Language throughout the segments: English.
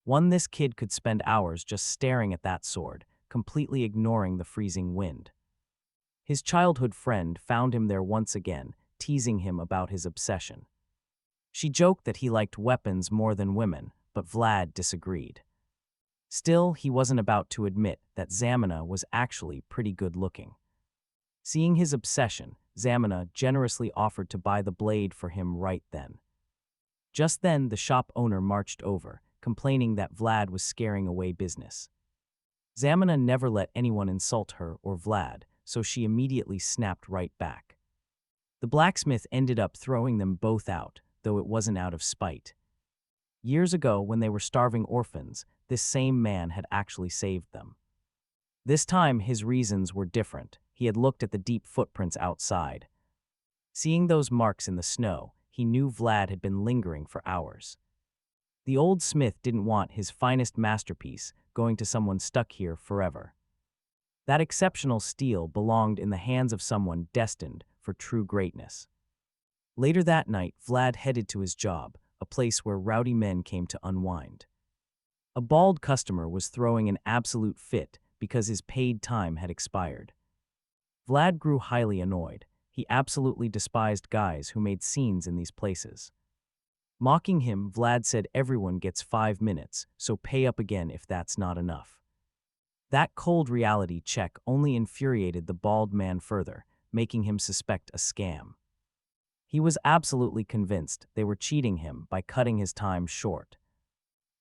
One this kid could spend hours just staring at that sword, completely ignoring the freezing wind. His childhood friend found him there once again, teasing him about his obsession. She joked that he liked weapons more than women, but Vlad disagreed. Still, he wasn't about to admit that Zamina was actually pretty good looking. Seeing his obsession, Zamina generously offered to buy the blade for him right then. Just then, the shop owner marched over, complaining that Vlad was scaring away business. Zamina never let anyone insult her or Vlad, so she immediately snapped right back. The blacksmith ended up throwing them both out, though it wasn't out of spite. Years ago, when they were starving orphans, this same man had actually saved them. This time, his reasons were different. He had looked at the deep footprints outside. Seeing those marks in the snow, he knew Vlad had been lingering for hours. The old smith didn't want his finest masterpiece going to someone stuck here forever. That exceptional steel belonged in the hands of someone destined for true greatness. Later that night, Vlad headed to his job, a place where rowdy men came to unwind. A bald customer was throwing an absolute fit because his paid time had expired. Vlad grew highly annoyed. He absolutely despised guys who made scenes in these places. Mocking him, Vlad said everyone gets 5 minutes, so pay up again if that's not enough. That cold reality check only infuriated the bald man further, making him suspect a scam. He was absolutely convinced they were cheating him by cutting his time short.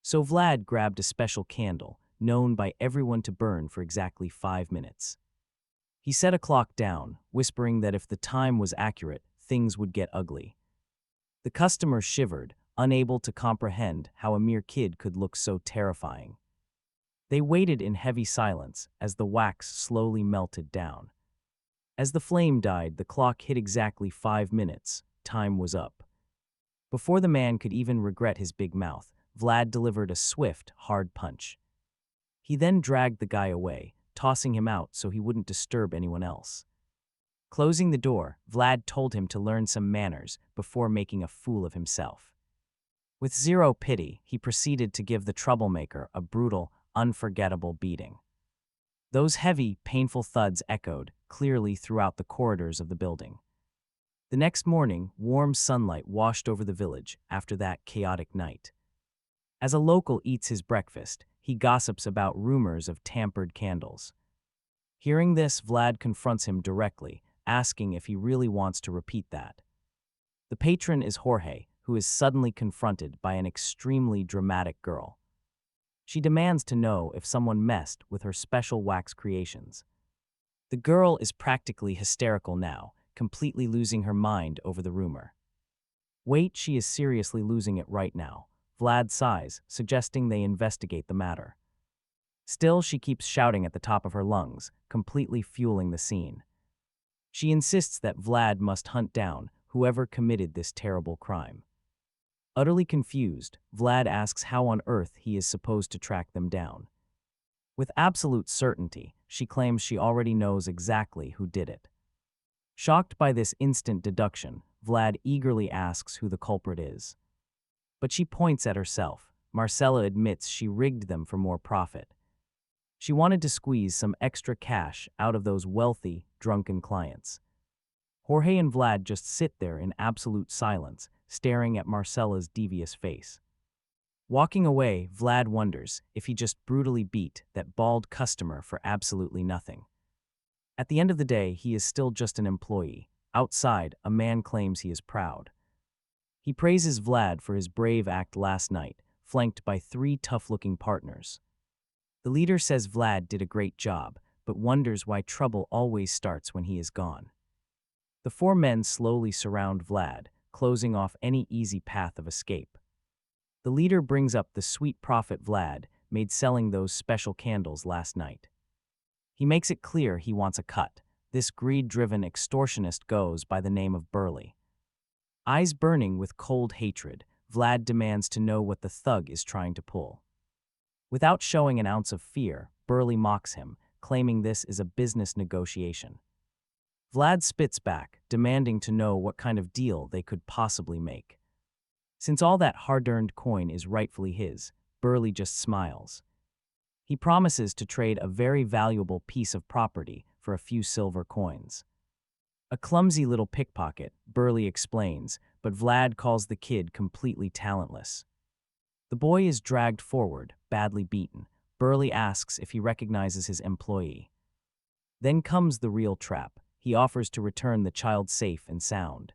So Vlad grabbed a special candle, known by everyone to burn for exactly 5 minutes. He set a clock down, whispering that if the time was accurate, things would get ugly. The customer shivered, unable to comprehend how a mere kid could look so terrifying. They waited in heavy silence as the wax slowly melted down. As the flame died, the clock hit exactly 5 minutes. Time was up. Before the man could even regret his big mouth, Vlad delivered a swift, hard punch. He then dragged the guy away, tossing him out so he wouldn't disturb anyone else. Closing the door, Vlad told him to learn some manners before making a fool of himself. With zero pity, he proceeded to give the troublemaker a brutal, unforgettable beating. Those heavy, painful thuds echoed clearly throughout the corridors of the building. The next morning, warm sunlight washed over the village after that chaotic night. As a local eats his breakfast, he gossips about rumors of tampered candles. Hearing this, Vlad confronts him directly, asking if he really wants to repeat that. The patron is Jorge, who is suddenly confronted by an extremely dramatic girl. She demands to know if someone messed with her special wax creations. The girl is practically hysterical now, completely losing her mind over the rumor. Wait, she is seriously losing it right now. Vlad sighs, suggesting they investigate the matter. Still, she keeps shouting at the top of her lungs, completely fueling the scene. She insists that Vlad must hunt down whoever committed this terrible crime. Utterly confused, Vlad asks how on earth he is supposed to track them down. With absolute certainty, she claims she already knows exactly who did it. Shocked by this instant deduction, Vlad eagerly asks who the culprit is. But she points at herself. Marcella admits she rigged them for more profit. She wanted to squeeze some extra cash out of those wealthy, drunken clients. Jorge and Vlad just sit there in absolute silence, staring at Marcella's devious face. Walking away, Vlad wonders if he just brutally beat that bald customer for absolutely nothing. At the end of the day, he is still just an employee. Outside, a man claims he is proud. He praises Vlad for his brave act last night, flanked by 3 tough-looking partners. The leader says Vlad did a great job, but wonders why trouble always starts when he is gone. The 4 men slowly surround Vlad, closing off any easy path of escape. The leader brings up the sweet profit Vlad made selling those special candles last night. He makes it clear he wants a cut. This greed-driven extortionist goes by the name of Burly. Eyes burning with cold hatred, Vlad demands to know what the thug is trying to pull. Without showing an ounce of fear, Burly mocks him, claiming this is a business negotiation. Vlad spits back, demanding to know what kind of deal they could possibly make. Since all that hard-earned coin is rightfully his, Burley just smiles. He promises to trade a very valuable piece of property for a few silver coins. A clumsy little pickpocket, Burley explains, but Vlad calls the kid completely talentless. The boy is dragged forward, badly beaten. Burley asks if he recognizes his employee. Then comes the real trap. He offers to return the child safe and sound.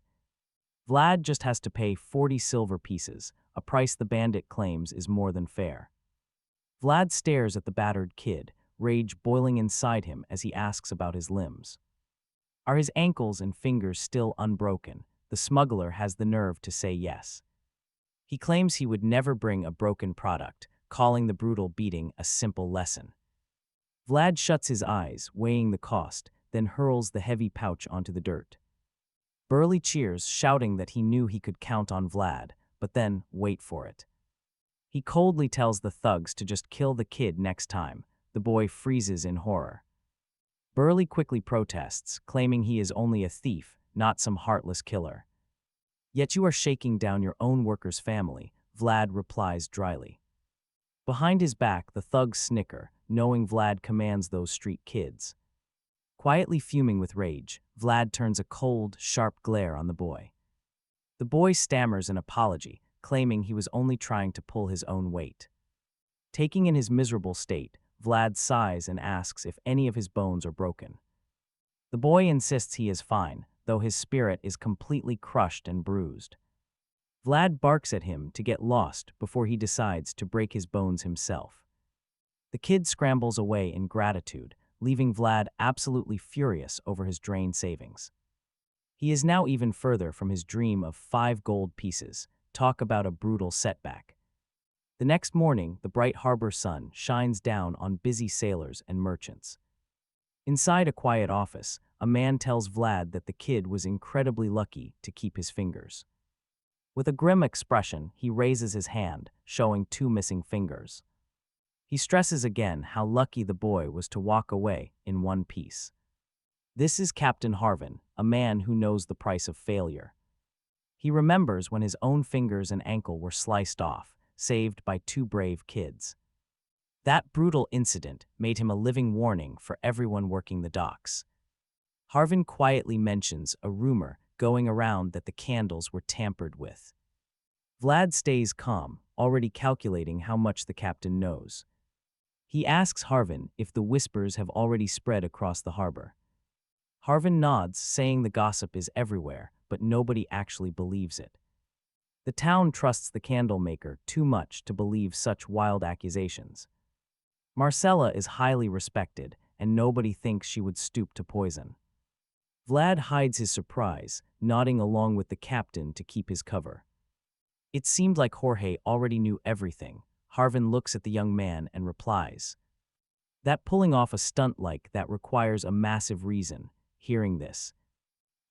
Vlad just has to pay 40 silver pieces, a price the bandit claims is more than fair. Vlad stares at the battered kid, rage boiling inside him as he asks about his limbs. Are his ankles and fingers still unbroken? The smuggler has the nerve to say yes. He claims he would never bring a broken product, calling the brutal beating a simple lesson. Vlad shuts his eyes, weighing the cost, then hurls the heavy pouch onto the dirt. Burley cheers, shouting that he knew he could count on Vlad, but then, wait for it. He coldly tells the thugs to just kill the kid next time. The boy freezes in horror. Burley quickly protests, claiming he is only a thief, not some heartless killer. Yet you are shaking down your own worker's family, Vlad replies dryly. Behind his back, the thugs snicker, knowing Vlad commands those street kids. Quietly fuming with rage, Vlad turns a cold, sharp glare on the boy. The boy stammers an apology, claiming he was only trying to pull his own weight. Taking in his miserable state, Vlad sighs and asks if any of his bones are broken. The boy insists he is fine, though his spirit is completely crushed and bruised. Vlad barks at him to get lost before he decides to break his bones himself. The kid scrambles away in gratitude, leaving Vlad absolutely furious over his drained savings. He is now even further from his dream of 5 gold pieces. Talk about a brutal setback. The next morning, the bright harbor sun shines down on busy sailors and merchants. Inside a quiet office, a man tells Vlad that the kid was incredibly lucky to keep his fingers. With a grim expression, he raises his hand, showing 2 missing fingers. He stresses again how lucky the boy was to walk away in one piece. This is Captain Harvin, a man who knows the price of failure. He remembers when his own fingers and ankle were sliced off, saved by 2 brave kids. That brutal incident made him a living warning for everyone working the docks. Harvin quietly mentions a rumor going around that the candles were tampered with. Vlad stays calm, already calculating how much the captain knows. He asks Harvin if the whispers have already spread across the harbor. Harvin nods, saying the gossip is everywhere, but nobody actually believes it. The town trusts the candle maker too much to believe such wild accusations. Marcella is highly respected, and nobody thinks she would stoop to poison. Vlad hides his surprise, nodding along with the captain to keep his cover. It seemed like Jorge already knew everything. Harvin looks at the young man and replies, "That pulling off a stunt like that requires a massive reason." Hearing this,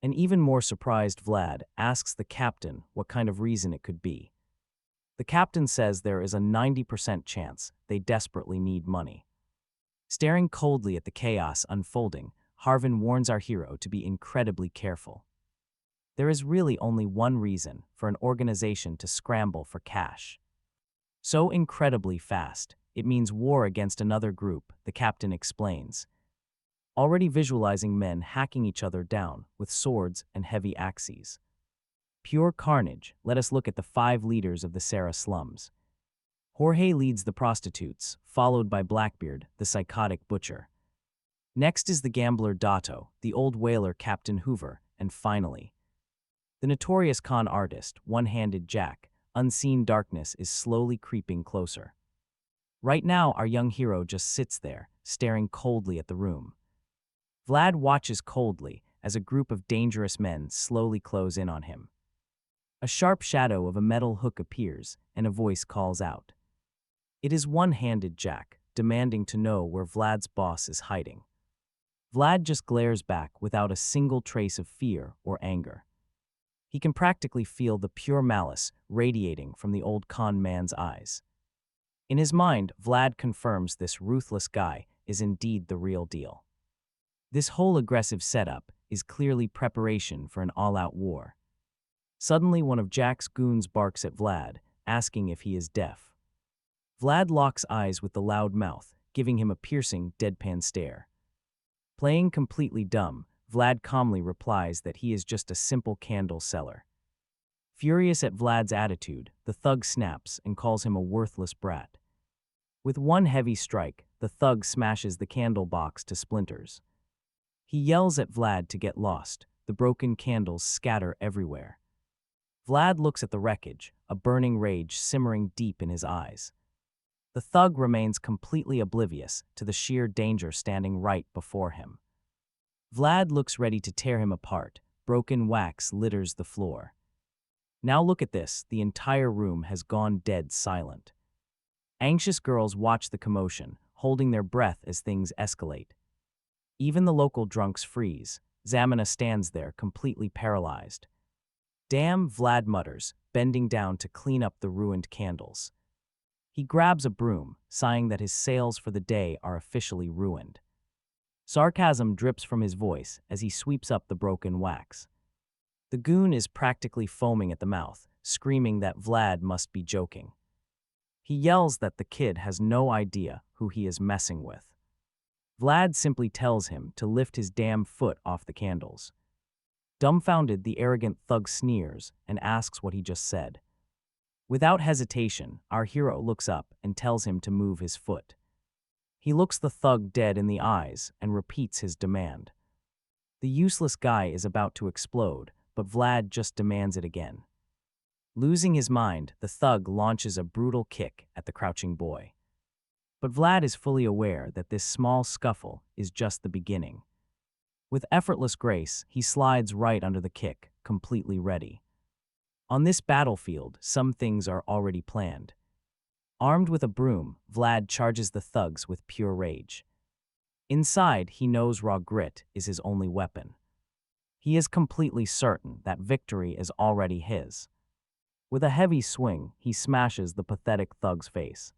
an even more surprised Vlad asks the captain what kind of reason it could be. The captain says there is a 90% chance they desperately need money. Staring coldly at the chaos unfolding, Harvin warns our hero to be incredibly careful. There is really only one reason for an organization to scramble for cash. So incredibly fast, it means war against another group, the captain explains, already visualizing men hacking each other down with swords and heavy axes. Pure carnage. Let us look at the 5 leaders of the Sara slums. Jorge leads the prostitutes, followed by Blackbeard, the psychotic butcher. Next is the gambler Dato, the old whaler Captain Hoover, and finally, the notorious con artist, One-Handed Jack. Unseen darkness is slowly creeping closer. Right now, our young hero just sits there, staring coldly at the room. Vlad watches coldly as a group of dangerous men slowly close in on him. A sharp shadow of a metal hook appears, and a voice calls out. It is One-Handed Jack, demanding to know where Vlad's boss is hiding. Vlad just glares back without a single trace of fear or anger. He can practically feel the pure malice radiating from the old con man's eyes. In his mind, Vlad confirms this ruthless guy is indeed the real deal. This whole aggressive setup is clearly preparation for an all-out war. Suddenly, one of Jack's goons barks at Vlad, asking if he is deaf. Vlad locks eyes with the loud mouth, giving him a piercing, deadpan stare. Playing completely dumb, Vlad calmly replies that he is just a simple candle seller. Furious at Vlad's attitude, the thug snaps and calls him a worthless brat. With one heavy strike, the thug smashes the candle box to splinters. He yells at Vlad to get lost. The broken candles scatter everywhere. Vlad looks at the wreckage, a burning rage simmering deep in his eyes. The thug remains completely oblivious to the sheer danger standing right before him. Vlad looks ready to tear him apart. Broken wax litters the floor. Now look at this, the entire room has gone dead silent. Anxious girls watch the commotion, holding their breath as things escalate. Even the local drunks freeze. Zamina stands there, completely paralyzed. Damn, Vlad mutters, bending down to clean up the ruined candles. He grabs a broom, sighing that his sales for the day are officially ruined. Sarcasm drips from his voice as he sweeps up the broken wax. The goon is practically foaming at the mouth, screaming that Vlad must be joking. He yells that the kid has no idea who he is messing with. Vlad simply tells him to lift his damn foot off the candles. Dumbfounded, the arrogant thug sneers and asks what he just said. Without hesitation, our hero looks up and tells him to move his foot. He looks the thug dead in the eyes and repeats his demand. The useless guy is about to explode, but Vlad just demands it again. Losing his mind, the thug launches a brutal kick at the crouching boy. But Vlad is fully aware that this small scuffle is just the beginning. With effortless grace, he slides right under the kick, completely ready. On this battlefield, some things are already planned. Armed with a broom, Vlad charges the thugs with pure rage. Inside, he knows raw grit is his only weapon. He is completely certain that victory is already his. With a heavy swing, he smashes the pathetic thug's face.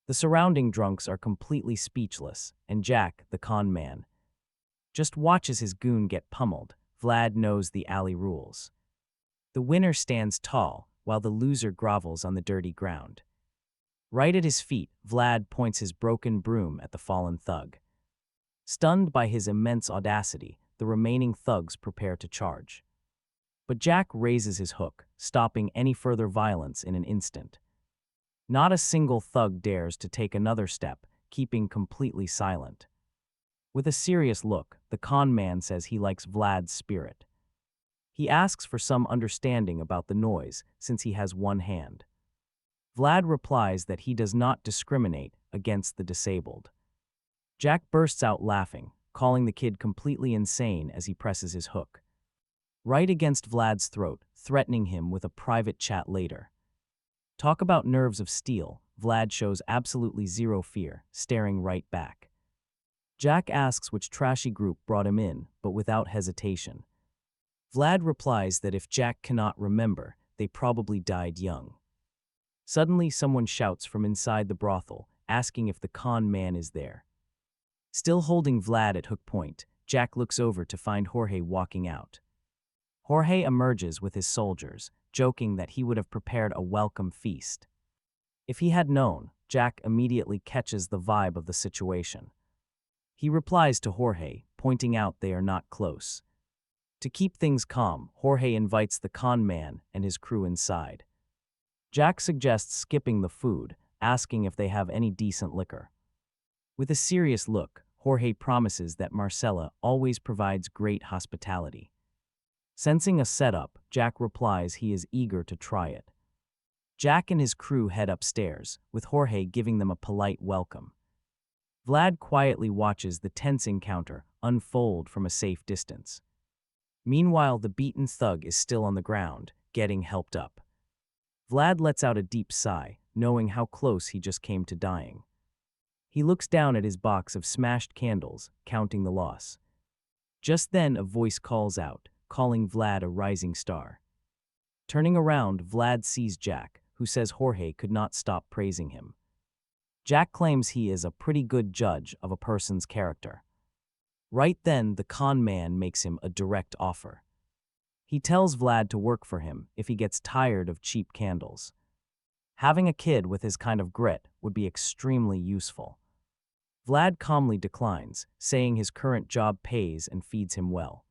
The surrounding drunks are completely speechless, and Jack, the con man, just watches his goon get pummeled. Vlad knows the alley rules. The winner stands tall, while the loser grovels on the dirty ground. Right at his feet, Vlad points his broken broom at the fallen thug. Stunned by his immense audacity, the remaining thugs prepare to charge. But Jack raises his hook, stopping any further violence in an instant. Not a single thug dares to take another step, keeping completely silent. With a serious look, the con man says he likes Vlad's spirit. He asks for some understanding about the noise, since he has one hand. Vlad replies that he does not discriminate against the disabled. Jack bursts out laughing, calling the kid completely insane as he presses his hook right against Vlad's throat, threatening him with a private chat later. Talk about nerves of steel, Vlad shows absolutely zero fear, staring right back. Jack asks which trashy group brought him in, but without hesitation. Vlad replies that if Jack cannot remember, they probably died young. Suddenly, someone shouts from inside the brothel, asking if the con man is there. Still holding Vlad at hook point, Jack looks over to find Jorge walking out. Jorge emerges with his soldiers, joking that he would have prepared a welcome feast. If he had known, Jack immediately catches the vibe of the situation. He replies to Jorge, pointing out they are not close. To keep things calm, Jorge invites the con man and his crew inside. Jack suggests skipping the food, asking if they have any decent liquor. With a serious look, Jorge promises that Marcella always provides great hospitality. Sensing a setup, Jack replies he is eager to try it. Jack and his crew head upstairs, with Jorge giving them a polite welcome. Vlad quietly watches the tense encounter unfold from a safe distance. Meanwhile, the beaten thug is still on the ground, getting helped up. Vlad lets out a deep sigh, knowing how close he just came to dying. He looks down at his box of smashed candles, counting the loss. Just then, a voice calls out, calling Vlad a rising star. Turning around, Vlad sees Jack, who says Jorge could not stop praising him. Jack claims he is a pretty good judge of a person's character. Right then, the con man makes him a direct offer. He tells Vlad to work for him if he gets tired of cheap candles. Having a kid with his kind of grit would be extremely useful. Vlad calmly declines, saying his current job pays and feeds him well.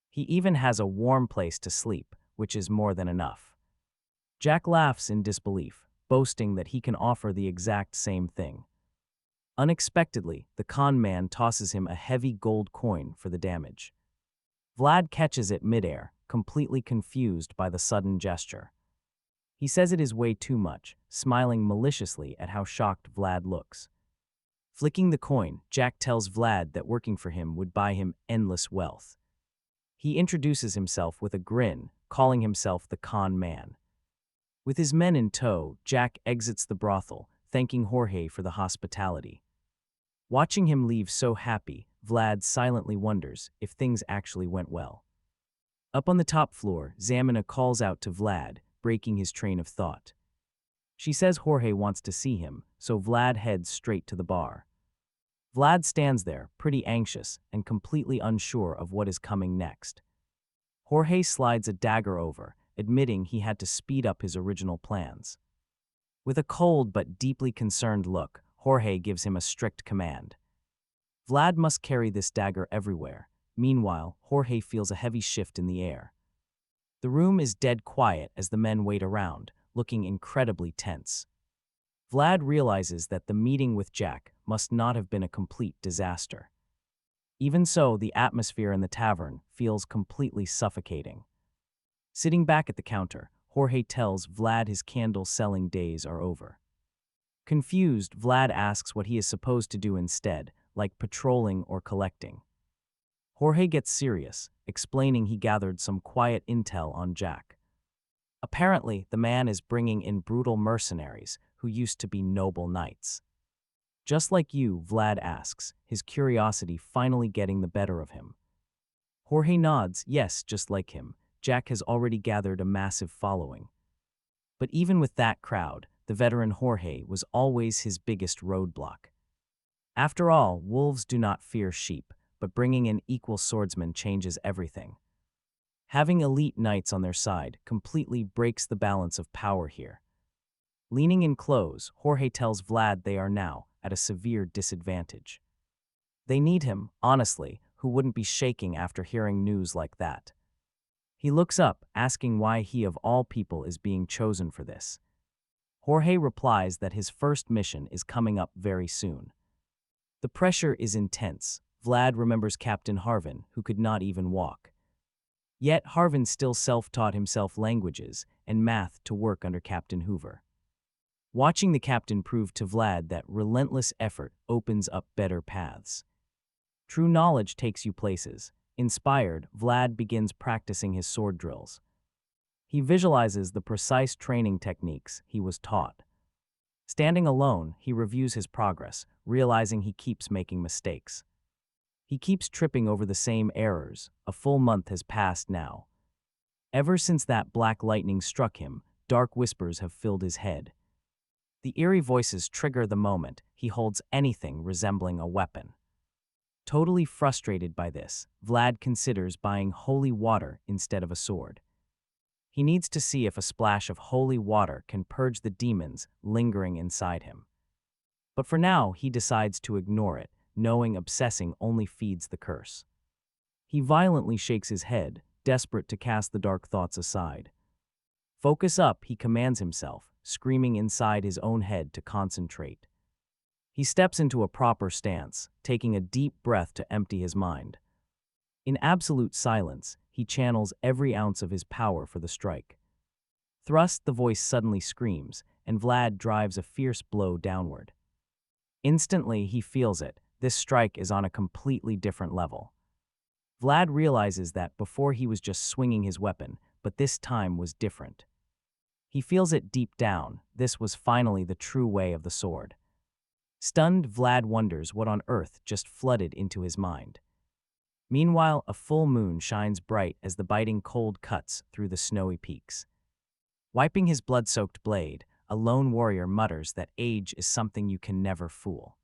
He even has a warm place to sleep, which is more than enough. Jack laughs in disbelief, boasting that he can offer the exact same thing. Unexpectedly, the con man tosses him a heavy gold coin for the damage. Vlad catches it midair, completely confused by the sudden gesture. He says it is way too much, smiling maliciously at how shocked Vlad looks. Flicking the coin, Jack tells Vlad that working for him would buy him endless wealth. He introduces himself with a grin, calling himself the con man. With his men in tow, Jack exits the brothel, thanking Jorge for the hospitality. Watching him leave so happy, Vlad silently wonders if things actually went well. Up on the top floor, Zamina calls out to Vlad, breaking his train of thought. She says Jorge wants to see him, so Vlad heads straight to the bar. Vlad stands there, pretty anxious and completely unsure of what is coming next. Jorge slides a dagger over, admitting he had to speed up his original plans. With a cold but deeply concerned look, Jorge gives him a strict command. Vlad must carry this dagger everywhere. Meanwhile, Jorge feels a heavy shift in the air. The room is dead quiet as the men wait around, looking incredibly tense. Vlad realizes that the meeting with Jack must not have been a complete disaster. Even so, the atmosphere in the tavern feels completely suffocating. Sitting back at the counter, Jorge tells Vlad his candle-selling days are over. Confused, Vlad asks what he is supposed to do instead, like patrolling or collecting. Jorge gets serious, explaining he gathered some quiet intel on Jack. Apparently, the man is bringing in brutal mercenaries who used to be noble knights. Just like you, Vlad asks, his curiosity finally getting the better of him. Jorge nods, yes, just like him, Jack has already gathered a massive following. But even with that crowd, the veteran Jorge was always his biggest roadblock. After all, wolves do not fear sheep, but bringing in equal swordsmen changes everything. Having elite knights on their side completely breaks the balance of power here. Leaning in close, Jorge tells Vlad they are now at a severe disadvantage. They need him, honestly, who wouldn't be shaking after hearing news like that. He looks up, asking why he of all people is being chosen for this. Jorge replies that his first mission is coming up very soon. The pressure is intense. Vlad remembers Captain Harvin, who could not even walk. Yet Harvin still self-taught himself languages and math to work under Captain Hoover. Watching the captain prove to Vlad that relentless effort opens up better paths. True knowledge takes you places. Inspired, Vlad begins practicing his sword drills. He visualizes the precise training techniques he was taught. Standing alone, he reviews his progress, realizing he keeps making mistakes. He keeps tripping over the same errors. A full month has passed now. Ever since that black lightning struck him, dark whispers have filled his head. The eerie voices trigger the moment he holds anything resembling a weapon. Totally frustrated by this, Vlad considers buying holy water instead of a sword. He needs to see if a splash of holy water can purge the demons lingering inside him. But for now, he decides to ignore it, knowing obsessing only feeds the curse. He violently shakes his head, desperate to cast the dark thoughts aside. Focus up, he commands himself, screaming inside his own head to concentrate. He steps into a proper stance, taking a deep breath to empty his mind. In absolute silence, he channels every ounce of his power for the strike. Thrust, the voice suddenly screams, and Vlad drives a fierce blow downward. Instantly, he feels it. This strike is on a completely different level. Vlad realizes that before he was just swinging his weapon, but this time was different. He feels it deep down. This was finally the true way of the sword. Stunned, Vlad wonders what on earth just flooded into his mind. Meanwhile, a full moon shines bright as the biting cold cuts through the snowy peaks. Wiping his blood-soaked blade, a lone warrior mutters that age is something you can never fool.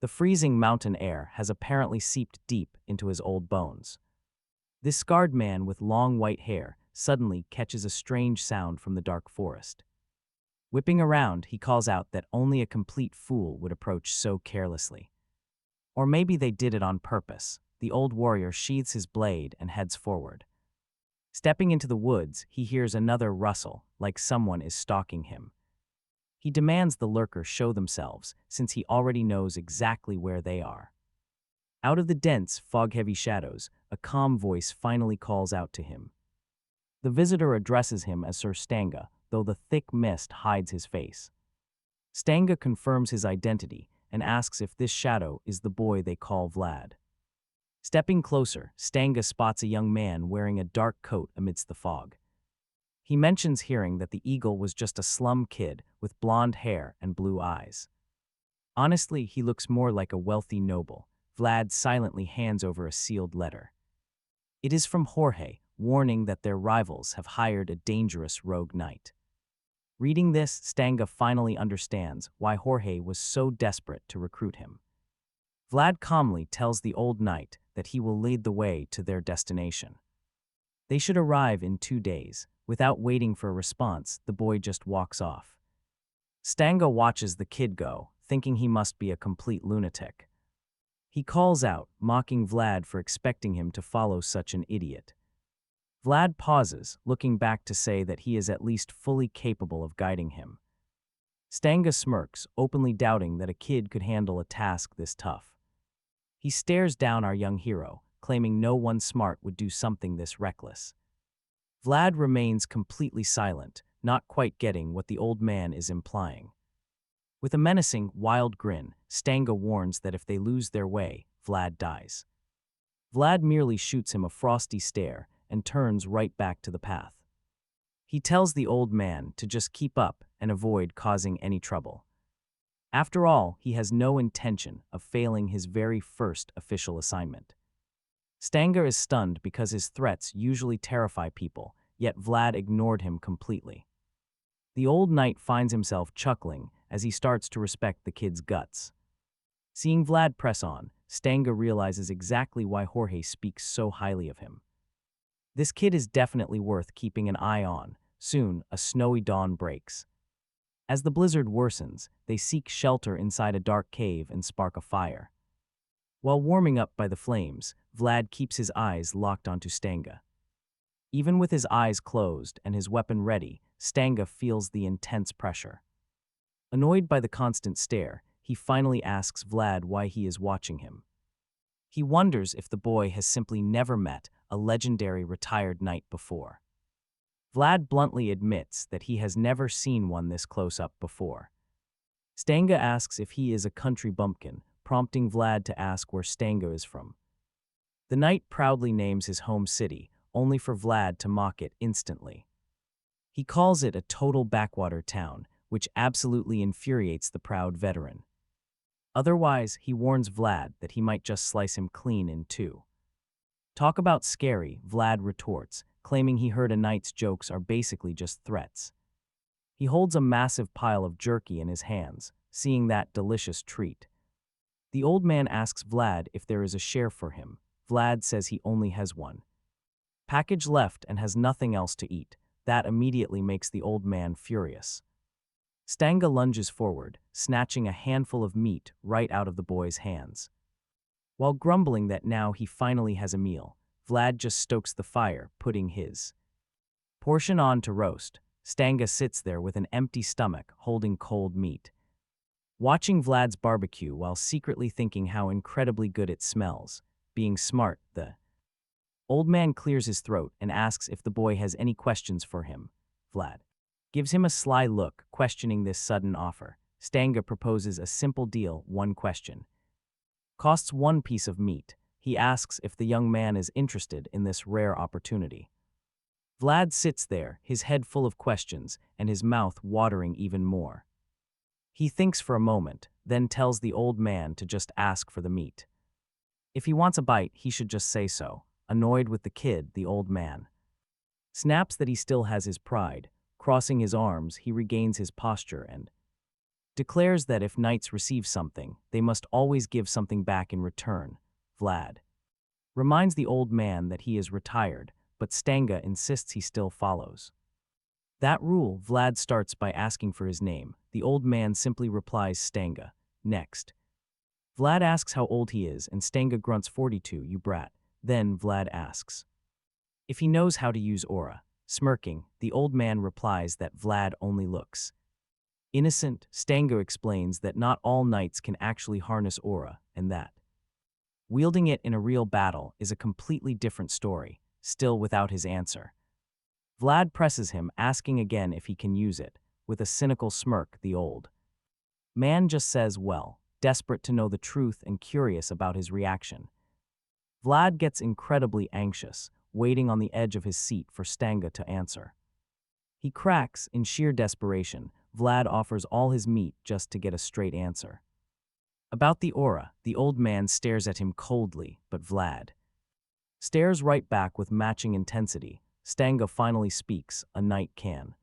The freezing mountain air has apparently seeped deep into his old bones. This scarred man with long white hair suddenly catches a strange sound from the dark forest. Whipping around, he calls out that only a complete fool would approach so carelessly. Or maybe they did it on purpose. The old warrior sheathes his blade and heads forward. Stepping into the woods, he hears another rustle, like someone is stalking him. He demands the lurkers show themselves, since he already knows exactly where they are. Out of the dense, fog-heavy shadows, a calm voice finally calls out to him. The visitor addresses him as Sir Stanga, though the thick mist hides his face. Stanga confirms his identity and asks if this shadow is the boy they call Vlad. Stepping closer, Stanga spots a young man wearing a dark coat amidst the fog. He mentions hearing that the eagle was just a slum kid with blonde hair and blue eyes. Honestly, he looks more like a wealthy noble. Vlad silently hands over a sealed letter. It is from Jorge, warning that their rivals have hired a dangerous rogue knight. Reading this, Stanga finally understands why Jorge was so desperate to recruit him. Vlad calmly tells the old knight that he will lead the way to their destination. They should arrive in 2 days. Without waiting for a response, the boy just walks off. Stanga watches the kid go, thinking he must be a complete lunatic. He calls out, mocking Vlad for expecting him to follow such an idiot. Vlad pauses, looking back to say that he is at least fully capable of guiding him. Stanga smirks, openly doubting that a kid could handle a task this tough. He stares down our young hero, claiming no one smart would do something this reckless. Vlad remains completely silent, not quite getting what the old man is implying. With a menacing, wild grin, Stanga warns that if they lose their way, Vlad dies. Vlad merely shoots him a frosty stare and turns right back to the path. He tells the old man to just keep up and avoid causing any trouble. After all, he has no intention of failing his very first official assignment. Stanga is stunned because his threats usually terrify people, yet Vlad ignored him completely. The old knight finds himself chuckling as he starts to respect the kid's guts. Seeing Vlad press on, Stanga realizes exactly why Jorge speaks so highly of him. This kid is definitely worth keeping an eye on. Soon, a snowy dawn breaks. As the blizzard worsens, they seek shelter inside a dark cave and spark a fire. While warming up by the flames, Vlad keeps his eyes locked onto Stanga. Even with his eyes closed and his weapon ready, Stanga feels the intense pressure. Annoyed by the constant stare, he finally asks Vlad why he is watching him. He wonders if the boy has simply never met a legendary retired knight before. Vlad bluntly admits that he has never seen one this close up before. Stanga asks if he is a country bumpkin, prompting Vlad to ask where Stanga is from. The knight proudly names his home city, only for Vlad to mock it instantly. He calls it a total backwater town, which absolutely infuriates the proud veteran. Otherwise, he warns Vlad that he might just slice him clean in two. Talk about scary, Vlad retorts, claiming he heard a knight's jokes are basically just threats. He holds a massive pile of jerky in his hands, seeing that delicious treat. The old man asks Vlad if there is a share for him. Vlad says he only has one. Package left and has nothing else to eat. That immediately makes the old man furious. Stanga lunges forward, snatching a handful of meat right out of the boy's hands. While grumbling that now he finally has a meal, Vlad just stokes the fire, putting his portion on to roast. Stanga sits there with an empty stomach, holding cold meat. Watching Vlad's barbecue while secretly thinking how incredibly good it smells. Being smart, the old man clears his throat and asks if the boy has any questions for him. Vlad gives him a sly look, questioning this sudden offer. Stanga proposes a simple deal, one question. Costs 1 piece of meat. He asks if the young man is interested in this rare opportunity. Vlad sits there, his head full of questions and his mouth watering even more. He thinks for a moment, then tells the old man to just ask for the meat. If he wants a bite, he should just say so. Annoyed with the kid, the old man snaps that he still has his pride. Crossing his arms, he regains his posture and declares that if knights receive something, they must always give something back in return. Vlad reminds the old man that he is retired, but Stanga insists he still follows. That rule, Vlad starts by asking for his name. The old man simply replies Stanga. Next. Vlad asks how old he is, and Stanga grunts 42, you brat. Then Vlad asks if he knows how to use aura. Smirking, the old man replies that Vlad only looks innocent. Stanga explains that not all knights can actually harness aura, and that wielding it in a real battle is a completely different story. Still without his answer, Vlad presses him, asking again if he can use it. With a cynical smirk, the old man just says, well, desperate to know the truth and curious about his reaction. Vlad gets incredibly anxious, waiting on the edge of his seat for Stanga to answer. He cracks in sheer desperation. Vlad offers all his meat just to get a straight answer. About the aura, the old man stares at him coldly, but Vlad stares right back with matching intensity. Stanga finally speaks, a knight can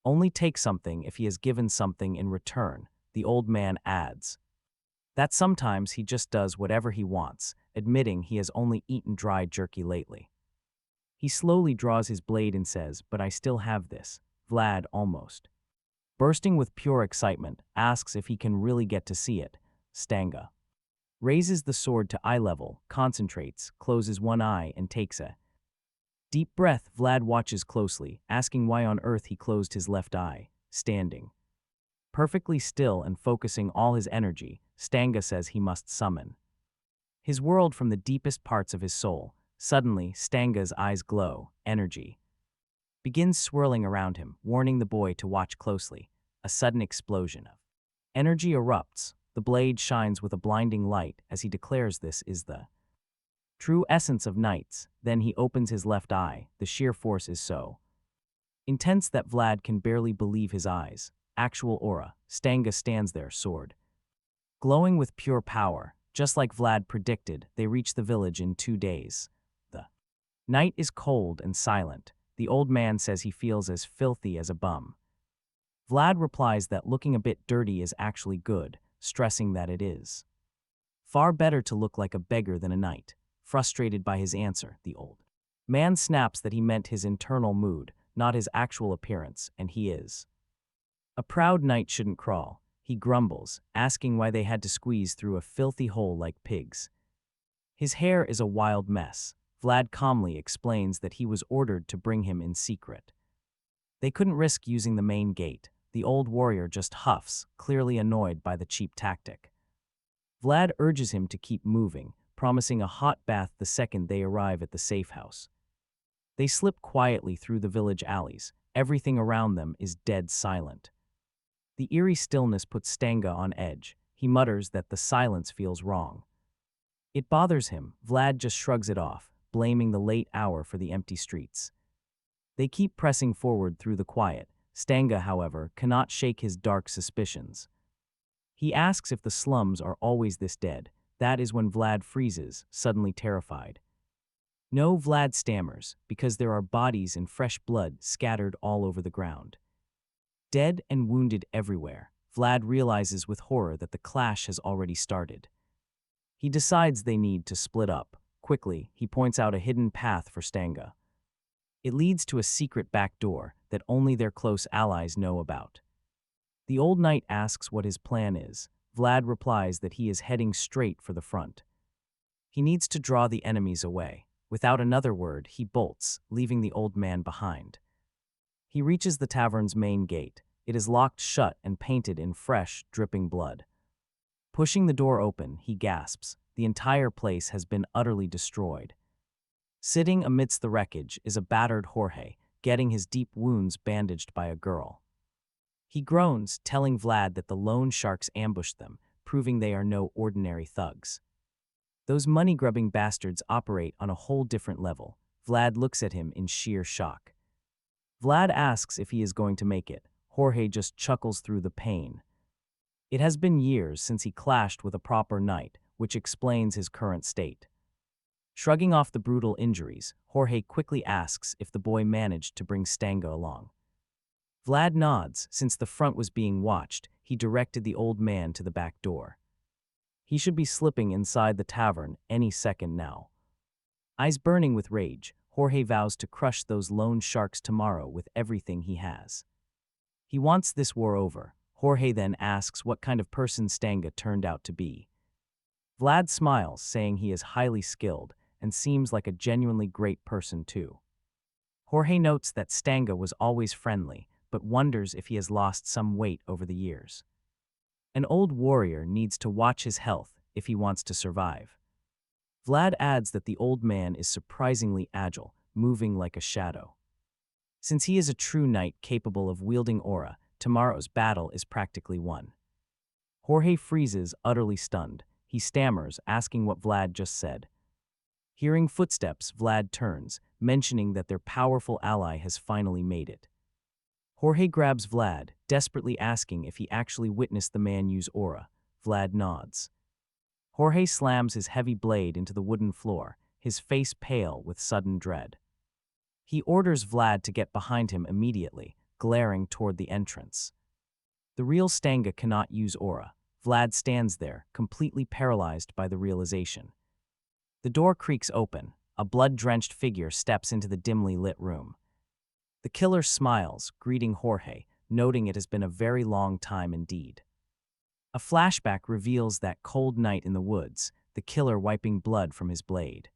only take something if he has given something in return. The old man adds that sometimes he just does whatever he wants, admitting he has only eaten dry jerky lately. He slowly draws his blade and says, but I still have this. Vlad, almost bursting with pure excitement, asks if he can really get to see it. Stanga raises the sword to eye level, concentrates, closes one eye, and takes a deep breath. Vlad watches closely, asking why on earth he closed his left eye. Standing perfectly still and focusing all his energy, Stanga says he must summon his world from the deepest parts of his soul. Suddenly, Stanga's eyes glow. Energy begins swirling around him, warning the boy to watch closely. A sudden explosion of energy erupts. The blade shines with a blinding light as he declares this is the true essence of knights. Then he opens his left eye. The sheer force is so intense that Vlad can barely believe his eyes. Actual aura. Stanga stands there, sword glowing with pure power. Just like Vlad predicted, they reach the village in 2 days. The night is cold and silent. The old man says he feels as filthy as a bum. Vlad replies that looking a bit dirty is actually good, stressing that it is far better to look like a beggar than a knight. Frustrated by his answer, the old man snaps that he meant his internal mood, not his actual appearance, and he is a proud knight shouldn't crawl. He grumbles, asking why they had to squeeze through a filthy hole like pigs. His hair is a wild mess. Vlad calmly explains that he was ordered to bring him in secret. They couldn't risk using the main gate. The old warrior just huffs, clearly annoyed by the cheap tactic. Vlad urges him to keep moving, promising a hot bath the second they arrive at the safe house. They slip quietly through the village alleys. Everything around them is dead silent. The eerie stillness puts Stanga on edge. He mutters that the silence feels wrong. It bothers him. Vlad just shrugs it off, blaming the late hour for the empty streets. They keep pressing forward through the quiet. Stanga, however, cannot shake his dark suspicions. He asks if the slums are always this dead. That is when Vlad freezes, suddenly terrified. No, Vlad stammers, because there are bodies and fresh blood scattered all over the ground. Dead and wounded everywhere. Vlad realizes with horror that the clash has already started. He decides they need to split up. Quickly, he points out a hidden path for Stanga. It leads to a secret back door that only their close allies know about. The old knight asks what his plan is. Vlad replies that he is heading straight for the front. He needs to draw the enemies away. Without another word, he bolts, leaving the old man behind. He reaches the tavern's main gate. It is locked shut and painted in fresh, dripping blood. Pushing the door open, he gasps. The entire place has been utterly destroyed. Sitting amidst the wreckage is a battered Jorge, getting his deep wounds bandaged by a girl. He groans, telling Vlad that the loan sharks ambushed them, proving they are no ordinary thugs. Those money-grubbing bastards operate on a whole different level. Vlad looks at him in sheer shock. Vlad asks if he is going to make it. Jorge just chuckles through the pain. It has been years since he clashed with a proper knight, which explains his current state. Shrugging off the brutal injuries, Jorge quickly asks if the boy managed to bring Stanga along. Vlad nods. Since the front was being watched, he directed the old man to the back door. He should be slipping inside the tavern any second now. Eyes burning with rage, Jorge vows to crush those lone sharks tomorrow with everything he has. He wants this war over. Jorge then asks what kind of person Stanga turned out to be. Vlad smiles, saying he is highly skilled and seems like a genuinely great person too. Jorge notes that Stanga was always friendly, but wonders if he has lost some weight over the years. An old warrior needs to watch his health if he wants to survive. Vlad adds that the old man is surprisingly agile, moving like a shadow. Since he is a true knight capable of wielding aura, tomorrow's battle is practically won. Jorge freezes, utterly stunned. He stammers, asking what Vlad just said. Hearing footsteps, Vlad turns, mentioning that their powerful ally has finally made it. Jorge grabs Vlad, desperately asking if he actually witnessed the man use aura. Vlad nods. Jorge slams his heavy blade into the wooden floor, his face pale with sudden dread. He orders Vlad to get behind him immediately, glaring toward the entrance. The real Stanga cannot use aura. Vlad stands there, completely paralyzed by the realization. The door creaks open. A blood-drenched figure steps into the dimly lit room. The killer smiles, greeting Jorge, noting it has been a very long time indeed. A flashback reveals that cold night in the woods, the killer wiping blood from his blade.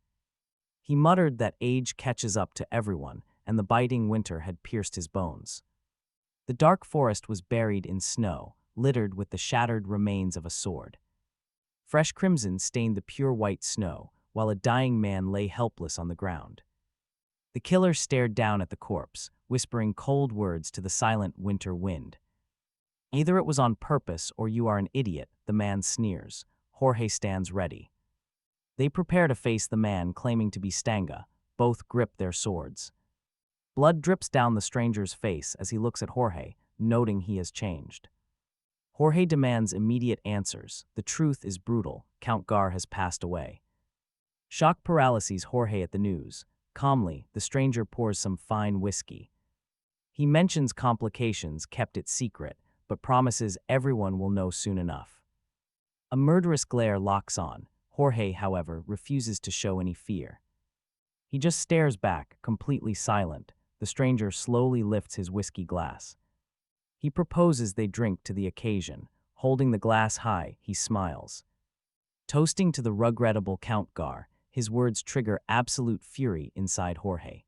He muttered that age catches up to everyone, and the biting winter had pierced his bones. The dark forest was buried in snow, littered with the shattered remains of a sword. Fresh crimson stained the pure white snow, while a dying man lay helpless on the ground. The killer stared down at the corpse, whispering cold words to the silent winter wind. Either it was on purpose or you are an idiot, the man sneers. Jorge stands ready. They prepare to face the man claiming to be Stanga. Both grip their swords. Blood drips down the stranger's face as he looks at Jorge, noting he has changed. Jorge demands immediate answers. The truth is brutal. Count Gar has passed away. Shock paralyses Jorge at the news. Calmly, the stranger pours some fine whiskey. He mentions complications, kept it secret, but promises everyone will know soon enough. A murderous glare locks on. Jorge, however, refuses to show any fear. He just stares back, completely silent. The stranger slowly lifts his whiskey glass. He proposes they drink to the occasion. Holding the glass high, he smiles. Toasting to the regrettable Count Gar, his words trigger absolute fury inside Jorge.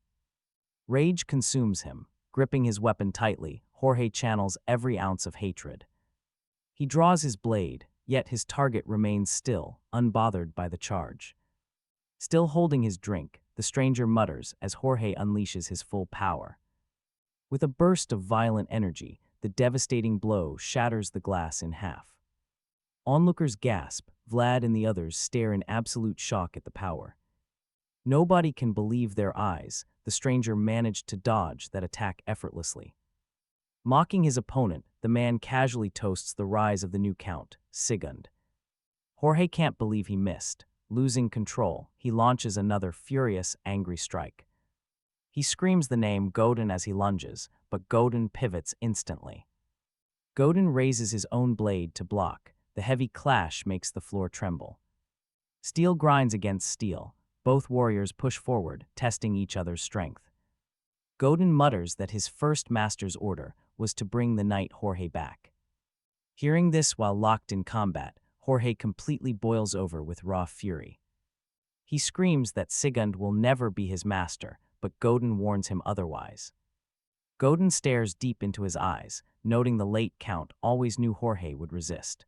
Rage consumes him. Gripping his weapon tightly, Jorge channels every ounce of hatred. He draws his blade, yet his target remains still, unbothered by the charge. Still holding his drink, the stranger mutters as Jorge unleashes his full power. With a burst of violent energy, the devastating blow shatters the glass in half. Onlookers gasp. Vlad and the others stare in absolute shock at the power. Nobody can believe their eyes. The stranger managed to dodge that attack effortlessly. Mocking his opponent, the man casually toasts the rise of the new count, Sigund. Jorge can't believe he missed. Losing control, he launches another furious, angry strike. He screams the name Godin as he lunges, but Godin pivots instantly. Godin raises his own blade to block. The heavy clash makes the floor tremble. Steel grinds against steel. Both warriors push forward, testing each other's strength. Godin mutters that his first master's order was to bring the knight Jorge back. Hearing this while locked in combat, Jorge completely boils over with raw fury. He screams that Sigund will never be his master, but Godin warns him otherwise. Godin stares deep into his eyes, noting the late count always knew Jorge would resist.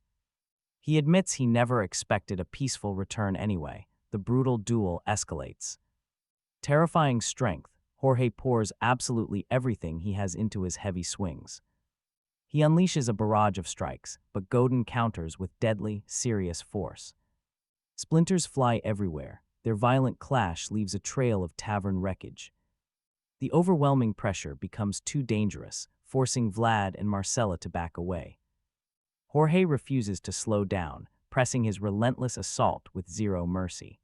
He admits he never expected a peaceful return anyway. The brutal duel escalates. Terrifying strength, Jorge pours absolutely everything he has into his heavy swings. He unleashes a barrage of strikes, but Godin counters with deadly, serious force. Splinters fly everywhere. Their violent clash leaves a trail of tavern wreckage. The overwhelming pressure becomes too dangerous, forcing Vlad and Marcella to back away. Jorge refuses to slow down, pressing his relentless assault with zero mercy.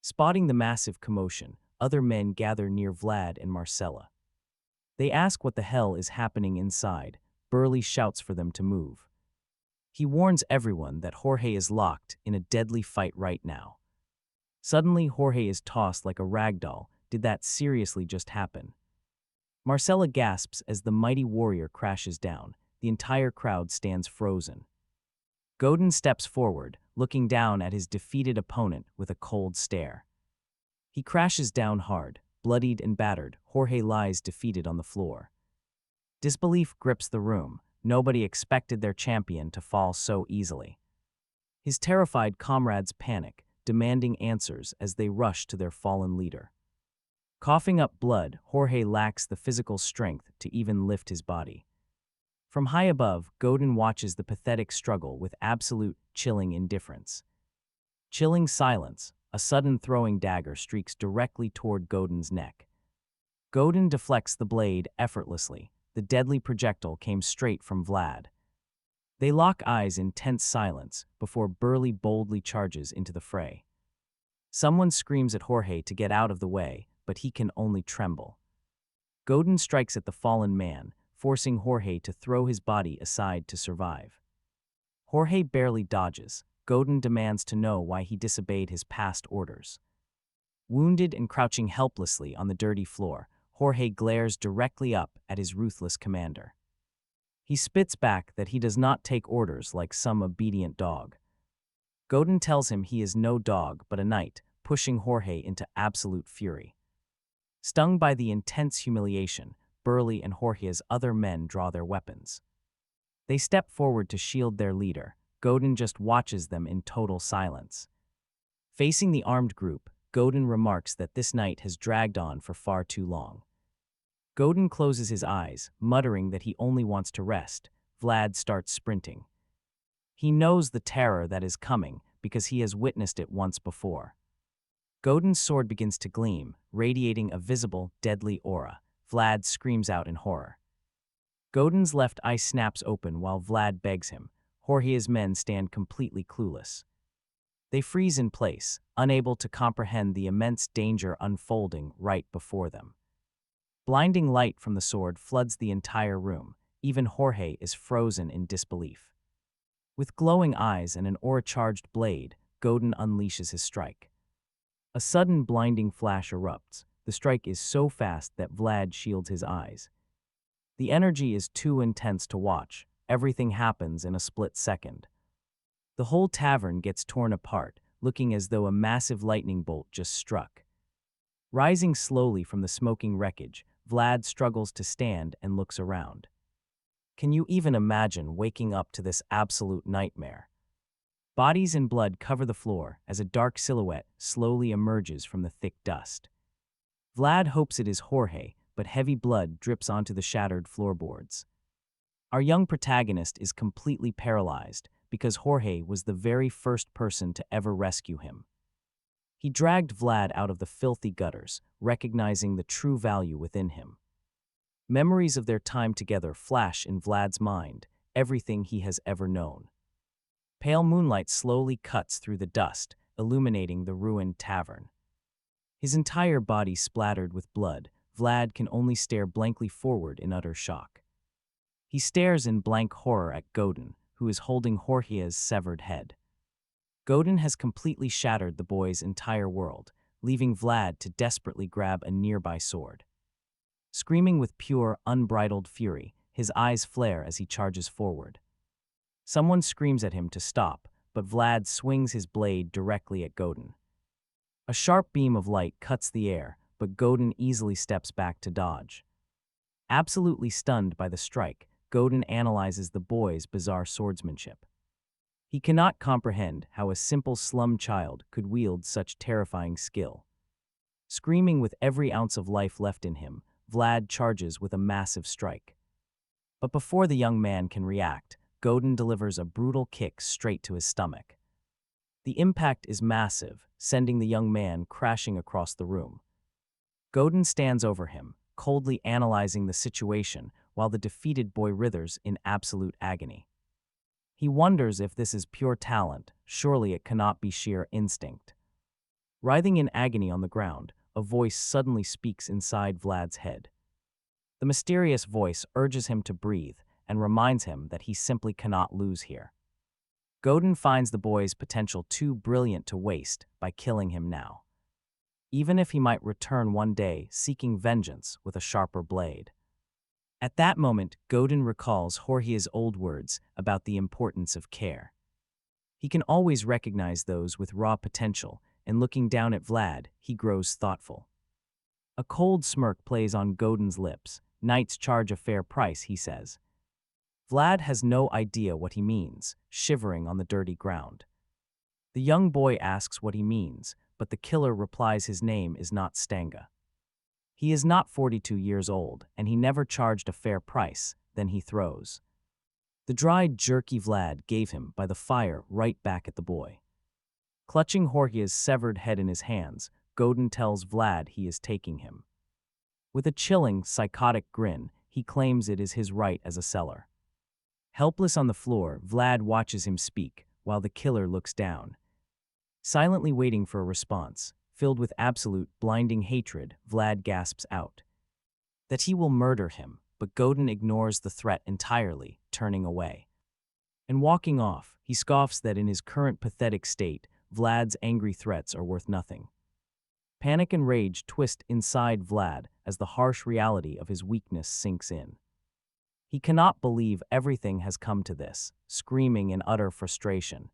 Spotting the massive commotion, other men gather near Vlad and Marcella. They ask what the hell is happening inside. Burley shouts for them to move. He warns everyone that Jorge is locked in a deadly fight right now. Suddenly, Jorge is tossed like a rag doll, did that seriously just happen? Marcella gasps as the mighty warrior crashes down. The entire crowd stands frozen. Godin steps forward, looking down at his defeated opponent with a cold stare. He crashes down hard. Bloodied and battered, Jorge lies defeated on the floor. Disbelief grips the room. Nobody expected their champion to fall so easily. His terrified comrades panic, demanding answers as they rush to their fallen leader. Coughing up blood, Jorge lacks the physical strength to even lift his body. From high above, Godin watches the pathetic struggle with absolute, chilling indifference. Chilling silence, a sudden throwing dagger streaks directly toward Godin's neck. Godin deflects the blade effortlessly. The deadly projectile came straight from Vlad. They lock eyes in tense silence before Burly boldly charges into the fray. Someone screams at Jorge to get out of the way, but he can only tremble. Godin strikes at the fallen man, forcing Jorge to throw his body aside to survive. Jorge barely dodges. Godin demands to know why he disobeyed his past orders. Wounded and crouching helplessly on the dirty floor, Jorge glares directly up at his ruthless commander. He spits back that he does not take orders like some obedient dog. Godin tells him he is no dog but a knight, pushing Jorge into absolute fury. Stung by the intense humiliation, Burly and Jorge's other men draw their weapons. They step forward to shield their leader. Godin just watches them in total silence. Facing the armed group, Godin remarks that this night has dragged on for far too long. Godin closes his eyes, muttering that he only wants to rest. Vlad starts sprinting. He knows the terror that is coming because he has witnessed it once before. Godin's sword begins to gleam, radiating a visible, deadly aura. Vlad screams out in horror. Godin's left eye snaps open while Vlad begs him. Jorge's men stand completely clueless. They freeze in place, unable to comprehend the immense danger unfolding right before them. Blinding light from the sword floods the entire room. Even Jorge is frozen in disbelief. With glowing eyes and an aura-charged blade, Godin unleashes his strike. A sudden blinding flash erupts. The strike is so fast that Vlad shields his eyes. The energy is too intense to watch. Everything happens in a split second. The whole tavern gets torn apart, looking as though a massive lightning bolt just struck. Rising slowly from the smoking wreckage, Vlad struggles to stand and looks around. Can you even imagine waking up to this absolute nightmare? Bodies and blood cover the floor as a dark silhouette slowly emerges from the thick dust. Vlad hopes it is Jorge, but heavy blood drips onto the shattered floorboards. Our young protagonist is completely paralyzed because Jorge was the very first person to ever rescue him. He dragged Vlad out of the filthy gutters, recognizing the true value within him. Memories of their time together flash in Vlad's mind, everything he has ever known. Pale moonlight slowly cuts through the dust, illuminating the ruined tavern. His entire body splattered with blood, Vlad can only stare blankly forward in utter shock. He stares in blank horror at Godin, who is holding Jorge's severed head. Godin has completely shattered the boy's entire world, leaving Vlad to desperately grab a nearby sword. Screaming with pure, unbridled fury, his eyes flare as he charges forward. Someone screams at him to stop, but Vlad swings his blade directly at Godin. A sharp beam of light cuts the air, but Godin easily steps back to dodge. Absolutely stunned by the strike, Godin analyzes the boy's bizarre swordsmanship. He cannot comprehend how a simple slum child could wield such terrifying skill. Screaming with every ounce of life left in him, Vlad charges with a massive strike. But before the young man can react, Godin delivers a brutal kick straight to his stomach. The impact is massive, sending the young man crashing across the room. Godin stands over him, coldly analyzing the situation while the defeated boy writhers in absolute agony. He wonders if this is pure talent. Surely it cannot be sheer instinct. Writhing in agony on the ground, a voice suddenly speaks inside Vlad's head. The mysterious voice urges him to breathe and reminds him that he simply cannot lose here. Godin finds the boy's potential too brilliant to waste by killing him now. even if he might return one day seeking vengeance with a sharper blade. At that moment, Godin recalls Jorge's old words about the importance of care. He can always recognize those with raw potential, and looking down at Vlad, he grows thoughtful. A cold smirk plays on Godin's lips. Knights charge a fair price, he says. Vlad has no idea what he means, shivering on the dirty ground. The young boy asks what he means, but the killer replies his name is not Stanga. He is not 42 years old, and he never charged a fair price, then he throws the dried jerky Vlad gave him by the fire right back at the boy. Clutching Jorge's severed head in his hands, Godin tells Vlad he is taking him. With a chilling, psychotic grin, he claims it is his right as a seller. Helpless on the floor, Vlad watches him speak, while the killer looks down. Silently waiting for a response, filled with absolute, blinding hatred, Vlad gasps out that he will murder him, but Godin ignores the threat entirely, turning away. And walking off, he scoffs that in his current pathetic state, Vlad's angry threats are worth nothing. Panic and rage twist inside Vlad as the harsh reality of his weakness sinks in. He cannot believe everything has come to this, screaming in utter frustration.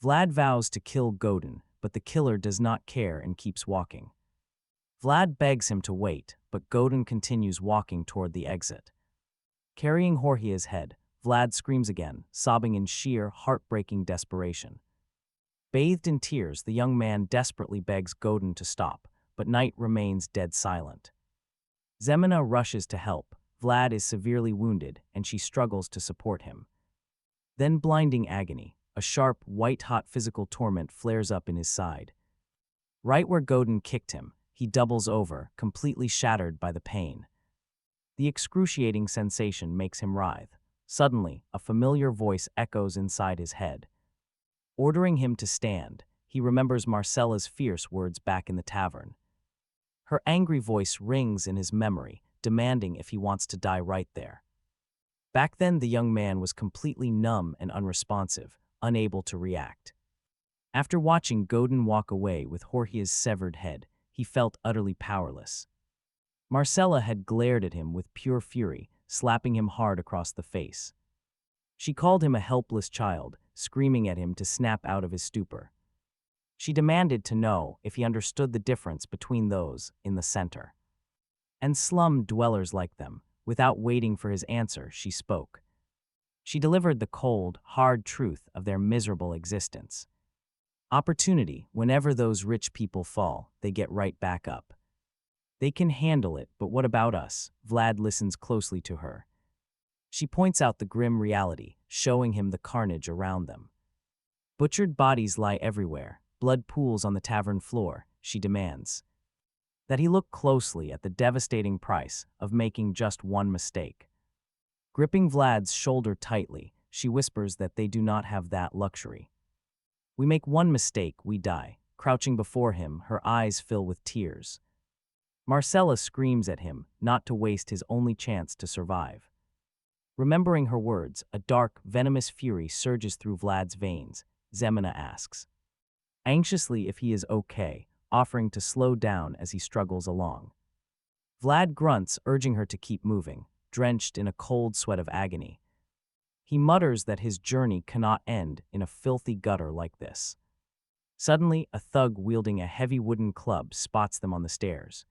Vlad vows to kill Godin, but the killer does not care and keeps walking. Vlad begs him to wait, but Godin continues walking toward the exit. Carrying Jorge's head, Vlad screams again, sobbing in sheer, heartbreaking desperation. Bathed in tears, the young man desperately begs Godin to stop, but Knight remains dead silent. Zemina rushes to help. Vlad is severely wounded, and she struggles to support him. Then blinding agony, a sharp, white-hot physical torment flares up in his side. Right where Godin kicked him, he doubles over, completely shattered by the pain. The excruciating sensation makes him writhe. Suddenly, a familiar voice echoes inside his head. Ordering him to stand, he remembers Marcella's fierce words back in the tavern. Her angry voice rings in his memory, demanding if he wants to die right there. Back then, the young man was completely numb and unresponsive, unable to react. After watching Godin walk away with Jorge's severed head, he felt utterly powerless. Marcella had glared at him with pure fury, slapping him hard across the face. She called him a helpless child, screaming at him to snap out of his stupor. She demanded to know if he understood the difference between those in the center and slum dwellers like them. Without waiting for his answer, she spoke. She delivered the cold, hard truth of their miserable existence. Opportunity, whenever those rich people fall, they get right back up. They can handle it, but what about us? Vlad listens closely to her. She points out the grim reality, showing him the carnage around them. Butchered bodies lie everywhere, blood pools on the tavern floor, she demands. That he look closely at the devastating price of making just one mistake. Gripping Vlad's shoulder tightly, she whispers that they do not have that luxury. We make one mistake, we die. Crouching before him, her eyes fill with tears. Marcella screams at him not to waste his only chance to survive. Remembering her words, a dark, venomous fury surges through Vlad's veins. Zemina asks anxiously if he is okay, offering to slow down as he struggles along. Vlad grunts, urging her to keep moving, drenched in a cold sweat of agony. He mutters that his journey cannot end in a filthy gutter like this. Suddenly, a thug wielding a heavy wooden club spots them on the stairs.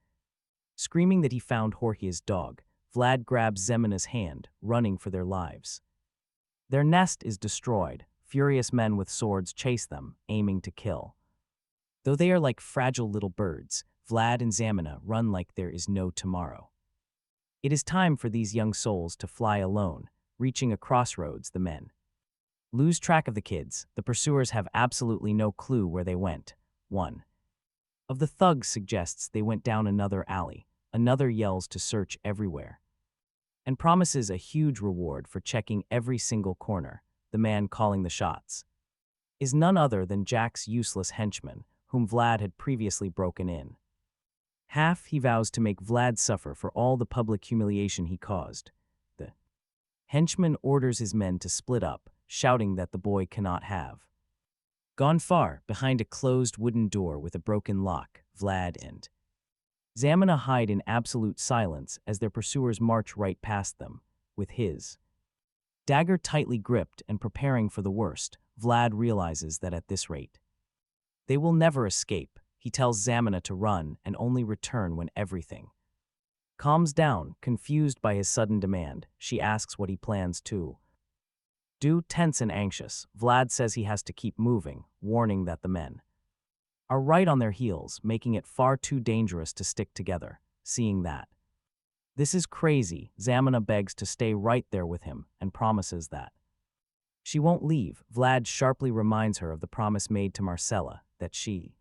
Screaming that he found Jorge's dog, Vlad grabs Zemina's hand, running for their lives. Their nest is destroyed. Furious men with swords chase them, aiming to kill. Though they are like fragile little birds, Vlad and Zemina run like there is no tomorrow. It is time for these young souls to fly alone. Reaching a crossroads, the men lose track of the kids. The pursuers have absolutely no clue where they went. One of the thugs suggests they went down another alley. Another yells to search everywhere and promises a huge reward for checking every single corner. The man calling the shots is none other than Jack's useless henchman, whom Vlad had previously broken in. Half he vows to make Vlad suffer for all the public humiliation he caused. The henchman orders his men to split up, shouting that the boy cannot have Gone far, behind a closed wooden door with a broken lock, Vlad and Zamina hide in absolute silence as their pursuers march right past them, with his dagger tightly gripped and preparing for the worst. Vlad realizes that at this rate, they will never escape. He tells Zamina to run and only return when everything calms down. Confused by his sudden demand, she asks what he plans to do. Tense and anxious, Vlad says he has to keep moving, warning that the men are right on their heels, making it far too dangerous to stick together. Seeing that this is crazy, Zamina begs to stay right there with him and promises that she won't leave. Vlad sharply reminds her of the promise made to Marcella, that she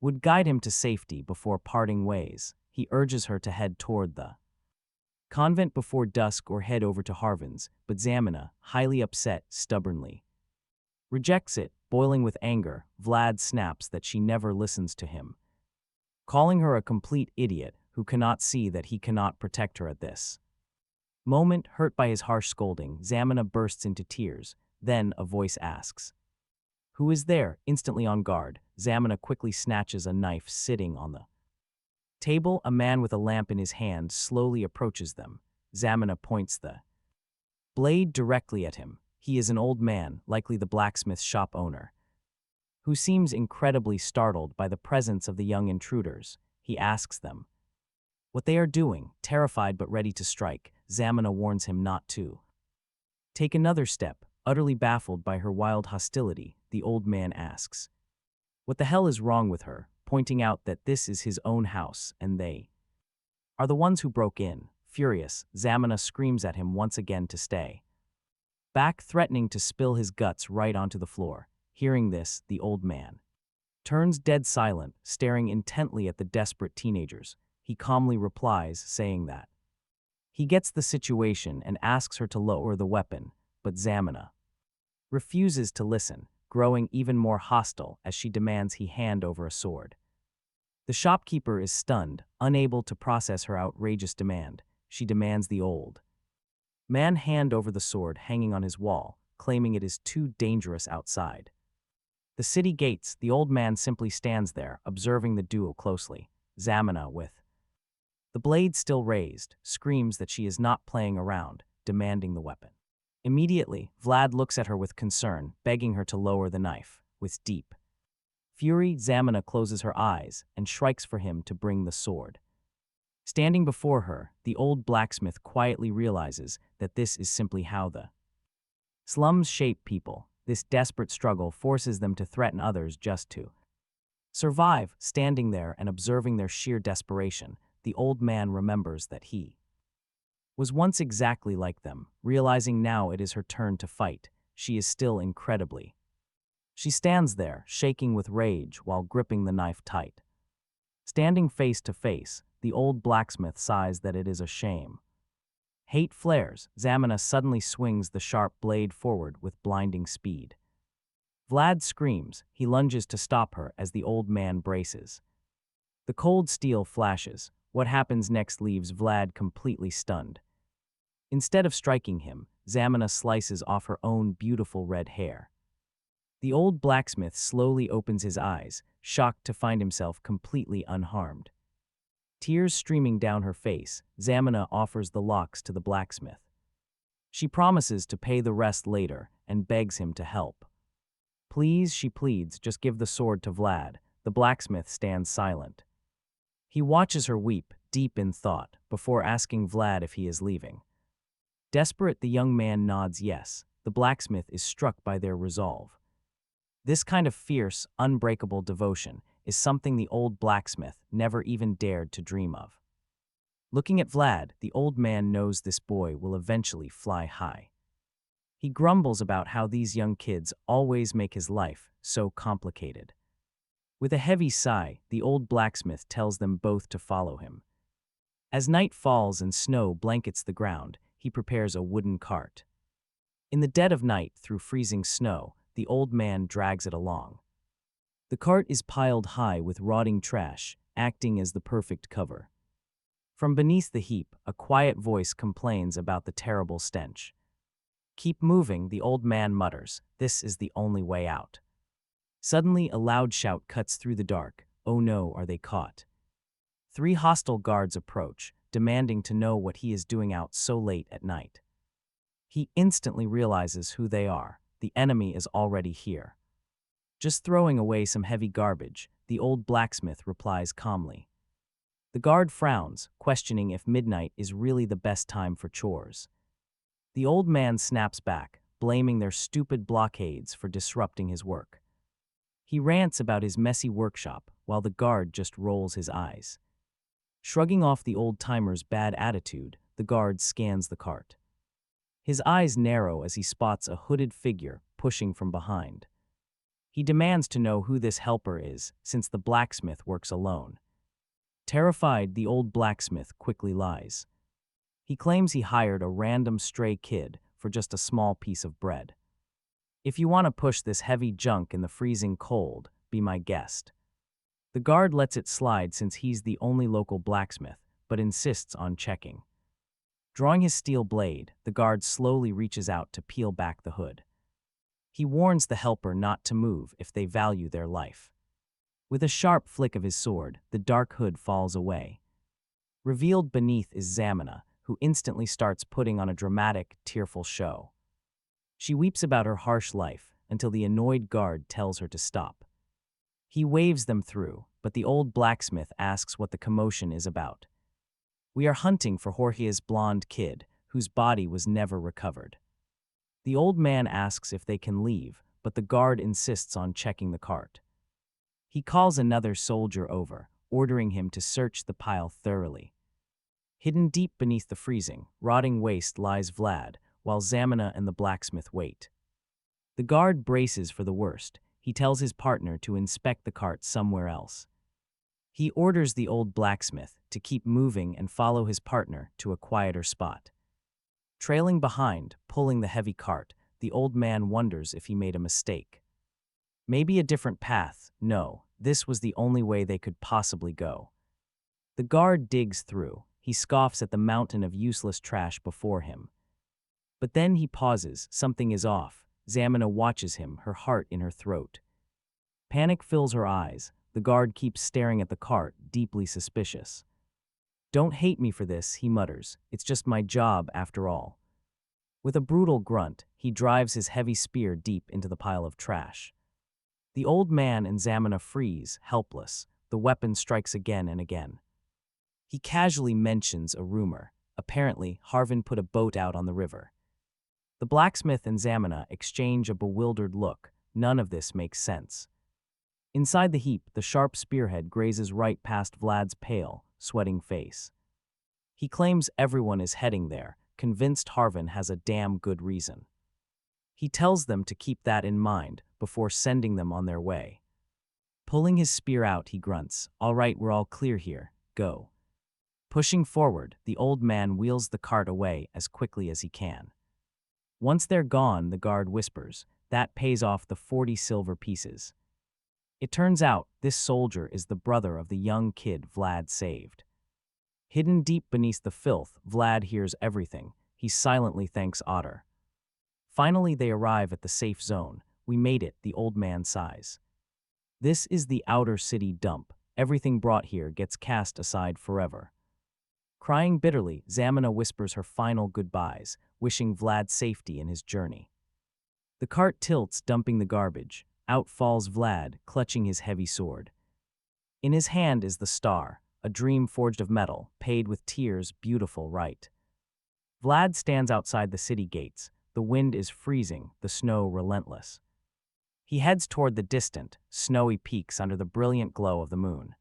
would guide him to safety before parting ways. He urges her to head toward the convent before dusk or head over to Harvin's, but Zamina, highly upset, stubbornly rejects it. Boiling with anger, Vlad snaps that she never listens to him, calling her a complete idiot who cannot see that he cannot protect her at this moment. Hurt by his harsh scolding, Zamina bursts into tears. Then a voice asks, "Who is there?" Instantly on guard, Zamina quickly snatches a knife sitting on the table. A man with a lamp in his hand slowly approaches them. Zamina points the blade directly at him. He is an old man, likely the blacksmith shop owner, who seems incredibly startled by the presence of the young intruders. He asks them what they are doing. Terrified but ready to strike, Zamina warns him not to take another step. Utterly baffled by her wild hostility, the old man asks what the hell is wrong with her, pointing out that this is his own house and they are the ones who broke in. Furious, Zamina screams at him once again to stay back, threatening to spill his guts right onto the floor. Hearing this, the old man turns dead silent, staring intently at the desperate teenagers. He calmly replies, saying that he gets the situation and asks her to lower the weapon, but Zamina refuses to listen, growing even more hostile as she demands he hand over a sword. The shopkeeper is stunned, unable to process her outrageous demand. She demands the old man hand over the sword hanging on his wall, claiming it is too dangerous outside the city gates. The old man simply stands there, observing the duel closely. Zamina, with the blade still raised, screams that she is not playing around, demanding the weapon. Immediately, Vlad looks at her with concern, begging her to lower the knife. With deep fury, Zamina closes her eyes and strikes for him to bring the sword. Standing before her, the old blacksmith quietly realizes that this is simply how the slums shape people. This desperate struggle forces them to threaten others just to survive. Standing there and observing their sheer desperation, the old man remembers that he was once exactly like them. Realizing now it is her turn to fight, she is still incredibly. She stands there, shaking with rage while gripping the knife tight. Standing face to face, the old blacksmith sighs that it is a shame. Hate flares. Zamina suddenly swings the sharp blade forward with blinding speed. Vlad screams. He lunges to stop her as the old man braces. The cold steel flashes. What happens next leaves Vlad completely stunned. Instead of striking him, Zamina slices off her own beautiful red hair. The old blacksmith slowly opens his eyes, shocked to find himself completely unharmed. Tears streaming down her face, Zamina offers the locks to the blacksmith. She promises to pay the rest later and begs him to help. "Please," she pleads, "just give the sword to Vlad." The blacksmith stands silent. He watches her weep, deep in thought, before asking Vlad if he is leaving. Desperate, the young man nods yes. The blacksmith is struck by their resolve. This kind of fierce, unbreakable devotion is something the old blacksmith never even dared to dream of. Looking at Vlad, the old man knows this boy will eventually fly high. He grumbles about how these young kids always make his life so complicated. With a heavy sigh, the old blacksmith tells them both to follow him. As night falls and snow blankets the ground, he prepares a wooden cart. In the dead of night, through freezing snow, the old man drags it along. The cart is piled high with rotting trash, acting as the perfect cover. From beneath the heap, a quiet voice complains about the terrible stench. "Keep moving," the old man mutters. "This is the only way out." Suddenly, a loud shout cuts through the dark. Oh no, are they caught? Three hostile guards approach, demanding to know what he is doing out so late at night. He instantly realizes who they are. The enemy is already here. Just throwing away some heavy garbage, the old blacksmith replies calmly. The guard frowns, questioning if midnight is really the best time for chores. The old man snaps back, blaming their stupid blockades for disrupting his work. He rants about his messy workshop, while the guard just rolls his eyes. Shrugging off the old-timer's bad attitude, the guard scans the cart. His eyes narrow as he spots a hooded figure pushing from behind. He demands to know who this helper is, since the blacksmith works alone. Terrified, the old blacksmith quickly lies. He claims he hired a random stray kid for just a small piece of bread. If you want to push this heavy junk in the freezing cold, be my guest. The guard lets it slide since he's the only local blacksmith, but insists on checking. Drawing his steel blade, the guard slowly reaches out to peel back the hood. He warns the helper not to move if they value their life. With a sharp flick of his sword, the dark hood falls away. Revealed beneath is Zamina, who instantly starts putting on a dramatic, tearful show. She weeps about her harsh life until the annoyed guard tells her to stop. He waves them through, but the old blacksmith asks what the commotion is about. We are hunting for Jorge's blonde kid, whose body was never recovered. The old man asks if they can leave, but the guard insists on checking the cart. He calls another soldier over, ordering him to search the pile thoroughly. Hidden deep beneath the freezing, rotting waste lies Vlad, while Zamina and the blacksmith wait. The guard braces for the worst. He tells his partner to inspect the cart somewhere else. He orders the old blacksmith to keep moving and follow his partner to a quieter spot. Trailing behind, pulling the heavy cart, the old man wonders if he made a mistake. Maybe a different path. No, this was the only way they could possibly go. The guard digs through. He scoffs at the mountain of useless trash before him. But then he pauses. Something is off. Zamina watches him, her heart in her throat. Panic fills her eyes. The guard keeps staring at the cart, deeply suspicious. Don't hate me for this, he mutters. It's just my job, after all. With a brutal grunt, he drives his heavy spear deep into the pile of trash. The old man and Zamina freeze, helpless. The weapon strikes again and again. He casually mentions a rumor. Apparently, Harvin put a boat out on the river. The blacksmith and Zamina exchange a bewildered look. None of this makes sense. Inside the heap, the sharp spearhead grazes right past Vlad's pale, sweating face. He claims everyone is heading there, convinced Harvin has a damn good reason. He tells them to keep that in mind before sending them on their way. Pulling his spear out, he grunts, "All right, we're all clear here. Go." Pushing forward, the old man wheels the cart away as quickly as he can. Once they're gone, the guard whispers, "That pays off the 40 silver pieces." It turns out this soldier is the brother of the young kid Vlad saved. Hidden deep beneath the filth, Vlad hears everything. He silently thanks Otter. Finally, they arrive at the safe zone. "We made it," the old man sighs. This is the outer city dump. Everything brought here gets cast aside forever. Crying bitterly, Zamina whispers her final goodbyes, wishing Vlad safety in his journey. The cart tilts, dumping the garbage. Out falls Vlad, clutching his heavy sword. In his hand is the star, a dream forged of metal, paid with tears, beautiful right. Vlad stands outside the city gates. The wind is freezing, the snow relentless. He heads toward the distant, snowy peaks under the brilliant glow of the moon.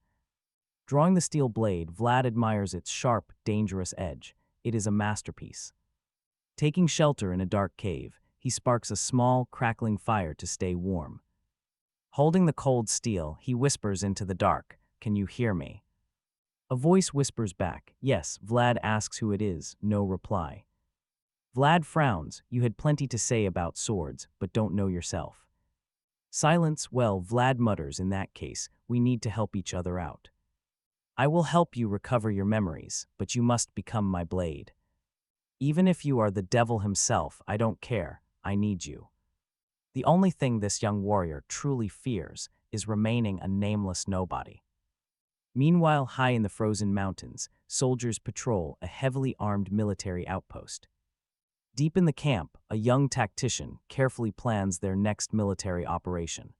Drawing the steel blade, Vlad admires its sharp, dangerous edge. It is a masterpiece. Taking shelter in a dark cave, he sparks a small, crackling fire to stay warm. Holding the cold steel, he whispers into the dark, "Can you hear me?" A voice whispers back, "Yes." Vlad asks who it is, no reply. Vlad frowns. "You had plenty to say about swords, but don't know yourself." Silence. "Well," Vlad mutters, "in that case, we need to help each other out. I will help you recover your memories, but you must become my blade. Even if you are the devil himself, I don't care. I need you." The only thing this young warrior truly fears is remaining a nameless nobody. Meanwhile, high in the frozen mountains, soldiers patrol a heavily armed military outpost. Deep in the camp, a young tactician carefully plans their next military operation.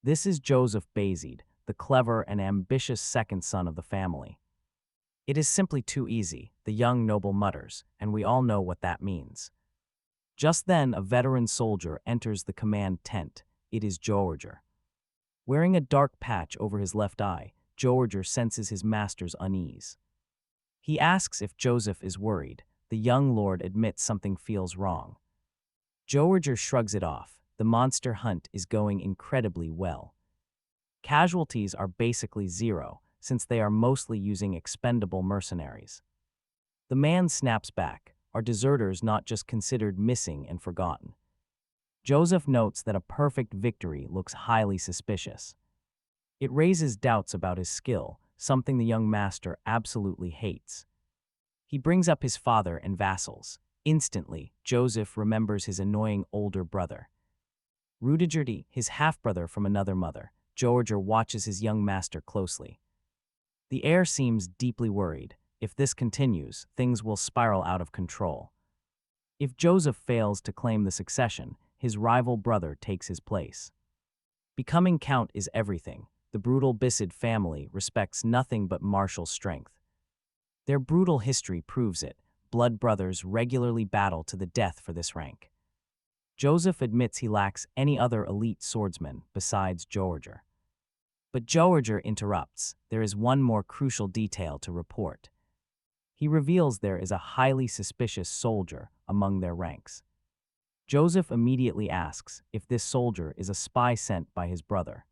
This is Joseph Bayzid, the clever and ambitious second son of the family. It is simply too easy, the young noble mutters, and we all know what that means. Just then, a veteran soldier enters the command tent. It is Jorge. Wearing a dark patch over his left eye, Jorge senses his master's unease. He asks if Joseph is worried. The young lord admits something feels wrong. Jorge shrugs it off. The monster hunt is going incredibly well. Casualties are basically zero, since they are mostly using expendable mercenaries. The man snaps back. Are deserters not just considered missing and forgotten? Joseph notes that a perfect victory looks highly suspicious. It raises doubts about his skill, something the young master absolutely hates. He brings up his father and vassals. Instantly, Joseph remembers his annoying older brother. Rudiger, his half-brother from another mother. Jorge watches his young master closely. The heir seems deeply worried. If this continues, things will spiral out of control. If Joseph fails to claim the succession, his rival brother takes his place. Becoming count is everything. The brutal Bayzid family respects nothing but martial strength. Their brutal history proves it. Blood brothers regularly battle to the death for this rank. Joseph admits he lacks any other elite swordsman besides Jorge. But Jorge interrupts. There is one more crucial detail to report. He reveals there is a highly suspicious soldier among their ranks. Joseph immediately asks if this soldier is a spy sent by his brother.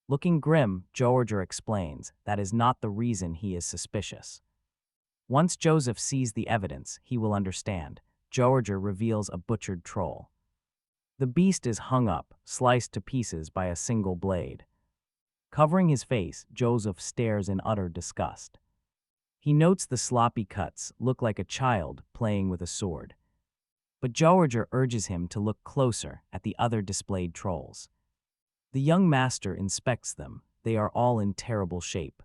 Looking grim, Jorge explains that is not the reason he is suspicious. Once Joseph sees the evidence, he will understand. Jorge reveals a butchered troll. The beast is hung up, sliced to pieces by a single blade. Covering his face, Joseph stares in utter disgust. He notes the sloppy cuts look like a child playing with a sword. But Jorge urges him to look closer at the other displayed trolls. The young master inspects them. They are all in terrible shape.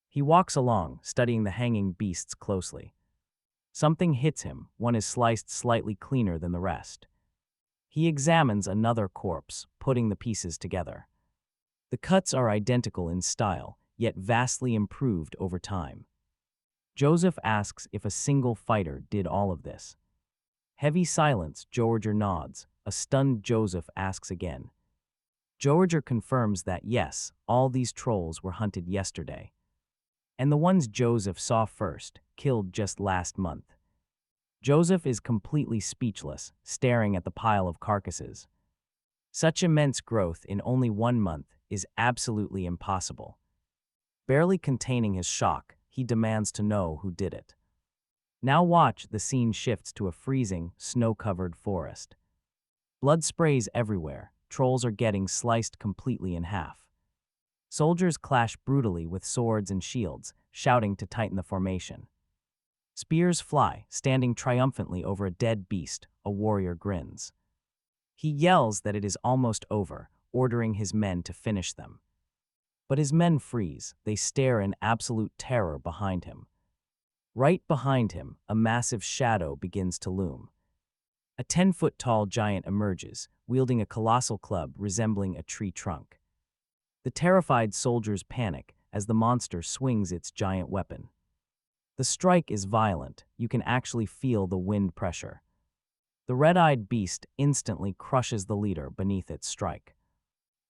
He walks along, studying the hanging beasts closely. Something hits him. One is sliced slightly cleaner than the rest. He examines another corpse, putting the pieces together. The cuts are identical in style, yet vastly improved over time. Joseph asks if a single fighter did all of this. Heavy silence. Jorge nods. A stunned Joseph asks again. Jorge confirms that yes, all these trolls were hunted yesterday. And the ones Joseph saw first, killed just last month. Joseph is completely speechless, staring at the pile of carcasses. Such immense growth in only 1 month is absolutely impossible. Barely containing his shock, he demands to know who did it. Now watch, the scene shifts to a freezing, snow-covered forest. Blood sprays everywhere. Trolls are getting sliced completely in half. Soldiers clash brutally with swords and shields, shouting to tighten the formation. Spears fly, standing triumphantly over a dead beast. A warrior grins. He yells that it is almost over, ordering his men to finish them. But his men freeze. They stare in absolute terror behind him. Right behind him, a massive shadow begins to loom. A 10-foot-tall giant emerges, wielding a colossal club resembling a tree trunk. The terrified soldiers panic as the monster swings its giant weapon. The strike is violent. You can actually feel the wind pressure. The red-eyed beast instantly crushes the leader beneath its strike.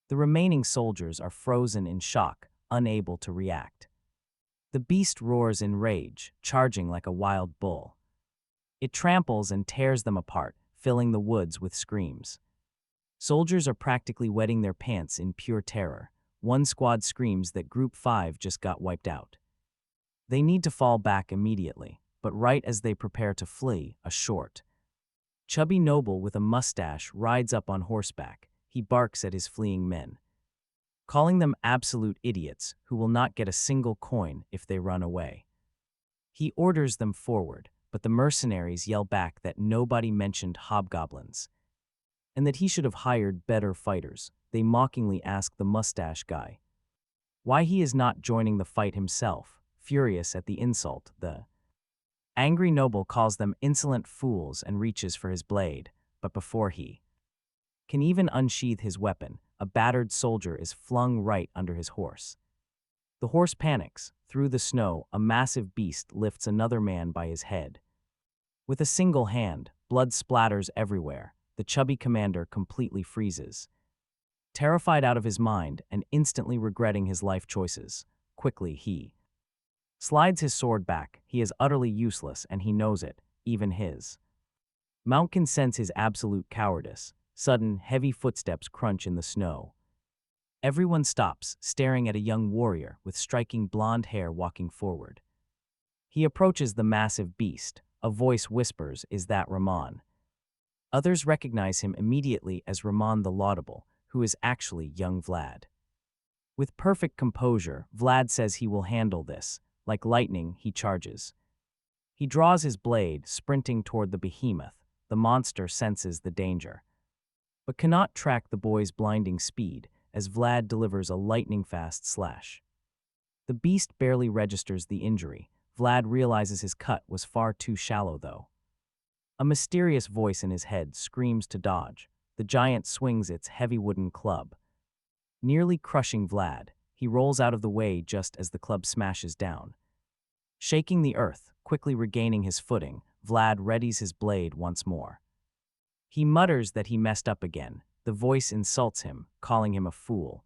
The remaining soldiers are frozen in shock, unable to react. The beast roars in rage, charging like a wild bull. It tramples and tears them apart, filling the woods with screams. Soldiers are practically wetting their pants in pure terror. One squad screams that Group 5 just got wiped out. They need to fall back immediately, but right as they prepare to flee, a short, chubby noble with a mustache rides up on horseback. He barks at his fleeing men, calling them absolute idiots who will not get a single coin if they run away. He orders them forward, but the mercenaries yell back that nobody mentioned hobgoblins. and that he should have hired better fighters. They mockingly ask the mustache guy why he is not joining the fight himself. Furious at the insult, the angry noble calls them insolent fools and reaches for his blade, but before he can even unsheath his weapon, a battered soldier is flung right under his horse. The horse panics. Through the snow, a massive beast lifts another man by his head. With a single hand, blood splatters everywhere. The chubby commander completely freezes. Terrified out of his mind and instantly regretting his life choices, quickly he slides his sword back. He is utterly useless and he knows it, even his mount can sense his absolute cowardice. Sudden, heavy footsteps crunch in the snow. Everyone stops, staring at a young warrior with striking blonde hair walking forward. He approaches the massive beast. A voice whispers, "Is that Rahman?" Others recognize him immediately as Rahman the Laudable, who is actually young Vlad. With perfect composure, Vlad says he will handle this. Like lightning, he charges. He draws his blade, sprinting toward the behemoth. The monster senses the danger, but cannot track the boy's blinding speed as Vlad delivers a lightning-fast slash. The beast barely registers the injury. Vlad realizes his cut was far too shallow, though. A mysterious voice in his head screams to dodge. The giant swings its heavy wooden club, nearly crushing Vlad. He rolls out of the way just as the club smashes down. Shaking the earth, quickly regaining his footing, Vlad readies his blade once more. He mutters that he messed up again. The voice insults him, calling him a fool,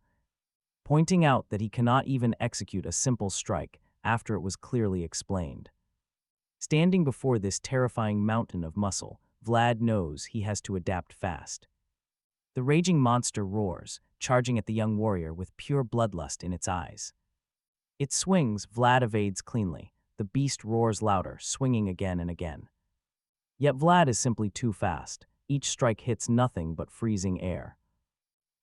pointing out that he cannot even execute a simple strike after it was clearly explained. Standing before this terrifying mountain of muscle, Vlad knows he has to adapt fast. The raging monster roars, charging at the young warrior with pure bloodlust in its eyes. It swings, Vlad evades cleanly. The beast roars louder, swinging again and again. Yet Vlad is simply too fast. Each strike hits nothing but freezing air.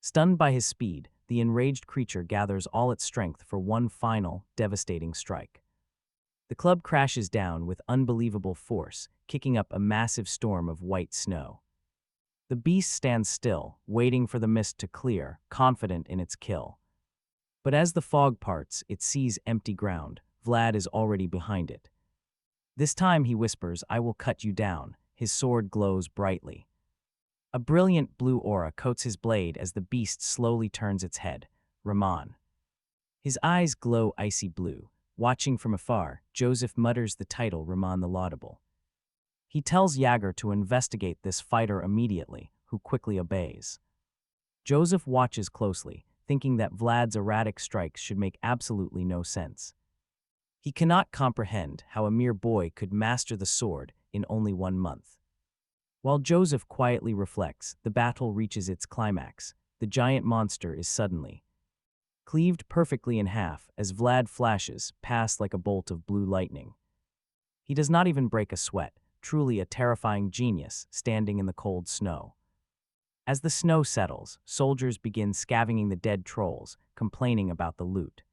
Stunned by his speed, the enraged creature gathers all its strength for one final, devastating strike. The club crashes down with unbelievable force, kicking up a massive storm of white snow. The beast stands still, waiting for the mist to clear, confident in its kill. But as the fog parts, it sees empty ground. Vlad is already behind it. This time he whispers, "I will cut you down." His sword glows brightly. A brilliant blue aura coats his blade as the beast slowly turns its head. Rahman. His eyes glow icy blue. Watching from afar, Joseph mutters the title Rahman the Laudable. He tells Yager to investigate this fighter immediately, who quickly obeys. Joseph watches closely, thinking that Vlad's erratic strikes should make absolutely no sense. He cannot comprehend how a mere boy could master the sword in only 1 month. While Joseph quietly reflects, the battle reaches its climax. The giant monster is suddenly cleaved perfectly in half as Vlad flashes past like a bolt of blue lightning. He does not even break a sweat, truly a terrifying genius standing in the cold snow. As the snow settles, soldiers begin scavenging the dead trolls, complaining about the loot.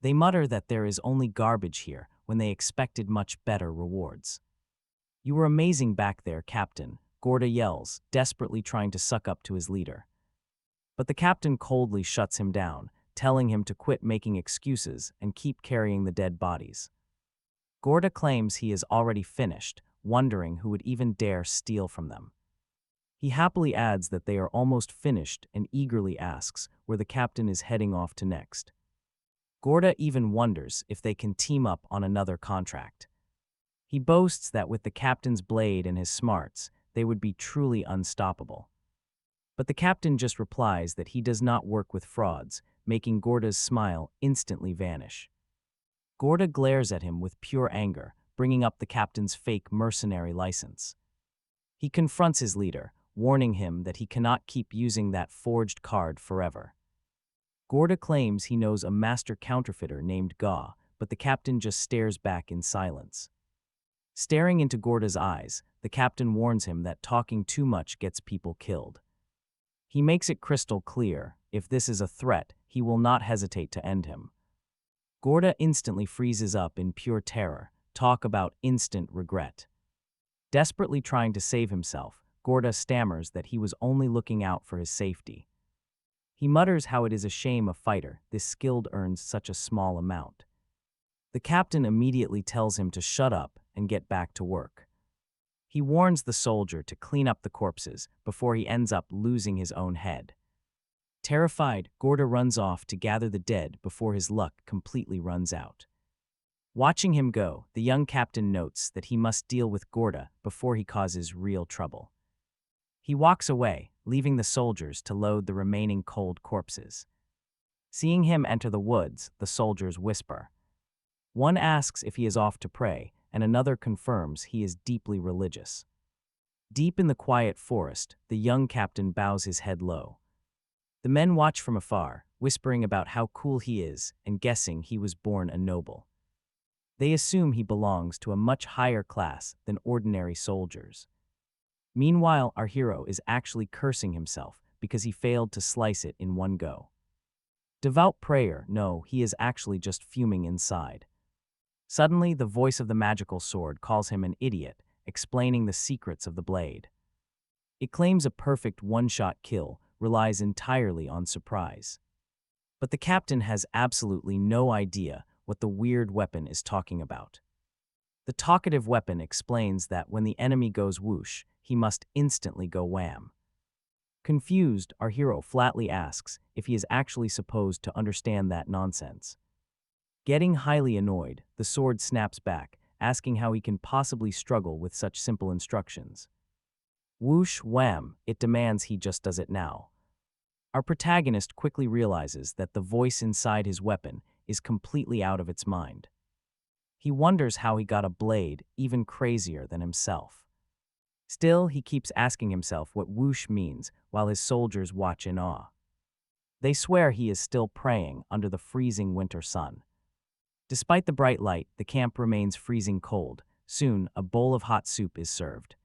They mutter that there is only garbage here when they expected much better rewards. "You were amazing back there, Captain," Gorda yells, desperately trying to suck up to his leader. But the captain coldly shuts him down, telling him to quit making excuses and keep carrying the dead bodies. Gorda claims he is already finished, wondering who would even dare steal from them. He happily adds that they are almost finished and eagerly asks where the captain is heading off to next. Gorda even wonders if they can team up on another contract. He boasts that with the captain's blade and his smarts, they would be truly unstoppable. But the captain just replies that he does not work with frauds, making Gorda's smile instantly vanish. Gorda glares at him with pure anger, bringing up the captain's fake mercenary license. He confronts his leader, warning him that he cannot keep using that forged card forever. Gorda claims he knows a master counterfeiter named Ga, but the captain just stares back in silence. Staring into Gorda's eyes, the captain warns him that talking too much gets people killed. He makes it crystal clear, if this is a threat, he will not hesitate to end him. Gorda instantly freezes up in pure terror. Talk about instant regret. Desperately trying to save himself, Gorda stammers that he was only looking out for his safety. He mutters how it is a shame a fighter this skilled earns such a small amount. The captain immediately tells him to shut up and get back to work. He warns the soldier to clean up the corpses before he ends up losing his own head. Terrified, Gorda runs off to gather the dead before his luck completely runs out. Watching him go, the young captain notes that he must deal with Gorda before he causes real trouble. He walks away, leaving the soldiers to load the remaining cold corpses. Seeing him enter the woods, the soldiers whisper. One asks if he is off to pray, and another confirms he is deeply religious. Deep in the quiet forest, the young captain bows his head low. The men watch from afar, whispering about how cool he is and guessing he was born a noble. They assume he belongs to a much higher class than ordinary soldiers. Meanwhile, our hero is actually cursing himself because he failed to slice it in one go. Devout prayer, no, he is actually just fuming inside. Suddenly, the voice of the magical sword calls him an idiot, explaining the secrets of the blade. It claims a perfect one-shot kill, relies entirely on surprise. But the captain has absolutely no idea what the weird weapon is talking about. The talkative weapon explains that when the enemy goes whoosh, he must instantly go wham. Confused, our hero flatly asks if he is actually supposed to understand that nonsense. Getting highly annoyed, the sword snaps back, asking how he can possibly struggle with such simple instructions. Whoosh, wham, it demands he just does it now. Our protagonist quickly realizes that the voice inside his weapon is completely out of its mind. He wonders how he got a blade even crazier than himself. Still, he keeps asking himself what whoosh means while his soldiers watch in awe. They swear he is still praying under the freezing winter sun. Despite the bright light, the camp remains freezing cold. Soon, a bowl of hot soup is served.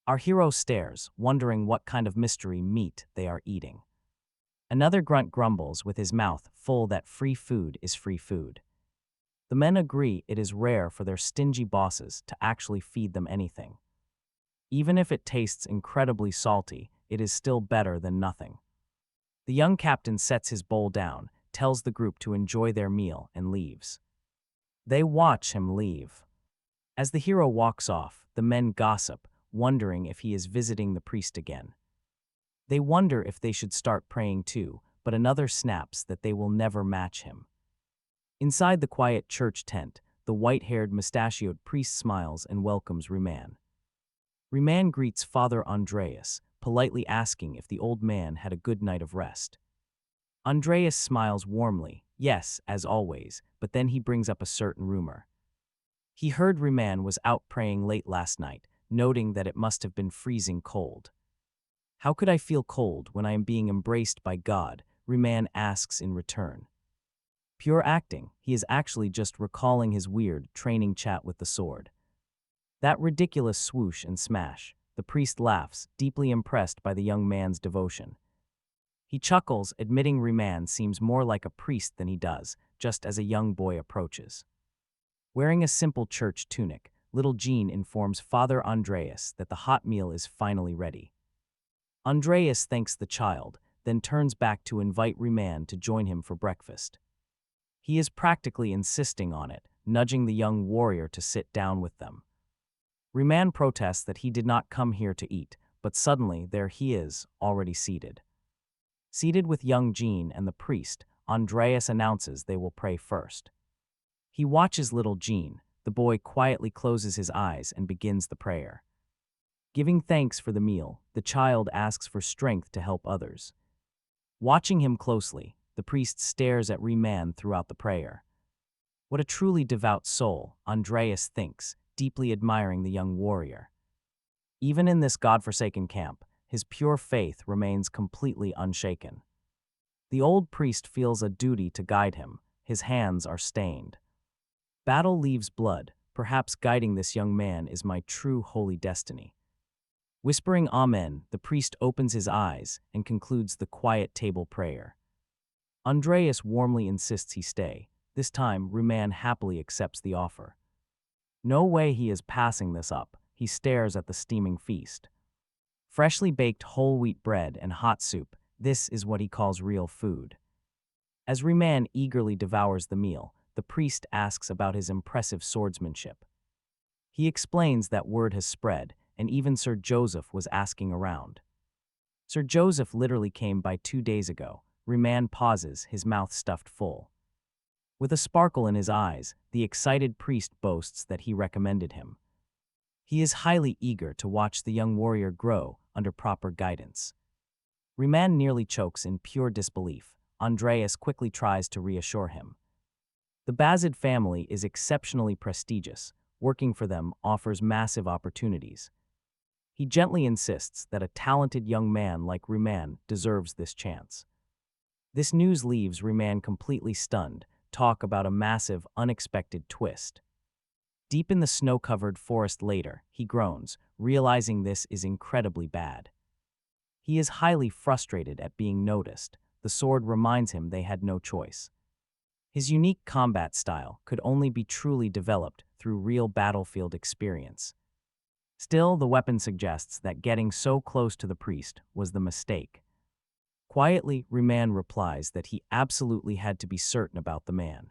Our hero stares, wondering what kind of mystery meat they are eating. Another grunt grumbles with his mouth full that free food is free food. The men agree it is rare for their stingy bosses to actually feed them anything. Even if it tastes incredibly salty, it is still better than nothing. The young captain sets his bowl down, tells the group to enjoy their meal, and leaves. They watch him leave. As the hero walks off, the men gossip, wondering if he is visiting the priest again. They wonder if they should start praying too, but another snaps that they will never match him. Inside the quiet church tent, the white-haired, mustachioed priest smiles and welcomes Ruman. Ruman greets Father Andreas, politely asking if the old man had a good night of rest. Andreas smiles warmly, yes, as always, but then he brings up a certain rumor. He heard Ruman was out praying late last night, noting that it must have been freezing cold. How could I feel cold when I am being embraced by God? Ruman asks in return. Pure acting, he is actually just recalling his weird training chat with the sword. That ridiculous swoosh and smash, the priest laughs, deeply impressed by the young man's devotion. He chuckles, admitting Ruman seems more like a priest than he does, just as a young boy approaches. Wearing a simple church tunic, little Jean informs Father Andreas that the hot meal is finally ready. Andreas thanks the child, then turns back to invite Ruman to join him for breakfast. He is practically insisting on it, nudging the young warrior to sit down with them. Ruman protests that he did not come here to eat, but suddenly there he is, already seated. Seated with young Jean and the priest, Andreas announces they will pray first. He watches little Jean. The boy quietly closes his eyes and begins the prayer. Giving thanks for the meal, the child asks for strength to help others. Watching him closely, the priest stares at Ruman throughout the prayer. What a truly devout soul, Andreas thinks, deeply admiring the young warrior. Even in this godforsaken camp, his pure faith remains completely unshaken. The old priest feels a duty to guide him. His hands are stained. Battle leaves blood. Perhaps guiding this young man is my true holy destiny. Whispering Amen, the priest opens his eyes and concludes the quiet table prayer. Andreas warmly insists he stay. This time, Ruman happily accepts the offer. No way he is passing this up. He stares at the steaming feast. Freshly baked whole wheat bread and hot soup, this is what he calls real food. As Riemann eagerly devours the meal, the priest asks about his impressive swordsmanship. He explains that word has spread, and even Sir Joseph was asking around. Sir Joseph literally came by 2 days ago. Riemann pauses, his mouth stuffed full. With a sparkle in his eyes, the excited priest boasts that he recommended him. He is highly eager to watch the young warrior grow under proper guidance. Riemann nearly chokes in pure disbelief. Andreas quickly tries to reassure him. The Bazid family is exceptionally prestigious. Working for them offers massive opportunities. He gently insists that a talented young man like Riemann deserves this chance. This news leaves Riemann completely stunned. Talk about a massive, unexpected twist. Deep in the snow-covered forest later, he groans, realizing this is incredibly bad. He is highly frustrated at being noticed. The sword reminds him they had no choice. His unique combat style could only be truly developed through real battlefield experience. Still, the weapon suggests that getting so close to the priest was the mistake. Quietly, Riemann replies that he absolutely had to be certain about the man.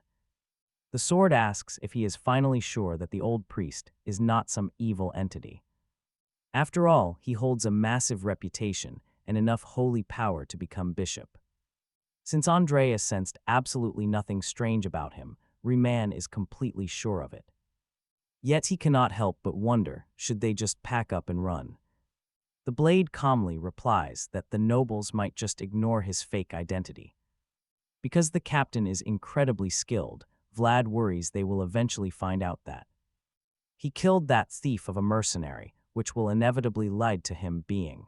The sword asks if he is finally sure that the old priest is not some evil entity. After all, he holds a massive reputation and enough holy power to become bishop. Since Andreas sensed absolutely nothing strange about him, Riemann is completely sure of it. Yet he cannot help but wonder, should they just pack up and run? The blade calmly replies that the nobles might just ignore his fake identity. Because the captain is incredibly skilled, Vlad worries they will eventually find out that he killed that thief of a mercenary, which will inevitably lead to him being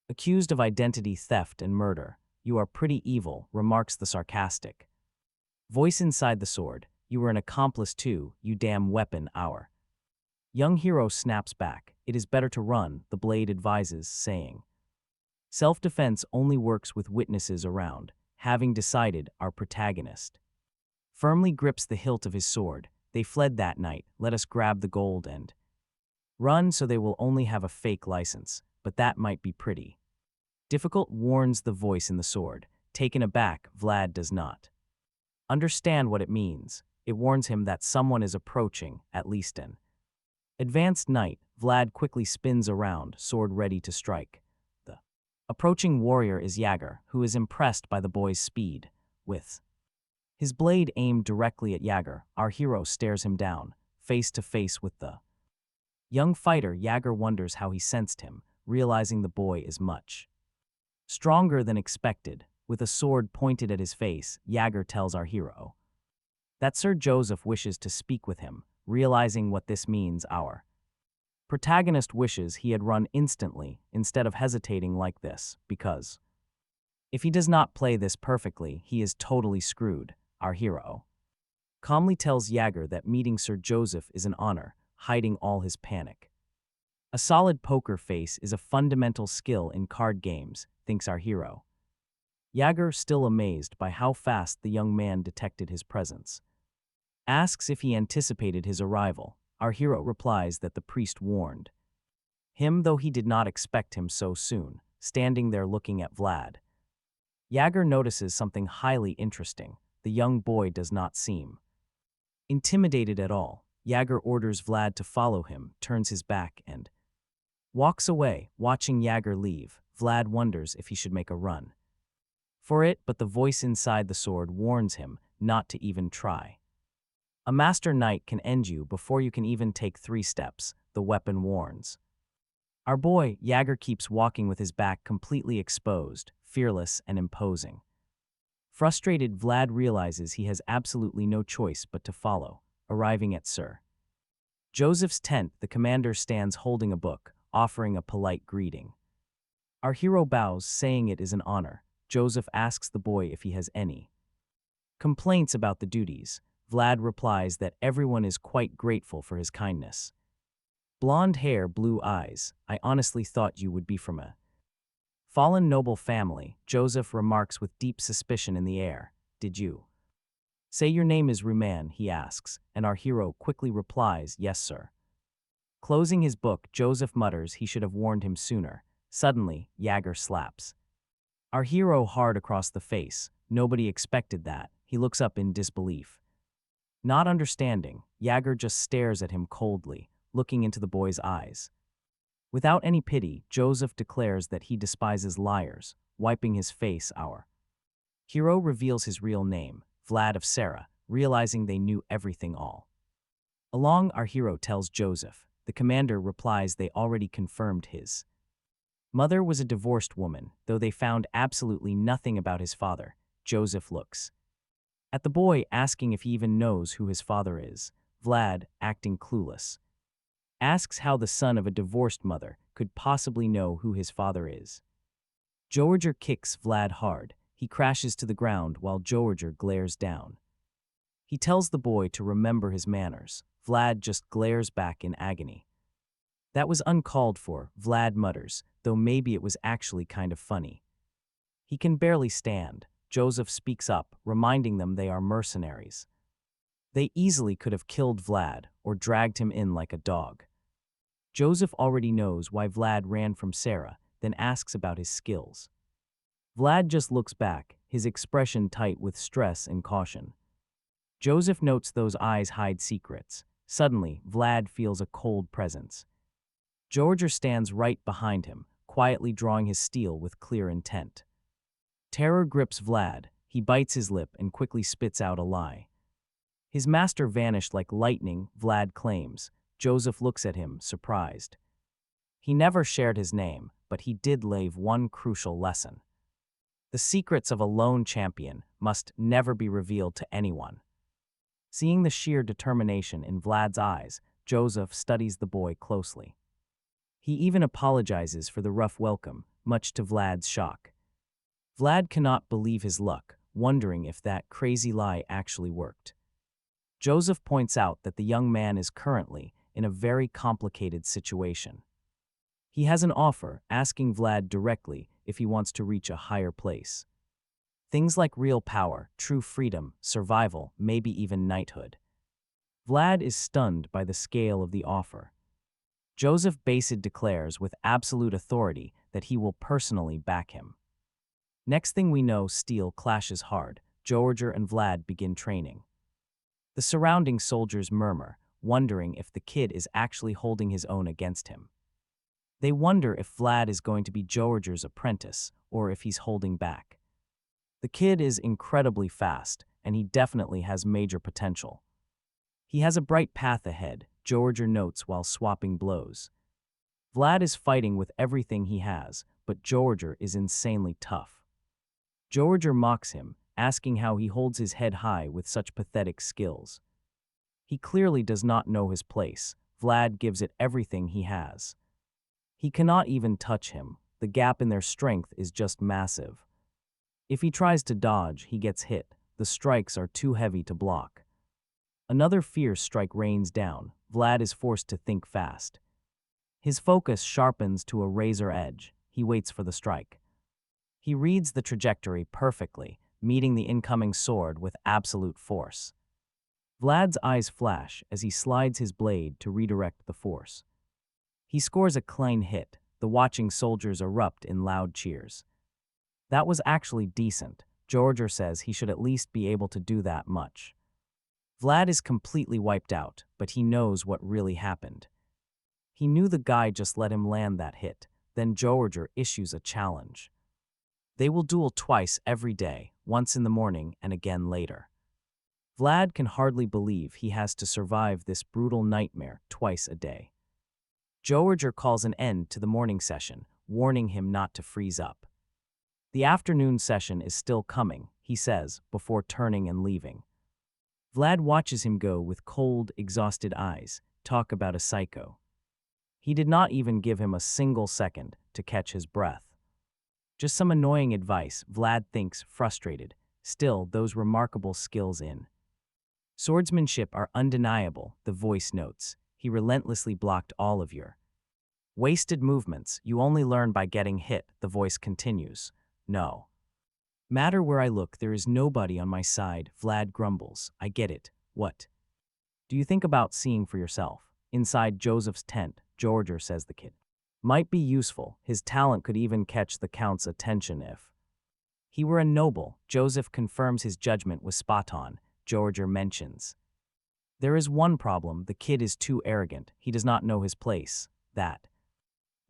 accused of identity theft and murder. "You are pretty evil," remarks the sarcastic voice inside the sword. "You were an accomplice too, you damn weapon hour." Young hero snaps back. "It is better to run," the blade advises, saying, "Self-defense only works with witnesses around." Having decided, our protagonist firmly grips the hilt of his sword. "They fled that night, let us grab the gold and run, so they will only have a fake license, but that might be pretty difficult," warns the voice in the sword. Taken aback, Vlad does not understand what it means. It warns him that someone is approaching, at least an advanced knight. Vlad quickly spins around, sword ready to strike. The approaching warrior is Jaeger, who is impressed by the boy's speed. With his blade aimed directly at Jaeger, our hero stares him down, face to face with the young fighter. Jaeger wonders how he sensed him, realizing the boy is much stronger than expected. With a sword pointed at his face, Jaeger tells our hero that Sir Joseph wishes to speak with him. Realizing what this means, our protagonist wishes he had run instantly instead of hesitating like this, because if he does not play this perfectly, he is totally screwed. Our hero calmly tells Jaeger that meeting Sir Joseph is an honor, hiding all his panic. A solid poker face is a fundamental skill in card games, thinks our hero. Jaeger, still amazed by how fast the young man detected his presence, asks if he anticipated his arrival. Our hero replies that the priest warned him, though he did not expect him so soon. Standing there looking at Vlad, Jaeger notices something highly interesting. The young boy does not seem intimidated at all. Jaeger orders Vlad to follow him, turns his back, and walks away. Watching Jaeger leave, Vlad wonders if he should make a run for it, but the voice inside the sword warns him not to even try. "A master knight can end you before you can even take 3 steps, the weapon warns. Our boy, Jaeger, keeps walking with his back completely exposed, fearless and imposing. Frustrated, Vlad realizes he has absolutely no choice but to follow. Arriving at Sir Joseph's tent, the commander stands holding a book, offering a polite greeting. Our hero bows, saying it is an honor. Joseph asks the boy if he has any complaints about the duties. Vlad replies that everyone is quite grateful for his kindness. "Blonde hair, blue eyes. I honestly thought you would be from a fallen noble family," Joseph remarks with deep suspicion in the air. "Did you say your name is Riemann?" he asks, and our hero quickly replies, "Yes, sir." Closing his book, Joseph mutters he should have warned him sooner. Suddenly, Jagger slaps our hero hard across the face. Nobody expected that. He looks up in disbelief. Not understanding, Jagger just stares at him coldly, looking into the boy's eyes. Without any pity, Joseph declares that he despises liars, wiping his face. Our hero reveals his real name, Vlad of Sara, realizing they knew everything all along. Our hero tells Joseph. The commander replies they already confirmed his mother was a divorced woman, though they found absolutely nothing about his father. Joseph looks at the boy, asking if he even knows who his father is. Vlad, acting clueless, asks how the son of a divorced mother could possibly know who his father is. Jorge kicks Vlad hard. He crashes to the ground while Jorge glares down. He tells the boy to remember his manners. Vlad just glares back in agony. That was uncalled for, Vlad mutters, though maybe it was actually kind of funny. He can barely stand. Joseph speaks up, reminding them they are mercenaries. They easily could have killed Vlad or dragged him in like a dog. Joseph already knows why Vlad ran from Sara, then asks about his skills. Vlad just looks back, his expression tight with stress and caution. Joseph notes those eyes hide secrets. Suddenly, Vlad feels a cold presence. Jorge stands right behind him, quietly drawing his steel with clear intent. Terror grips Vlad. He bites his lip and quickly spits out a lie. His master vanished like lightning, Vlad claims. Joseph looks at him, surprised. He never shared his name, but he did leave one crucial lesson. The secrets of a lone champion must never be revealed to anyone. Seeing the sheer determination in Vlad's eyes, Joseph studies the boy closely. He even apologizes for the rough welcome, much to Vlad's shock. Vlad cannot believe his luck, wondering if that crazy lie actually worked. Joseph points out that the young man is currently in a very complicated situation. He has an offer, asking Vlad directly if he wants to reach a higher place. Things like real power, true freedom, survival, maybe even knighthood. Vlad is stunned by the scale of the offer. Joseph Basid declares with absolute authority that he will personally back him. Next thing we know, steel clashes hard. Jorge and Vlad begin training. The surrounding soldiers murmur, wondering if the kid is actually holding his own against him. They wonder if Vlad is going to be Jorge's apprentice or if he's holding back. The kid is incredibly fast, and he definitely has major potential. He has a bright path ahead, Jorge notes while swapping blows. Vlad is fighting with everything he has, but Jorge is insanely tough. Jorge mocks him, asking how he holds his head high with such pathetic skills. He clearly does not know his place. Vlad gives it everything he has. He cannot even touch him. The gap in their strength is just massive. If he tries to dodge, he gets hit. The strikes are too heavy to block. Another fierce strike rains down. Vlad is forced to think fast. His focus sharpens to a razor edge. He waits for the strike. He reads the trajectory perfectly, meeting the incoming sword with absolute force. Vlad's eyes flash as he slides his blade to redirect the force. He scores a clean hit. The watching soldiers erupt in loud cheers. That was actually decent. Jorge says he should at least be able to do that much. Vlad is completely wiped out, but he knows what really happened. He knew the guy just let him land that hit. Then Jorge issues a challenge. They will duel twice every day, once in the morning and again later. Vlad can hardly believe he has to survive this brutal nightmare twice a day. Jorge calls an end to the morning session, warning him not to freeze up. The afternoon session is still coming, he says, before turning and leaving. Vlad watches him go with cold, exhausted eyes. Talk about a psycho. He did not even give him a single second to catch his breath. Just some annoying advice, Vlad thinks, frustrated. Still, those remarkable skills in swordsmanship are undeniable, the voice notes. He relentlessly blocked all of your wasted movements. You only learn by getting hit, the voice continues. No matter where I look, there is nobody on my side, Vlad grumbles. I get it. What do you think about seeing for yourself? Inside Joseph's tent, Jorge says the kid Might be useful, his talent could even catch the Count's attention if he were a noble. Joseph confirms his judgment was spot on, Jorge mentions. There is one problem, the kid is too arrogant, he does not know his place. That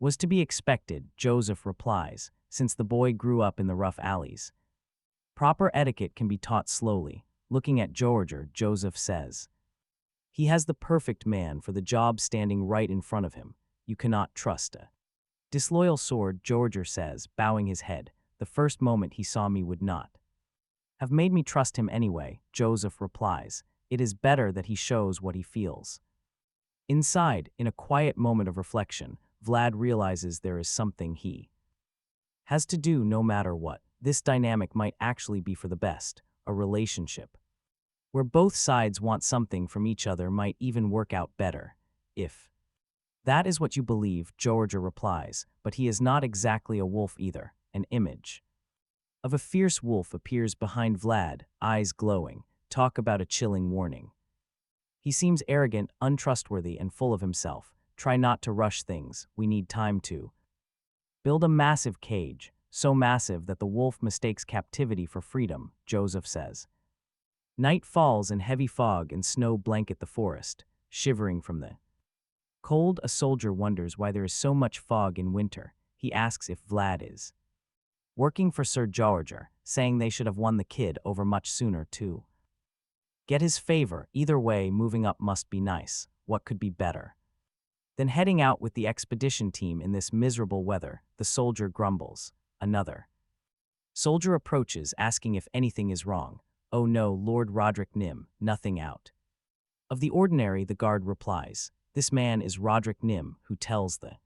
was to be expected, Joseph replies, since the boy grew up in the rough alleys. Proper etiquette can be taught slowly. Looking at Jorge, Joseph says. He has the perfect man for the job standing right in front of him. You cannot trust a disloyal sword, Jorge says, bowing his head. The first moment he saw me would not have made me trust him anyway, Joseph replies. It is better that he shows what he feels. Inside, in a quiet moment of reflection, Vlad realizes there is something he has to do no matter what. This dynamic might actually be for the best, a relationship where both sides want something from each other might even work out better, if that is what you believe, Jorge replies, but he is not exactly a wolf either. An image of a fierce wolf appears behind Vlad, eyes glowing. Talk about a chilling warning. He seems arrogant, untrustworthy, and full of himself. Try not to rush things, we need time to build a massive cage, so massive that the wolf mistakes captivity for freedom, Joseph says. Night falls and heavy fog and snow blanket the forest. Shivering from the cold, a soldier wonders why there is so much fog in winter. He asks if Vlad is working for Sir Jorge, saying they should have won the kid over much sooner to get his favor. Either way, moving up must be nice. What could be better than heading out with the expedition team in this miserable weather? The soldier grumbles. Another soldier approaches, asking if anything is wrong. Oh no, Lord Roderick Nim, nothing out of the ordinary, the guard replies. This man is Roderick Nim, who tells the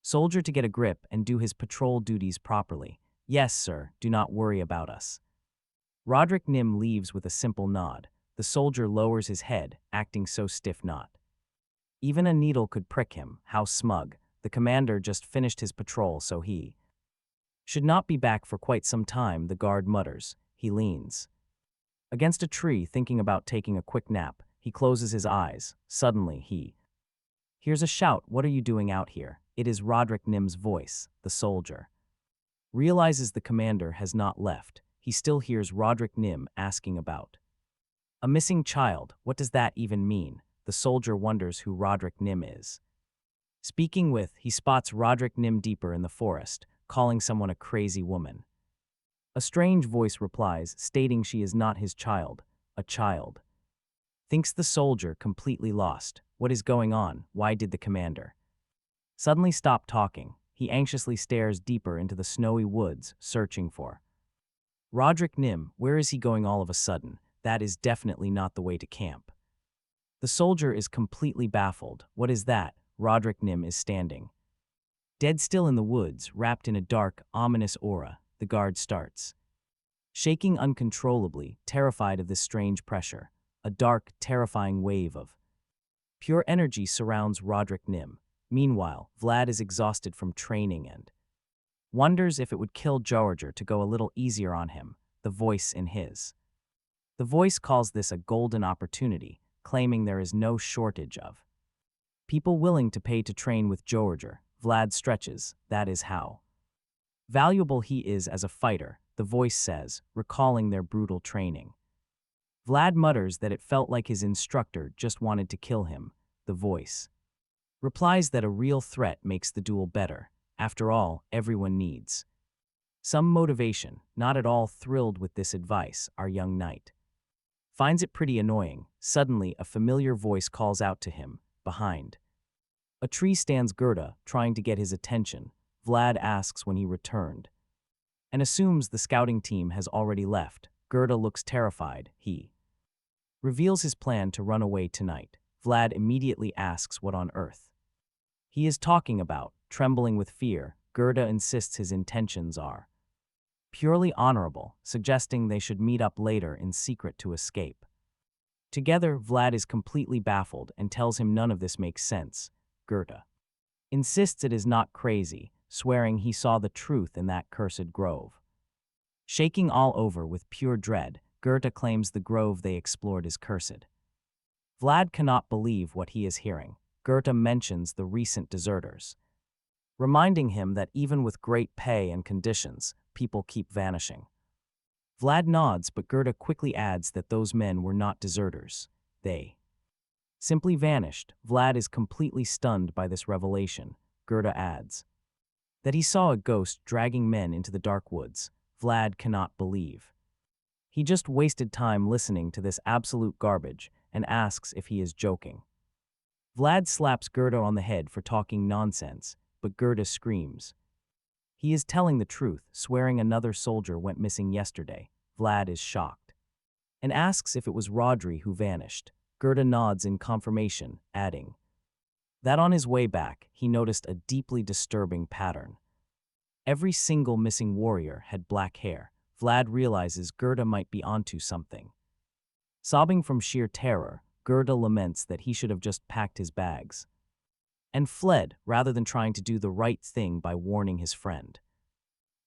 soldier to get a grip and do his patrol duties properly. Yes, sir, do not worry about us. Roderick Nim leaves with a simple nod. The soldier lowers his head, acting so stiff not even a needle could prick him. How smug. The commander just finished his patrol, so he should not be back for quite some time, the guard mutters. He leans against a tree, thinking about taking a quick nap. He closes his eyes. Suddenly, he hears a shout. What are you doing out here? It is Roderick Nim's voice. The soldier realizes the commander has not left. He still hears Roderick Nim asking about a missing child. What does that even mean? The soldier wonders who Roderick Nim is speaking with. He spots Roderick Nim deeper in the forest, calling someone a crazy woman. A strange voice replies, stating she is not his child. A child. Thinks the soldier, completely lost. What is going on? Why did the commander suddenly stop talking? He anxiously stares deeper into the snowy woods, searching for Roderick Nim. Where is he going all of a sudden? That is definitely not the way to camp. The soldier is completely baffled. What is that? Roderick Nim is standing dead still in the woods, wrapped in a dark, ominous aura. The guard starts shaking uncontrollably, terrified of this strange pressure. A dark, terrifying wave of pure energy surrounds Roderick Nim. Meanwhile, Vlad is exhausted from training and wonders if it would kill Jorge to go a little easier on him. The voice calls this a golden opportunity, claiming there is no shortage of people willing to pay to train with Jorge. Vlad stretches. That is how valuable he is as a fighter, the voice says, recalling their brutal training. Vlad mutters that it felt like his instructor just wanted to kill him. The voice replies that a real threat makes the duel better. After all, everyone needs some motivation. Not at all thrilled with this advice, our young knight finds it pretty annoying. Suddenly, a familiar voice calls out to him. Behind a tree stands Gerda, trying to get his attention. Vlad asks when he returned and assumes the scouting team has already left. Gerda looks terrified. He reveals his plan to run away tonight. Vlad immediately asks what on earth he is talking about. Trembling with fear, Gerda insists his intentions are purely honorable, suggesting they should meet up later in secret to escape. Together, Vlad is completely baffled and tells him none of this makes sense. Gerda insists it is not crazy, swearing he saw the truth in that cursed grove. Shaking all over with pure dread, Gerda claims the grove they explored is cursed. Vlad cannot believe what he is hearing. Gerda mentions the recent deserters reminding him that even with great pay and conditions, people keep vanishing. Vlad nods, but Gerda quickly adds that those men were not deserters. They simply vanished. Vlad is completely stunned by this revelation. Gerda adds that he saw a ghost dragging men into the dark woods. Vlad cannot believe. He just wasted time listening to this absolute garbage and asks if he is joking. Vlad slaps Gerda on the head for talking nonsense, but Gerda screams. He is telling the truth, swearing another soldier went missing yesterday. Vlad is shocked and asks if it was Rodri who vanished. Gerda nods in confirmation, adding that on his way back, he noticed a deeply disturbing pattern. Every single missing warrior had black hair. Vlad realizes Gerda might be onto something. Sobbing from sheer terror, Gerda laments that he should have just packed his bags and fled rather than trying to do the right thing by warning his friend.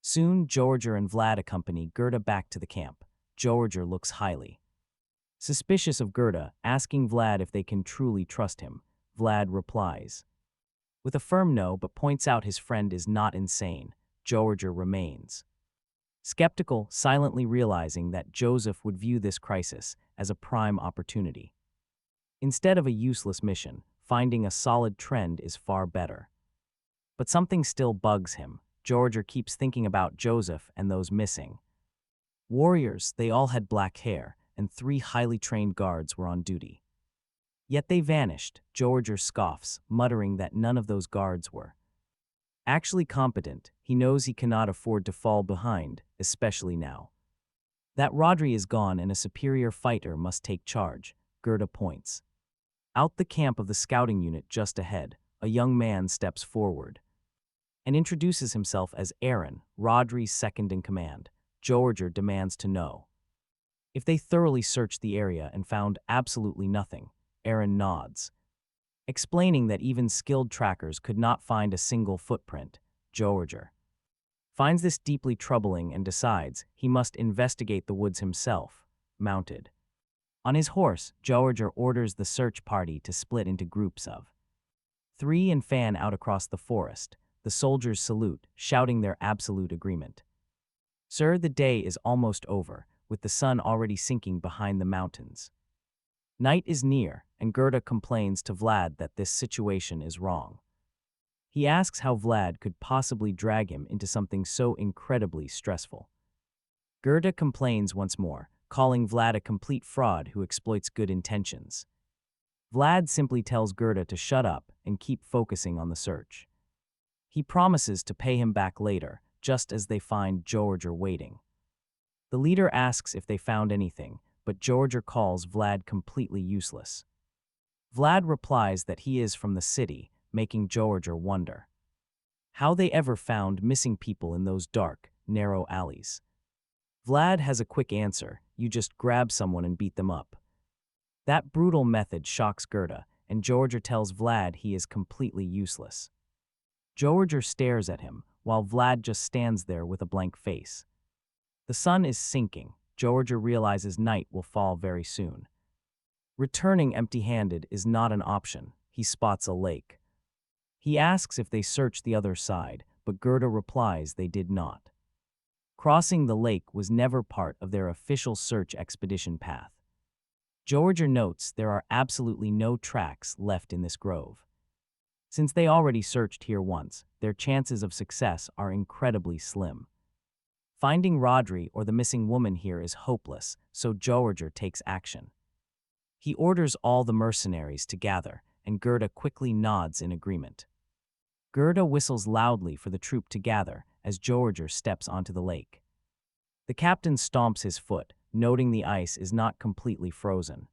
Soon, Jorge and Vlad accompany Gerda back to the camp. Jorge looks highly suspicious of Gerda, asking Vlad if they can truly trust him. Vlad replies with a firm no, but points out his friend is not insane. Jorge remains skeptical, silently realizing that Joseph would view this crisis as a prime opportunity. Instead of a useless mission, finding a solid trend is far better. But something still bugs him. Jorge keeps thinking about Joseph and those missing warriors. They all had black hair, and 3 highly trained guards were on duty. Yet they vanished. Jorge scoffs, muttering that none of those guards were actually competent. He knows he cannot afford to fall behind, especially now that Rodri is gone and a superior fighter must take charge. Gerda points out the camp of the scouting unit just ahead. A young man steps forward and introduces himself as Aaron, Rodri's second in command. Jorge demands to know if they thoroughly searched the area and found absolutely nothing. Aaron nods, explaining that even skilled trackers could not find a single footprint. Jorge finds this deeply troubling and decides he must investigate the woods himself. Mounted on his horse, Jorge orders the search party to split into groups of 3 and fan out across the forest. The soldiers salute, shouting their absolute agreement. Sir, the day is almost over, with the sun already sinking behind the mountains. Night is near, and Gerda complains to Vlad that this situation is wrong. He asks how Vlad could possibly drag him into something so incredibly stressful. Gerda complains once more, calling Vlad a complete fraud who exploits good intentions. Vlad simply tells Gerda to shut up and keep focusing on the search. He promises to pay him back later, just as they find Jorge waiting. The leader asks if they found anything, but Jorge calls Vlad completely useless. Vlad replies that he is from the city, making Jorge wonder how they ever found missing people in those dark, narrow alleys. Vlad has a quick answer: you just grab someone and beat them up. That brutal method shocks Gerda, and Jorge tells Vlad he is completely useless. Jorge stares at him, while Vlad just stands there with a blank face. The sun is sinking. Jorge realizes night will fall very soon. Returning empty-handed is not an option. He spots a lake. He asks if they searched the other side, but Gerda replies they did not. Crossing the lake was never part of their official search expedition path. Jorge notes there are absolutely no tracks left in this grove. Since they already searched here once, their chances of success are incredibly slim. Finding Rodri or the missing woman here is hopeless, so Jorge takes action. He orders all the mercenaries to gather, and Gerda quickly nods in agreement. Gerda whistles loudly for the troop to gather as Jorge steps onto the lake. The captain stomps his foot, noting the ice is not completely frozen.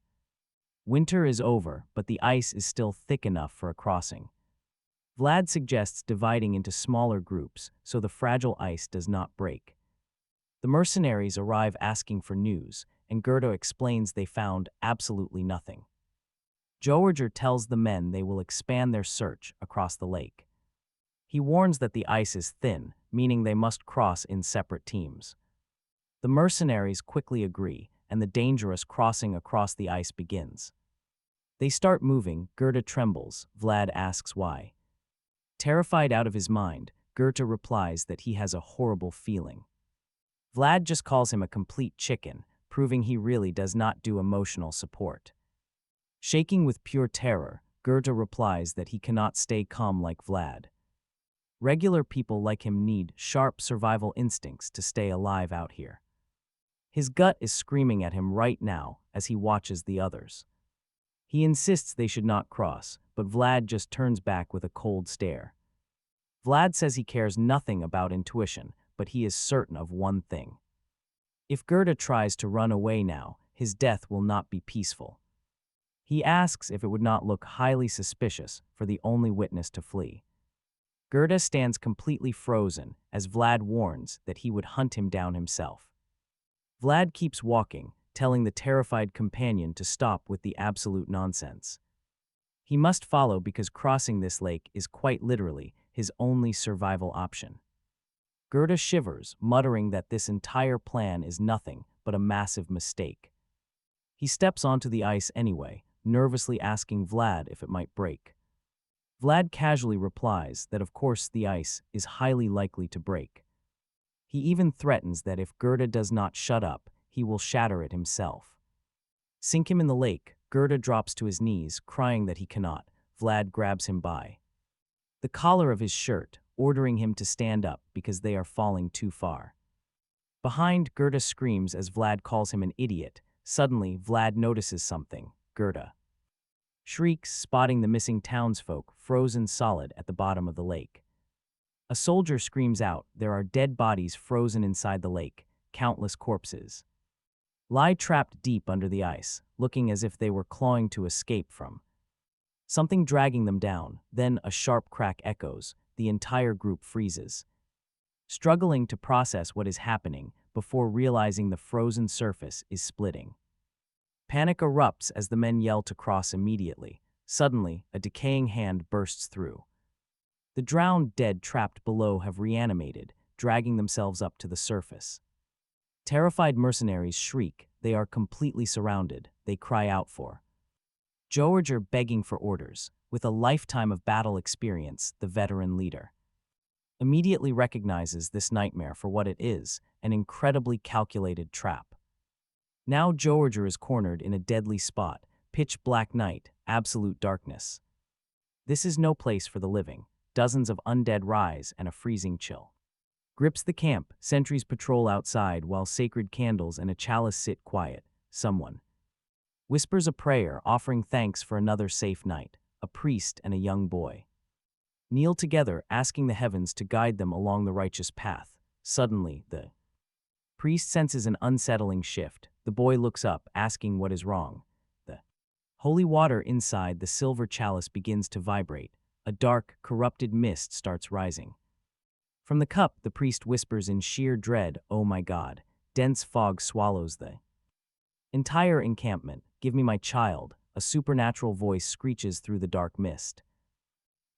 Winter is over, but the ice is still thick enough for a crossing. Vlad suggests dividing into smaller groups so the fragile ice does not break. The mercenaries arrive asking for news, and Gerda explains they found absolutely nothing. Jorge tells the men they will expand their search across the lake. He warns that the ice is thin, meaning they must cross in separate teams. The mercenaries quickly agree, and the dangerous crossing across the ice begins. They start moving. Gerda trembles. Vlad asks why. Terrified out of his mind, Goethe replies that he has a horrible feeling. Vlad just calls him a complete chicken, proving he really does not do emotional support. Shaking with pure terror, Goethe replies that he cannot stay calm like Vlad. Regular people like him need sharp survival instincts to stay alive out here. His gut is screaming at him right now as he watches the others. He insists they should not cross, but Vlad just turns back with a cold stare. Vlad says he cares nothing about intuition, but he is certain of one thing. If Goethe tries to run away now, his death will not be peaceful. He asks if it would not look highly suspicious for the only witness to flee. Goethe stands completely frozen as Vlad warns that he would hunt him down himself. Vlad keeps walking, telling the terrified companion to stop with the absolute nonsense. He must follow because crossing this lake is quite literally his only survival option. Goethe shivers, muttering that this entire plan is nothing but a massive mistake. He steps onto the ice anyway, nervously asking Vlad if it might break. Vlad casually replies that of course the ice is highly likely to break. He even threatens that if Goethe does not shut up, he will shatter it himself. Sink him in the lake, Goethe drops to his knees, crying that he cannot. Vlad grabs him by the collar of his shirt, ordering him to stand up because they are falling too far. Behind, Goethe screams as Vlad calls him an idiot. Suddenly, Vlad notices something. Goethe shrieks, spotting the missing townsfolk frozen solid at the bottom of the lake. A soldier screams out, there are dead bodies frozen inside the lake, countless corpses lie trapped deep under the ice, looking as if they were clawing to escape from something dragging them down. Then a sharp crack echoes. The entire group freezes, struggling to process what is happening before realizing the frozen surface is splitting. Panic erupts as the men yell to cross immediately. Suddenly, a decaying hand bursts through. The drowned dead trapped below have reanimated, dragging themselves up to the surface. Terrified mercenaries shriek. They are completely surrounded. They cry out for Jorge, begging for orders. With a lifetime of battle experience, the veteran leader immediately recognizes this nightmare for what it is, an incredibly calculated trap. Now Jorge is cornered in a deadly spot, pitch black night, absolute darkness. This is no place for the living. Dozens of undead rise and a freezing chill grips the camp. Sentries patrol outside while sacred candles and a chalice sit quiet. Someone whispers a prayer, offering thanks for another safe night. A priest and a young boy kneel together, asking the heavens to guide them along the righteous path. Suddenly, the priest senses an unsettling shift. The boy looks up, asking what is wrong. The holy water inside the silver chalice begins to vibrate. A dark, corrupted mist starts rising. From the cup, the priest whispers in sheer dread, "Oh my God." Dense fog swallows the entire encampment. "Give me my child," a supernatural voice screeches through the dark mist.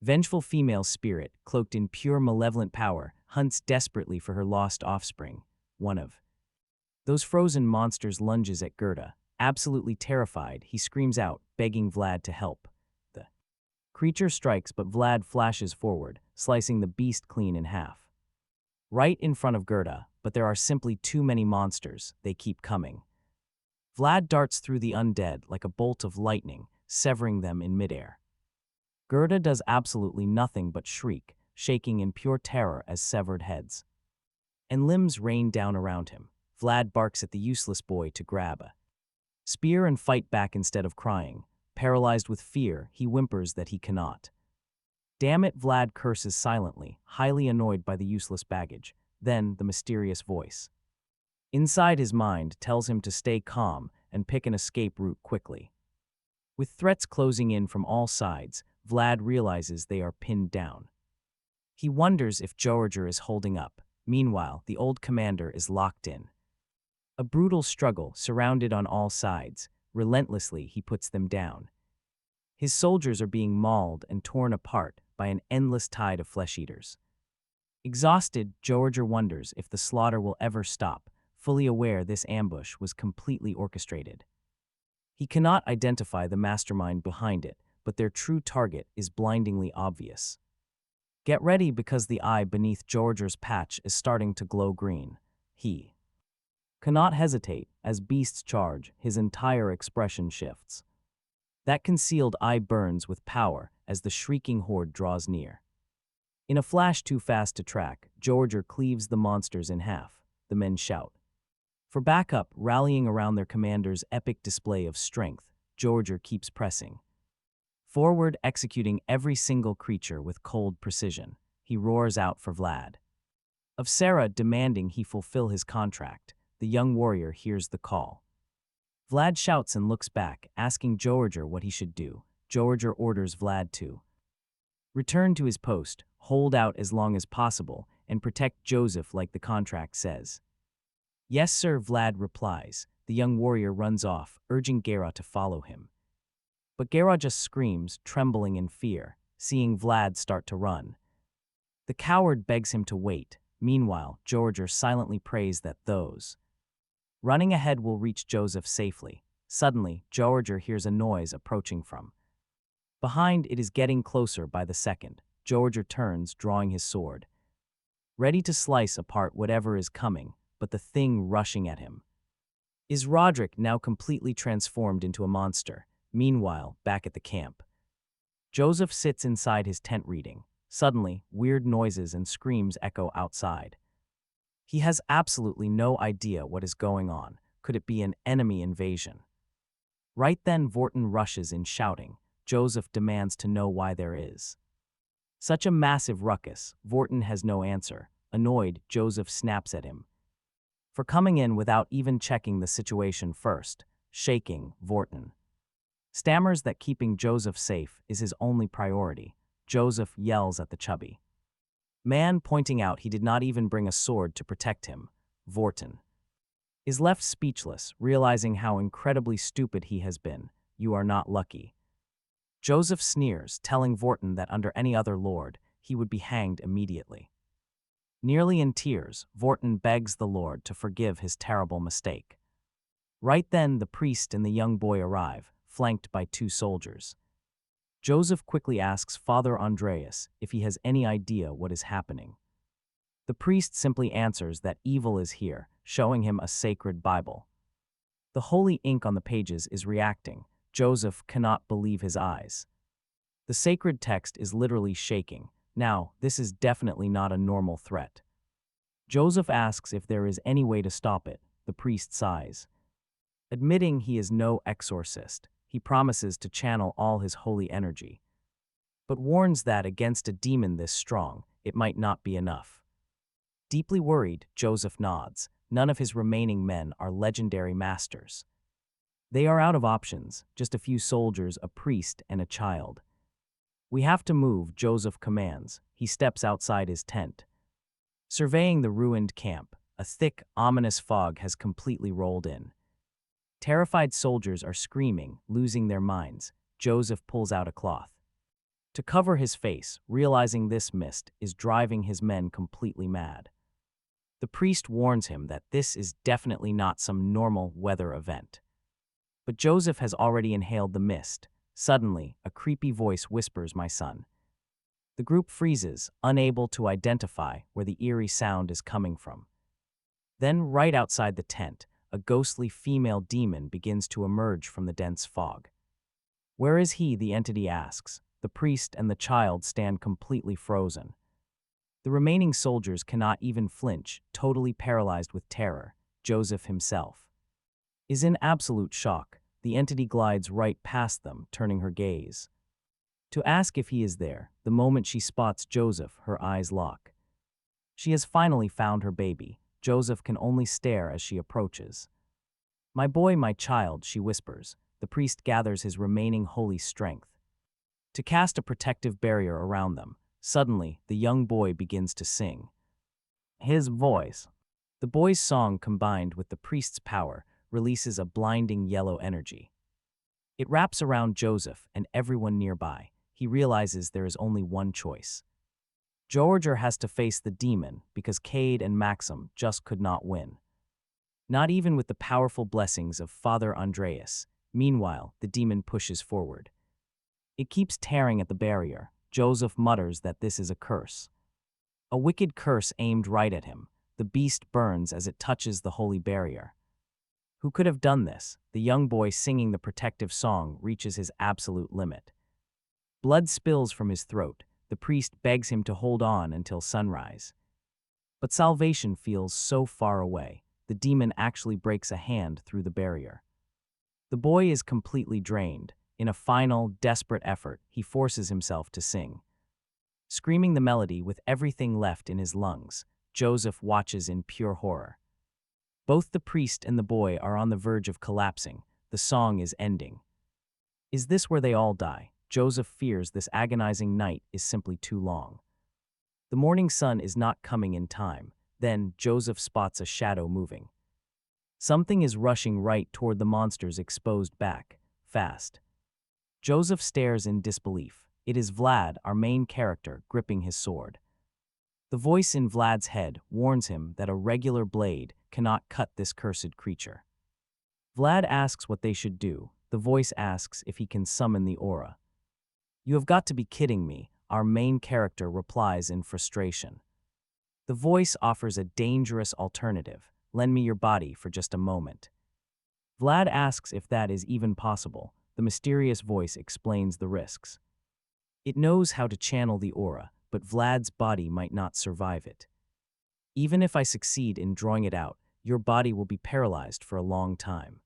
Vengeful female spirit, cloaked in pure malevolent power, hunts desperately for her lost offspring. One of those frozen monsters lunges at Goethe. Absolutely terrified, he screams out, begging Vlad to help. The creature strikes, but Vlad flashes forward, slicing the beast clean in half. Right in front of Goethe, but there are simply too many monsters. They keep coming. Vlad darts through the undead like a bolt of lightning, severing them in midair. Goethe does absolutely nothing but shriek, shaking in pure terror as severed heads and limbs rain down around him. Vlad barks at the useless boy to grab a spear and fight back instead of crying. Paralyzed with fear, he whimpers that he cannot. "Damn it," Vlad curses silently, highly annoyed by the useless baggage. Then the mysterious voice inside his mind tells him to stay calm and pick an escape route quickly. With threats closing in from all sides, Vlad realizes they are pinned down. He wonders if Jorge is holding up. Meanwhile, the old commander is locked in a brutal struggle, surrounded on all sides. Relentlessly, he puts them down. His soldiers are being mauled and torn apart by an endless tide of flesh-eaters. Exhausted, Jorge wonders if the slaughter will ever stop, fully aware this ambush was completely orchestrated. He cannot identify the mastermind behind it, but their true target is blindingly obvious. Get ready because the eye beneath Jorge's patch is starting to glow green. He cannot hesitate as beasts charge, his entire expression shifts. That concealed eye burns with power as the shrieking horde draws near. In a flash too fast to track, Jorge cleaves the monsters in half. The men shout for backup, rallying around their commander's epic display of strength. Jorge keeps pressing forward, executing every single creature with cold precision. He roars out for Vlad. Of Sara demanding he fulfill his contract, the young warrior hears the call. Vlad shouts and looks back, asking Jorge what he should do. Jorge orders Vlad to return to his post, hold out as long as possible, and protect Joseph like the contract says. Yes, sir, Vlad replies. The young warrior runs off, urging Gera to follow him. But Gera just screams, trembling in fear, seeing Vlad start to run. The coward begs him to wait. Meanwhile, Jorge silently prays that those running ahead will reach Joseph safely. Suddenly, Jorge hears a noise approaching from behind. It is getting closer by the second. Jorge turns, drawing his sword, ready to slice apart whatever is coming, but the thing rushing at him is Roderick, now completely transformed into a monster. Meanwhile, back at the camp, Joseph sits inside his tent reading. Suddenly, weird noises and screams echo outside. He has absolutely no idea what is going on. Could it be an enemy invasion? Right then, Vorton rushes in shouting. Joseph demands to know why there is such a massive ruckus. Vorton has no answer. Annoyed, Joseph snaps at him for coming in without even checking the situation first. Shaking, Vorton stammers that keeping Joseph safe is his only priority. Joseph yells at the chubby man, pointing out he did not even bring a sword to protect him. Vorton is left speechless, realizing how incredibly stupid he has been. You are not lucky. Joseph sneers, telling Vorton that under any other lord, he would be hanged immediately. Nearly in tears, Vorton begs the Lord to forgive his terrible mistake. Right then, the priest and the young boy arrive, flanked by 2 soldiers. Joseph quickly asks Father Andreas if he has any idea what is happening. The priest simply answers that evil is here, showing him a sacred Bible. The holy ink on the pages is reacting. Joseph cannot believe his eyes. The sacred text is literally shaking. Now, this is definitely not a normal threat. Joseph asks if there is any way to stop it. The priest sighs. Admitting he is no exorcist, he promises to channel all his holy energy, but warns that against a demon this strong, it might not be enough. Deeply worried, Joseph nods. None of his remaining men are legendary masters. They are out of options, just a few soldiers, a priest, and a child. We have to move, Joseph commands. He steps outside his tent. Surveying the ruined camp, a thick, ominous fog has completely rolled in. Terrified soldiers are screaming, losing their minds. Joseph pulls out a cloth to cover his face, realizing this mist is driving his men completely mad. The priest warns him that this is definitely not some normal weather event. But Joseph has already inhaled the mist. Suddenly, a creepy voice whispers, "My son." The group freezes, unable to identify where the eerie sound is coming from. Then, right outside the tent, a ghostly female demon begins to emerge from the dense fog. "Where is he?" the entity asks. The priest and the child stand completely frozen. The remaining soldiers cannot even flinch, totally paralyzed with terror. Joseph himself is in absolute shock. The entity glides right past them, turning her gaze to ask if he is there. The moment she spots Joseph, her eyes lock. She has finally found her baby. Joseph can only stare as she approaches. "My boy, my child," she whispers. The priest gathers his remaining holy strength to cast a protective barrier around them. Suddenly, the young boy begins to sing. His voice, the boy's song combined with the priest's power, releases a blinding yellow energy. It wraps around Joseph and everyone nearby. He realizes there is only one choice. Jorge has to face the demon because Cade and Maxim just could not win. Not even with the powerful blessings of Father Andreas. Meanwhile, the demon pushes forward. It keeps tearing at the barrier. Joseph mutters that this is a curse. A wicked curse aimed right at him. The beast burns as it touches the holy barrier. Who could have done this? The young boy singing the protective song reaches his absolute limit. Blood spills from his throat. The priest begs him to hold on until sunrise. But salvation feels so far away. The demon actually breaks a hand through the barrier. The boy is completely drained. In a final, desperate effort, he forces himself to sing. Screaming the melody with everything left in his lungs, Joseph watches in pure horror. Both the priest and the boy are on the verge of collapsing. The song is ending. Is this where they all die? Joseph fears this agonizing night is simply too long. The morning sun is not coming in time. Then Joseph spots a shadow moving. Something is rushing right toward the monster's exposed back, fast. Joseph stares in disbelief. It is Vlad, our main character, gripping his sword. The voice in Vlad's head warns him that a regular blade cannot cut this cursed creature. Vlad asks what they should do. The voice asks if he can summon the aura. "You have got to be kidding me," our main character replies in frustration. The voice offers a dangerous alternative. "Lend me your body for just a moment." Vlad asks if that is even possible. The mysterious voice explains the risks. It knows how to channel the aura, but Vlad's body might not survive it. "Even if I succeed in drawing it out, your body will be paralyzed for a long time."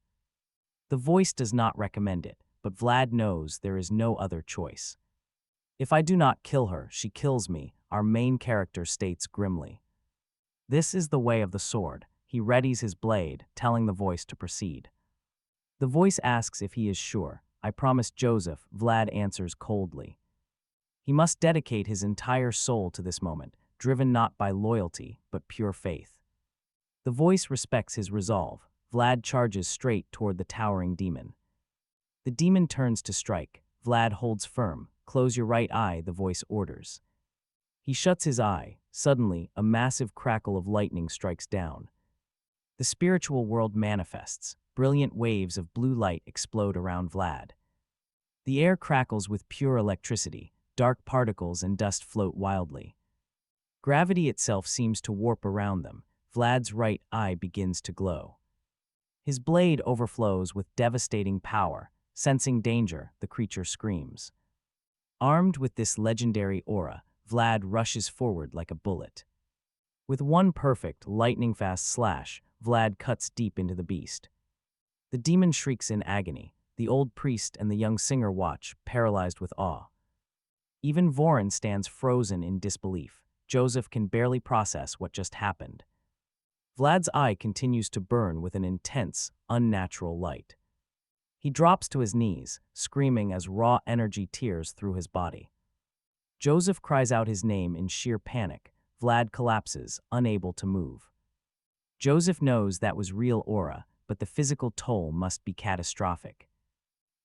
The voice does not recommend it, but Vlad knows there is no other choice. "If I do not kill her, she kills me," our main character states grimly. This is the way of the sword. He readies his blade, telling the voice to proceed. The voice asks if he is sure. "I promise Joseph," Vlad answers coldly. He must dedicate his entire soul to this moment, driven not by loyalty, but pure faith. The voice respects his resolve. Vlad charges straight toward the towering demon. The demon turns to strike. Vlad holds firm. "Close your right eye," the voice orders. He shuts his eye. Suddenly, a massive crackle of lightning strikes down. The spiritual world manifests. Brilliant waves of blue light explode around Vlad. The air crackles with pure electricity. Dark particles and dust float wildly. Gravity itself seems to warp around them. Vlad's right eye begins to glow. His blade overflows with devastating power. Sensing danger, the creature screams. Armed with this legendary aura, Vlad rushes forward like a bullet. With one perfect, lightning-fast slash, Vlad cuts deep into the beast. The demon shrieks in agony. The old priest and the young singer watch, paralyzed with awe. Even Voron stands frozen in disbelief. Joseph can barely process what just happened. Vlad's eye continues to burn with an intense, unnatural light. He drops to his knees, screaming as raw energy tears through his body. Joseph cries out his name in sheer panic. Vlad collapses, unable to move. Joseph knows that was real aura, but the physical toll must be catastrophic.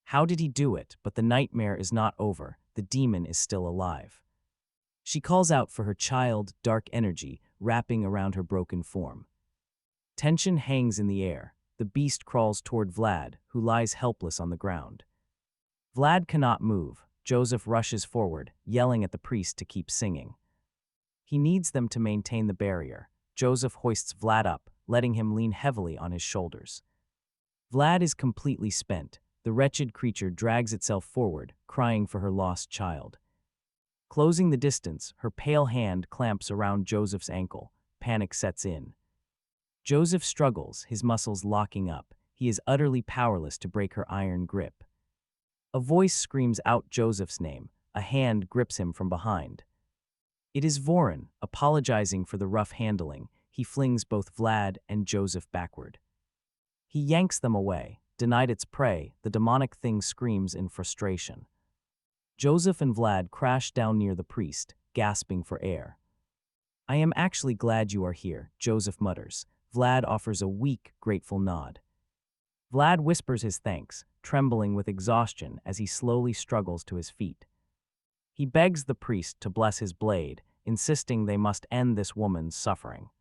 How did he do it? But the nightmare is not over. The demon is still alive. She calls out for her child, dark energy wrapping around her broken form. Tension hangs in the air. The beast crawls toward Vlad, who lies helpless on the ground. Vlad cannot move. Joseph rushes forward, yelling at the priest to keep singing. He needs them to maintain the barrier. Joseph hoists Vlad up, letting him lean heavily on his shoulders. Vlad is completely spent. The wretched creature drags itself forward, crying for her lost child. Closing the distance, her pale hand clamps around Joseph's ankle. Panic sets in. Joseph struggles, his muscles locking up. He is utterly powerless to break her iron grip. A voice screams out Joseph's name. A hand grips him from behind. It is Voron, apologizing for the rough handling. He flings both Vlad and Joseph backward. He yanks them away. Denied its prey, the demonic thing screams in frustration. Joseph and Vlad crash down near the priest, gasping for air. "I am actually glad you are here," Joseph mutters. Vlad offers a weak, grateful nod. Vlad whispers his thanks, trembling with exhaustion as he slowly struggles to his feet. He begs the priest to bless his blade, insisting they must end this woman's suffering.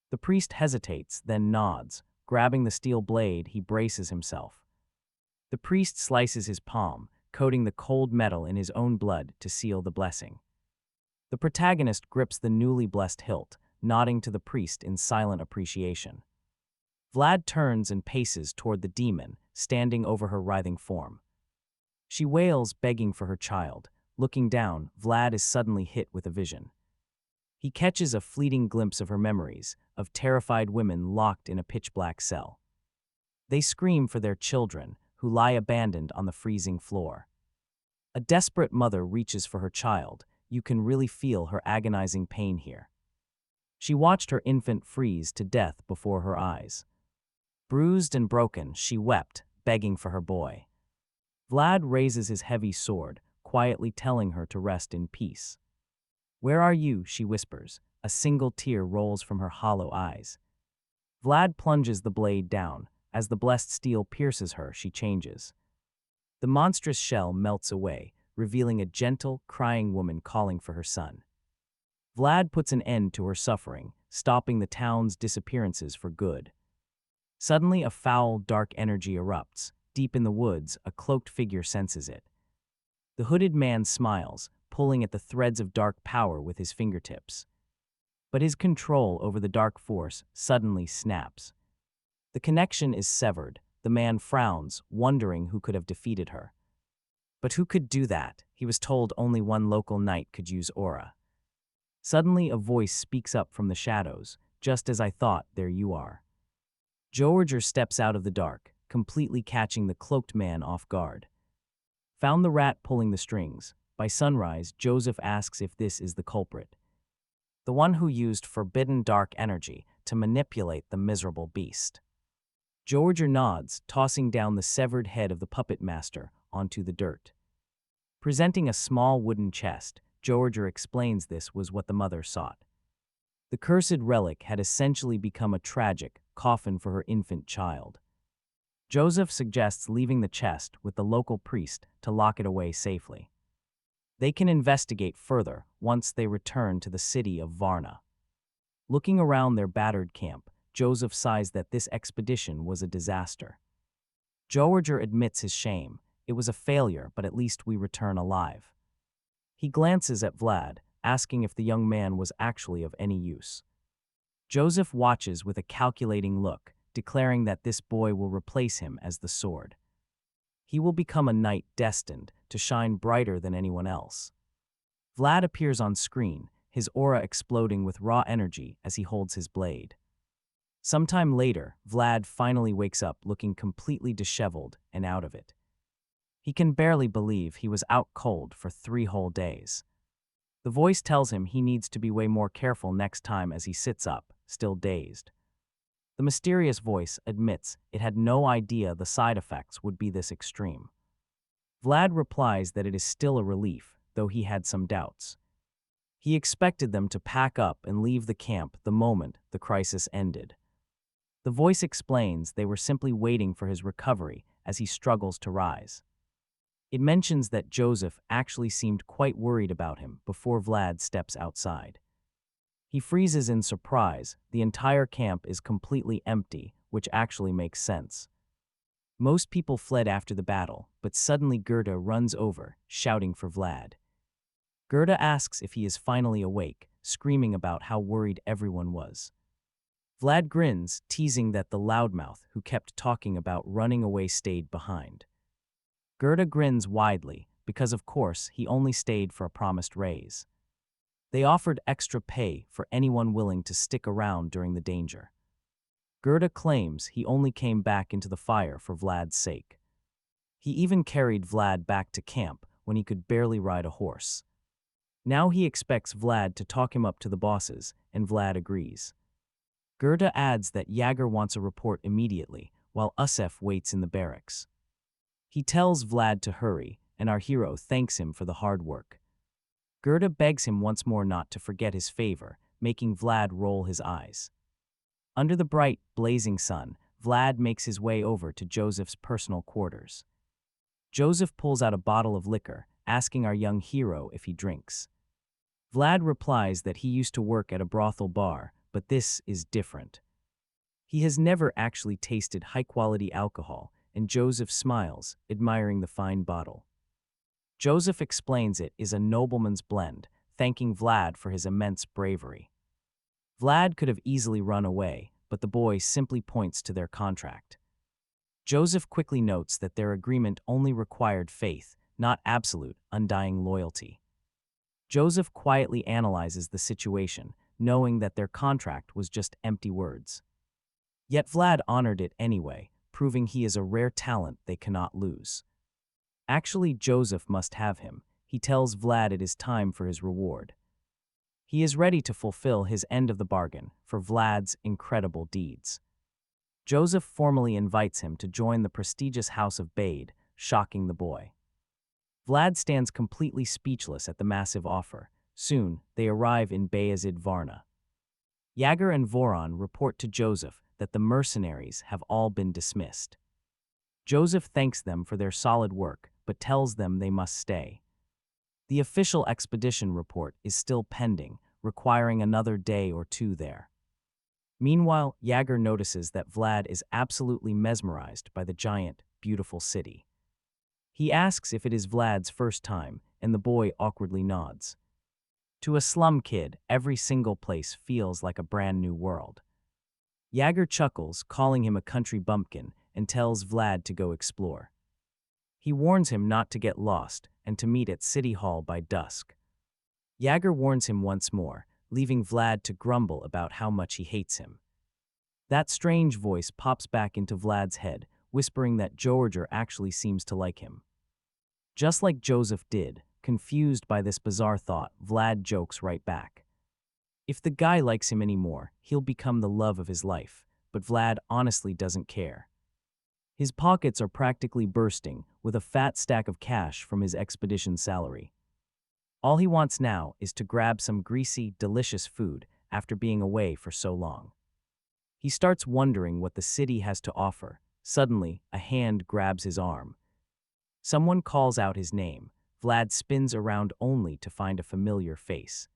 The priest hesitates, then nods. Grabbing the steel blade, he braces himself. The priest slices his palm, coating the cold metal in his own blood to seal the blessing. The protagonist grips the newly blessed hilt, nodding to the priest in silent appreciation. Vlad turns and paces toward the demon, standing over her writhing form. She wails, begging for her child. Looking down, Vlad is suddenly hit with a vision. He catches a fleeting glimpse of her memories, of terrified women locked in a pitch-black cell. They scream for their children, who lie abandoned on the freezing floor. A desperate mother reaches for her child. You can really feel her agonizing pain here. She watched her infant freeze to death before her eyes. Bruised and broken, she wept, begging for her boy. Vlad raises his heavy sword, quietly telling her to rest in peace. "Where are you?" she whispers. A single tear rolls from her hollow eyes. Vlad plunges the blade down. As the blessed steel pierces her, she changes. The monstrous shell melts away, revealing a gentle, crying woman calling for her son. Vlad puts an end to her suffering, stopping the town's disappearances for good. Suddenly, a foul, dark energy erupts. Deep in the woods, a cloaked figure senses it. The hooded man smiles, pulling at the threads of dark power with his fingertips. But his control over the dark force suddenly snaps. The connection is severed. The man frowns, wondering who could have defeated her. But who could do that? He was told only one local knight could use aura. Suddenly, a voice speaks up from the shadows. "Just as I thought, there you are." Jorge steps out of the dark, completely catching the cloaked man off guard. Found the rat pulling the strings. By sunrise, Joseph asks if this is the culprit. The one who used forbidden dark energy to manipulate the miserable beast. Jorge nods, tossing down the severed head of the puppet master onto the dirt. Presenting a small wooden chest, Jorge explains this was what the mother sought. The cursed relic had essentially become a tragic coffin for her infant child. Joseph suggests leaving the chest with the local priest to lock it away safely. They can investigate further once they return to the city of Varna. Looking around their battered camp, Joseph sighs that this expedition was a disaster. Jorge admits his shame. It was a failure, but at least we return alive. He glances at Vlad, asking if the young man was actually of any use. Joseph watches with a calculating look, declaring that this boy will replace him as the sword. He will become a knight destined to shine brighter than anyone else. Vlad appears on screen, his aura exploding with raw energy as he holds his blade. Sometime later, Vlad finally wakes up looking completely disheveled and out of it. He can barely believe he was out cold for 3 whole days. The voice tells him he needs to be way more careful next time as he sits up, still dazed. The mysterious voice admits it had no idea the side effects would be this extreme. Vlad replies that it is still a relief, though he had some doubts. He expected them to pack up and leave the camp the moment the crisis ended. The voice explains they were simply waiting for his recovery as he struggles to rise. It mentions that Joseph actually seemed quite worried about him before Vlad steps outside. He freezes in surprise. The entire camp is completely empty, which actually makes sense. Most people fled after the battle, but suddenly Gerda runs over, shouting for Vlad. Gerda asks if he is finally awake, screaming about how worried everyone was. Vlad grins, teasing that the loudmouth who kept talking about running away stayed behind. Gerda grins widely, because of course he only stayed for a promised raise. They offered extra pay for anyone willing to stick around during the danger. Gerda claims he only came back into the fire for Vlad's sake. He even carried Vlad back to camp when he could barely ride a horse. Now he expects Vlad to talk him up to the bosses, and Vlad agrees. Gerda adds that Jager wants a report immediately, while Usef waits in the barracks. He tells Vlad to hurry, and our hero thanks him for the hard work. Gerda begs him once more not to forget his favor, making Vlad roll his eyes. Under the bright, blazing sun, Vlad makes his way over to Joseph's personal quarters. Joseph pulls out a bottle of liquor, asking our young hero if he drinks. Vlad replies that he used to work at a brothel bar, but this is different. He has never actually tasted high-quality alcohol, and Joseph smiles, admiring the fine bottle. Joseph explains it is a nobleman's blend, thanking Vlad for his immense bravery. Vlad could have easily run away, but the boy simply points to their contract. Joseph quickly notes that their agreement only required faith, not absolute, undying loyalty. Joseph quietly analyzes the situation, knowing that their contract was just empty words. Yet Vlad honored it anyway, proving he is a rare talent they cannot lose. Actually, Joseph must have him. He tells Vlad it is time for his reward. He is ready to fulfill his end of the bargain for Vlad's incredible deeds. Joseph formally invites him to join the prestigious house of Bade, shocking the boy. Vlad stands completely speechless at the massive offer. Soon, they arrive in Bayezid Varna. Yager and Voron report to Joseph that the mercenaries have all been dismissed. Joseph thanks them for their solid work, but tells them they must stay. The official expedition report is still pending, requiring another day or two there. Meanwhile, Yager notices that Vlad is absolutely mesmerized by the giant, beautiful city. He asks if it is Vlad's first time, and the boy awkwardly nods. To a slum kid, every single place feels like a brand new world. Yager chuckles, calling him a country bumpkin, and tells Vlad to go explore. He warns him not to get lost and to meet at City Hall by dusk. Yager warns him once more, leaving Vlad to grumble about how much he hates him. That strange voice pops back into Vlad's head, whispering that Jorge actually seems to like him. Just like Joseph did, confused by this bizarre thought, Vlad jokes right back. If the guy likes him anymore, he'll become the love of his life, but Vlad honestly doesn't care. His pockets are practically bursting, with a fat stack of cash from his expedition salary. All he wants now is to grab some greasy, delicious food after being away for so long. He starts wondering what the city has to offer. Suddenly, a hand grabs his arm. Someone calls out his name. Vlad spins around only to find a familiar face.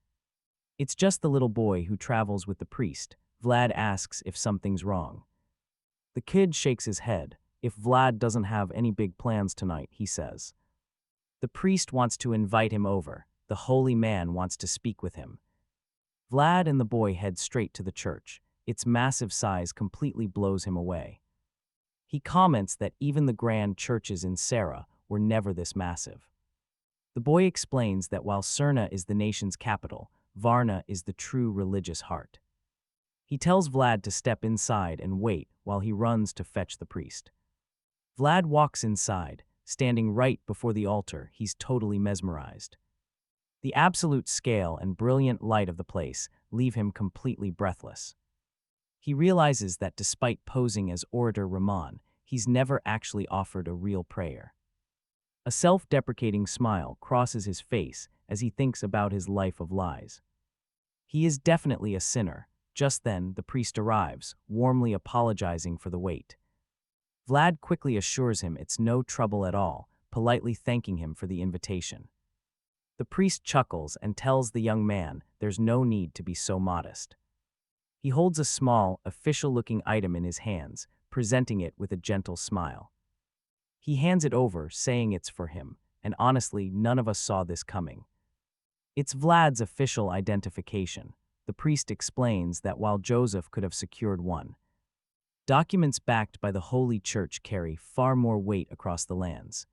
It's just the little boy who travels with the priest. Vlad asks if something's wrong. The kid shakes his head. If Vlad doesn't have any big plans tonight, he says. The priest wants to invite him over. The holy man wants to speak with him. Vlad and the boy head straight to the church. Its massive size completely blows him away. He comments that even the grand churches in Sara were never this massive. The boy explains that while Cerna is the nation's capital, Varna is the true religious heart. He tells Vlad to step inside and wait while he runs to fetch the priest. Vlad walks inside, standing right before the altar. He's totally mesmerized. The absolute scale and brilliant light of the place leave him completely breathless. He realizes that despite posing as orator Rahman, he's never actually offered a real prayer. A self-deprecating smile crosses his face as he thinks about his life of lies. He is definitely a sinner. Just then, the priest arrives, warmly apologizing for the wait. Vlad quickly assures him it's no trouble at all, politely thanking him for the invitation. The priest chuckles and tells the young man there's no need to be so modest. He holds a small, official-looking item in his hands, presenting it with a gentle smile. He hands it over, saying it's for him, and honestly, none of us saw this coming. It's Vlad's official identification. The priest explains that while Joseph could have secured one, documents backed by the Holy Church carry far more weight across the lands.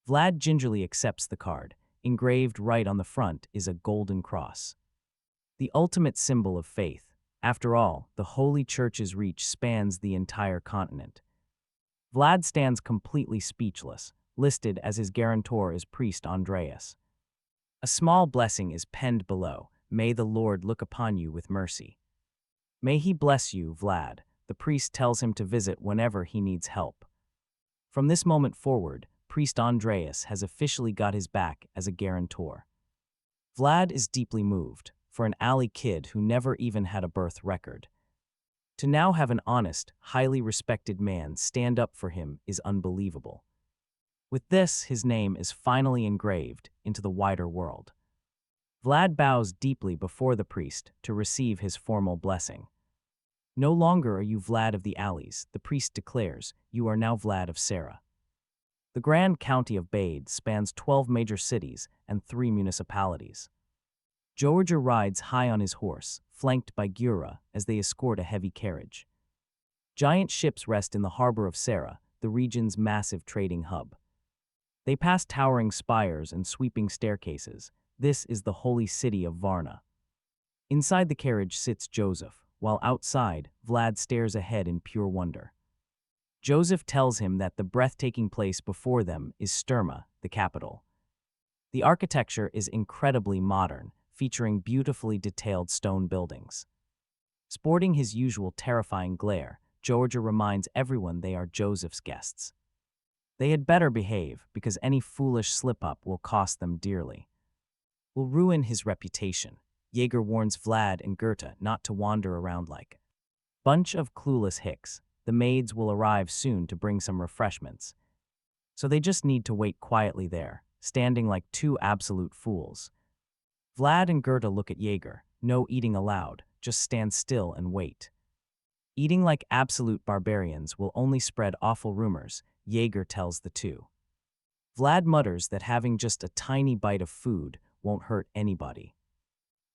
Vlad gingerly accepts the card. Engraved right on the front is a golden cross. The ultimate symbol of faith. After all, the Holy Church's reach spans the entire continent. Vlad stands completely speechless. Listed as his guarantor is priest Andreas. A small blessing is penned below. May the Lord look upon you with mercy. May he bless you, Vlad. The priest tells him to visit whenever he needs help. From this moment forward, priest Andreas has officially got his back as a guarantor. Vlad is deeply moved, for an alley kid who never even had a birth record. To now have an honest, highly respected man stand up for him is unbelievable. With this, his name is finally engraved into the wider world. Vlad bows deeply before the priest to receive his formal blessing. No longer are you Vlad of the alleys, the priest declares, you are now Vlad of Sara. The Grand County of Bade spans 12 major cities and 3 municipalities. Jorge rides high on his horse, flanked by Gura, as they escort a heavy carriage. Giant ships rest in the harbor of Sara, the region's massive trading hub. They pass towering spires and sweeping staircases. This is the holy city of Varna. Inside the carriage sits Joseph, while outside, Vlad stares ahead in pure wonder. Joseph tells him that the breathtaking place before them is Sturma, the capital. The architecture is incredibly modern, featuring beautifully detailed stone buildings. Sporting his usual terrifying glare, Jorge reminds everyone they are Joseph's guests. They had better behave, because any foolish slip-up will cost them dearly. Will ruin his reputation. Jaeger warns Vlad and Goethe not to wander around like a bunch of clueless hicks. The maids will arrive soon to bring some refreshments. So they just need to wait quietly there, standing like two absolute fools. Vlad and Goethe look at Jaeger. No eating allowed, just stand still and wait. Eating like absolute barbarians will only spread awful rumors, Jaeger tells the two. Vlad mutters that having just a tiny bite of food won't hurt anybody.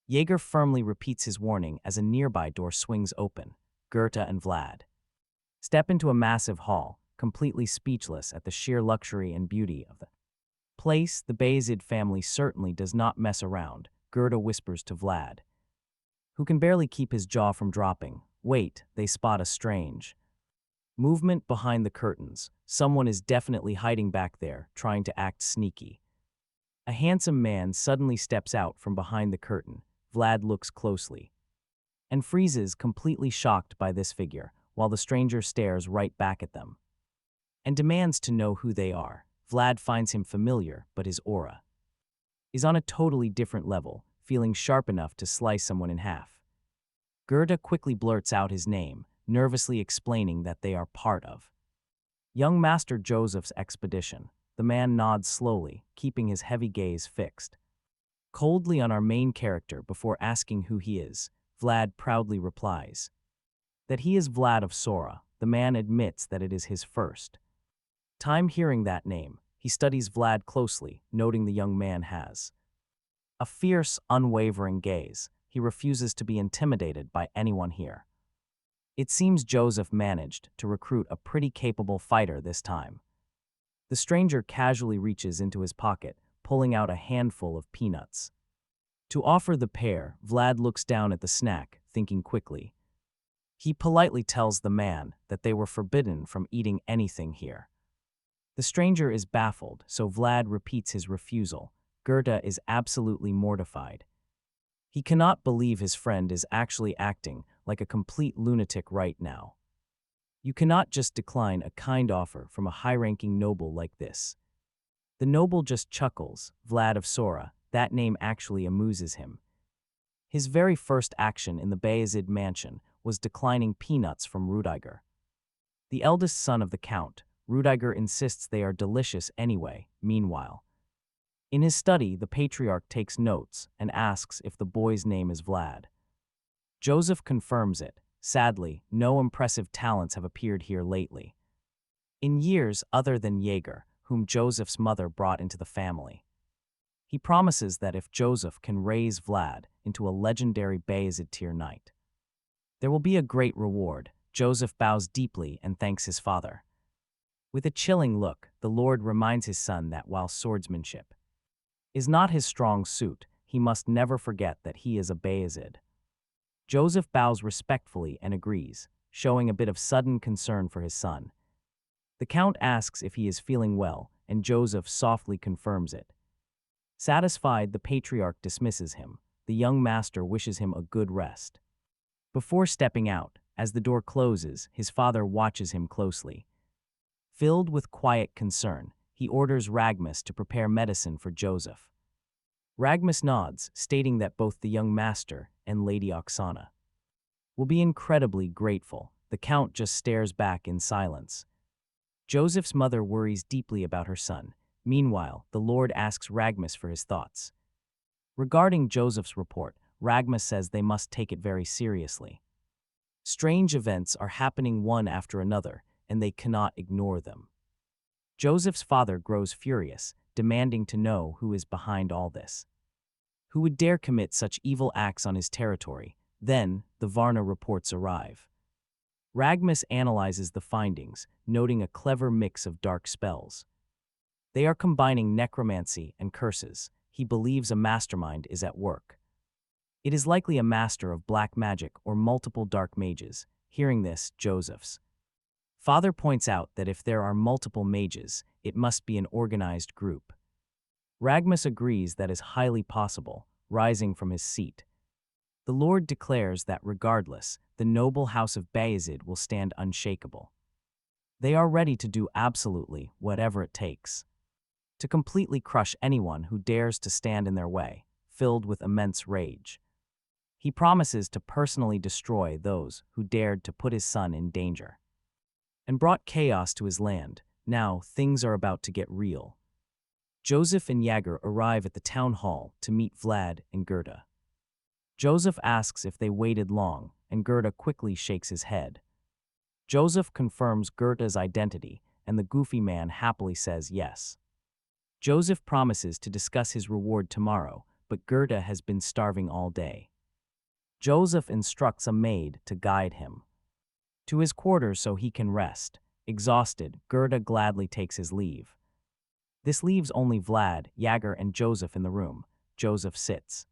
Jaeger firmly repeats his warning as a nearby door swings open. Goethe and Vlad step into a massive hall, completely speechless at the sheer luxury and beauty of the place. The Bayezid family certainly does not mess around, Goethe whispers to Vlad, who can barely keep his jaw from dropping. Wait, they spot a strange movement behind the curtains. Someone is definitely hiding back there, trying to act sneaky. A handsome man suddenly steps out from behind the curtain. Vlad looks closely and freezes, completely shocked by this figure, while the stranger stares right back at them and demands to know who they are. Vlad finds him familiar, but his aura is on a totally different level, feeling sharp enough to slice someone in half. Goethe quickly blurts out his name, nervously explaining that they are part of young Master Joseph's expedition. The man nods slowly, keeping his heavy gaze fixed coldly on our main character before asking who he is. Vlad proudly replies that he is Vlad of Sora. The man admits that it is his first time hearing that name. He studies Vlad closely, noting the young man has a fierce, unwavering gaze. He refuses to be intimidated by anyone here. It seems Joseph managed to recruit a pretty capable fighter this time. The stranger casually reaches into his pocket, pulling out a handful of peanuts. To offer the pair, Vlad looks down at the snack, thinking quickly. He politely tells the man that they were forbidden from eating anything here. The stranger is baffled, so Vlad repeats his refusal. Goethe is absolutely mortified. He cannot believe his friend is actually acting like a complete lunatic right now. You cannot just decline a kind offer from a high-ranking noble like this. The noble just chuckles. Vlad of Sora, that name actually amuses him. His very first action in the Bayezid mansion was declining peanuts from Rudiger. The eldest son of the Count, Rudiger insists they are delicious anyway. Meanwhile, in his study, the patriarch takes notes and asks if the boy's name is Vlad. Joseph confirms it. Sadly, no impressive talents have appeared here lately. In years other than Jaeger, whom Joseph's mother brought into the family. He promises that if Joseph can raise Vlad into a legendary Bayezid tier knight, there will be a great reward. Joseph bows deeply and thanks his father. With a chilling look, the Lord reminds his son that while swordsmanship is not his strong suit, he must never forget that he is a Bayezid. Joseph bows respectfully and agrees, showing a bit of sudden concern for his son. The Count asks if he is feeling well, and Joseph softly confirms it. Satisfied, the patriarch dismisses him. The young master wishes him a good rest. Before stepping out, as the door closes, his father watches him closely. Filled with quiet concern, he orders Ragmus to prepare medicine for Joseph. Ragmus nods, stating that both the young master and Lady Oksana will be incredibly grateful. The Count just stares back in silence. Joseph's mother worries deeply about her son. Meanwhile, the Lord asks Ragmus for his thoughts. Regarding Joseph's report, Ragmus says they must take it very seriously. Strange events are happening one after another, and they cannot ignore them. Joseph's father grows furious, demanding to know who is behind all this. Who would dare commit such evil acts on his territory? Then, the Varna reports arrive. Ragmus analyzes the findings, noting a clever mix of dark spells. They are combining necromancy and curses. He believes a mastermind is at work. It is likely a master of black magic or multiple dark mages. Hearing this, Joseph's father points out that if there are multiple mages, it must be an organized group. Ragmus agrees that is highly possible, rising from his seat. The Lord declares that regardless, the noble house of Bayezid will stand unshakable. They are ready to do absolutely whatever it takes to completely crush anyone who dares to stand in their way, filled with immense rage. He promises to personally destroy those who dared to put his son in danger and brought chaos to his land. Now, things are about to get real. Joseph and Jaeger arrive at the town hall to meet Vlad and Gerda. Joseph asks if they waited long, and Gerda quickly shakes his head. Joseph confirms Gerda's identity, and the goofy man happily says yes. Joseph promises to discuss his reward tomorrow, but Gerda has been starving all day. Joseph instructs a maid to guide him to his quarters so he can rest. Exhausted, Gerda gladly takes his leave. This leaves only Vlad, Jaeger, and Joseph in the room. Joseph sits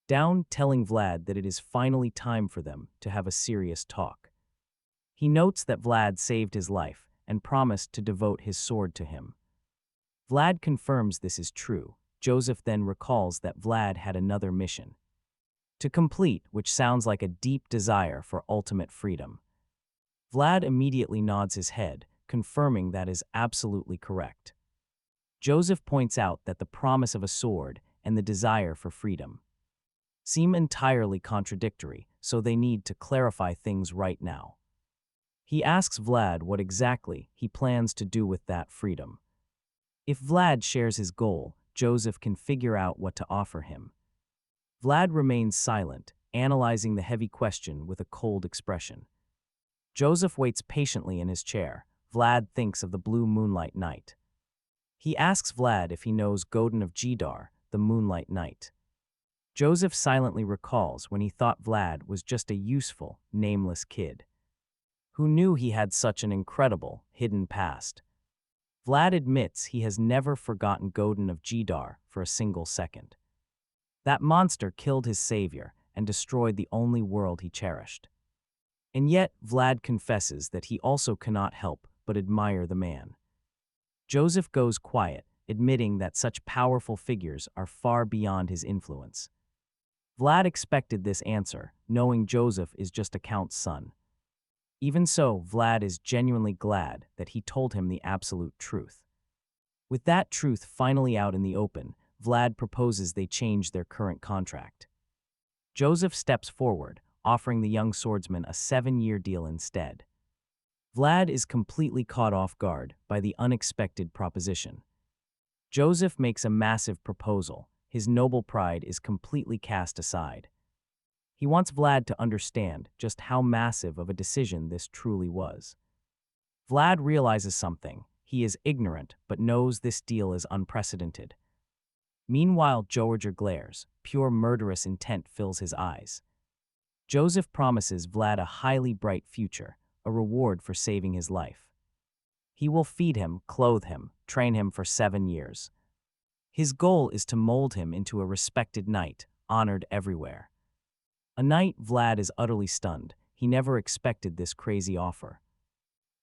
down, telling Vlad that it is finally time for them to have a serious talk. He notes that Vlad saved his life and promised to devote his sword to him. Vlad confirms this is true. Joseph then recalls that Vlad had another mission to complete, which sounds like a deep desire for ultimate freedom. Vlad immediately nods his head, confirming that is absolutely correct. Joseph points out that the promise of a sword and the desire for freedom seem entirely contradictory, so they need to clarify things right now. He asks Vlad what exactly he plans to do with that freedom. If Vlad shares his goal, Joseph can figure out what to offer him. Vlad remains silent, analyzing the heavy question with a cold expression. Joseph waits patiently in his chair. Vlad thinks of the blue moonlight night. He asks Vlad if he knows Godin of Jidar, the Moonlight Knight. Joseph silently recalls when he thought Vlad was just a useful, nameless kid who knew he had such an incredible, hidden past. Vlad admits he has never forgotten Godin of Jidar for a single second. That monster killed his savior and destroyed the only world he cherished. And yet, Vlad confesses that he also cannot help but admire the man. Joseph goes quiet, admitting that such powerful figures are far beyond his influence. Vlad expected this answer, knowing Joseph is just a count's son. Even so, Vlad is genuinely glad that he told him the absolute truth. With that truth finally out in the open, Vlad proposes they change their current contract. Joseph steps forward, offering the young swordsman a 7-year deal instead. Vlad is completely caught off guard by the unexpected proposition. Joseph makes a massive proposal. His noble pride is completely cast aside. He wants Vlad to understand just how massive of a decision this truly was. Vlad realizes something. He is ignorant, but knows this deal is unprecedented. Meanwhile, Jorge glares. Pure murderous intent fills his eyes. Joseph promises Vlad a highly bright future, a reward for saving his life. He will feed him, clothe him, train him for 7 years. His goal is to mold him into a respected knight, honored everywhere. A knight. Vlad is utterly stunned. He never expected this crazy offer.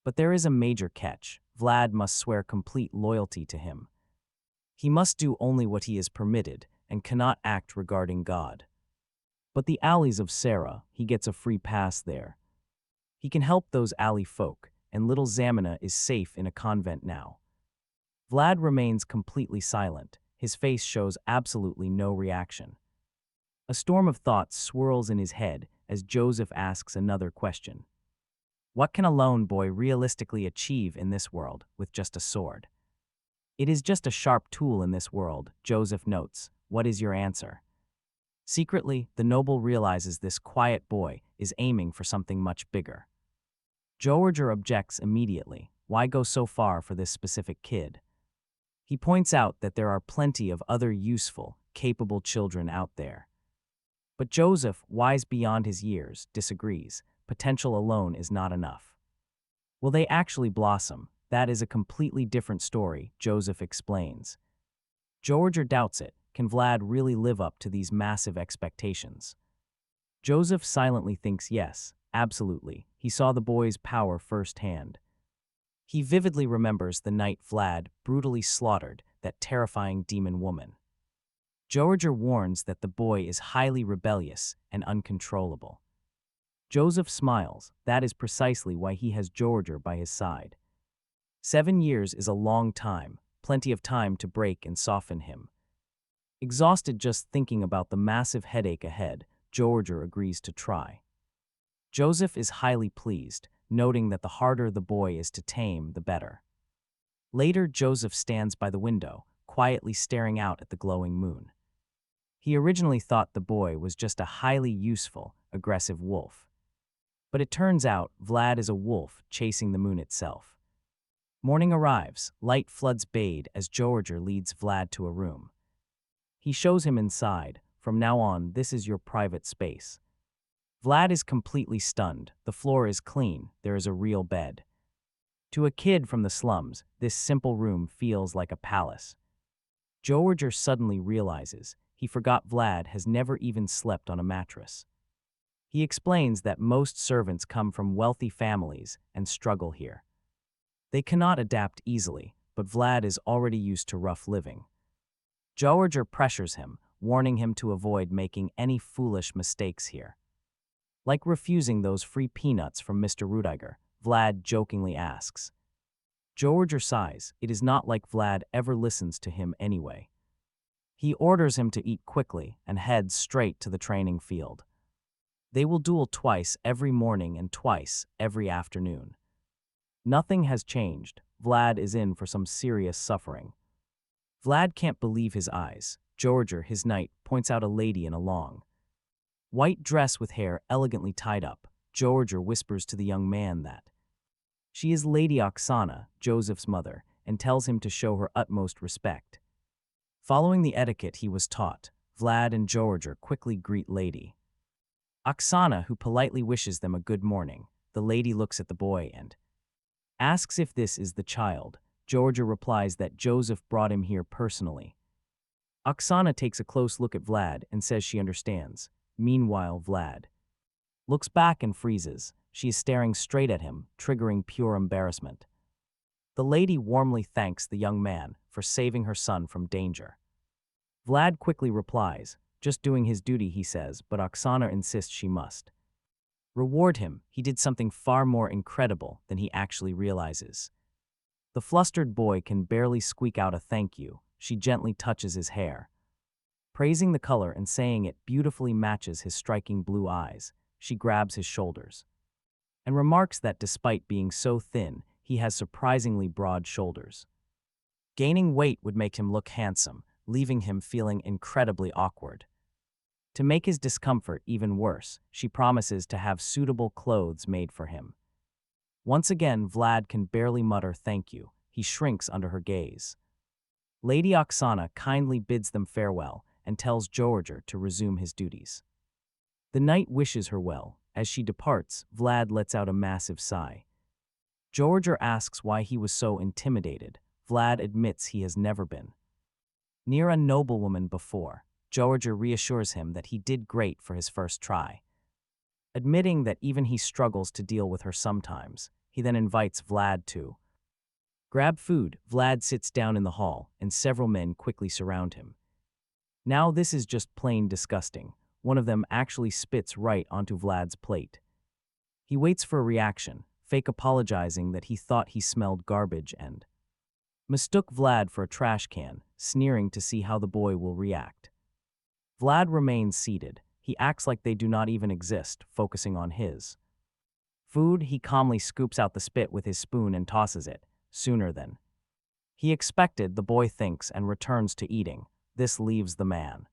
But there is a major catch. Vlad must swear complete loyalty to him. He must do only what he is permitted and cannot act regarding God. But the alleys of Sara, he gets a free pass there. He can help those alley folk, and little Zamina is safe in a convent now. Vlad remains completely silent. His face shows absolutely no reaction. A storm of thoughts swirls in his head as Joseph asks another question. What can a lone boy realistically achieve in this world with just a sword? It is just a sharp tool in this world, Joseph notes. What is your answer? Secretly, the noble realizes this quiet boy is aiming for something much bigger. Jorge objects immediately. why go so far for this specific kid? He points out that there are plenty of other useful, capable children out there. But Joseph, wise beyond his years, disagrees. Potential alone is not enough. Will they actually blossom? That is a completely different story, Joseph explains. Jorge doubts it. Can Vlad really live up to these massive expectations? Joseph silently thinks yes, absolutely. He saw the boy's power firsthand. He vividly remembers the night Vlad brutally slaughtered that terrifying demon woman. Jorge warns that the boy is highly rebellious and uncontrollable. Joseph smiles. That is precisely why he has Jorge by his side. 7 years is a long time, plenty of time to break and soften him. Exhausted just thinking about the massive headache ahead, Jorge agrees to try. Joseph is highly pleased, noting that the harder the boy is to tame, the better. Later, Joseph stands by the window, quietly staring out at the glowing moon. He originally thought the boy was just a highly useful, aggressive wolf. But it turns out Vlad is a wolf chasing the moon itself. Morning arrives, light floods bathe as Jorge leads Vlad to a room. He shows him inside. From now on, this is your private space. Vlad is completely stunned. The floor is clean. There is a real bed. To a kid from the slums, this simple room feels like a palace. Jorge suddenly realizes he forgot Vlad has never even slept on a mattress. He explains that most servants come from wealthy families and struggle here. They cannot adapt easily, but Vlad is already used to rough living. Jorge pressures him, warning him to avoid making any foolish mistakes here. Like refusing those free peanuts from Mr. Rudiger, Vlad jokingly asks. Jorge sighs. It is not like Vlad ever listens to him anyway. He orders him to eat quickly and heads straight to the training field. They will duel twice every morning and twice every afternoon. Nothing has changed. Vlad is in for some serious suffering. Vlad can't believe his eyes. Jorge, his knight, points out a lady in a long white dress with hair elegantly tied up. Jorge whispers to the young man that she is Lady Oksana, Joseph's mother, and tells him to show her utmost respect. Following the etiquette he was taught, Vlad and Jorge quickly greet Lady Oksana, who politely wishes them a good morning. The lady looks at the boy and asks if this is the child. Jorge replies that Joseph brought him here personally. Oksana takes a close look at Vlad and says she understands. Meanwhile, Vlad looks back and freezes. She is staring straight at him, triggering pure embarrassment. The lady warmly thanks the young man for saving her son from danger. Vlad quickly replies, just doing his duty, he says, but Oksana insists she must reward him. He did something far more incredible than he actually realizes. The flustered boy can barely squeak out a thank you. She gently touches his hair, praising the color and saying it beautifully matches his striking blue eyes. She grabs his shoulders and remarks that despite being so thin, he has surprisingly broad shoulders. Gaining weight would make him look handsome, leaving him feeling incredibly awkward. To make his discomfort even worse, she promises to have suitable clothes made for him. Once again, Vlad can barely mutter thank you. He shrinks under her gaze. Lady Oksana kindly bids them farewell and tells Jorge to resume his duties. The knight wishes her well. As she departs, Vlad lets out a massive sigh. Jorge asks why he was so intimidated. Vlad admits he has never been near a noblewoman before. Jorge reassures him that he did great for his first try. Admitting that even he struggles to deal with her sometimes, he then invites Vlad to grab food. Vlad sits down in the hall, and several men quickly surround him. Now this is just plain disgusting. One of them actually spits right onto Vlad's plate. He waits for a reaction, fake apologizing that he thought he smelled garbage and mistook Vlad for a trash can, sneering to see how the boy will react. Vlad remains seated. He acts like they do not even exist, focusing on his food. He calmly scoops out the spit with his spoon and tosses it, sooner than he expected. The boy thinks and returns to eating. This leaves the man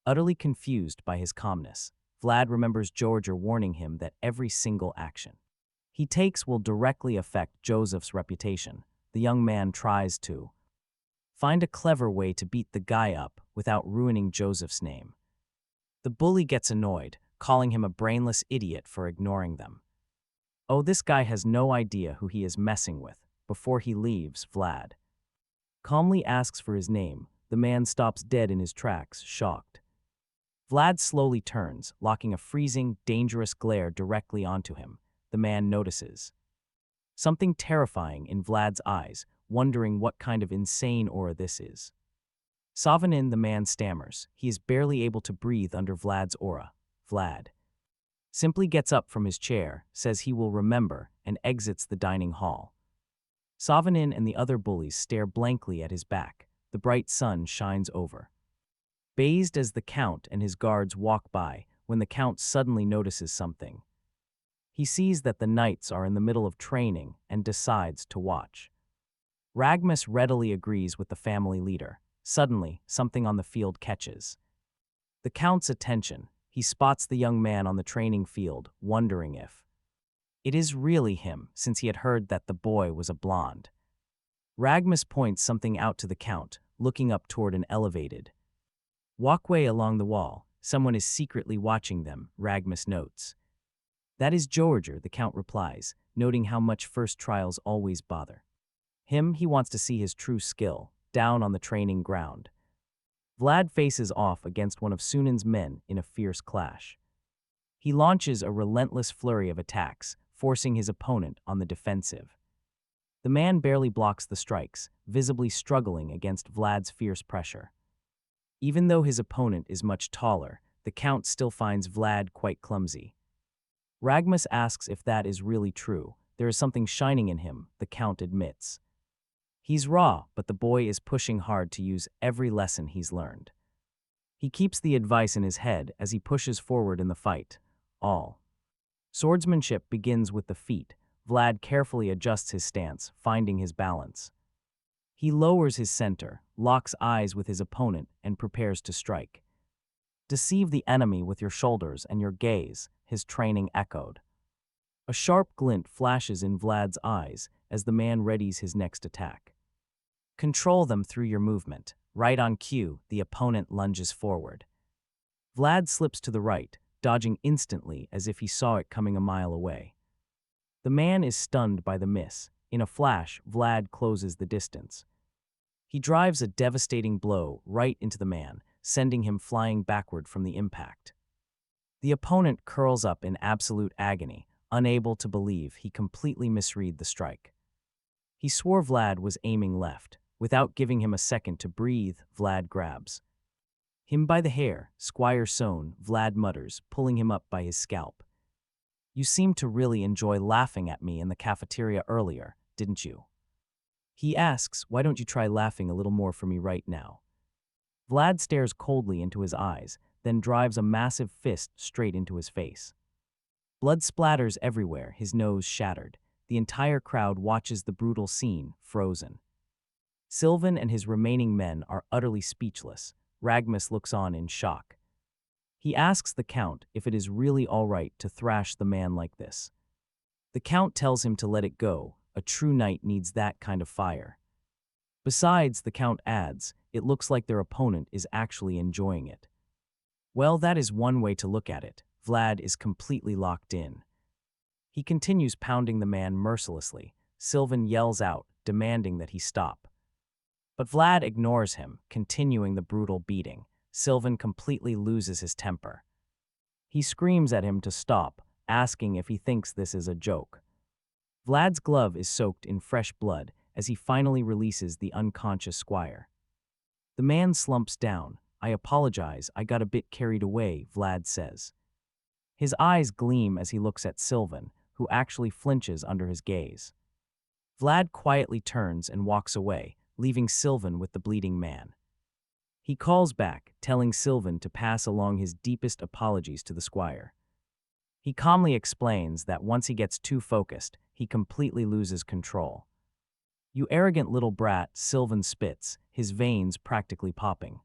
utterly confused by his calmness. Vlad remembers Jorge warning him that every single action he takes will directly affect Joseph's reputation. The young man tries to find a clever way to beat the guy up without ruining Joseph's name. The bully gets annoyed, calling him a brainless idiot for ignoring them. Oh, this guy has no idea who he is messing with. Before he leaves, Vlad calmly asks for his name. The man stops dead in his tracks, shocked. Vlad slowly turns, locking a freezing, dangerous glare directly onto him. The man notices something terrifying in Vlad's eyes, wondering what kind of insane aura this is. Savanin, the man stammers. He is barely able to breathe under Vlad's aura. Vlad simply gets up from his chair, says he will remember, and exits the dining hall. Savanin and the other bullies stare blankly at his back. The bright sun shines over. Bathed as the Count and his guards walk by, when the Count suddenly notices something. He sees that the knights are in the middle of training and decides to watch. Ragmus readily agrees with the family leader. Suddenly, something on the field catches the Count's attention. He spots the young man on the training field, wondering if it is really him, since he had heard that the boy was a blonde. Ragmus points something out to the Count, looking up toward an elevated walkway along the wall. Someone is secretly watching them, Ragmus notes. That is Jorge, the Count replies, noting how much first trials always bother him. He wants to see his true skill, down on the training ground. Vlad faces off against one of Sunan's men in a fierce clash. He launches a relentless flurry of attacks, forcing his opponent on the defensive. The man barely blocks the strikes, visibly struggling against Vlad's fierce pressure. Even though his opponent is much taller, the Count still finds Vlad quite clumsy. Ragmus asks if that is really true. There is something shining in him, the Count admits. He's raw, but the boy is pushing hard to use every lesson he's learned. He keeps the advice in his head as he pushes forward in the fight. All swordsmanship begins with the feet. Vlad carefully adjusts his stance, finding his balance. He lowers his center, locks eyes with his opponent, and prepares to strike. Deceive the enemy with your shoulders and your gaze, his training echoed. A sharp glint flashes in Vlad's eyes as the man readies his next attack. Control them through your movement. Right on cue, the opponent lunges forward. Vlad slips to the right, dodging instantly as if he saw it coming a mile away. The man is stunned by the miss. In a flash, Vlad closes the distance. He drives a devastating blow right into the man, sending him flying backward from the impact. The opponent curls up in absolute agony, unable to believe he completely misread the strike. He swore Vlad was aiming left. Without giving him a second to breathe, Vlad grabs him by the hair. Squire Sohn, Vlad mutters, pulling him up by his scalp. You seemed to really enjoy laughing at me in the cafeteria earlier, didn't you? He asks, why don't you try laughing a little more for me right now? Vlad stares coldly into his eyes, then drives a massive fist straight into his face. Blood splatters everywhere, his nose shattered. The entire crowd watches the brutal scene, frozen. Sylvan and his remaining men are utterly speechless. Ragmus looks on in shock. He asks the Count if it is really all right to thrash the man like this. The Count tells him to let it go. A true knight needs that kind of fire. Besides, the Count adds, it looks like their opponent is actually enjoying it. Well, that is one way to look at it. Vlad is completely locked in. He continues pounding the man mercilessly. Sylvan yells out, demanding that he stop. But Vlad ignores him, continuing the brutal beating. Sylvan completely loses his temper. He screams at him to stop, asking if he thinks this is a joke. Vlad's glove is soaked in fresh blood as he finally releases the unconscious squire. The man slumps down. I apologize, I got a bit carried away, Vlad says. His eyes gleam as he looks at Sylvan, who actually flinches under his gaze. Vlad quietly turns and walks away, leaving Sylvan with the bleeding man. He calls back, telling Sylvan to pass along his deepest apologies to the squire. He calmly explains that once he gets too focused, he completely loses control. You arrogant little brat, Sylvan spits, his veins practically popping.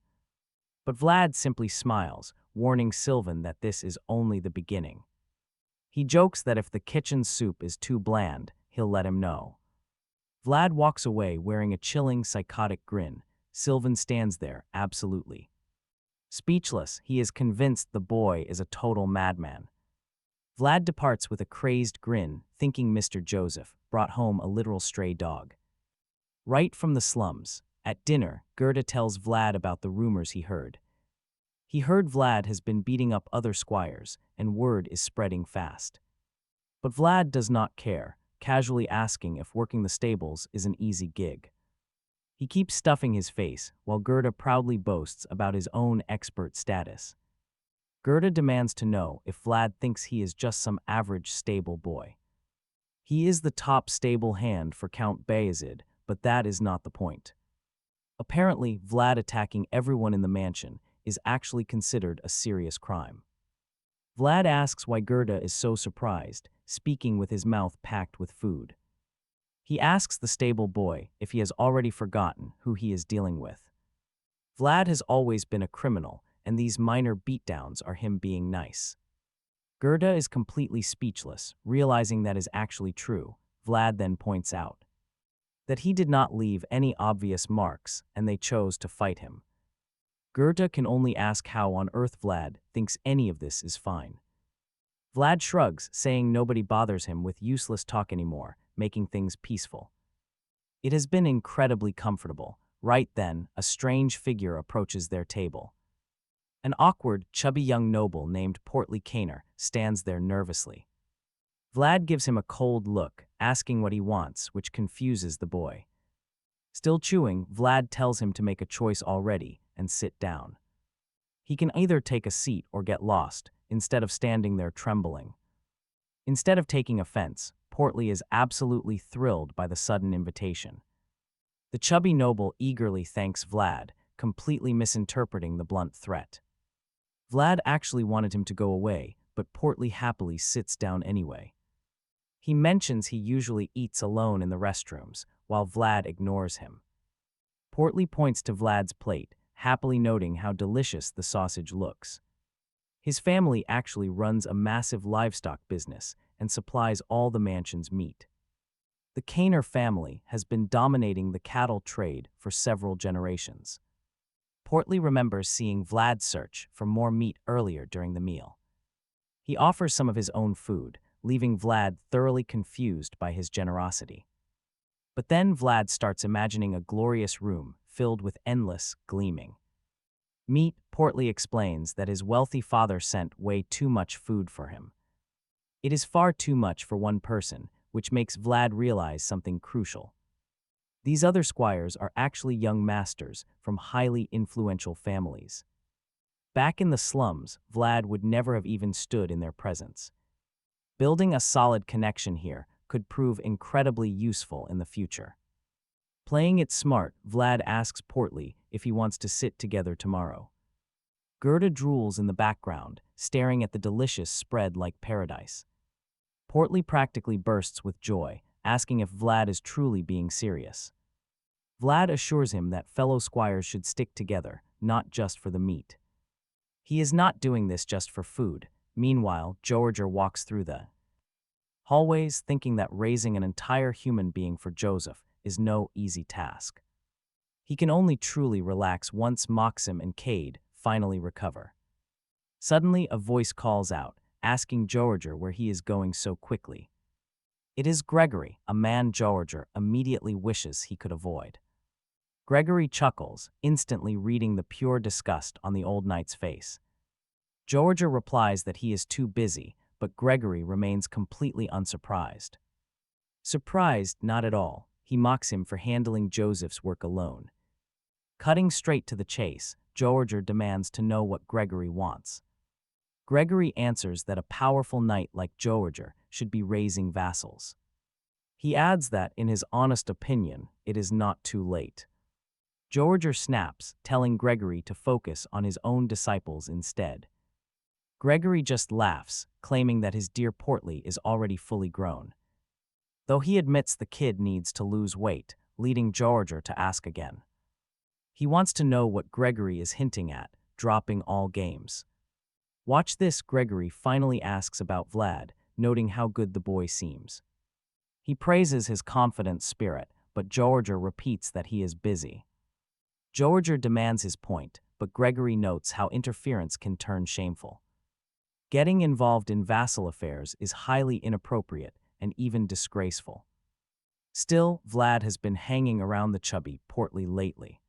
But Vlad simply smiles, warning Sylvan that this is only the beginning. He jokes that if the kitchen soup is too bland, he'll let him know. Vlad walks away wearing a chilling, psychotic grin. Sylvan stands there, absolutely speechless. He is convinced the boy is a total madman. Vlad departs with a crazed grin, thinking Mr. Joseph brought home a literal stray dog. Right from the slums, at dinner, Gerda tells Vlad about the rumors he heard. He heard Vlad has been beating up other squires, and word is spreading fast. But Vlad does not care, casually asking if working the stables is an easy gig. He keeps stuffing his face, while Gerda proudly boasts about his own expert status. Gerda demands to know if Vlad thinks he is just some average stable boy. He is the top stable hand for Count Bayezid, but that is not the point. Apparently, Vlad attacking everyone in the mansion is actually considered a serious crime. Vlad asks why Gerda is so surprised, speaking with his mouth packed with food. He asks the stable boy if he has already forgotten who he is dealing with. Vlad has always been a criminal, and these minor beatdowns are him being nice. Gerda is completely speechless, realizing that is actually true. Vlad then points out that he did not leave any obvious marks, and they chose to fight him. Gerda can only ask how on earth Vlad thinks any of this is fine. Vlad shrugs, saying nobody bothers him with useless talk anymore, making things peaceful. It has been incredibly comfortable. Right then, a strange figure approaches their table. An awkward, chubby young noble named Portly Caner stands there nervously. Vlad gives him a cold look, asking what he wants, which confuses the boy. Still chewing, Vlad tells him to make a choice already and sit down. He can either take a seat or get lost, instead of standing there trembling. Instead of taking offense, Portly is absolutely thrilled by the sudden invitation. The chubby noble eagerly thanks Vlad, completely misinterpreting the blunt threat. Vlad actually wanted him to go away, but Portly happily sits down anyway. He mentions he usually eats alone in the restrooms, while Vlad ignores him. Portly points to Vlad's plate, happily noting how delicious the sausage looks. His family actually runs a massive livestock business and supplies all the mansion's meat. The Caner family has been dominating the cattle trade for several generations. Portly remembers seeing Vlad search for more meat earlier during the meal. He offers some of his own food, leaving Vlad thoroughly confused by his generosity. But then Vlad starts imagining a glorious room filled with endless gleaming meat. Portly explains that his wealthy father sent way too much food for him. It is far too much for one person, which makes Vlad realize something crucial. These other squires are actually young masters from highly influential families. Back in the slums, Vlad would never have even stood in their presence. Building a solid connection here could prove incredibly useful in the future. Playing it smart, Vlad asks Portly if he wants to sit together tomorrow. Gerda drools in the background, staring at the delicious spread like paradise. Portly practically bursts with joy, asking if Vlad is truly being serious. Vlad assures him that fellow squires should stick together, not just for the meat. He is not doing this just for food. Meanwhile, Jorge walks through the hallways, thinking that raising an entire human being for Joseph is no easy task. He can only truly relax once Maxim and Cade finally recover. Suddenly, a voice calls out, asking Jorge where he is going so quickly. It is Gregory, a man Jorge immediately wishes he could avoid. Gregory chuckles, instantly reading the pure disgust on the old knight's face. Jorge replies that he is too busy, but Gregory remains completely unsurprised. Surprised, not at all, he mocks him for handling Joseph's work alone. Cutting straight to the chase, Jorge demands to know what Gregory wants. Gregory answers that a powerful knight like Jorge should be raising vassals. He adds that, in his honest opinion, it is not too late. Jorge snaps, telling Gregory to focus on his own disciples instead. Gregory just laughs, claiming that his dear Portly is already fully grown. Though he admits the kid needs to lose weight, leading Jorge to ask again. He wants to know what Gregory is hinting at, dropping all games. Watch this, Gregory finally asks about Vlad, noting how good the boy seems. He praises his confident spirit, but Jorge repeats that he is busy. Jorge demands his point, but Gregory notes how interference can turn shameful. Getting involved in vassal affairs is highly inappropriate and even disgraceful. Still, Vlad has been hanging around the chubby, portly lately.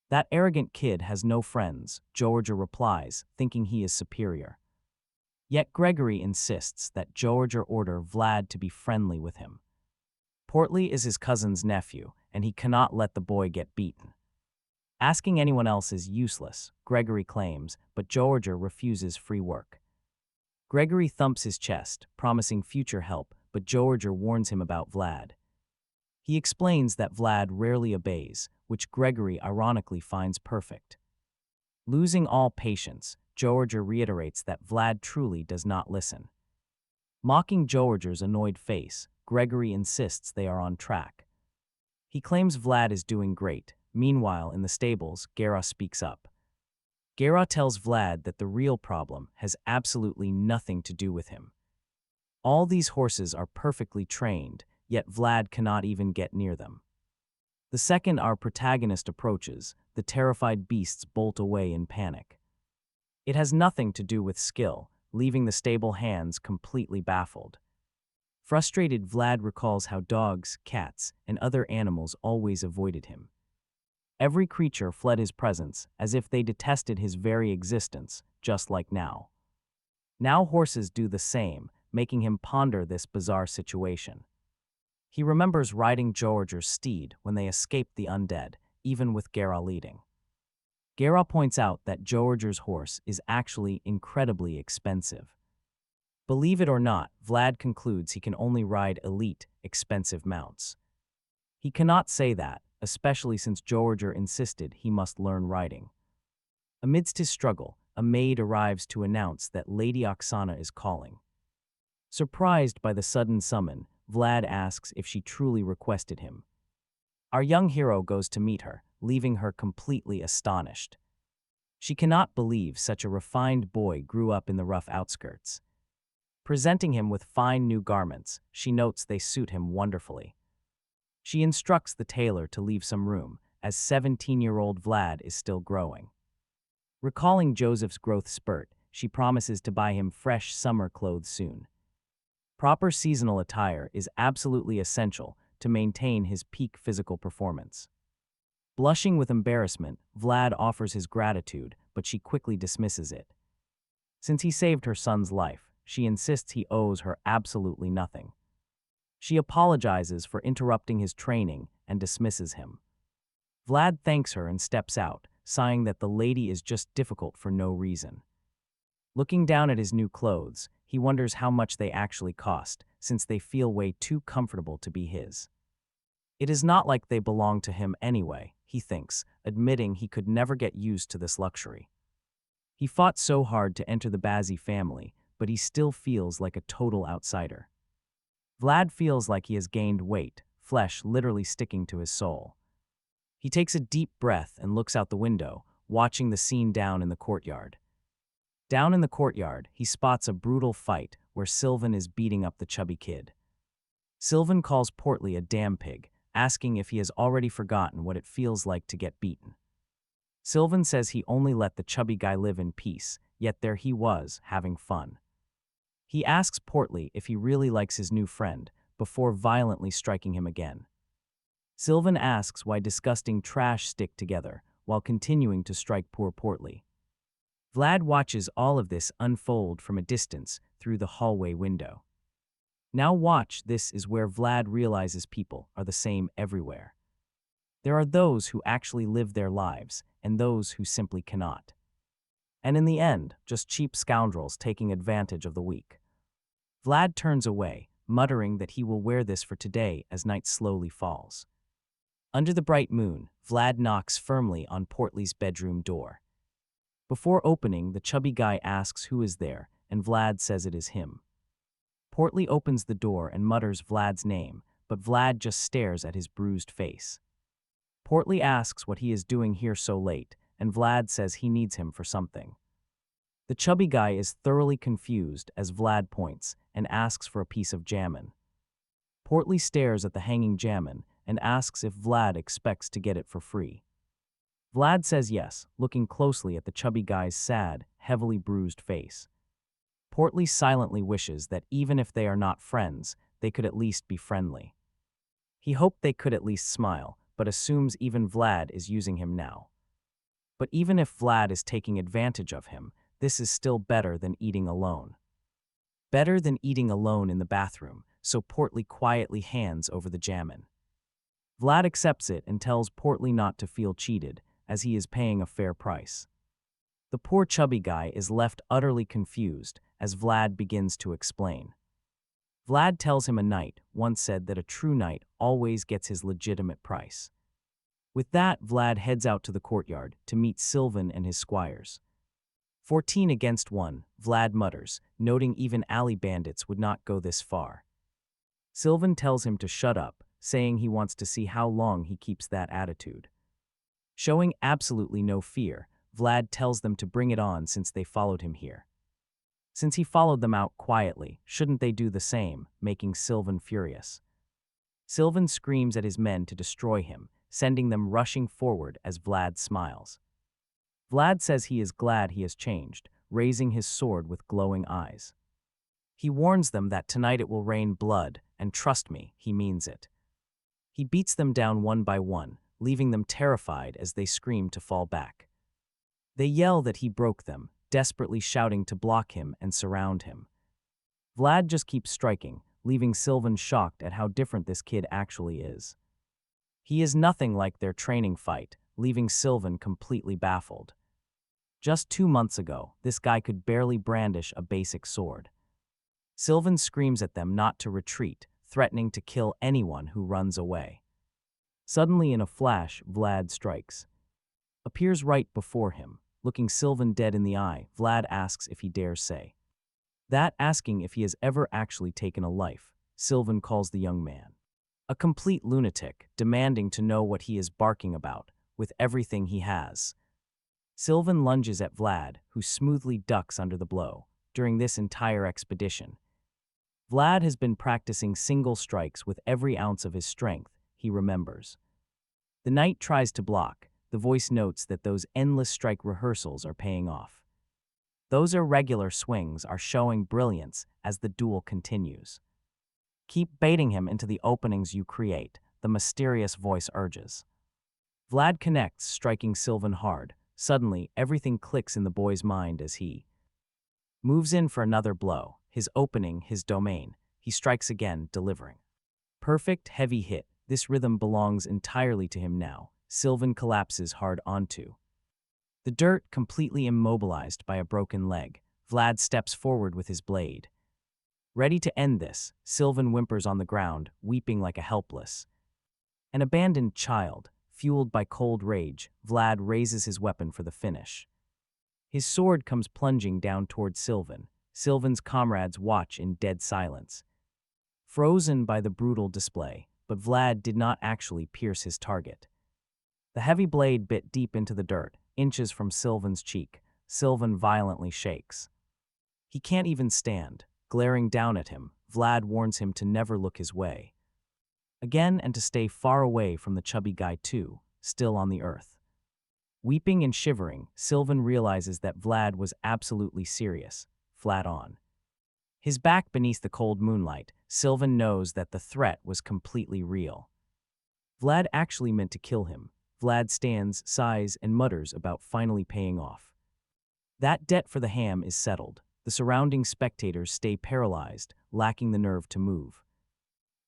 That arrogant kid has no friends, Jorge replies, thinking he is superior. Yet Gregory insists that Jorge order Vlad to be friendly with him. Portly is his cousin's nephew, and he cannot let the boy get beaten. Asking anyone else is useless, Gregory claims, but Jorge refuses free work. Gregory thumps his chest, promising future help, but Jorge warns him about Vlad. He explains that Vlad rarely obeys, which Gregory ironically finds perfect. Losing all patience, Jorge reiterates that Vlad truly does not listen. Mocking Jorge's annoyed face, Gregory insists they are on track. He claims Vlad is doing great. Meanwhile, in the stables, Gera speaks up. Gera tells Vlad that the real problem has absolutely nothing to do with him. All these horses are perfectly trained, yet Vlad cannot even get near them. The second our protagonist approaches, the terrified beasts bolt away in panic. It has nothing to do with skill, leaving the stable hands completely baffled. Frustrated, Vlad recalls how dogs, cats, and other animals always avoided him. Every creature fled his presence as if they detested his very existence, just like now. Now horses do the same, making him ponder this bizarre situation. He remembers riding Jorge's steed when they escaped the undead, even with Gera leading. Gera points out that Jorge's horse is actually incredibly expensive. Believe it or not, Vlad concludes he can only ride elite, expensive mounts. He cannot say that, especially since Jorge insisted he must learn riding. Amidst his struggle, a maid arrives to announce that Lady Oksana is calling. Surprised by the sudden summon, Vlad asks if she truly requested him. Our young hero goes to meet her, leaving her completely astonished. She cannot believe such a refined boy grew up in the rough outskirts. Presenting him with fine new garments, she notes they suit him wonderfully. She instructs the tailor to leave some room, as 17-year-old Vlad is still growing. Recalling Joseph's growth spurt, she promises to buy him fresh summer clothes soon. Proper seasonal attire is absolutely essential to maintain his peak physical performance. Blushing with embarrassment, Vlad offers his gratitude, but she quickly dismisses it. Since he saved her son's life, she insists he owes her absolutely nothing. She apologizes for interrupting his training and dismisses him. Vlad thanks her and steps out, sighing that the lady is just difficult for no reason. Looking down at his new clothes, he wonders how much they actually cost, since they feel way too comfortable to be his. It is not like they belong to him anyway, he thinks, admitting he could never get used to this luxury. He fought so hard to enter the Bazzi family, but he still feels like a total outsider. Vlad feels like he has gained weight, flesh literally sticking to his soul. He takes a deep breath and looks out the window, watching the scene down in the courtyard. Down in the courtyard, he spots a brutal fight where Sylvan is beating up the chubby kid. Sylvan calls Portly a damn pig, asking if he has already forgotten what it feels like to get beaten. Sylvan says he only let the chubby guy live in peace, yet there he was, having fun. He asks Portly if he really likes his new friend, before violently striking him again. Sylvan asks why disgusting trash stick together, while continuing to strike poor Portly. Vlad watches all of this unfold from a distance through the hallway window. Now watch, this is where Vlad realizes people are the same everywhere. There are those who actually live their lives, and those who simply cannot. And in the end, just cheap scoundrels taking advantage of the weak. Vlad turns away, muttering that he will wear this for today as night slowly falls. Under the bright moon, Vlad knocks firmly on Portly's bedroom door. Before opening, the chubby guy asks who is there, and Vlad says it is him. Portly opens the door and mutters Vlad's name, but Vlad just stares at his bruised face. Portly asks what he is doing here so late, and Vlad says he needs him for something. The chubby guy is thoroughly confused as Vlad points and asks for a piece of jammin. Portly stares at the hanging jammin and asks if Vlad expects to get it for free. Vlad says yes, looking closely at the chubby guy's sad, heavily bruised face. Portly silently wishes that even if they are not friends, they could at least be friendly. He hoped they could at least smile, but assumes even Vlad is using him now. But even if Vlad is taking advantage of him, this is still better than eating alone. Better than eating alone in the bathroom, so Portly quietly hands over the jammin. Vlad accepts it and tells Portly not to feel cheated, as he is paying a fair price. The poor chubby guy is left utterly confused as Vlad begins to explain. Vlad tells him a knight once said that a true knight always gets his legitimate price. With that, Vlad heads out to the courtyard to meet Sylvan and his squires. 14 against 1, Vlad mutters, noting even alley bandits would not go this far. Sylvan tells him to shut up, saying he wants to see how long he keeps that attitude. Showing absolutely no fear, Vlad tells them to bring it on since they followed him here. Since he followed them out quietly, shouldn't they do the same, making Sylvan furious? Sylvan screams at his men to destroy him, sending them rushing forward as Vlad smiles. Vlad says he is glad he has changed, raising his sword with glowing eyes. He warns them that tonight it will rain blood, and trust me, he means it. He beats them down one by one, leaving them terrified as they scream to fall back. They yell that he broke them, desperately shouting to block him and surround him. Vlad just keeps striking, leaving Sylvan shocked at how different this kid actually is. He is nothing like their training fight, leaving Sylvan completely baffled. Just 2 months ago, this guy could barely brandish a basic sword. Sylvan screams at them not to retreat, threatening to kill anyone who runs away. Suddenly in a flash, Vlad strikes. Appears right before him. Looking Sylvan dead in the eye, Vlad asks if he dares say. That asking if he has ever actually taken a life, Sylvan calls the young man a complete lunatic, demanding to know what he is barking about, with everything he has. Sylvan lunges at Vlad, who smoothly ducks under the blow. During this entire expedition, Vlad has been practicing single strikes with every ounce of his strength, he remembers. The knight tries to block. The voice notes that those endless strike rehearsals are paying off. Those irregular swings are showing brilliance as the duel continues. Keep baiting him into the openings you create, the mysterious voice urges. Vlad connects, striking Sylvan hard. Suddenly, everything clicks in the boy's mind as he moves in for another blow, his opening, his domain. He strikes again, delivering. Perfect, heavy hit. This rhythm belongs entirely to him now. Sylvan collapses hard onto the dirt, completely immobilized by a broken leg. Vlad steps forward with his blade. Ready to end this, Sylvan whimpers on the ground, weeping like a helpless. An abandoned child, fueled by cold rage, Vlad raises his weapon for the finish. His sword comes plunging down toward Sylvan. Sylvan's comrades watch in dead silence, frozen by the brutal display, but Vlad did not actually pierce his target. The heavy blade bit deep into the dirt, inches from Sylvan's cheek. Sylvan violently shakes. He can't even stand. Glaring down at him, Vlad warns him to never look his way. Again, and to stay far away from the chubby guy too, still on the earth. Weeping and shivering, Sylvan realizes that Vlad was absolutely serious, flat on. His back beneath the cold moonlight, Sylvan knows that the threat was completely real. Vlad actually meant to kill him. Vlad stands, sighs, and mutters about finally paying off. That debt for the ham is settled. The surrounding spectators stay paralyzed, lacking the nerve to move.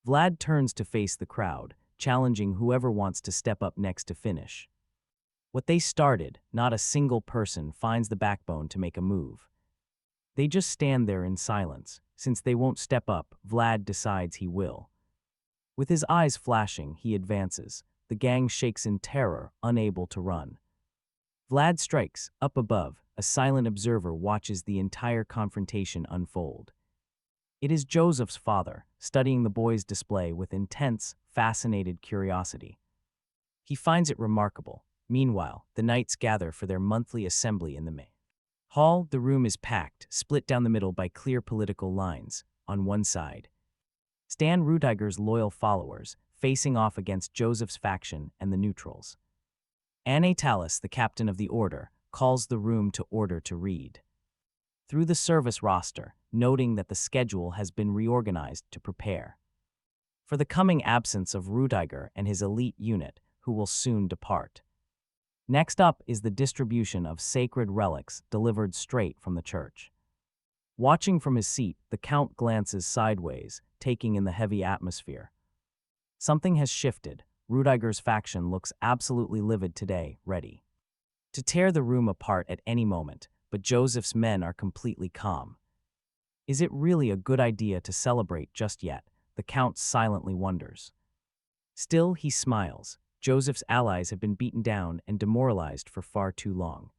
Vlad turns to face the crowd, challenging whoever wants to step up next to finish. What they started, not a single person finds the backbone to make a move. They just stand there in silence. Since they won't step up, Vlad decides he will. With his eyes flashing, he advances. The gang shakes in terror, unable to run. Vlad strikes. Up above, a silent observer watches the entire confrontation unfold. It is Joseph's father, studying the boy's display with intense, fascinated curiosity. He finds it remarkable. Meanwhile, the knights gather for their monthly assembly in the May. Hall, the room is packed, split down the middle by clear political lines. On one side, stand Rudiger's loyal followers, facing off against Joseph's faction and the neutrals. Anatalis, the captain of the order, calls the room to order to read through the service roster, noting that the schedule has been reorganized to prepare for the coming absence of Rudiger and his elite unit, who will soon depart. Next up is the distribution of sacred relics delivered straight from the church. Watching from his seat, the Count glances sideways, taking in the heavy atmosphere. Something has shifted. Rudiger's faction looks absolutely livid today, ready to tear the room apart at any moment, but Joseph's men are completely calm. Is it really a good idea to celebrate just yet? The Count silently wonders. Still, he smiles. Joseph's allies have been beaten down and demoralized for far too long.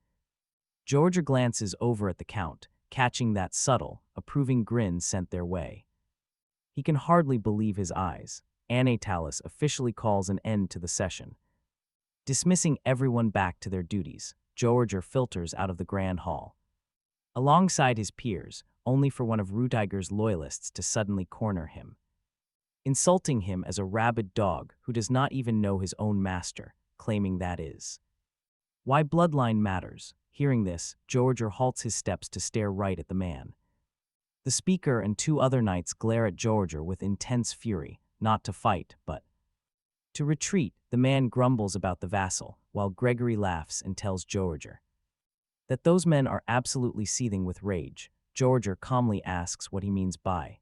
Jorge glances over at the Count, catching that subtle, approving grin sent their way. He can hardly believe his eyes. Anatalis officially calls an end to the session. Dismissing everyone back to their duties, Jorge filters out of the grand hall. Alongside his peers, only for one of Rudiger's loyalists to suddenly corner him, insulting him as a rabid dog who does not even know his own master, claiming that is why bloodline matters. Hearing this, Jorge halts his steps to stare right at the man. The speaker and two other knights glare at Jorge with intense fury, not to fight, but to retreat. The man grumbles about the vassal, while Gregory laughs and tells Jorge that those men are absolutely seething with rage. Jorge calmly asks what he means by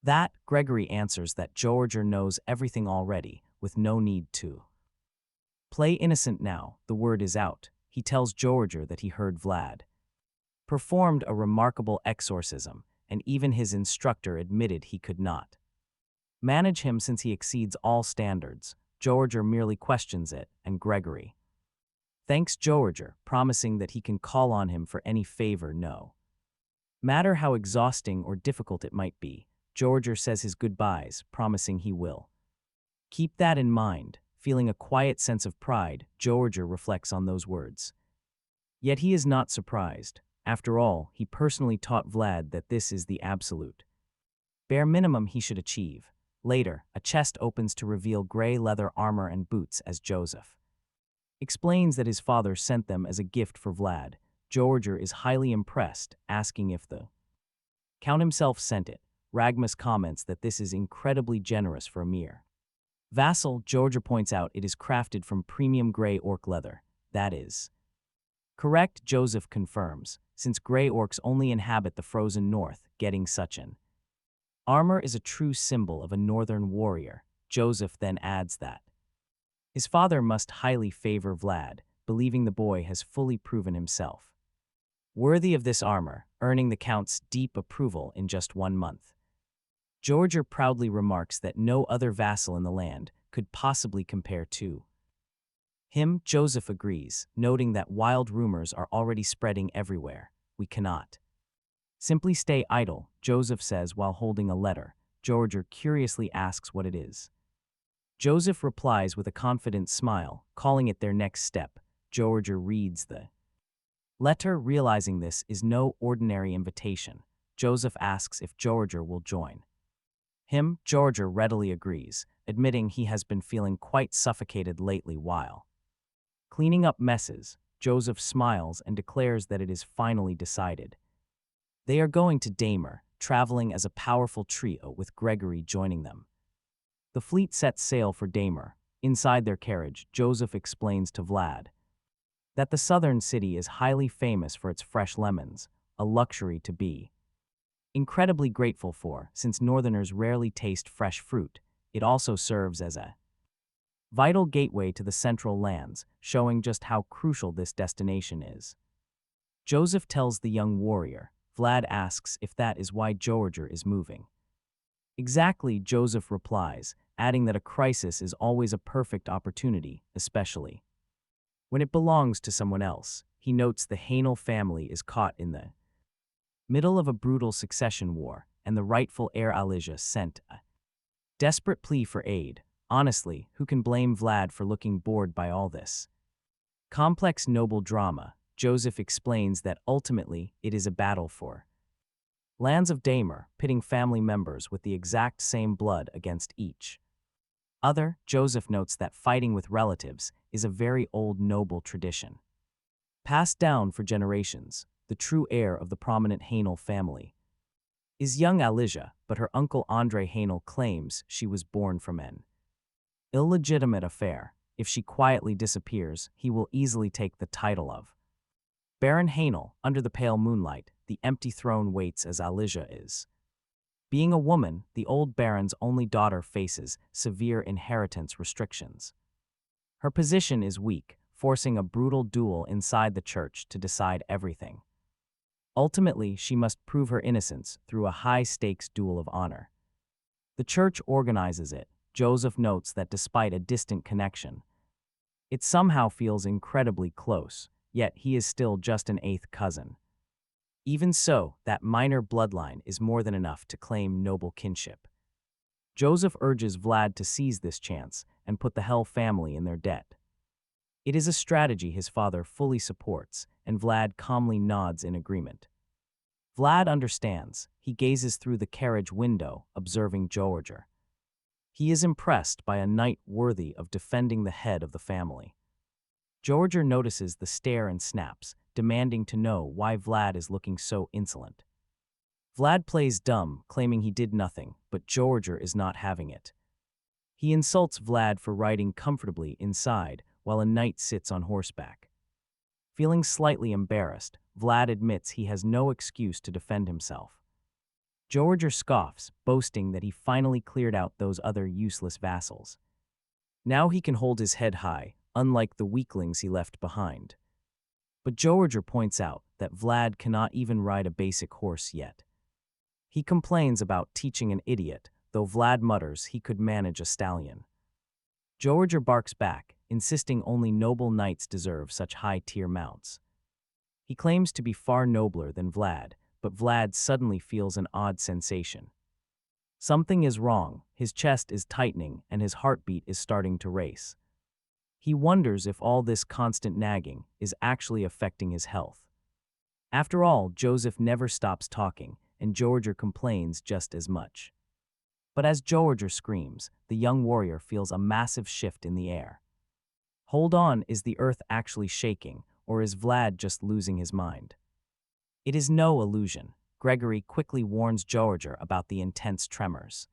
that. Gregory answers that Jorge knows everything already, with no need to play innocent now. The word is out. He tells Jorge that he heard Vlad performed a remarkable exorcism, and even his instructor admitted he could not manage him since he exceeds all standards. Jorge merely questions it, and Gregory thanks Jorge, promising that he can call on him for any favor no matter how exhausting or difficult it might be. Jorge says his goodbyes, promising he will keep that in mind. Feeling a quiet sense of pride, Jorge reflects on those words. Yet he is not surprised. After all, he personally taught Vlad that this is the absolute bare minimum he should achieve. Later, a chest opens to reveal gray leather armor and boots as Joseph explains that his father sent them as a gift for Vlad. Jorge is highly impressed, asking if the Count himself sent it. Ragmus comments that this is incredibly generous for a mere vassal. Jorge points out it is crafted from premium gray orc leather. That is correct, Joseph confirms, since gray orcs only inhabit the frozen north. Getting such an armor is a true symbol of a northern warrior. Joseph then adds that his father must highly favor Vlad, believing the boy has fully proven himself worthy of this armor, earning the Count's deep approval in just 1 month. Jorge proudly remarks that no other vassal in the land could possibly compare to him. Joseph agrees, noting that wild rumors are already spreading everywhere. We cannot simply stay idle, Joseph says while holding a letter. Jorge curiously asks what it is. Joseph replies with a confident smile, calling it their next step. Jorge reads the letter, realizing this is no ordinary invitation. Joseph asks if Jorge will join him. Jorge readily agrees, admitting he has been feeling quite suffocated lately while cleaning up messes. Joseph smiles and declares that it is finally decided. They are going to Damer, traveling as a powerful trio with Gregory joining them. The fleet sets sail for Damer. Inside their carriage, Joseph explains to Vlad that the southern city is highly famous for its fresh lemons, a luxury to be incredibly grateful for, since northerners rarely taste fresh fruit. It also serves as a vital gateway to the central lands, showing just how crucial this destination is. Joseph tells the young warrior. Vlad asks if that is why Jorge is moving. Exactly, Joseph replies, adding that a crisis is always a perfect opportunity, especially when it belongs to someone else. He notes the Hainel family is caught in the middle of a brutal succession war, and the rightful heir Elijah sent a desperate plea for aid. Honestly, who can blame Vlad for looking bored by all this complex noble drama? Joseph explains that ultimately it is a battle for lands of Damer, pitting family members with the exact same blood against each other. Joseph notes that fighting with relatives is a very old noble tradition, passed down for generations. The true heir of the prominent Hainel family is young Elijah, but her uncle Andre Hainel claims she was born from an illegitimate affair. If she quietly disappears, he will easily take the title of Baron Hainel. Under the pale moonlight, the empty throne waits as Elijah is. Being a woman, the old baron's only daughter faces severe inheritance restrictions. Her position is weak, forcing a brutal duel inside the church to decide everything. Ultimately, she must prove her innocence through a high-stakes duel of honor. The church organizes it. Joseph notes that despite a distant connection, it somehow feels incredibly close, yet he is still just an eighth cousin. Even so, that minor bloodline is more than enough to claim noble kinship. Joseph urges Vlad to seize this chance and put the Hell family in their debt. It is a strategy his father fully supports, and Vlad calmly nods in agreement. Vlad understands. He gazes through the carriage window, observing Jorge. He is impressed by a knight worthy of defending the head of the family. Jorge notices the stare and snaps, demanding to know why Vlad is looking so insolent. Vlad plays dumb, claiming he did nothing, but Jorge is not having it. He insults Vlad for riding comfortably inside while a knight sits on horseback. Feeling slightly embarrassed, Vlad admits he has no excuse to defend himself. Jorge scoffs, boasting that he finally cleared out those other useless vassals. Now he can hold his head high, unlike the weaklings he left behind. But Jorge points out that Vlad cannot even ride a basic horse yet. He complains about teaching an idiot, though Vlad mutters he could manage a stallion. Jorge barks back, insisting only noble knights deserve such high-tier mounts. He claims to be far nobler than Vlad, but Vlad suddenly feels an odd sensation. Something is wrong, his chest is tightening and his heartbeat is starting to race. He wonders if all this constant nagging is actually affecting his health. After all, Joseph never stops talking, and Jorge complains just as much. But as Jorge screams, the young warrior feels a massive shift in the air. Hold on, is the earth actually shaking, or is Vlad just losing his mind? It is no illusion. Gregory quickly warns Jorge about the intense tremors.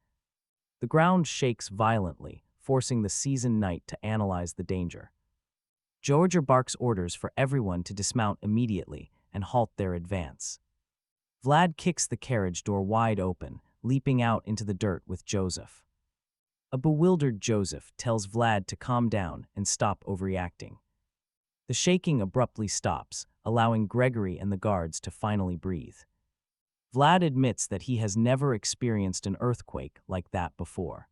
The ground shakes violently, forcing the seasoned knight to analyze the danger. Jorge barks orders for everyone to dismount immediately and halt their advance. Vlad kicks the carriage door wide open, leaping out into the dirt with Joseph. A bewildered Joseph tells Vlad to calm down and stop overreacting. The shaking abruptly stops, allowing Gregory and the guards to finally breathe. Vlad admits that he has never experienced an earthquake like that before.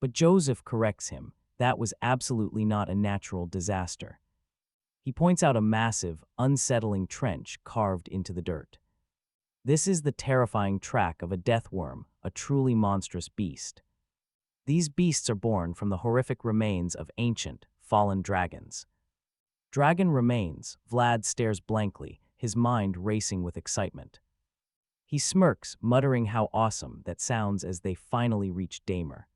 But Joseph corrects him. That was absolutely not a natural disaster. He points out a massive, unsettling trench carved into the dirt. This is the terrifying track of a death worm, a truly monstrous beast. These beasts are born from the horrific remains of ancient, fallen dragons. Dragon remains. Vlad stares blankly, his mind racing with excitement. He smirks, muttering how awesome that sounds as they finally reach Damer.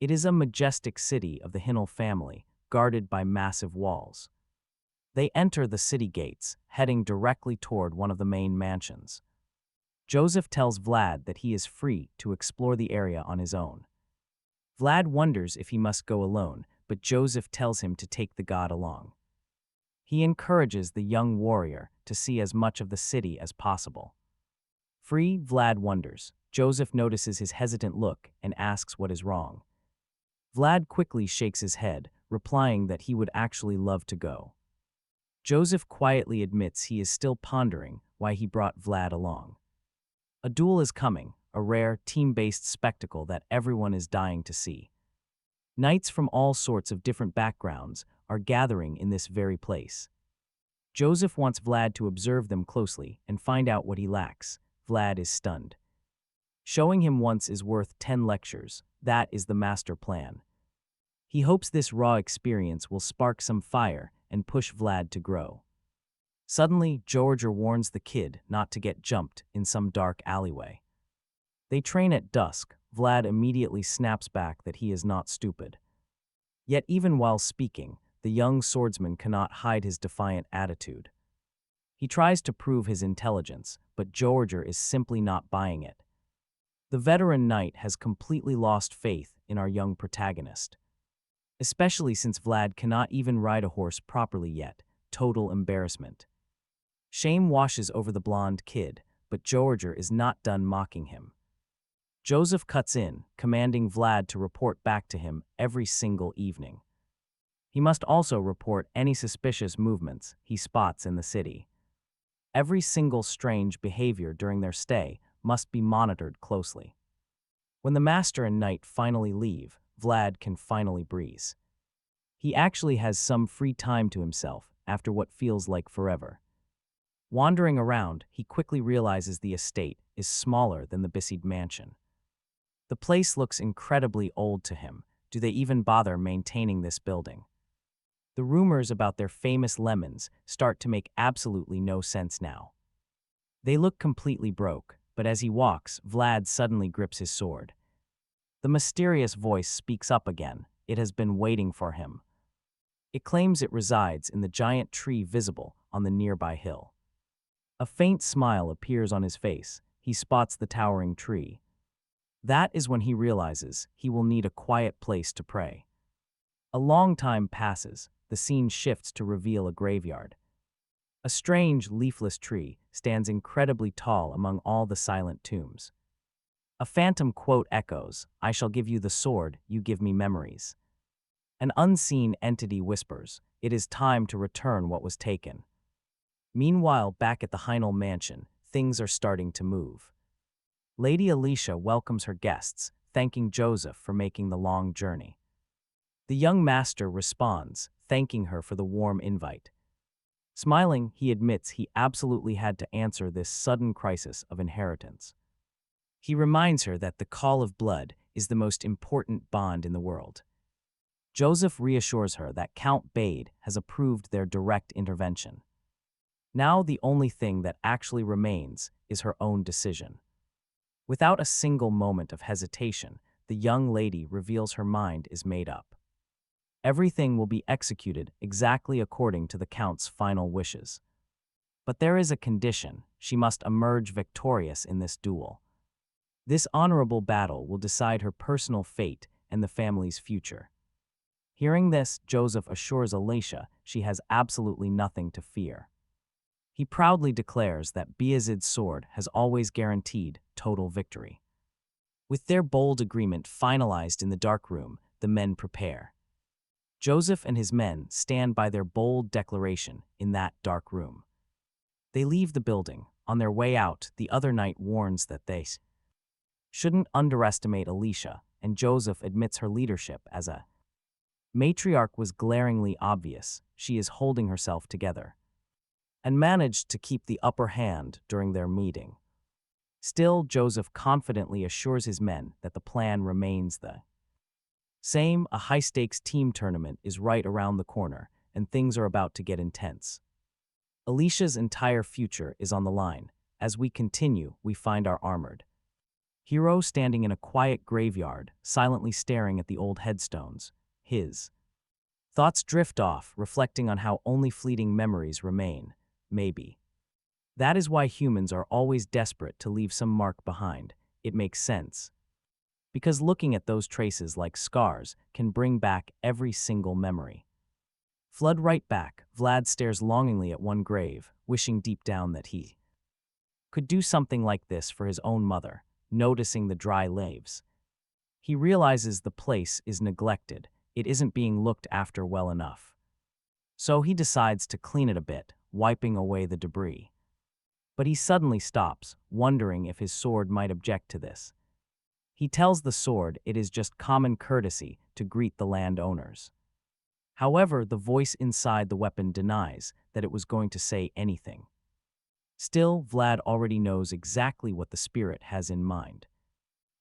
It is a majestic city of the Hainel family, guarded by massive walls. They enter the city gates, heading directly toward one of the main mansions. Joseph tells Vlad that he is free to explore the area on his own. Vlad wonders if he must go alone, but Joseph tells him to take the god along. He encourages the young warrior to see as much of the city as possible. Free, Vlad wonders. Joseph notices his hesitant look and asks what is wrong. Vlad quickly shakes his head, replying that he would actually love to go. Joseph quietly admits he is still pondering why he brought Vlad along. A duel is coming, a rare, team-based spectacle that everyone is dying to see. Knights from all sorts of different backgrounds are gathering in this very place. Joseph wants Vlad to observe them closely and find out what he lacks. Vlad is stunned. Showing him once is worth 10 lectures. That is the master plan. He hopes this raw experience will spark some fire and push Vlad to grow. Suddenly, Jorge warns the kid not to get jumped in some dark alleyway. They train at dusk. Vlad immediately snaps back that he is not stupid. Yet even while speaking, the young swordsman cannot hide his defiant attitude. He tries to prove his intelligence, but Jorge is simply not buying it. The veteran knight has completely lost faith in our young protagonist. Especially since Vlad cannot even ride a horse properly yet. Total embarrassment. Shame washes over the blonde kid, but Jorge is not done mocking him. Joseph cuts in, commanding Vlad to report back to him every single evening. He must also report any suspicious movements he spots in the city. Every single strange behavior during their stay must be monitored closely. When the master and knight finally leave, Vlad can finally breathe. He actually has some free time to himself after what feels like forever. Wandering around, he quickly realizes the estate is smaller than the Bisied mansion. The place looks incredibly old to him. Do they even bother maintaining this building? The rumors about their famous lemons start to make absolutely no sense now. They look completely broke, but as he walks, Vlad suddenly grips his sword. The mysterious voice speaks up again. It has been waiting for him. It claims it resides in the giant tree visible on the nearby hill. A faint smile appears on his face. He spots the towering tree. That is when he realizes he will need a quiet place to pray. A long time passes. The scene shifts to reveal a graveyard. A strange, leafless tree stands incredibly tall among all the silent tombs. A phantom quote echoes, "I shall give you the sword, you give me memories." An unseen entity whispers, "It is time to return what was taken." Meanwhile, back at the Heinel mansion, things are starting to move. Lady Alicia welcomes her guests, thanking Joseph for making the long journey. The young master responds, thanking her for the warm invite. Smiling, he admits he absolutely had to answer this sudden crisis of inheritance. He reminds her that the call of blood is the most important bond in the world. Joseph reassures her that Count Bade has approved their direct intervention. Now the only thing that actually remains is her own decision. Without a single moment of hesitation, the young lady reveals her mind is made up. Everything will be executed exactly according to the Count's final wishes. But there is a condition: she must emerge victorious in this duel. This honorable battle will decide her personal fate and the family's future. Hearing this, Joseph assures Alicia she has absolutely nothing to fear. He proudly declares that Bayezid's sword has always guaranteed total victory. With their bold agreement finalized in the dark room, the men prepare. Joseph and his men stand by their bold declaration in that dark room. They leave the building. On their way out, the other knight warns that they shouldn't underestimate Alicia, and Joseph admits her leadership as a matriarch was glaringly obvious. She is holding herself together and managed to keep the upper hand during their meeting. Still, Joseph confidently assures his men that the plan remains the same. A high-stakes team tournament is right around the corner, and things are about to get intense. Alicia's entire future is on the line. As we continue, we find our armored hero standing in a quiet graveyard, silently staring at the old headstones. His thoughts drift off, reflecting on how only fleeting memories remain. Maybe that is why humans are always desperate to leave some mark behind. It makes sense. Because looking at those traces like scars can bring back every single memory. Flood right back, Vlad stares longingly at one grave, wishing deep down that he could do something like this for his own mother. Noticing the dry leaves, he realizes the place is neglected. It isn't being looked after well enough. So he decides to clean it a bit, wiping away the debris. But he suddenly stops, wondering if his sword might object to this. He tells the sword it is just common courtesy to greet the landowners. However, the voice inside the weapon denies that it was going to say anything. Still, Vlad already knows exactly what the spirit has in mind.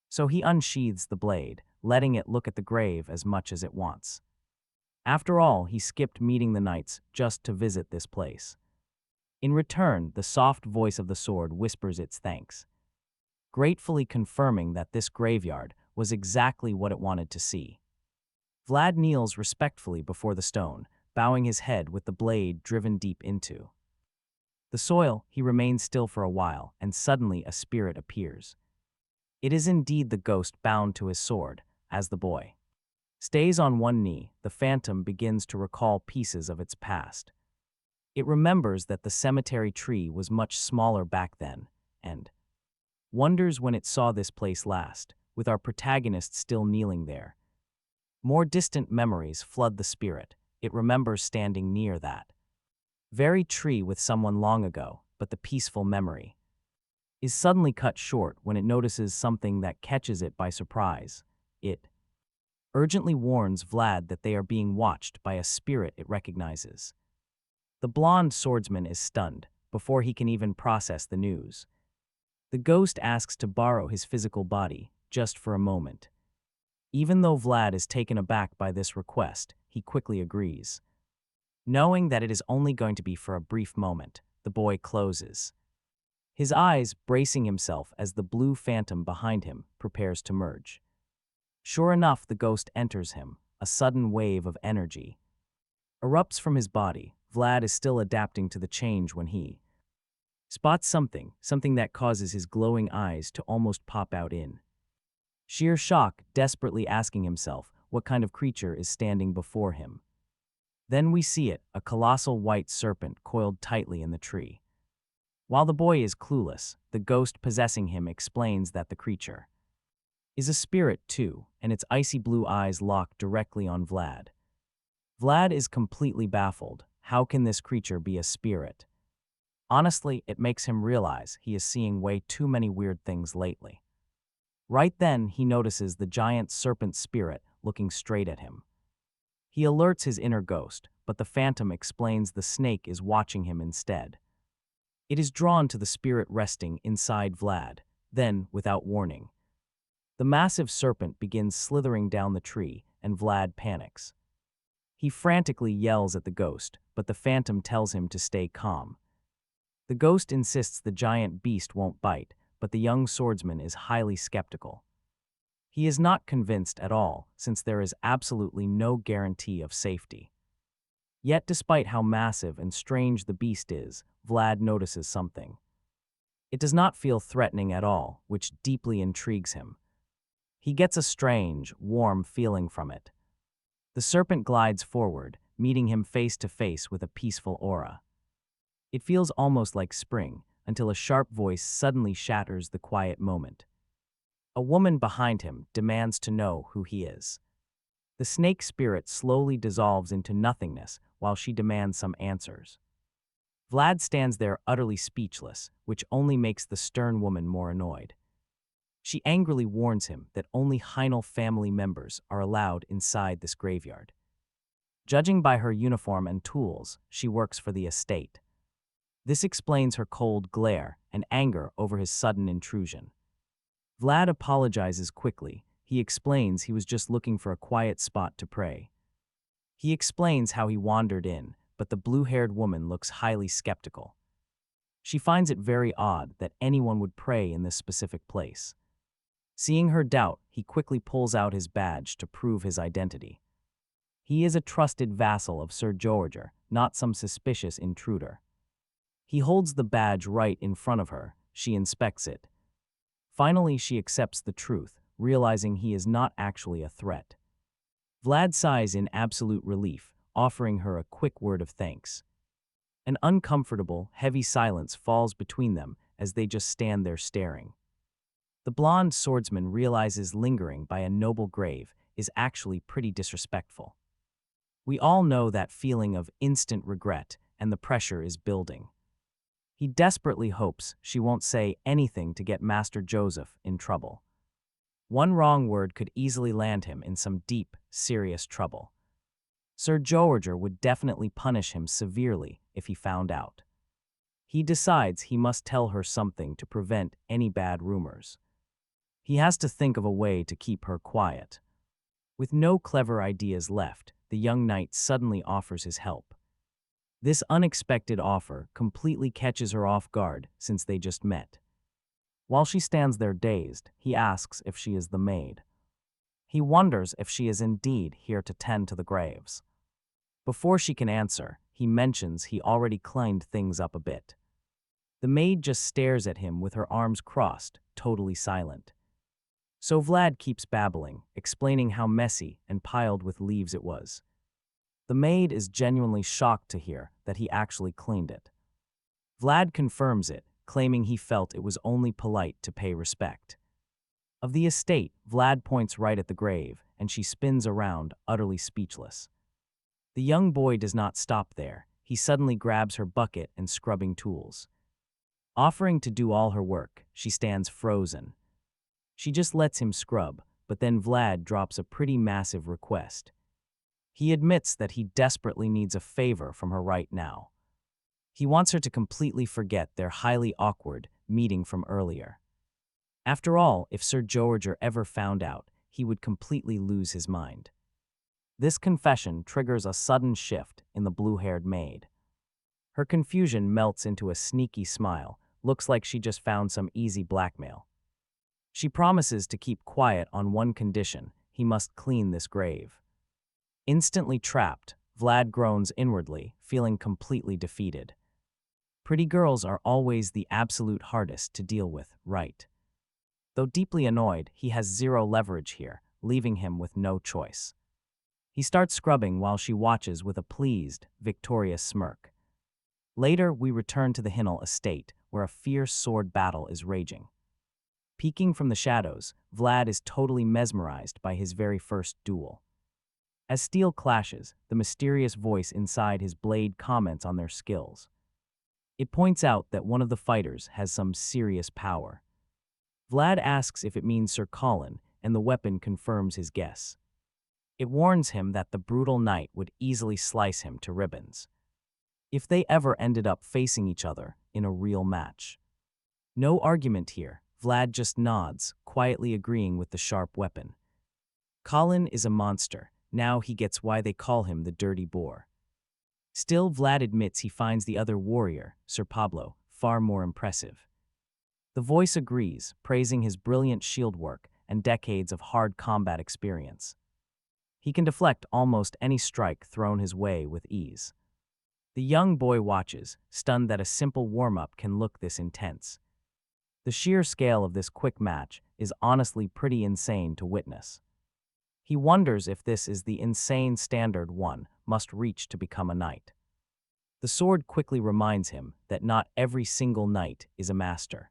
So he unsheathes the blade, letting it look at the grave as much as it wants. After all, he skipped meeting the knights just to visit this place. In return, the soft voice of the sword whispers its thanks, gratefully confirming that this graveyard was exactly what it wanted to see. Vlad kneels respectfully before the stone, bowing his head with the blade driven deep into the soil. He remains still for a while, and suddenly a spirit appears. It is indeed the ghost bound to his sword. As the boy stays on one knee, the phantom begins to recall pieces of its past. It remembers that the cemetery tree was much smaller back then, and wonders when it saw this place last, with our protagonist still kneeling there. More distant memories flood the spirit. It remembers standing near that very tree with someone long ago, but the peaceful memory is suddenly cut short when it notices something that catches it by surprise. It urgently warns Vlad that they are being watched by a spirit it recognizes. The blonde swordsman is stunned before he can even process the news. The ghost asks to borrow his physical body, just for a moment. Even though Vlad is taken aback by this request, he quickly agrees. Knowing that it is only going to be for a brief moment, the boy closes his eyes, bracing himself as the blue phantom behind him prepares to merge. Sure enough, the ghost enters him. A sudden wave of energy erupts from his body. Vlad is still adapting to the change when he spots something that causes his glowing eyes to almost pop out in sheer shock, desperately asking himself what kind of creature is standing before him. Then we see it, a colossal white serpent coiled tightly in the tree. While the boy is clueless, the ghost possessing him explains that the creature is a spirit too, and its icy blue eyes lock directly on Vlad. Vlad is completely baffled. How can this creature be a spirit? Honestly, it makes him realize he is seeing way too many weird things lately. Right then, he notices the giant serpent spirit looking straight at him. He alerts his inner ghost, but the phantom explains the snake is watching him instead. It is drawn to the spirit resting inside Vlad. Then, without warning, the massive serpent begins slithering down the tree, and Vlad panics. He frantically yells at the ghost, but the phantom tells him to stay calm. The ghost insists the giant beast won't bite, but the young swordsman is highly skeptical. He is not convinced at all, since there is absolutely no guarantee of safety. Yet despite how massive and strange the beast is, Vlad notices something. It does not feel threatening at all, which deeply intrigues him. He gets a strange, warm feeling from it. The serpent glides forward, meeting him face to face with a peaceful aura. It feels almost like spring, until a sharp voice suddenly shatters the quiet moment. A woman behind him demands to know who he is. The snake spirit slowly dissolves into nothingness while she demands some answers. Vlad stands there utterly speechless, which only makes the stern woman more annoyed. She angrily warns him that only Heinel family members are allowed inside this graveyard. Judging by her uniform and tools, she works for the estate. This explains her cold glare and anger over his sudden intrusion. Vlad apologizes quickly. He explains he was just looking for a quiet spot to pray. He explains how he wandered in, but the blue-haired woman looks highly skeptical. She finds it very odd that anyone would pray in this specific place. Seeing her doubt, he quickly pulls out his badge to prove his identity. He is a trusted vassal of Sir Jorge, not some suspicious intruder. He holds the badge right in front of her. She inspects it. Finally, she accepts the truth, realizing he is not actually a threat. Vlad sighs in absolute relief, offering her a quick word of thanks. An uncomfortable, heavy silence falls between them as they just stand there staring. The blonde swordsman realizes lingering by a noble grave is actually pretty disrespectful. We all know that feeling of instant regret, and the pressure is building. He desperately hopes she won't say anything to get Master Joseph in trouble. One wrong word could easily land him in some deep, serious trouble. Sir Jorge would definitely punish him severely if he found out. He decides he must tell her something to prevent any bad rumors. He has to think of a way to keep her quiet. With no clever ideas left, the young knight suddenly offers his help. This unexpected offer completely catches her off guard since they just met. While she stands there dazed, he asks if she is the maid. He wonders if she is indeed here to tend to the graves. Before she can answer, he mentions he already cleaned things up a bit. The maid just stares at him with her arms crossed, totally silent. So Vlad keeps babbling, explaining how messy and piled with leaves it was. The maid is genuinely shocked to hear that he actually cleaned it. Vlad confirms it, claiming he felt it was only polite to pay respect. Of the estate, Vlad points right at the grave, and she spins around, utterly speechless. The young boy does not stop there. He suddenly grabs her bucket and scrubbing tools. Offering to do all her work, she stands frozen. She just lets him scrub, but then Vlad drops a pretty massive request. He admits that he desperately needs a favor from her right now. He wants her to completely forget their highly awkward meeting from earlier. After all, if Sir Jorge ever found out, he would completely lose his mind. This confession triggers a sudden shift in the blue-haired maid. Her confusion melts into a sneaky smile, looks like she just found some easy blackmail. She promises to keep quiet on one condition: he must clean this grave. Instantly trapped, Vlad groans inwardly, feeling completely defeated. Pretty girls are always the absolute hardest to deal with, right? Though deeply annoyed, he has zero leverage here, leaving him with no choice. He starts scrubbing while she watches with a pleased, victorious smirk. Later, we return to the Hinnell estate, where a fierce sword battle is raging. Peeking from the shadows, Vlad is totally mesmerized by his very first duel. As steel clashes, the mysterious voice inside his blade comments on their skills. It points out that one of the fighters has some serious power. Vlad asks if it means Sir Colin, and the weapon confirms his guess. It warns him that the brutal knight would easily slice him to ribbons if they ever ended up facing each other in a real match. No argument here, Vlad just nods, quietly agreeing with the sharp weapon. Colin is a monster. Now he gets why they call him the Dirty Boar. Still, Vlad admits he finds the other warrior, Sir Pablo, far more impressive. The voice agrees, praising his brilliant shield work and decades of hard combat experience. He can deflect almost any strike thrown his way with ease. The young boy watches, stunned that a simple warm-up can look this intense. The sheer scale of this quick match is honestly pretty insane to witness. He wonders if this is the insane standard one must reach to become a knight. The sword quickly reminds him that not every single knight is a master.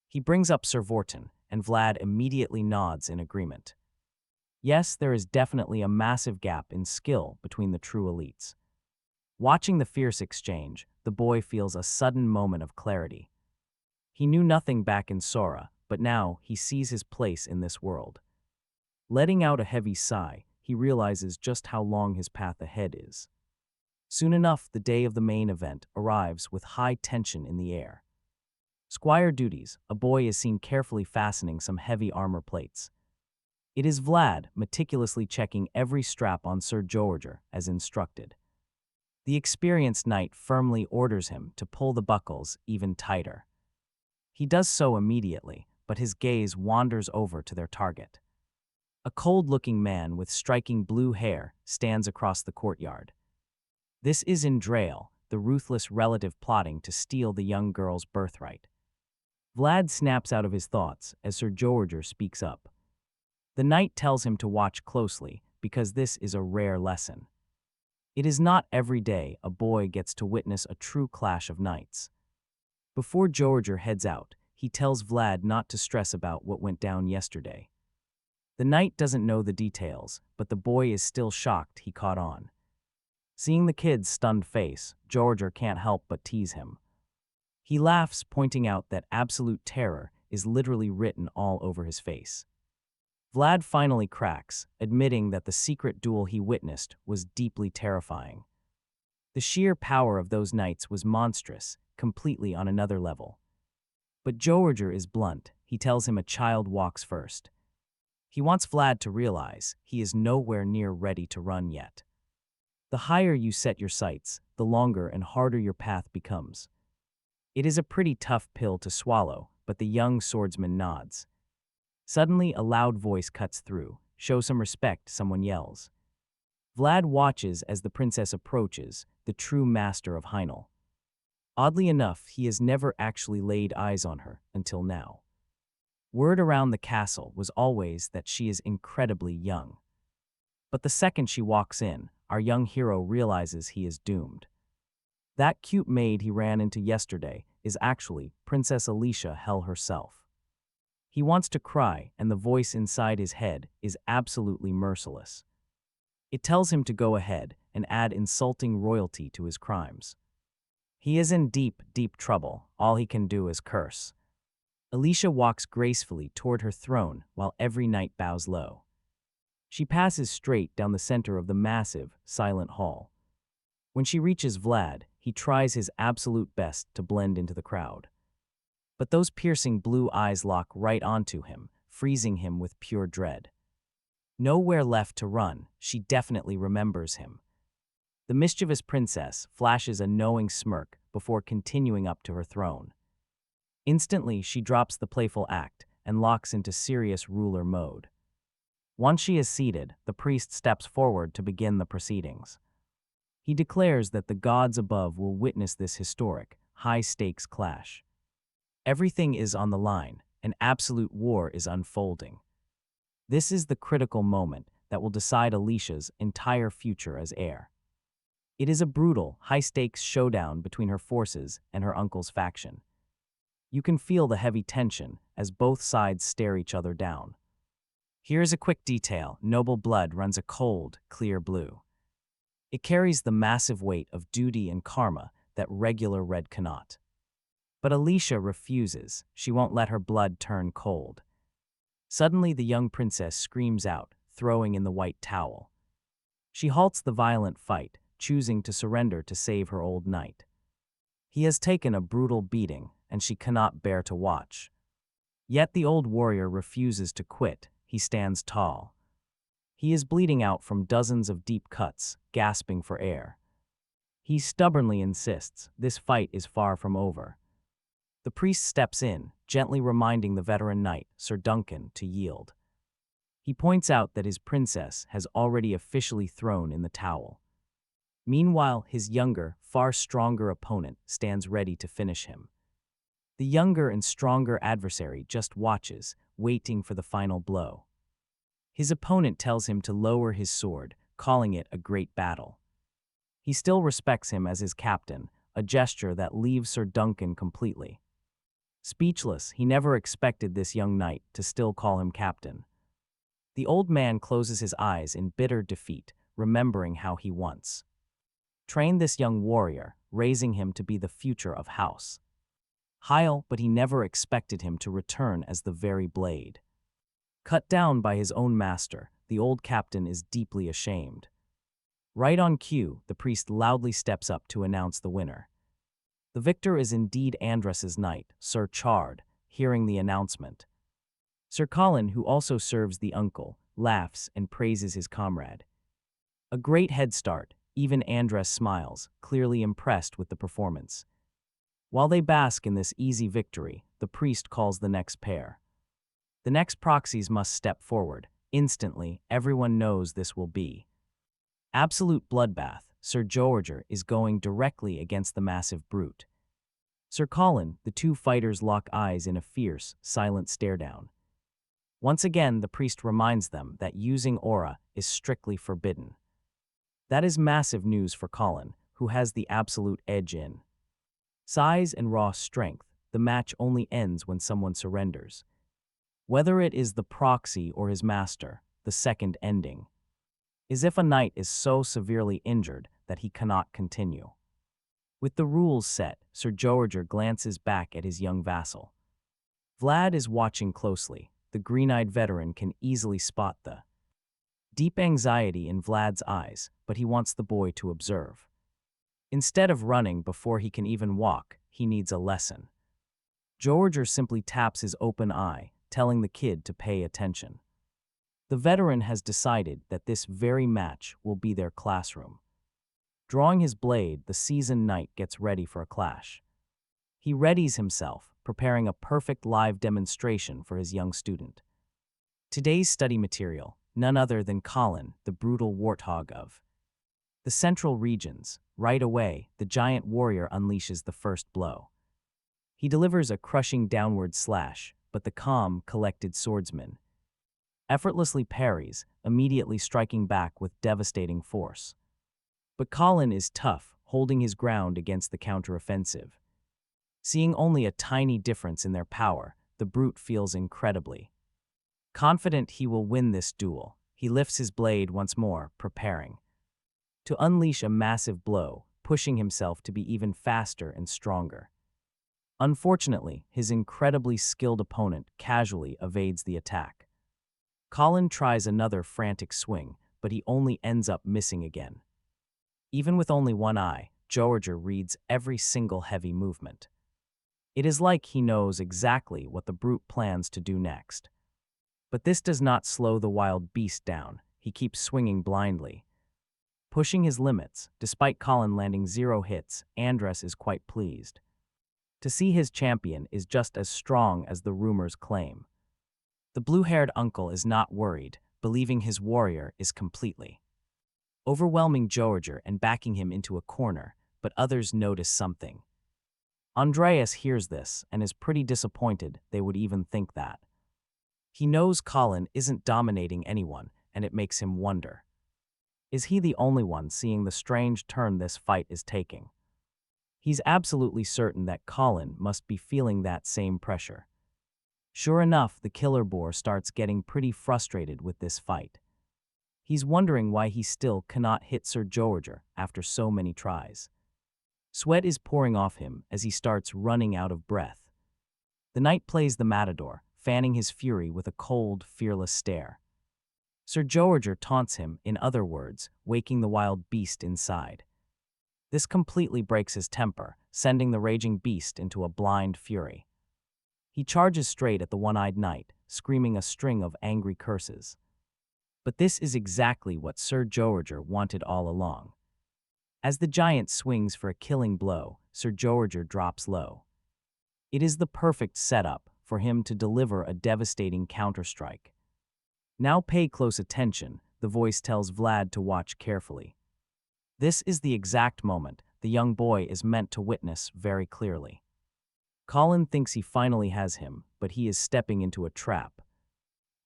He brings up Sir Vorton, and Vlad immediately nods in agreement. Yes, there is definitely a massive gap in skill between the true elites. Watching the fierce exchange, the boy feels a sudden moment of clarity. He knew nothing back in Sara, but now he sees his place in this world. Letting out a heavy sigh, he realizes just how long his path ahead is. Soon enough, the day of the main event arrives with high tension in the air. Squire duties, a boy is seen carefully fastening some heavy armor plates. It is Vlad, meticulously checking every strap on Sir Jorge as instructed. The experienced knight firmly orders him to pull the buckles even tighter. He does so immediately, but his gaze wanders over to their target. A cold-looking man with striking blue hair stands across the courtyard. This is Indrail, the ruthless relative plotting to steal the young girl's birthright. Vlad snaps out of his thoughts as Sir Jorge speaks up. The knight tells him to watch closely because this is a rare lesson. It is not every day a boy gets to witness a true clash of knights. Before Jorge heads out, he tells Vlad not to stress about what went down yesterday. The knight doesn't know the details, but the boy is still shocked he caught on. Seeing the kid's stunned face, Jorge can't help but tease him. He laughs, pointing out that absolute terror is literally written all over his face. Vlad finally cracks, admitting that the secret duel he witnessed was deeply terrifying. The sheer power of those knights was monstrous, completely on another level. But Jorge is blunt. He tells him a child walks first. He wants Vlad to realize he is nowhere near ready to run yet. The higher you set your sights, the longer and harder your path becomes. It is a pretty tough pill to swallow, but the young swordsman nods. Suddenly, a loud voice cuts through. "Show some respect," someone yells. Vlad watches as the princess approaches, the true master of Heinel. Oddly enough, he has never actually laid eyes on her until now. Word around the castle was always that she is incredibly young. But the second she walks in, our young hero realizes he is doomed. That cute maid he ran into yesterday is actually Princess Alicia Hell herself. He wants to cry, and the voice inside his head is absolutely merciless. It tells him to go ahead and add insulting royalty to his crimes. He is in deep, deep trouble. All he can do is curse. Alicia walks gracefully toward her throne while every knight bows low. She passes straight down the center of the massive, silent hall. When she reaches Vlad, he tries his absolute best to blend into the crowd. But those piercing blue eyes lock right onto him, freezing him with pure dread. Nowhere left to run, she definitely remembers him. The mischievous princess flashes a knowing smirk before continuing up to her throne. Instantly, she drops the playful act and locks into serious ruler mode. Once she is seated, the priest steps forward to begin the proceedings. He declares that the gods above will witness this historic, high-stakes clash. Everything is on the line, an absolute war is unfolding. This is the critical moment that will decide Alicia's entire future as heir. It is a brutal, high-stakes showdown between her forces and her uncle's faction. You can feel the heavy tension as both sides stare each other down. Here's a quick detail: noble blood runs a cold, clear blue. It carries the massive weight of duty and karma that regular red cannot. But Alicia refuses. She won't let her blood turn cold. Suddenly, the young princess screams out, throwing in the white towel. She halts the violent fight, choosing to surrender to save her old knight. He has taken a brutal beating, and she cannot bear to watch. Yet the old warrior refuses to quit. He stands tall. He is bleeding out from dozens of deep cuts, gasping for air. He stubbornly insists this fight is far from over. The priest steps in, gently reminding the veteran knight, Sir Duncan, to yield. He points out that his princess has already officially thrown in the towel. Meanwhile, his younger, far stronger opponent stands ready to finish him. The younger and stronger adversary just watches, waiting for the final blow. His opponent tells him to lower his sword, calling it a great battle. He still respects him as his captain, a gesture that leaves Sir Duncan completely speechless. He never expected this young knight to still call him captain. The old man closes his eyes in bitter defeat, remembering how he once trained this young warrior, raising him to be the future of House Hyle, but he never expected him to return as the very blade. Cut down by his own master, the old captain is deeply ashamed. Right on cue, the priest loudly steps up to announce the winner. The victor is indeed Andress's knight, Sir Chard. Hearing the announcement, Sir Colin, who also serves the uncle, laughs and praises his comrade. A great head start. Even Andress smiles, clearly impressed with the performance. While they bask in this easy victory, the priest calls the next pair. The next proxies must step forward. Instantly, everyone knows this will be absolute bloodbath. Sir Jorge is going directly against the massive brute. Sir Colin, the two fighters lock eyes in a fierce, silent stare-down. Once again, the priest reminds them that using aura is strictly forbidden. That is massive news for Colin, who has the absolute edge in size and raw strength. The match only ends when someone surrenders. Whether it is the proxy or his master, the second ending is if a knight is so severely injured that he cannot continue. With the rules set, Sir Jorge glances back at his young vassal. Vlad is watching closely. The green-eyed veteran can easily spot the deep anxiety in Vlad's eyes, but he wants the boy to observe. Instead of running before he can even walk, he needs a lesson. Jorge simply taps his open eye, telling the kid to pay attention. The veteran has decided that this very match will be their classroom. Drawing his blade, the seasoned knight gets ready for a clash. He readies himself, preparing a perfect live demonstration for his young student. Today's study material, none other than Colin, the brutal warthog of the central regions. Right away, the giant warrior unleashes the first blow. He delivers a crushing downward slash, but the calm, collected swordsman effortlessly parries, immediately striking back with devastating force. But Colin is tough, holding his ground against the counteroffensive. Seeing only a tiny difference in their power, the brute feels incredibly confident he will win this duel. He lifts his blade once more, preparing to unleash a massive blow, pushing himself to be even faster and stronger. Unfortunately, his incredibly skilled opponent casually evades the attack. Colin tries another frantic swing, but he only ends up missing again. Even with only one eye, Jorge reads every single heavy movement. It is like he knows exactly what the brute plans to do next. But this does not slow the wild beast down. He keeps swinging blindly, pushing his limits. Despite Colin landing 0 hits, Andres is quite pleased to see his champion is just as strong as the rumors claim. The blue-haired uncle is not worried, believing his warrior is completely overwhelming Jorge and backing him into a corner, but others notice something. Andreas hears this and is pretty disappointed they would even think that. He knows Colin isn't dominating anyone, and it makes him wonder. Is he the only one seeing the strange turn this fight is taking? He's absolutely certain that Colin must be feeling that same pressure. Sure enough, the killer boar starts getting pretty frustrated with this fight. He's wondering why he still cannot hit Sir Jorge after so many tries. Sweat is pouring off him as he starts running out of breath. The knight plays the matador, fanning his fury with a cold, fearless stare. Sir Jorge taunts him, in other words, waking the wild beast inside. This completely breaks his temper, sending the raging beast into a blind fury. He charges straight at the one-eyed knight, screaming a string of angry curses. But this is exactly what Sir Jorge wanted all along. As the giant swings for a killing blow, Sir Jorge drops low. It is the perfect setup for him to deliver a devastating counterstrike. Now pay close attention, the voice tells Vlad to watch carefully. This is the exact moment the young boy is meant to witness very clearly. Colin thinks he finally has him, but he is stepping into a trap.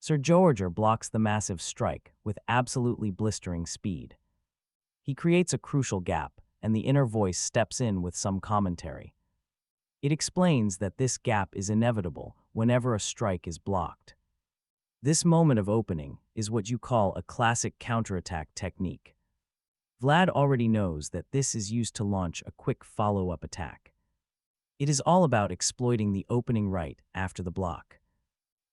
Sir Jorge blocks the massive strike with absolutely blistering speed. He creates a crucial gap, and the inner voice steps in with some commentary. It explains that this gap is inevitable whenever a strike is blocked. This moment of opening is what you call a classic counterattack technique. Vlad already knows that this is used to launch a quick follow-up attack. It is all about exploiting the opening right after the block.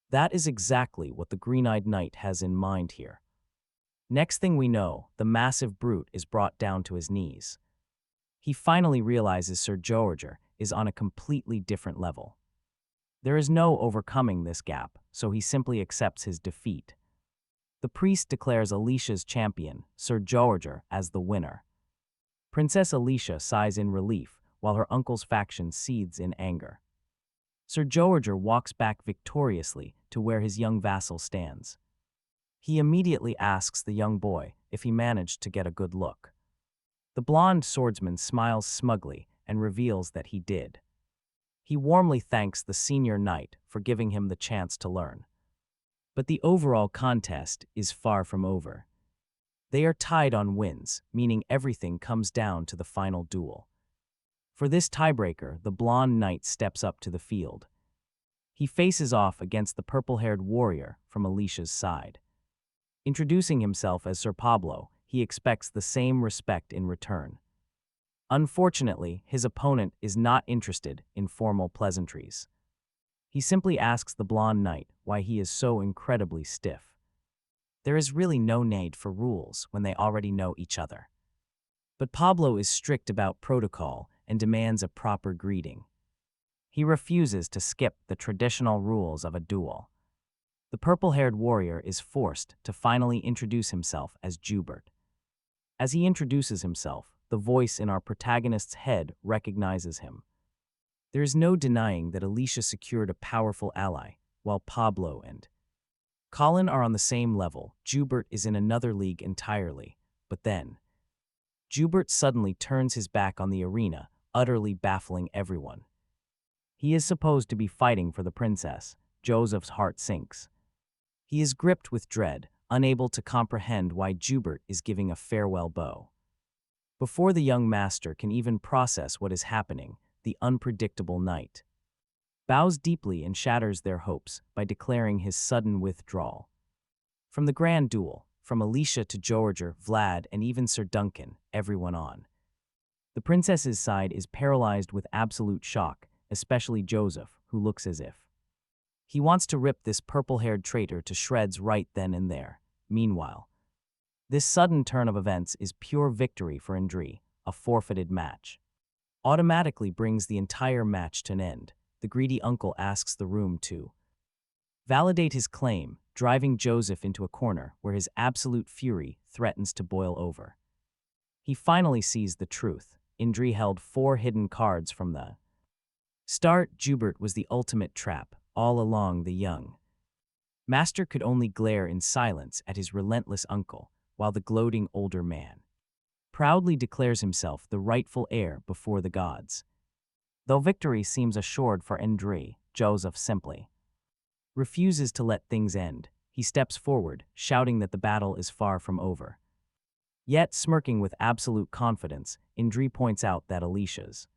That is exactly what the green-eyed knight has in mind here. Next thing we know, the massive brute is brought down to his knees. He finally realizes Sir Jorge is on a completely different level. There is no overcoming this gap, so he simply accepts his defeat. The priest declares Alicia's champion, Sir Jorge, as the winner. Princess Alicia sighs in relief, while her uncle's faction seethes in anger. Sir Jorge walks back victoriously to where his young vassal stands. He immediately asks the young boy if he managed to get a good look. The blonde swordsman smiles smugly and reveals that he did. He warmly thanks the senior knight for giving him the chance to learn. But the overall contest is far from over. They are tied on wins, meaning everything comes down to the final duel. For this tiebreaker, the blonde knight steps up to the field. He faces off against the purple-haired warrior from Alicia's side. Introducing himself as Sir Pablo, he expects the same respect in return. Unfortunately, his opponent is not interested in formal pleasantries. He simply asks the blonde knight why he is so incredibly stiff. There is really no need for rules when they already know each other. But Pablo is strict about protocol and demands a proper greeting. He refuses to skip the traditional rules of a duel. The purple-haired warrior is forced to finally introduce himself as Jubert. As he introduces himself, the voice in our protagonist's head recognizes him. There is no denying that Alicia secured a powerful ally, while Pablo and Colin are on the same level. Jubert is in another league entirely. But then, Jubert suddenly turns his back on the arena, utterly baffling everyone. He is supposed to be fighting for the princess. Joseph's heart sinks. He is gripped with dread, unable to comprehend why Jubert is giving a farewell bow. Before the young master can even process what is happening, the unpredictable knight bows deeply and shatters their hopes by declaring his sudden withdrawal. From the grand duel, from Alicia to Jorge, Vlad, and even Sir Duncan, everyone on the princess's side is paralyzed with absolute shock, especially Joseph, who looks as if he wants to rip this purple-haired traitor to shreds right then and there. Meanwhile, this sudden turn of events is pure victory for Indri. A forfeited match automatically brings the entire match to an end. The greedy uncle asks the room to validate his claim, driving Joseph into a corner where his absolute fury threatens to boil over. He finally sees the truth. Indri held 4 hidden cards from the start. Jubert was the ultimate trap. All along, the young master could only glare in silence at his relentless uncle, while the gloating older man proudly declares himself the rightful heir before the gods. Though victory seems assured for Indri, Joseph simply refuses to let things end. He steps forward, shouting that the battle is far from over. Yet, smirking with absolute confidence, Indri points out that Alicia's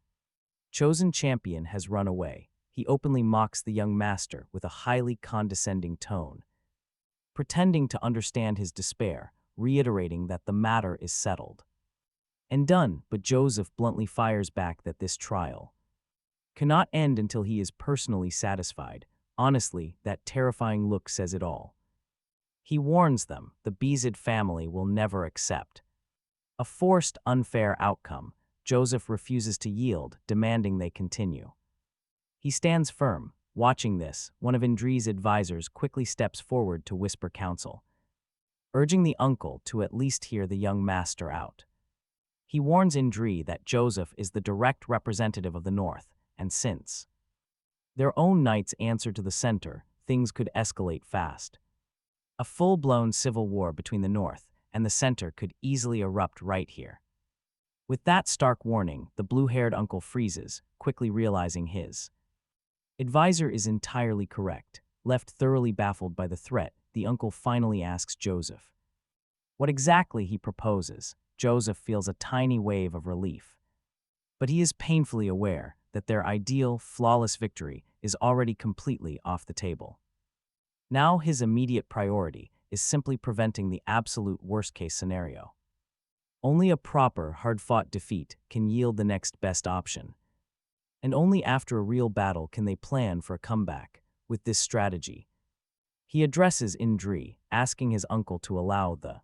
chosen champion has run away. He openly mocks the young master with a highly condescending tone, pretending to understand his despair, reiterating that the matter is settled and done. But Joseph bluntly fires back that this trial cannot end until he is personally satisfied. Honestly, that terrifying look says it all. He warns them the Bezid family will never accept a forced, unfair outcome. Joseph refuses to yield, demanding they continue. He stands firm. Watching this, one of Indri's advisors quickly steps forward to whisper counsel, urging the uncle to at least hear the young master out. He warns Indri that Joseph is the direct representative of the North, and since their own knights answer to the center, things could escalate fast. A full-blown civil war between the North and the center could easily erupt right here. With that stark warning, the blue-haired uncle freezes, quickly realizing his advisor is entirely correct. Left thoroughly baffled by the threat, the uncle finally asks Joseph what exactly he proposes. Joseph feels a tiny wave of relief, but he is painfully aware that their ideal, flawless victory is already completely off the table. Now his immediate priority is simply preventing the absolute worst-case scenario. Only a proper, hard-fought defeat can yield the next best option, and only after a real battle can they plan for a comeback. With this strategy, he addresses Indri, asking his uncle to allow the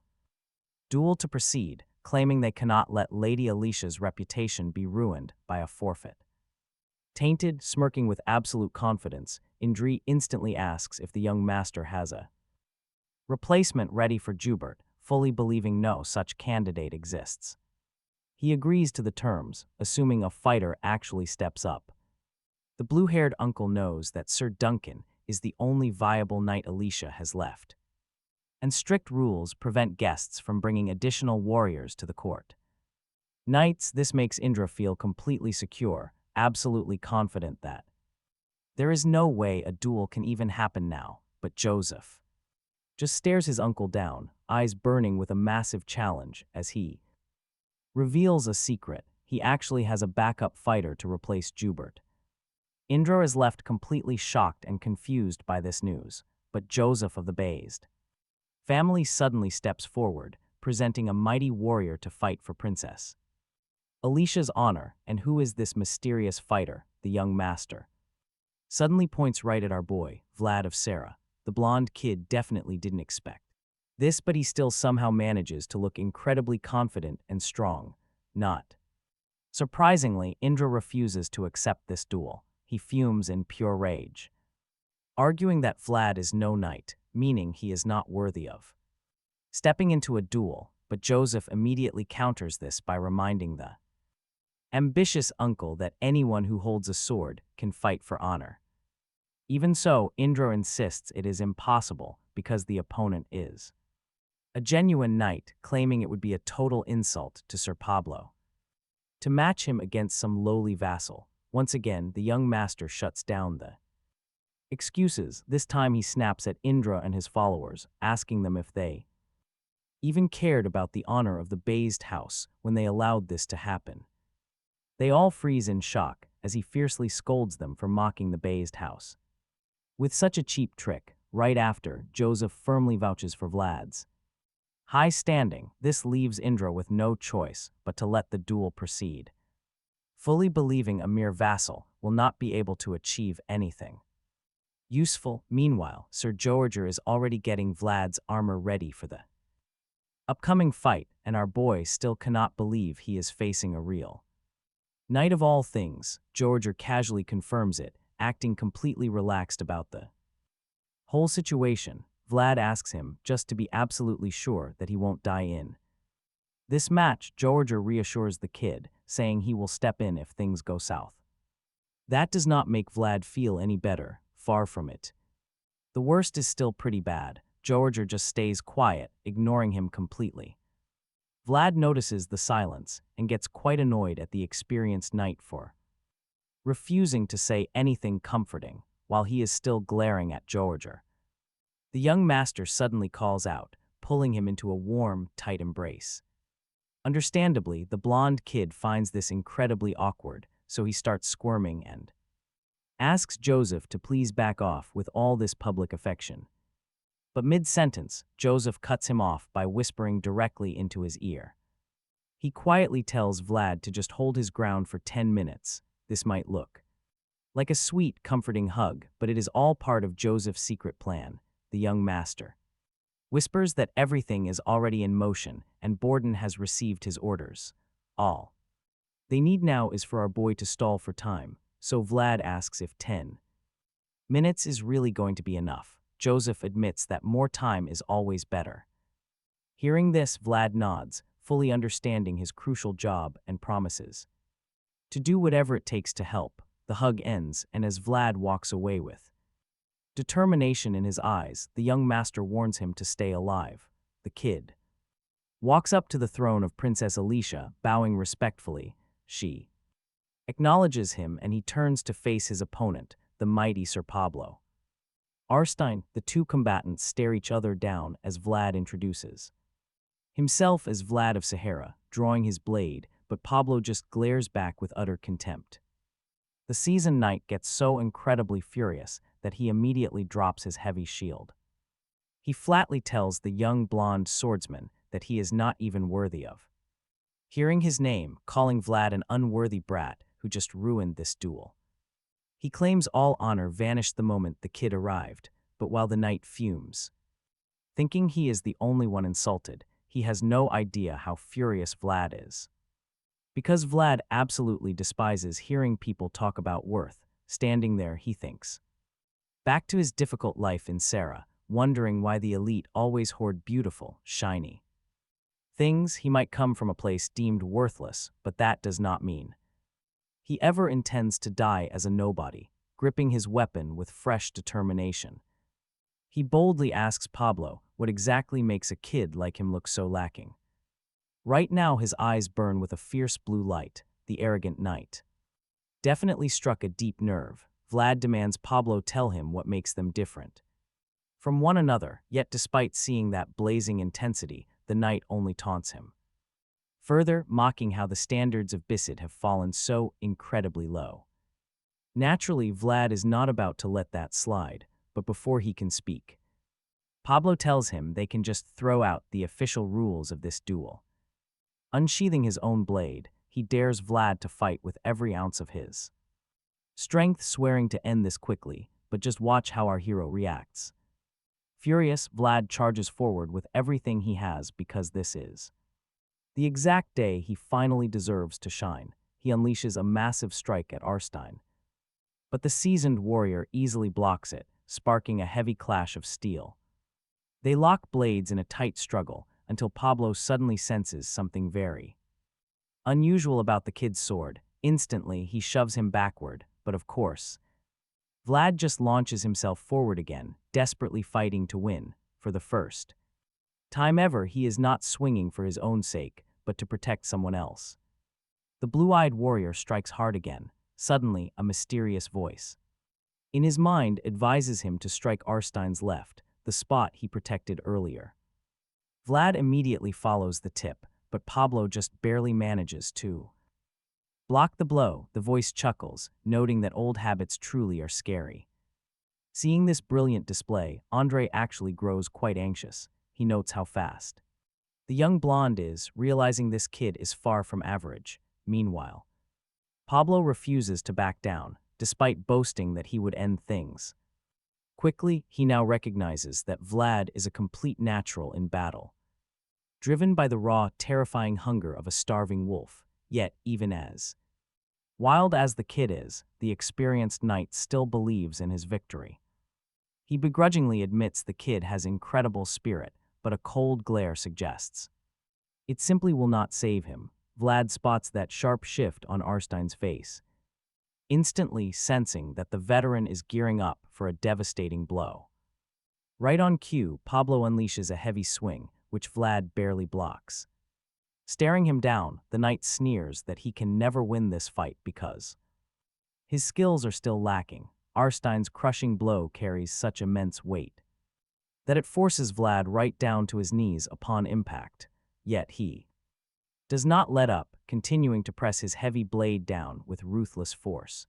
duel to proceed, claiming they cannot let Lady Alicia's reputation be ruined by a forfeit. Tainted, smirking with absolute confidence, Indri instantly asks if the young master has a replacement ready for Jubert, fully believing no such candidate exists. He agrees to the terms, assuming a fighter actually steps up. The blue-haired uncle knows that Sir Duncan is the only viable knight Alicia has left, and strict rules prevent guests from bringing additional warriors to the court. Knights, this makes Indra feel completely secure, absolutely confident that there is no way a duel can even happen now. But Joseph just stares his uncle down, eyes burning with a massive challenge, as he reveals a secret. He actually has a backup fighter to replace Jubert. Indra is left completely shocked and confused by this news, but Joseph of the Bezid family suddenly steps forward, presenting a mighty warrior to fight for Princess Alicia's honor. And who is this mysterious fighter? The young master suddenly points right at our boy, Vlad of Sara. The blonde kid definitely didn't expect this, but he still somehow manages to look incredibly confident and strong. Not surprisingly, Indra refuses to accept this duel. He fumes in pure rage, arguing that Vlad is no knight, meaning he is not worthy of stepping into a duel. but Joseph immediately counters this by reminding the ambitious uncle that anyone who holds a sword can fight for honor. Even so, Indra insists it is impossible because the opponent is a genuine knight, claiming it would be a total insult to Sir Pablo to match him against some lowly vassal. Once again, the young master shuts down the excuses. This time he snaps at Indra and his followers, asking them if they even cared about the honor of the based house when they allowed this to happen. They all freeze in shock as he fiercely scolds them for mocking the based house with such a cheap trick. Right after, Joseph firmly vouches for Vlad's high standing. This leaves Indra with no choice but to let the duel proceed, fully believing a mere vassal will not be able to achieve anything useful. Meanwhile, Sir Jorge is already getting Vlad's armor ready for the upcoming fight, and our boy still cannot believe he is facing a real knight of all things. Jorge casually confirms it, acting completely relaxed about the whole situation. Vlad asks him just to be absolutely sure that he won't die in this match. Jorge reassures the kid, saying he will step in if things go south. That does not make Vlad feel any better, far from it. The worst is still pretty bad. Jorge just stays quiet, ignoring him completely. Vlad notices the silence and gets quite annoyed at the experienced knight for refusing to say anything comforting while he is still glaring at Jorge. The young master suddenly calls out, pulling him into a warm, tight embrace. Understandably, the blonde kid finds this incredibly awkward, so he starts squirming and asks Joseph to please back off with all this public affection. But mid-sentence, Joseph cuts him off by whispering directly into his ear. He quietly tells Vlad to just hold his ground for 10 minutes. This might look like a sweet, comforting hug, but it is all part of Joseph's secret plan. The young master whispers that everything is already in motion and Borden has received his orders. All they need now is for our boy to stall for time, so Vlad asks if 10 minutes is really going to be enough. Joseph admits that more time is always better. Hearing this, Vlad nods, fully understanding his crucial job, and promises to do whatever it takes to help. The hug ends, and as Vlad walks away with determination in his eyes, the young master warns him to stay alive. The kid walks up to the throne of Princess Alicia, bowing respectfully. She acknowledges him and he turns to face his opponent, the mighty Sir Pablo Arstein. The two combatants stare each other down as Vlad introduces himself as Vlad of Sahara, drawing his blade, but Pablo just glares back with utter contempt. The seasoned knight gets so incredibly furious that he immediately drops his heavy shield. He flatly tells the young blonde swordsman that he is not even worthy of hearing his name, calling Vlad an unworthy brat who just ruined this duel. He claims all honor vanished the moment the kid arrived, but while the knight fumes, thinking he is the only one insulted, he has no idea how furious Vlad is. Because Vlad absolutely despises hearing people talk about worth, standing there, he thinks back to his difficult life in Sara, wondering why the elite always hoard beautiful, shiny things. He might come from a place deemed worthless, but that does not mean he ever intends to die as a nobody. Gripping his weapon with fresh determination, he boldly asks Pablo what exactly makes a kid like him look so lacking. Right now his eyes burn with a fierce blue light. The arrogant knight definitely struck a deep nerve. Vlad demands Pablo tell him what makes them different from one another, yet despite seeing that blazing intensity, the knight only taunts him, further mocking how the standards of Bisid have fallen so incredibly low. Naturally, Vlad is not about to let that slide, but before he can speak, Pablo tells him they can just throw out the official rules of this duel. Unsheathing his own blade, he dares Vlad to fight with every ounce of his strength, swearing to end this quickly, but just watch how our hero reacts. Furious, Vlad charges forward with everything he has because this is the exact day he finally deserves to shine. He unleashes a massive strike at Arstein, but the seasoned warrior easily blocks it, sparking a heavy clash of steel. They lock blades in a tight struggle until Pablo suddenly senses something very unusual about the kid's sword. Instantly, he shoves him backward, but of course, Vlad just launches himself forward again, desperately fighting to win, for the first time ever. He is not swinging for his own sake, but to protect someone else. The blue-eyed warrior strikes hard again. Suddenly, a mysterious voice in his mind advises him to strike Arstein's left, the spot he protected earlier. Vlad immediately follows the tip, but Pablo just barely manages to block the blow. The voice chuckles, noting that old habits truly are scary. Seeing this brilliant display, Andre actually grows quite anxious. He notes how fast the young blonde is, realizing this kid is far from average. Meanwhile, Pablo refuses to back down, despite boasting that he would end things. Quickly, he now recognizes that Vlad is a complete natural in battle, driven by the raw, terrifying hunger of a starving wolf. Yet, even as wild as the kid is, the experienced knight still believes in his victory. He begrudgingly admits the kid has incredible spirit, but a cold glare suggests it simply will not save him. Vlad spots that sharp shift on Arstein's face, instantly sensing that the veteran is gearing up for a devastating blow. Right on cue, Pablo unleashes a heavy swing, which Vlad barely blocks. Staring him down, the knight sneers that he can never win this fight because his skills are still lacking. Arstein's crushing blow carries such immense weight that it forces Vlad right down to his knees upon impact. Yet he does not let up, continuing to press his heavy blade down with ruthless force.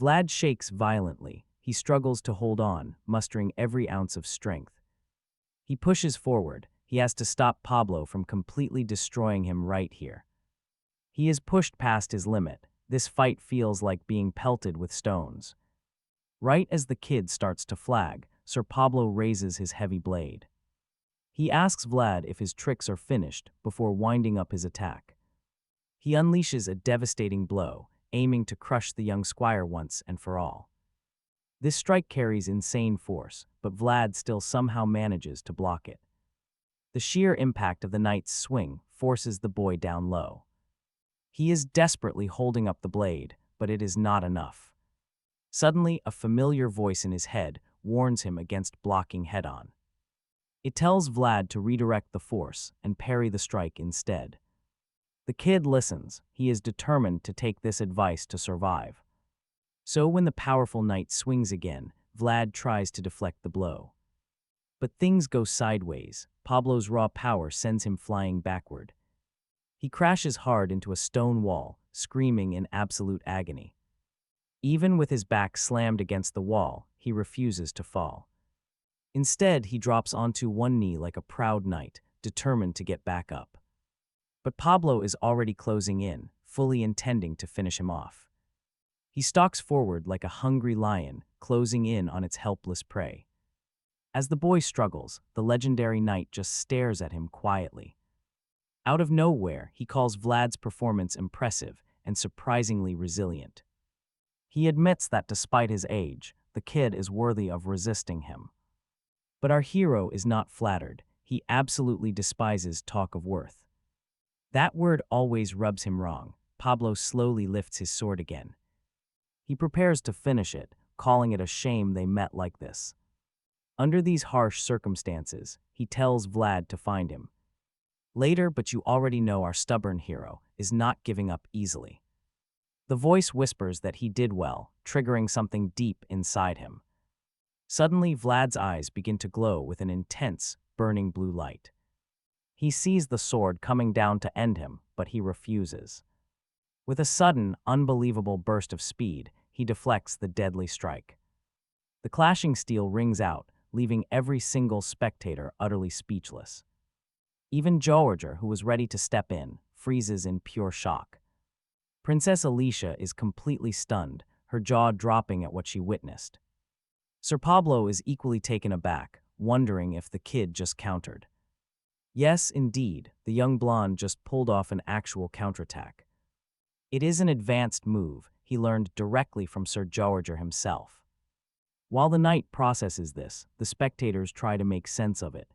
Vlad shakes violently. He struggles to hold on, mustering every ounce of strength. He pushes forward. He has to stop Pablo from completely destroying him right here. He is pushed past his limit. This fight feels like being pelted with stones. Right as the kid starts to flag, Sir Pablo raises his heavy blade. He asks Vlad if his tricks are finished before winding up his attack. He unleashes a devastating blow, aiming to crush the young squire once and for all. This strike carries insane force, but Vlad still somehow manages to block it. The sheer impact of the knight's swing forces the boy down low. He is desperately holding up the blade, but it is not enough. Suddenly, a familiar voice in his head warns him against blocking head-on. It tells Vlad to redirect the force and parry the strike instead. The kid listens. He is determined to take this advice to survive. So when the powerful knight swings again, Vlad tries to deflect the blow. But things go sideways. Pablo's raw power sends him flying backward. He crashes hard into a stone wall, screaming in absolute agony. Even with his back slammed against the wall, he refuses to fall. Instead, he drops onto one knee like a proud knight, determined to get back up. But Pablo is already closing in, fully intending to finish him off. He stalks forward like a hungry lion, closing in on its helpless prey. As the boy struggles, the legendary knight just stares at him quietly. Out of nowhere, he calls Vlad's performance impressive and surprisingly resilient. He admits that despite his age, the kid is worthy of resisting him. But our hero is not flattered. He absolutely despises talk of worth. That word always rubs him wrong. Pablo slowly lifts his sword again. He prepares to finish it, calling it a shame they met like this. Under these harsh circumstances, he tells Vlad to find him. Later, but you already know our stubborn hero is not giving up easily. The voice whispers that he did well, triggering something deep inside him. Suddenly, Vlad's eyes begin to glow with an intense, burning blue light. He sees the sword coming down to end him, but he refuses. With a sudden, unbelievable burst of speed, he deflects the deadly strike. The clashing steel rings out, leaving every single spectator utterly speechless. Even Jorge, who was ready to step in, freezes in pure shock. Princess Alicia is completely stunned, her jaw dropping at what she witnessed. Sir Pablo is equally taken aback, wondering if the kid just countered. Yes, indeed, the young blonde just pulled off an actual counterattack. It is an advanced move he learned directly from Sir Jorge himself. While the knight processes this, the spectators try to make sense of it.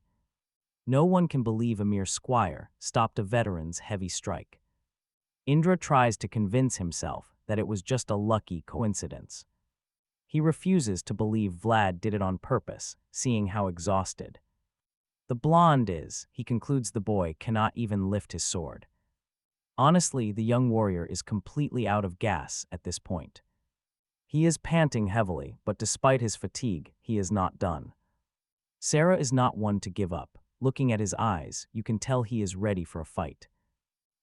No one can believe a mere squire stopped a veteran's heavy strike. Indra tries to convince himself that it was just a lucky coincidence. He refuses to believe Vlad did it on purpose, seeing how exhausted the blonde is. He concludes the boy cannot even lift his sword. Honestly, the young warrior is completely out of gas at this point. He is panting heavily, but despite his fatigue, he is not done. Sara is not one to give up. Looking at his eyes, you can tell he is ready for a fight.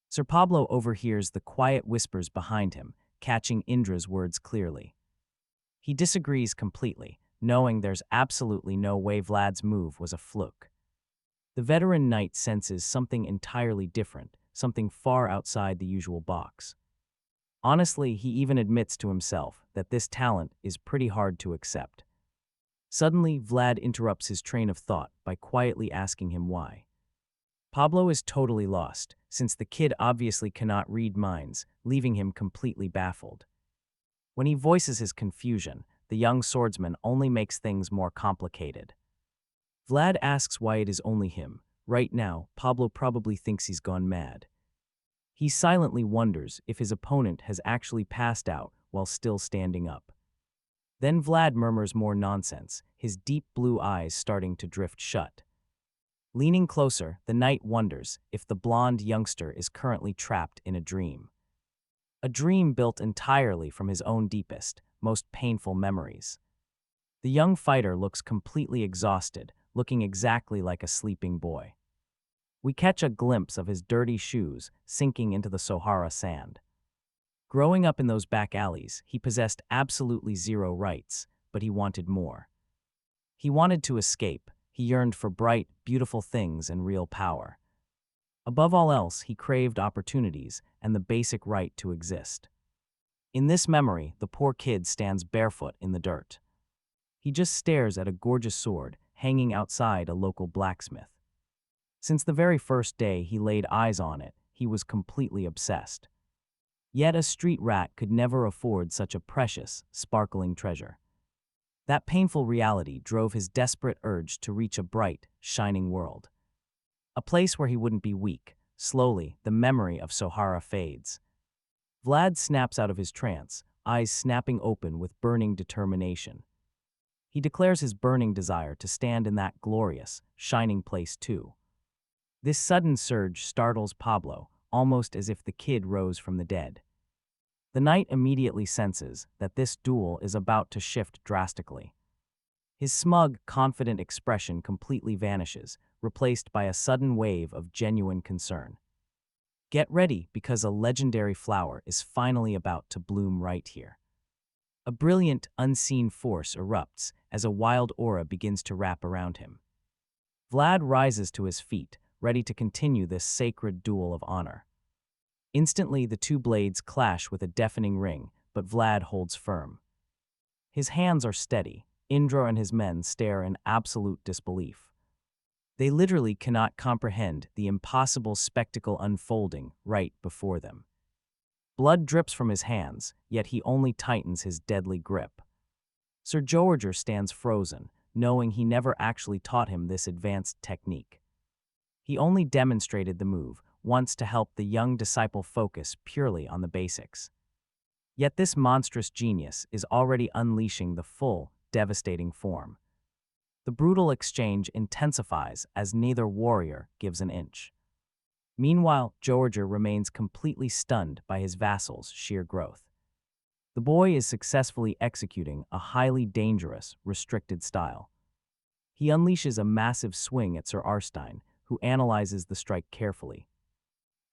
Sir Pablo overhears the quiet whispers behind him, catching Indra's words clearly. He disagrees completely, knowing there's absolutely no way Vlad's move was a fluke. The veteran knight senses something entirely different, something far outside the usual box. Honestly, he even admits to himself that this talent is pretty hard to accept. Suddenly, Vlad interrupts his train of thought by quietly asking him why. Pablo is totally lost, since the kid obviously cannot read minds, leaving him completely baffled. When he voices his confusion, the young swordsman only makes things more complicated. Vlad asks why it is only him. Right now, Pablo probably thinks he's gone mad. He silently wonders if his opponent has actually passed out while still standing up. Then Vlad murmurs more nonsense, his deep blue eyes starting to drift shut. Leaning closer, the knight wonders if the blonde youngster is currently trapped in a dream. A dream built entirely from his own deepest, most painful memories. The young fighter looks completely exhausted, looking exactly like a sleeping boy. We catch a glimpse of his dirty shoes sinking into the Sahara sand. Growing up in those back alleys, he possessed absolutely zero rights, but he wanted more. He wanted to escape. He yearned for bright, beautiful things and real power. Above all else, he craved opportunities and the basic right to exist. In this memory, the poor kid stands barefoot in the dirt. He just stares at a gorgeous sword hanging outside a local blacksmith. Since the very first day he laid eyes on it, he was completely obsessed. Yet a street rat could never afford such a precious, sparkling treasure. That painful reality drove his desperate urge to reach a bright, shining world. A place where he wouldn't be weak. Slowly, the memory of Sahara fades. Vlad snaps out of his trance, eyes snapping open with burning determination. He declares his burning desire to stand in that glorious, shining place too. This sudden surge startles Pablo, almost as if the kid rose from the dead. The knight immediately senses that this duel is about to shift drastically. His smug, confident expression completely vanishes, replaced by a sudden wave of genuine concern. Get ready, because a legendary flower is finally about to bloom right here. A brilliant, unseen force erupts as a wild aura begins to wrap around him. Vlad rises to his feet, ready to continue this sacred duel of honor. Instantly, the two blades clash with a deafening ring, but Vlad holds firm. His hands are steady. Indra and his men stare in absolute disbelief. They literally cannot comprehend the impossible spectacle unfolding right before them. Blood drips from his hands, yet he only tightens his deadly grip. Sir Jorge stands frozen, knowing he never actually taught him this advanced technique. He only demonstrated the move once to help the young disciple focus purely on the basics. Yet this monstrous genius is already unleashing the full, devastating form. The brutal exchange intensifies as neither warrior gives an inch. Meanwhile, Jorge remains completely stunned by his vassal's sheer growth. The boy is successfully executing a highly dangerous, restricted style. He unleashes a massive swing at Sir Arstein, who analyzes the strike carefully.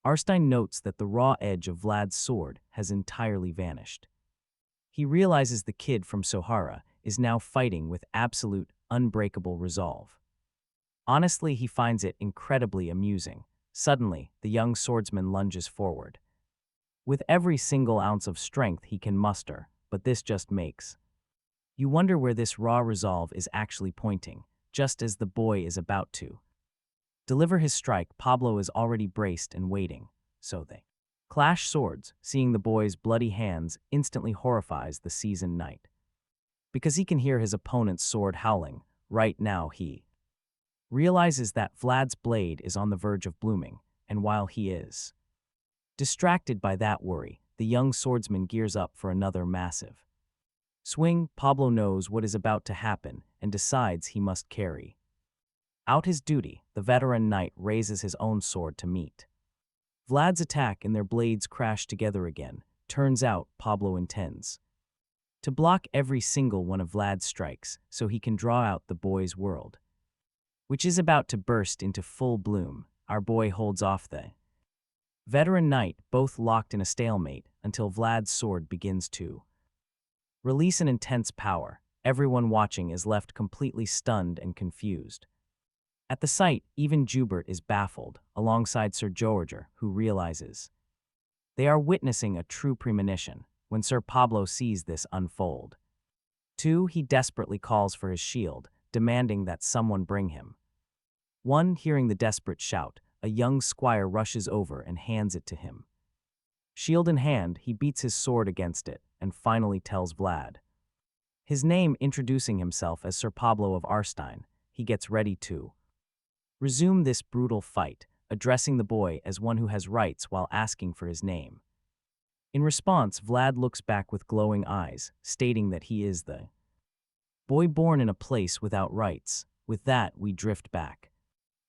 Arstein notes that the raw edge of Vlad's sword has entirely vanished. He realizes the kid from Sahara is now fighting with absolute, unbreakable resolve. Honestly, he finds it incredibly amusing. Suddenly, the young swordsman lunges forward. With every single ounce of strength he can muster, but this just makes. You wonder where this raw resolve is actually pointing, just as the boy is about to deliver his strike. Pablo is already braced and waiting, so they clash swords. Seeing the boy's bloody hands instantly horrifies the seasoned knight. Because he can hear his opponent's sword howling, right now he realizes that Vlad's blade is on the verge of blooming, and while he is distracted by that worry, the young swordsman gears up for another massive swing. Pablo knows what is about to happen and decides he must carry out his duty. The veteran knight raises his own sword to meet Vlad's attack, and their blades crash together again. Turns out Pablo intends to block every single one of Vlad's strikes so he can draw out the boy's world, which is about to burst into full bloom. Our boy holds off the veteran knight, both locked in a stalemate, until Vlad's sword begins to release an intense power. Everyone watching is left completely stunned and confused. At the sight, even Jubert is baffled, alongside Sir Jorge, who realizes they are witnessing a true premonition. When Sir Pablo sees this unfold, too, he desperately calls for his shield, demanding that someone bring him one. Hearing the desperate shout, a young squire rushes over and hands it to him. Shield in hand, he beats his sword against it and finally tells Vlad his name, introducing himself as Sir Pablo of Arstein. He gets ready to resume this brutal fight, addressing the boy as one who has rights while asking for his name. In response, Vlad looks back with glowing eyes, stating that he is the boy born in a place without rights. With that, we drift back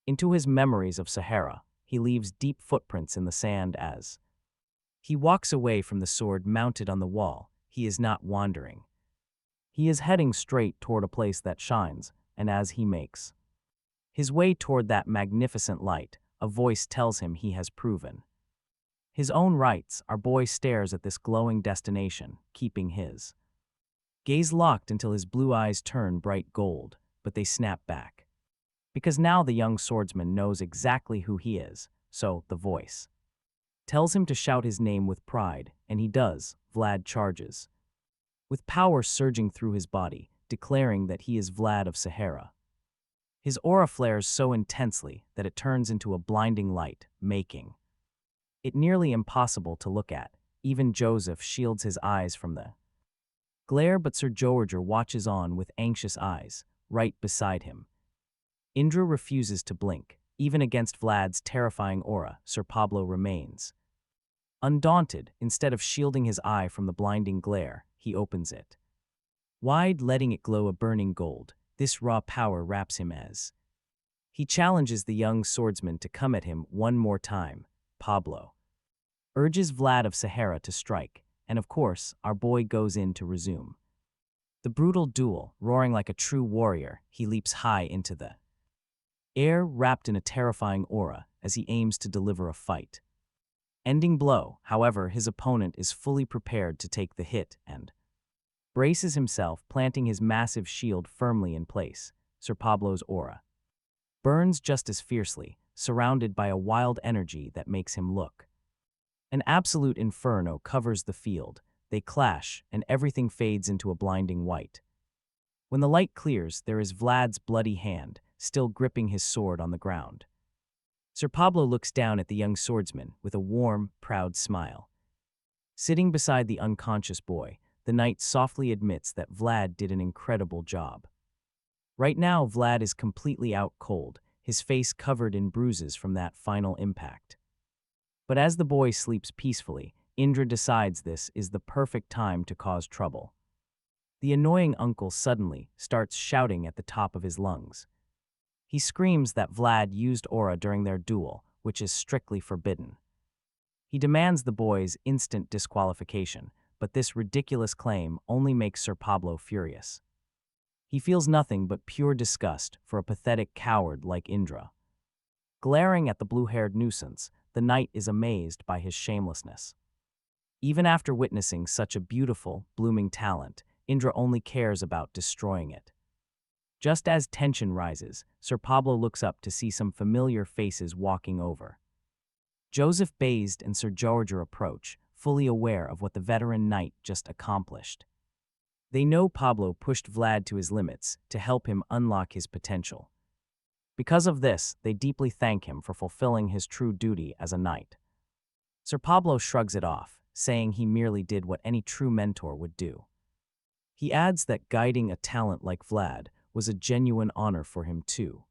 into his memories of Sahara. He leaves deep footprints in the sand as he walks away from the sword mounted on the wall. He is not wandering. He is heading straight toward a place that shines, and as he makes his way toward that magnificent light, a voice tells him he has proven his own rights. Our boy stares at this glowing destination, keeping his gaze locked until his blue eyes turn bright gold, but they snap back. Because now the young swordsman knows exactly who he is, so the voice tells him to shout his name with pride, and he does. Vlad charges, with power surging through his body, declaring that he is Vlad of Sahara. His aura flares so intensely that it turns into a blinding light, making it nearly impossible to look at. Even Joseph shields his eyes from the glare, but Sir Jorge watches on with anxious eyes, right beside him. Indra refuses to blink. Even against Vlad's terrifying aura, Sir Pablo remains undaunted. Instead of shielding his eye from the blinding glare, he opens it wide, letting it glow a burning gold. This raw power wraps him as he challenges the young swordsman to come at him one more time. Pablo urges Vlad of Sahara to strike, and of course, our boy goes in to resume the brutal duel. Roaring like a true warrior, he leaps high into the air, wrapped in a terrifying aura, as he aims to deliver a ending blow. However, his opponent is fully prepared to take the hit and braces himself, planting his massive shield firmly in place. Sir Pablo's aura burns just as fiercely, surrounded by a wild energy that makes him look an absolute inferno. Covers the field. They clash, and everything fades into a blinding white. When the light clears, there is Vlad's bloody hand, still gripping his sword on the ground. Sir Pablo looks down at the young swordsman with a warm, proud smile. Sitting beside the unconscious boy, the knight softly admits that Vlad did an incredible job. Right now, Vlad is completely out cold, his face covered in bruises from that final impact. But as the boy sleeps peacefully, Indra decides this is the perfect time to cause trouble. The annoying uncle suddenly starts shouting at the top of his lungs. He screams that Vlad used aura during their duel, which is strictly forbidden. He demands the boy's instant disqualification, but this ridiculous claim only makes Sir Pablo furious. He feels nothing but pure disgust for a pathetic coward like Indra. Glaring at the blue-haired nuisance, the knight is amazed by his shamelessness. Even after witnessing such a beautiful, blooming talent, Indra only cares about destroying it. Just as tension rises, Sir Pablo looks up to see some familiar faces walking over. Joseph Based and Sir Jorge approach, fully aware of what the veteran knight just accomplished. They know Pablo pushed Vlad to his limits to help him unlock his potential. Because of this, they deeply thank him for fulfilling his true duty as a knight. Sir Pablo shrugs it off, saying he merely did what any true mentor would do. He adds that guiding a talent like Vlad was a genuine honor for him too.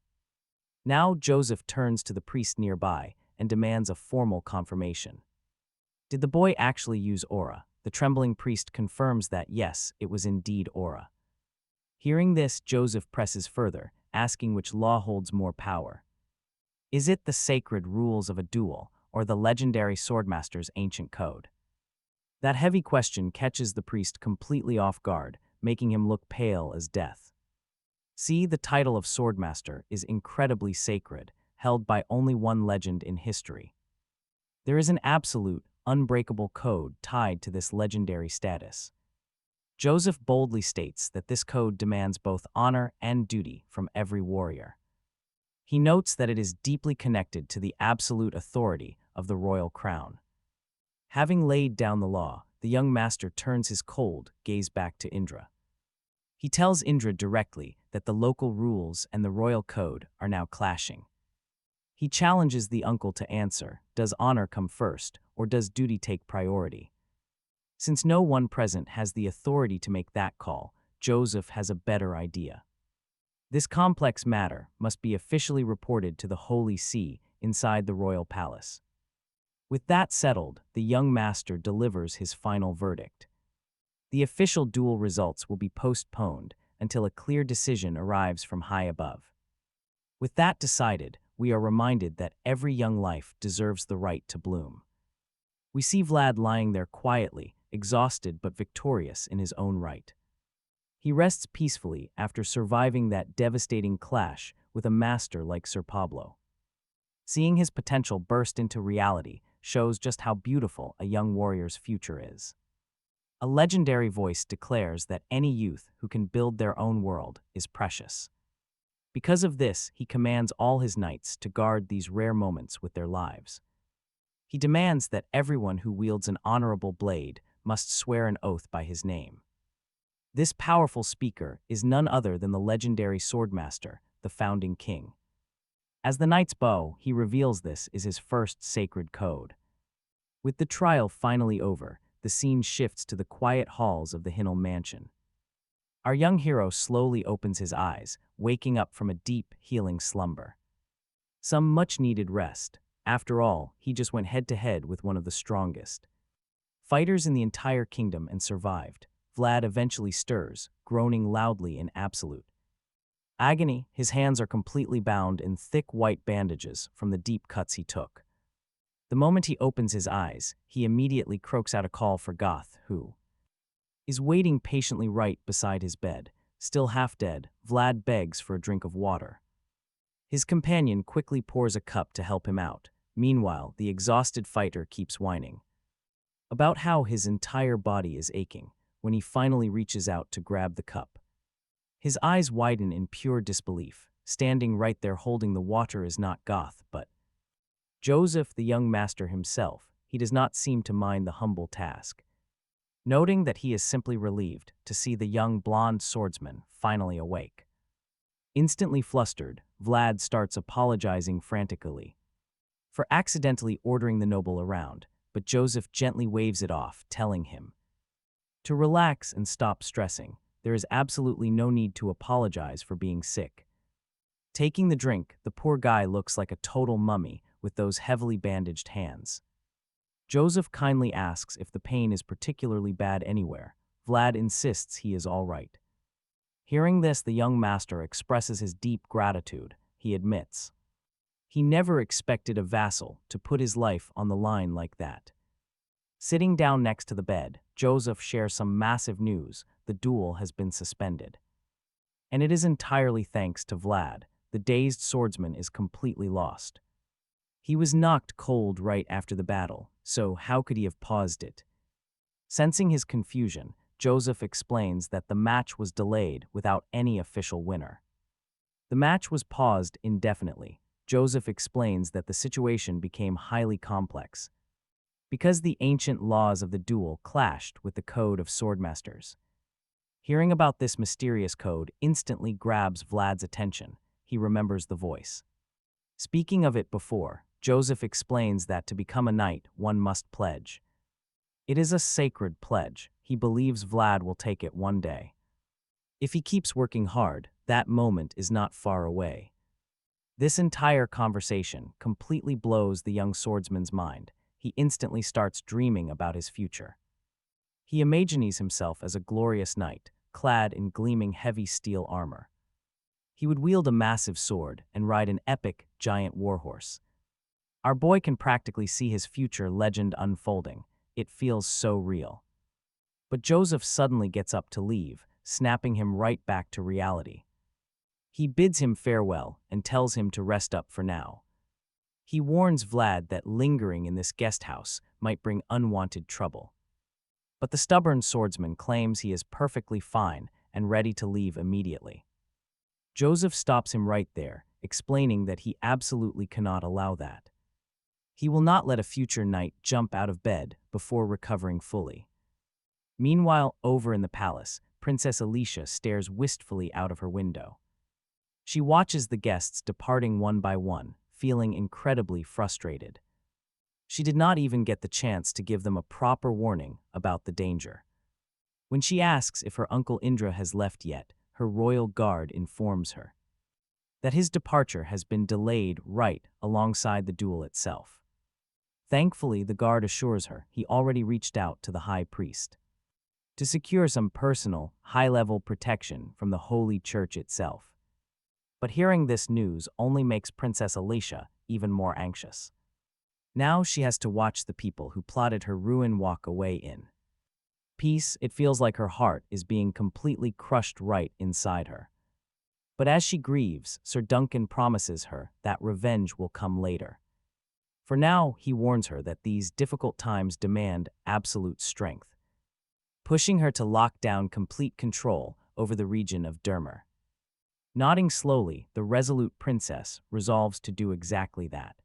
Now Joseph turns to the priest nearby and demands a formal confirmation. Did the boy actually use aura? The trembling priest confirms that yes, it was indeed aura. Hearing this, Joseph presses further, asking which law holds more power. Is it the sacred rules of a duel, or the legendary swordmaster's ancient code? That heavy question catches the priest completely off guard, making him look pale as death. See, the title of swordmaster is incredibly sacred, held by only one legend in history. There is an absolute, unbreakable code tied to this legendary status. Joseph boldly states that this code demands both honor and duty from every warrior. He notes that it is deeply connected to the absolute authority of the royal crown. Having laid down the law, the young master turns his cold gaze back to Indra. He tells Indra directly that the local rules and the royal code are now clashing. He challenges the uncle to answer, does honor come first, or does duty take priority? Since no one present has the authority to make that call, Joseph has a better idea. This complex matter must be officially reported to the Holy See inside the royal palace. With that settled, the young master delivers his final verdict. The official duel results will be postponed until a clear decision arrives from high above. With that decided, we are reminded that every young life deserves the right to bloom. We see Vlad lying there quietly, exhausted but victorious in his own right. He rests peacefully after surviving that devastating clash with a master like Sir Pablo. Seeing his potential burst into reality shows just how beautiful a young warrior's future is. A legendary voice declares that any youth who can build their own world is precious. Because of this, he commands all his knights to guard these rare moments with their lives. He demands that everyone who wields an honorable blade must swear an oath by his name. This powerful speaker is none other than the legendary swordmaster, the founding king. As the knights bow, he reveals this is his first sacred code. With the trial finally over, the scene shifts to the quiet halls of the Hinnell mansion. Our young hero slowly opens his eyes, waking up from a deep, healing slumber. Some much-needed rest. After all, he just went head-to-head with one of the strongest fighters in the entire kingdom and survived. Vlad eventually stirs, groaning loudly in absolute agony. His hands are completely bound in thick white bandages from the deep cuts he took. The moment he opens his eyes, he immediately croaks out a call for Goth, who is waiting patiently right beside his bed. Still half dead, Vlad begs for a drink of water. His companion quickly pours a cup to help him out. Meanwhile, the exhausted fighter keeps whining about how his entire body is aching when he finally reaches out to grab the cup. His eyes widen in pure disbelief. Standing right there holding the water is not Goth, but Joseph, the young master himself. He does not seem to mind the humble task, noting that he is simply relieved to see the young blonde swordsman finally awake. Instantly flustered, Vlad starts apologizing frantically for accidentally ordering the noble around, but Joseph gently waves it off, telling him to relax and stop stressing. There is absolutely no need to apologize for being sick. Taking the drink, the poor guy looks like a total mummy with those heavily bandaged hands. Joseph kindly asks if the pain is particularly bad anywhere. Vlad insists he is all right. Hearing this, the young master expresses his deep gratitude. He admits he never expected a vassal to put his life on the line like that. Sitting down next to the bed, Joseph shares some massive news. The duel has been suspended. And it is entirely thanks to Vlad. The dazed swordsman is completely lost. He was knocked cold right after the battle, so how could he have paused it? Sensing his confusion, Joseph explains that the match was delayed without any official winner. The match was paused indefinitely. Joseph explains that the situation became highly complex because the ancient laws of the duel clashed with the code of swordmasters. Hearing about this mysterious code instantly grabs Vlad's attention. He remembers the voice speaking of it before. Joseph explains that to become a knight, one must pledge. It is a sacred pledge. He believes Vlad will take it one day. If he keeps working hard, that moment is not far away. This entire conversation completely blows the young swordsman's mind. He instantly starts dreaming about his future. He imagines himself as a glorious knight, clad in gleaming heavy steel armor. He would wield a massive sword and ride an epic, giant warhorse. Our boy can practically see his future legend unfolding. It feels so real. But Joseph suddenly gets up to leave, snapping him right back to reality. He bids him farewell and tells him to rest up for now. He warns Vlad that lingering in this guest house might bring unwanted trouble. But the stubborn swordsman claims he is perfectly fine and ready to leave immediately. Joseph stops him right there, explaining that he absolutely cannot allow that. He will not let a future knight jump out of bed before recovering fully. Meanwhile, over in the palace, Princess Alicia stares wistfully out of her window. She watches the guests departing one by one, feeling incredibly frustrated. She did not even get the chance to give them a proper warning about the danger. When she asks if her uncle Indra has left yet, her royal guard informs her that his departure has been delayed right alongside the duel itself. Thankfully, the guard assures her he already reached out to the high priest to secure some personal, high-level protection from the Holy Church itself. But hearing this news only makes Princess Alicia even more anxious. Now she has to watch the people who plotted her ruin walk away in peace. It feels like her heart is being completely crushed right inside her. But as she grieves, Sir Duncan promises her that revenge will come later. For now, he warns her that these difficult times demand absolute strength, pushing her to lock down complete control over the region of Dermer. Nodding slowly, the resolute princess resolves to do exactly that.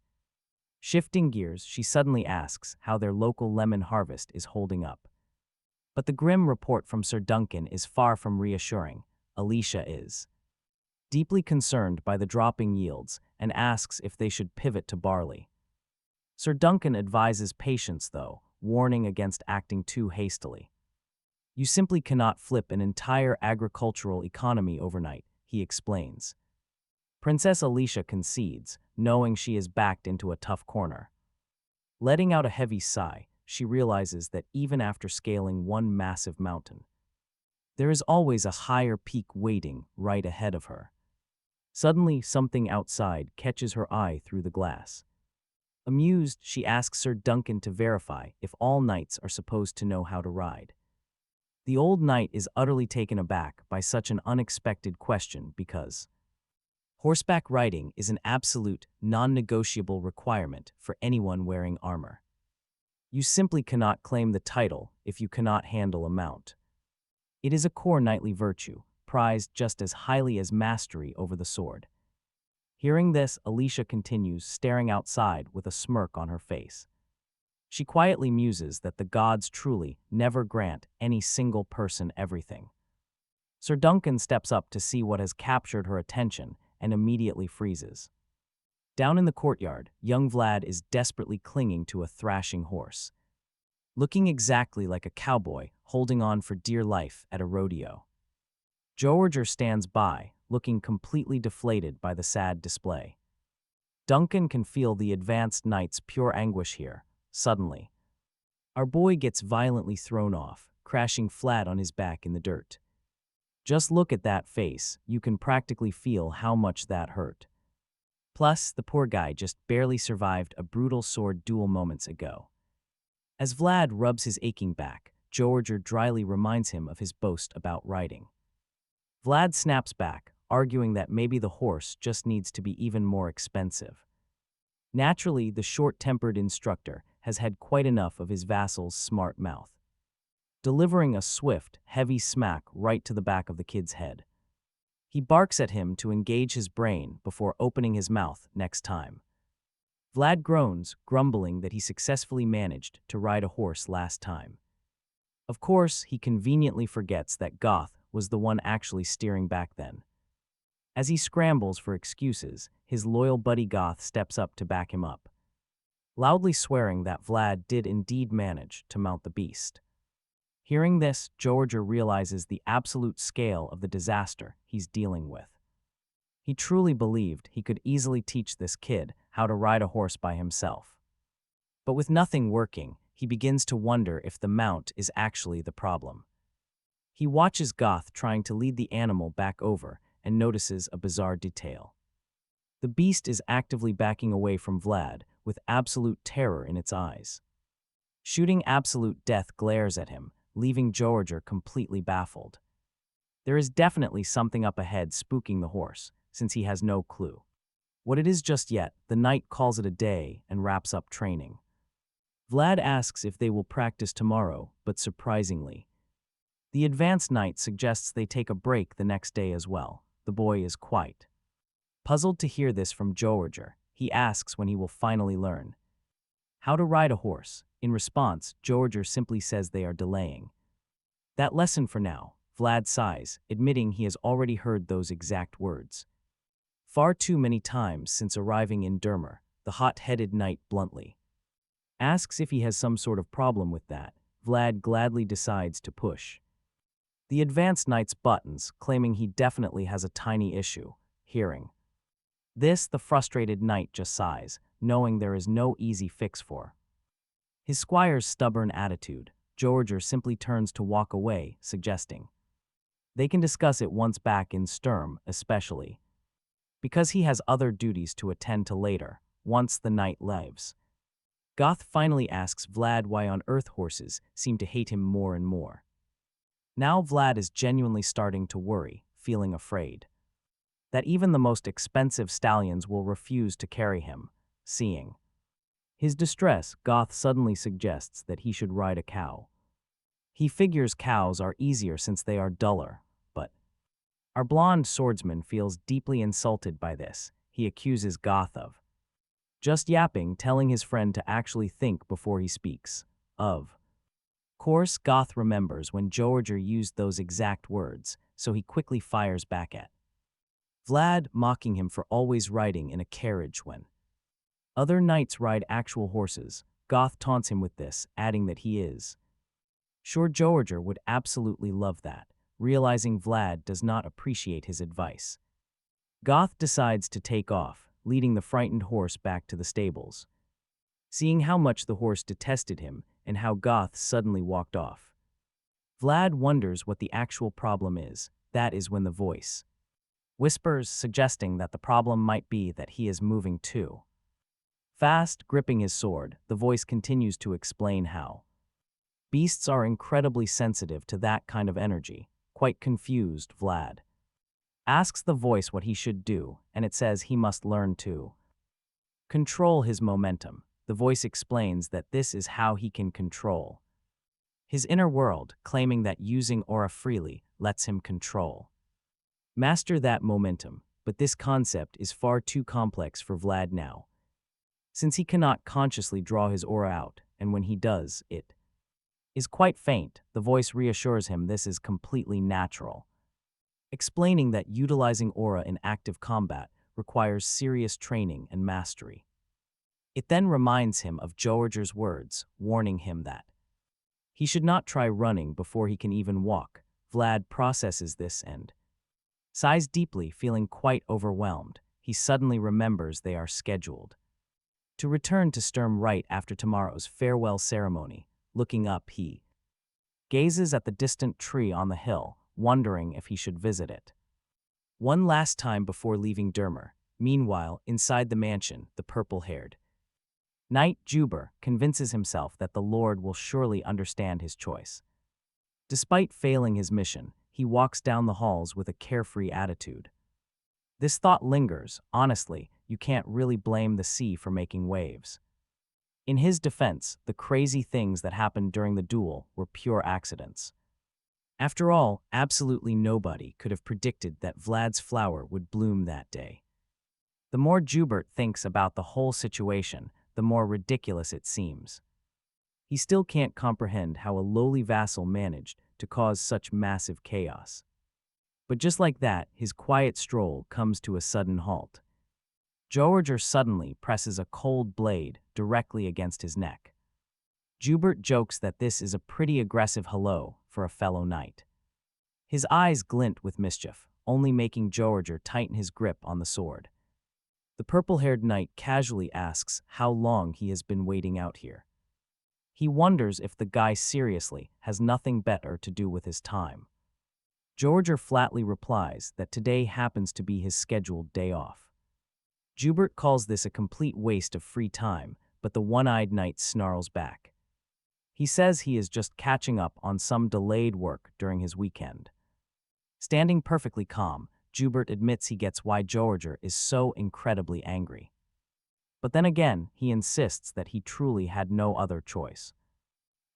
Shifting gears, she suddenly asks how their local lemon harvest is holding up. But the grim report from Sir Duncan is far from reassuring. Alicia is deeply concerned by the dropping yields and asks if they should pivot to barley. Sir Duncan advises patience though, warning against acting too hastily. You simply cannot flip an entire agricultural economy overnight, he explains. Princess Alicia concedes, knowing she is backed into a tough corner. Letting out a heavy sigh, she realizes that even after scaling one massive mountain, there is always a higher peak waiting right ahead of her. Suddenly, something outside catches her eye through the glass. Amused, she asks Sir Duncan to verify if all knights are supposed to know how to ride. The old knight is utterly taken aback by such an unexpected question because horseback riding is an absolute, non-negotiable requirement for anyone wearing armor. You simply cannot claim the title if you cannot handle a mount. It is a core knightly virtue, prized just as highly as mastery over the sword. Hearing this, Alicia continues, staring outside with a smirk on her face. She quietly muses that the gods truly never grant any single person everything. Sir Duncan steps up to see what has captured her attention and immediately freezes. Down in the courtyard, young Vlad is desperately clinging to a thrashing horse, looking exactly like a cowboy holding on for dear life at a rodeo. Jorge stands by, looking completely deflated by the sad display. Duncan can feel the advanced knight's pure anguish here. Suddenly, our boy gets violently thrown off, crashing flat on his back in the dirt. Just look at that face, you can practically feel how much that hurt. Plus, the poor guy just barely survived a brutal sword duel moments ago. As Vlad rubs his aching back, Jorge dryly reminds him of his boast about riding. Vlad snaps back, arguing that maybe the horse just needs to be even more expensive. Naturally, the short-tempered instructor has had quite enough of his vassal's smart mouth, delivering a swift, heavy smack right to the back of the kid's head. He barks at him to engage his brain before opening his mouth next time. Vlad groans, grumbling that he successfully managed to ride a horse last time. Of course, he conveniently forgets that Goth was the one actually steering back then. As he scrambles for excuses, his loyal buddy Goth steps up to back him up, loudly swearing that Vlad did indeed manage to mount the beast. Hearing this, Jorge realizes the absolute scale of the disaster he's dealing with. He truly believed he could easily teach this kid how to ride a horse by himself. But with nothing working, he begins to wonder if the mount is actually the problem. He watches Goth trying to lead the animal back over and notices a bizarre detail. The beast is actively backing away from Vlad with absolute terror in its eyes. Shooting absolute death glares at him, leaving Jorge completely baffled. There is definitely something up ahead spooking the horse, since he has no clue. What it is just yet, the knight calls it a day and wraps up training. Vlad asks if they will practice tomorrow, but surprisingly, the advanced knight suggests they take a break the next day as well. The boy is quite puzzled to hear this from Jorge. He asks when he will finally learn how to ride a horse. In response, Jorge simply says they are delaying that lesson for now. Vlad sighs, admitting he has already heard those exact words far too many times since arriving in Dermer. The hot-headed knight bluntly asks if he has some sort of problem with that. Vlad gladly decides to push the advanced knight's buttons, claiming he definitely has a tiny issue. Hearing this, the frustrated knight just sighs, knowing there is no easy fix for his squire's stubborn attitude. Jorge simply turns to walk away, suggesting they can discuss it once back in Sturm, especially because he has other duties to attend to later, once the knight leaves. Goth finally asks Vlad why on earth horses seem to hate him more and more. Now Vlad is genuinely starting to worry, feeling afraid that even the most expensive stallions will refuse to carry him. Seeing his distress, Goth suddenly suggests that he should ride a cow. He figures cows are easier since they are duller, but our blonde swordsman feels deeply insulted by this. He accuses Goth of just yapping, telling his friend to actually think before he speaks. Of course, Goth remembers when Jorge used those exact words, so he quickly fires back at Vlad, mocking him for always riding in a carriage when other knights ride actual horses. Goth taunts him with this, adding that he is sure Jorge would absolutely love that, realizing Vlad does not appreciate his advice. Goth decides to take off, leading the frightened horse back to the stables. Seeing how much the horse detested him and how Goth suddenly walked off, Vlad wonders what the actual problem is. That is when the voice whispers, suggesting that the problem might be that he is moving too fast. Gripping his sword, the voice continues to explain how beasts are incredibly sensitive to that kind of energy. Quite confused, Vlad asks the voice what he should do, and it says he must learn to control his momentum. The voice explains that this is how he can control his inner world, claiming that using aura freely lets him master that momentum. But this concept is far too complex for Vlad now, since he cannot consciously draw his aura out, and when he does, it is quite faint. The voice reassures him this is completely natural, explaining that utilizing aura in active combat requires serious training and mastery. It then reminds him of Jorge's words, warning him that he should not try running before he can even walk. Vlad processes this and sighs deeply, feeling quite overwhelmed. He suddenly remembers they are scheduled to return to Sturm right after tomorrow's farewell ceremony. Looking up, he gazes at the distant tree on the hill, wondering if he should visit it one last time before leaving Dermer. Meanwhile, inside the mansion, the purple-haired knight Juber convinces himself that the Lord will surely understand his choice. Despite failing his mission, he walks down the halls with a carefree attitude. This thought lingers. Honestly, you can't really blame the sea for making waves. In his defense, the crazy things that happened during the duel were pure accidents. After all, absolutely nobody could have predicted that Vlad's flower would bloom that day. The more Jubert thinks about the whole situation, the more ridiculous it seems. He still can't comprehend how a lowly vassal managed to cause such massive chaos. But just like that, his quiet stroll comes to a sudden halt. Jorge suddenly presses a cold blade directly against his neck. Jubert jokes that this is a pretty aggressive hello for a fellow knight. His eyes glint with mischief, only making Jorge tighten his grip on the sword. The purple-haired knight casually asks how long he has been waiting out here. He wonders if the guy seriously has nothing better to do with his time. Jorge flatly replies that today happens to be his scheduled day off. Jubert calls this a complete waste of free time, but the one-eyed knight snarls back. He says he is just catching up on some delayed work during his weekend. Standing perfectly calm, Jubert admits he gets why Jorge is so incredibly angry. But then again, he insists that he truly had no other choice.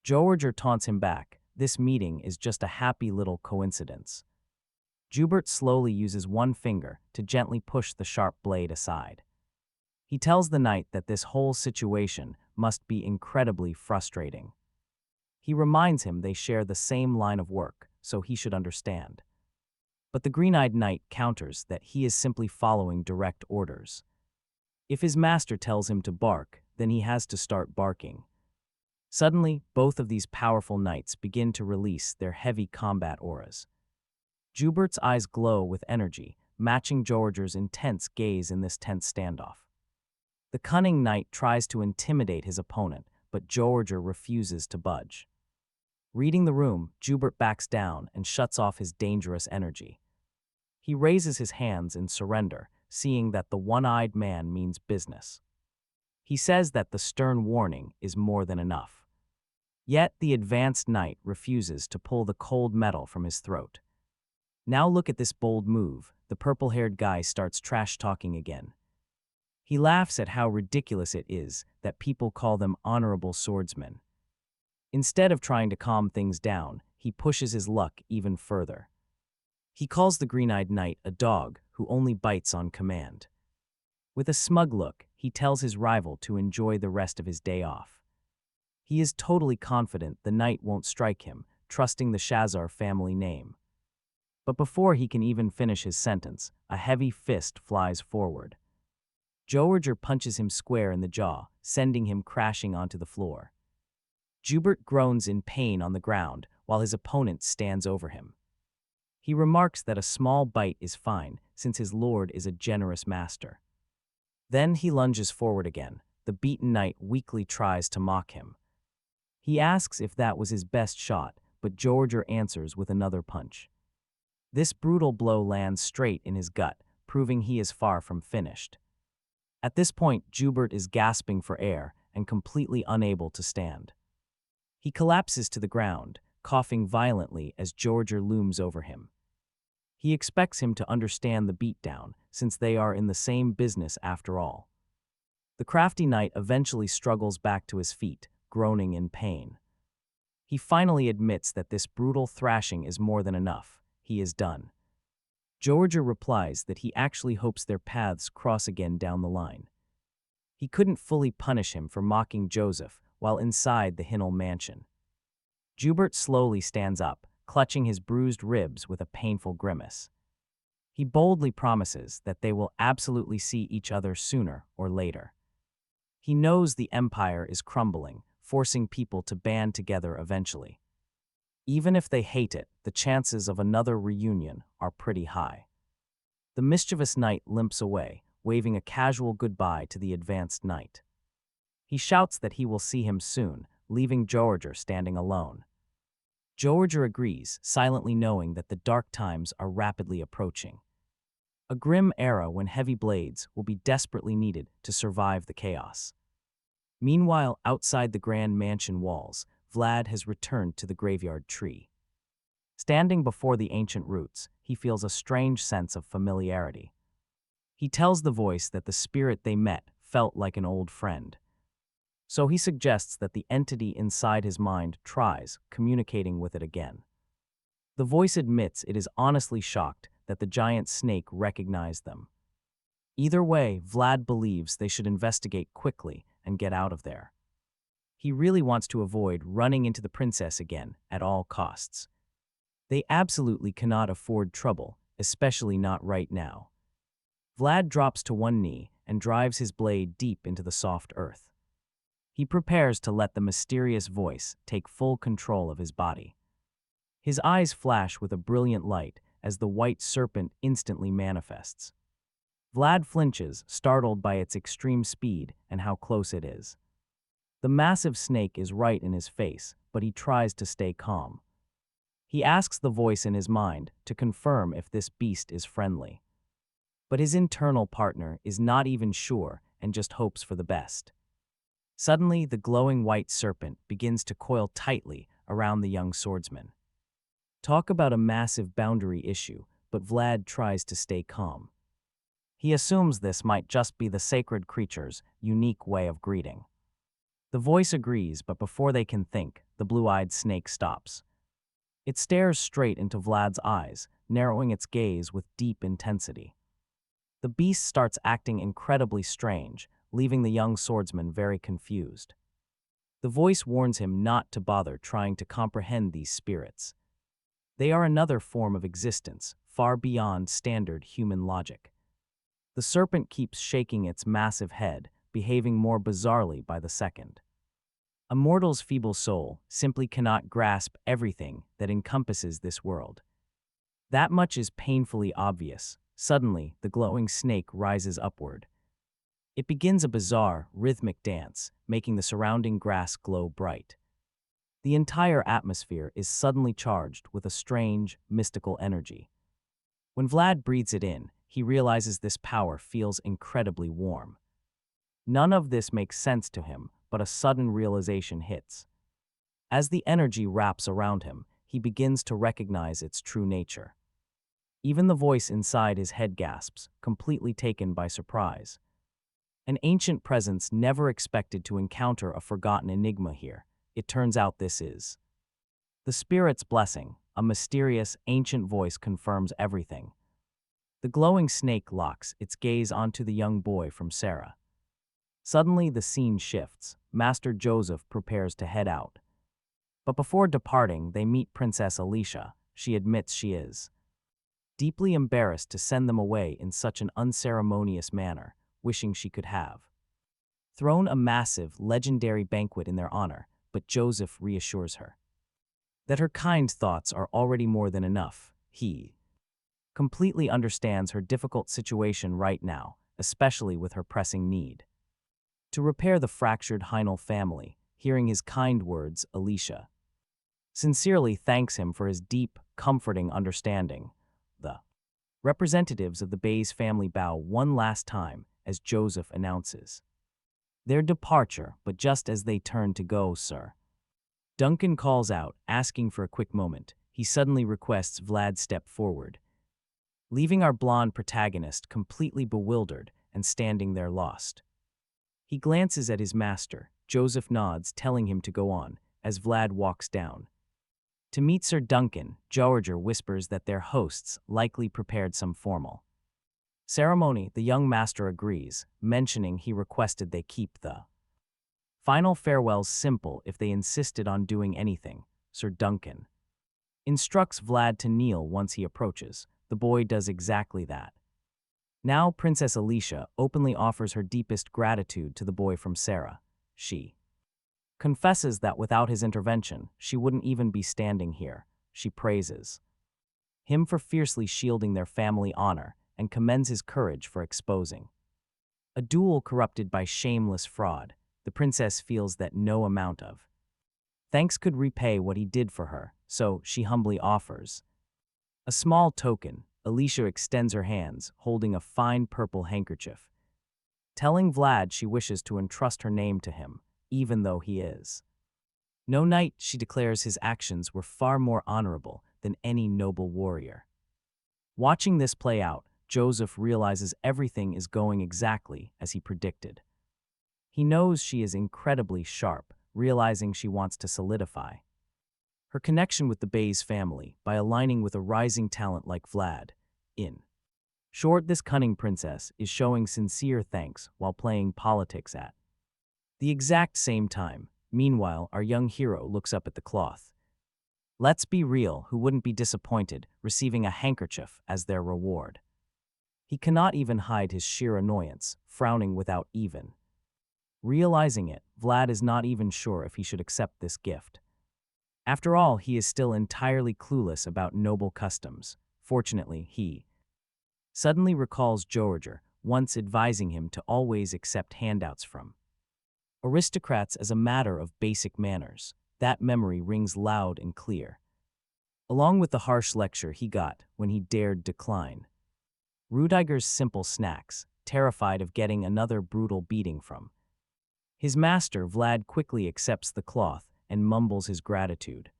Jorge taunts him back. This meeting is just a happy little coincidence. Jubert slowly uses one finger to gently push the sharp blade aside. He tells the knight that this whole situation must be incredibly frustrating. He reminds him they share the same line of work, so he should understand. But the green-eyed knight counters that he is simply following direct orders. If his master tells him to bark, then he has to start barking. Suddenly, both of these powerful knights begin to release their heavy combat auras. Jubert's eyes glow with energy, matching Jorge's intense gaze in this tense standoff. The cunning knight tries to intimidate his opponent, but Jorge refuses to budge. Reading the room, Jubert backs down and shuts off his dangerous energy. He raises his hands in surrender, seeing that the one-eyed man means business. He says that the stern warning is more than enough. Yet the advanced knight refuses to pull the cold metal from his throat. Now look at this bold move, the purple-haired guy starts trash-talking again. He laughs at how ridiculous it is that people call them honorable swordsmen. Instead of trying to calm things down, he pushes his luck even further. He calls the green-eyed knight a dog who only bites on command. With a smug look, he tells his rival to enjoy the rest of his day off. He is totally confident the knight won't strike him, trusting the Shazar family name. But before he can even finish his sentence, a heavy fist flies forward. Jorge punches him square in the jaw, sending him crashing onto the floor. Jubert groans in pain on the ground, while his opponent stands over him. He remarks that a small bite is fine, since his lord is a generous master. Then he lunges forward again. The beaten knight weakly tries to mock him. He asks if that was his best shot, but Jorge answers with another punch. This brutal blow lands straight in his gut, proving he is far from finished. At this point, Jubert is gasping for air and completely unable to stand. He collapses to the ground, coughing violently as Jorge looms over him. He expects him to understand the beatdown, since they are in the same business after all. The crafty knight eventually struggles back to his feet, groaning in pain. He finally admits that this brutal thrashing is more than enough. He is done. Jorge replies that he actually hopes their paths cross again down the line. He couldn't fully punish him for mocking Joseph while inside the Hinnell mansion. Jubert slowly stands up, clutching his bruised ribs with a painful grimace. He boldly promises that they will absolutely see each other sooner or later. He knows the empire is crumbling, forcing people to band together eventually. Even if they hate it, the chances of another reunion are pretty high. The mischievous knight limps away, waving a casual goodbye to the advanced knight. He shouts that he will see him soon, leaving Jorge standing alone. Jorge agrees, silently knowing that the dark times are rapidly approaching. A grim era when heavy blades will be desperately needed to survive the chaos. Meanwhile, outside the grand mansion walls, Vlad has returned to the graveyard tree. Standing before the ancient roots, he feels a strange sense of familiarity. He tells the voice that the spirit they met felt like an old friend. So he suggests that the entity inside his mind tries communicating with it again. The voice admits it is honestly shocked that the giant snake recognized them. Either way, Vlad believes they should investigate quickly and get out of there. He really wants to avoid running into the princess again at all costs. They absolutely cannot afford trouble, especially not right now. Vlad drops to one knee and drives his blade deep into the soft earth. He prepares to let the mysterious voice take full control of his body. His eyes flash with a brilliant light as the white serpent instantly manifests. Vlad flinches, startled by its extreme speed and how close it is. The massive snake is right in his face, but he tries to stay calm. He asks the voice in his mind to confirm if this beast is friendly. But his internal partner is not even sure and just hopes for the best. Suddenly, the glowing white serpent begins to coil tightly around the young swordsman. Talk about a massive boundary issue, but Vlad tries to stay calm. He assumes this might just be the sacred creature's unique way of greeting. The voice agrees, but before they can think, the blue-eyed snake stops. It stares straight into Vlad's eyes, narrowing its gaze with deep intensity. The beast starts acting incredibly strange, leaving the young swordsman very confused. The voice warns him not to bother trying to comprehend these spirits. They are another form of existence, far beyond standard human logic. The serpent keeps shaking its massive head, behaving more bizarrely by the second. A mortal's feeble soul simply cannot grasp everything that encompasses this world. That much is painfully obvious. Suddenly, the glowing snake rises upward. It begins a bizarre, rhythmic dance, making the surrounding grass glow bright. The entire atmosphere is suddenly charged with a strange, mystical energy. When Vlad breathes it in, he realizes this power feels incredibly warm. None of this makes sense to him, but a sudden realization hits. As the energy wraps around him, he begins to recognize its true nature. Even the voice inside his head gasps, completely taken by surprise. An ancient presence never expected to encounter a forgotten enigma here. It turns out this is the spirit's blessing. A mysterious, ancient voice confirms everything. The glowing snake locks its gaze onto the young boy from Sara. Suddenly, the scene shifts. Master Joseph prepares to head out. But before departing, they meet Princess Alicia. She admits she is deeply embarrassed to send them away in such an unceremonious manner, wishing she could have thrown a massive, legendary banquet in their honor, but Joseph reassures her that her kind thoughts are already more than enough. He completely understands her difficult situation right now, especially with her pressing need to repair the fractured Heinel family. Hearing his kind words, Alicia sincerely thanks him for his deep, comforting understanding. The representatives of the Bayes family bow one last time as Joseph announces their departure, but just as they turn to go, Sir Duncan calls out, asking for a quick moment. He suddenly requests Vlad step forward, leaving our blonde protagonist completely bewildered and standing there lost. He glances at his master. Joseph nods, telling him to go on, as Vlad walks down. To meet Sir Duncan, Jorge whispers that their hosts likely prepared some formal ceremony. The young master agrees, mentioning he requested they keep the final farewells simple if they insisted on doing anything. Sir Duncan instructs Vlad to kneel once he approaches. The boy does exactly that. Now Princess Alicia openly offers her deepest gratitude to the boy from Sara. She confesses that without his intervention, she wouldn't even be standing here. She praises him for fiercely shielding their family honor and commends his courage for exposing a duel corrupted by shameless fraud. The princess feels that no amount of thanks could repay what he did for her, so she humbly offers a small token. Alicia extends her hands, holding a fine purple handkerchief, telling Vlad she wishes to entrust her name to him, even though he is no knight. She declares his actions were far more honorable than any noble warrior. Watching this play out, Joseph realizes everything is going exactly as he predicted. He knows she is incredibly sharp, realizing she wants to solidify her connection with the Bayes family by aligning with a rising talent like Vlad. In short, this cunning princess is showing sincere thanks while playing politics at the exact same time. Meanwhile, our young hero looks up at the cloth. Let's be real, who wouldn't be disappointed receiving a handkerchief as their reward? He cannot even hide his sheer annoyance, frowning without even realizing it. Vlad is not even sure if he should accept this gift. After all, he is still entirely clueless about noble customs. Fortunately, he suddenly recalls Jorge once advising him to always accept handouts from aristocrats as a matter of basic manners. That memory rings loud and clear, along with the harsh lecture he got when he dared decline Rudiger's simple snacks, terrified of getting another brutal beating from his master. Vlad quickly accepts the cloth and mumbles his gratitude.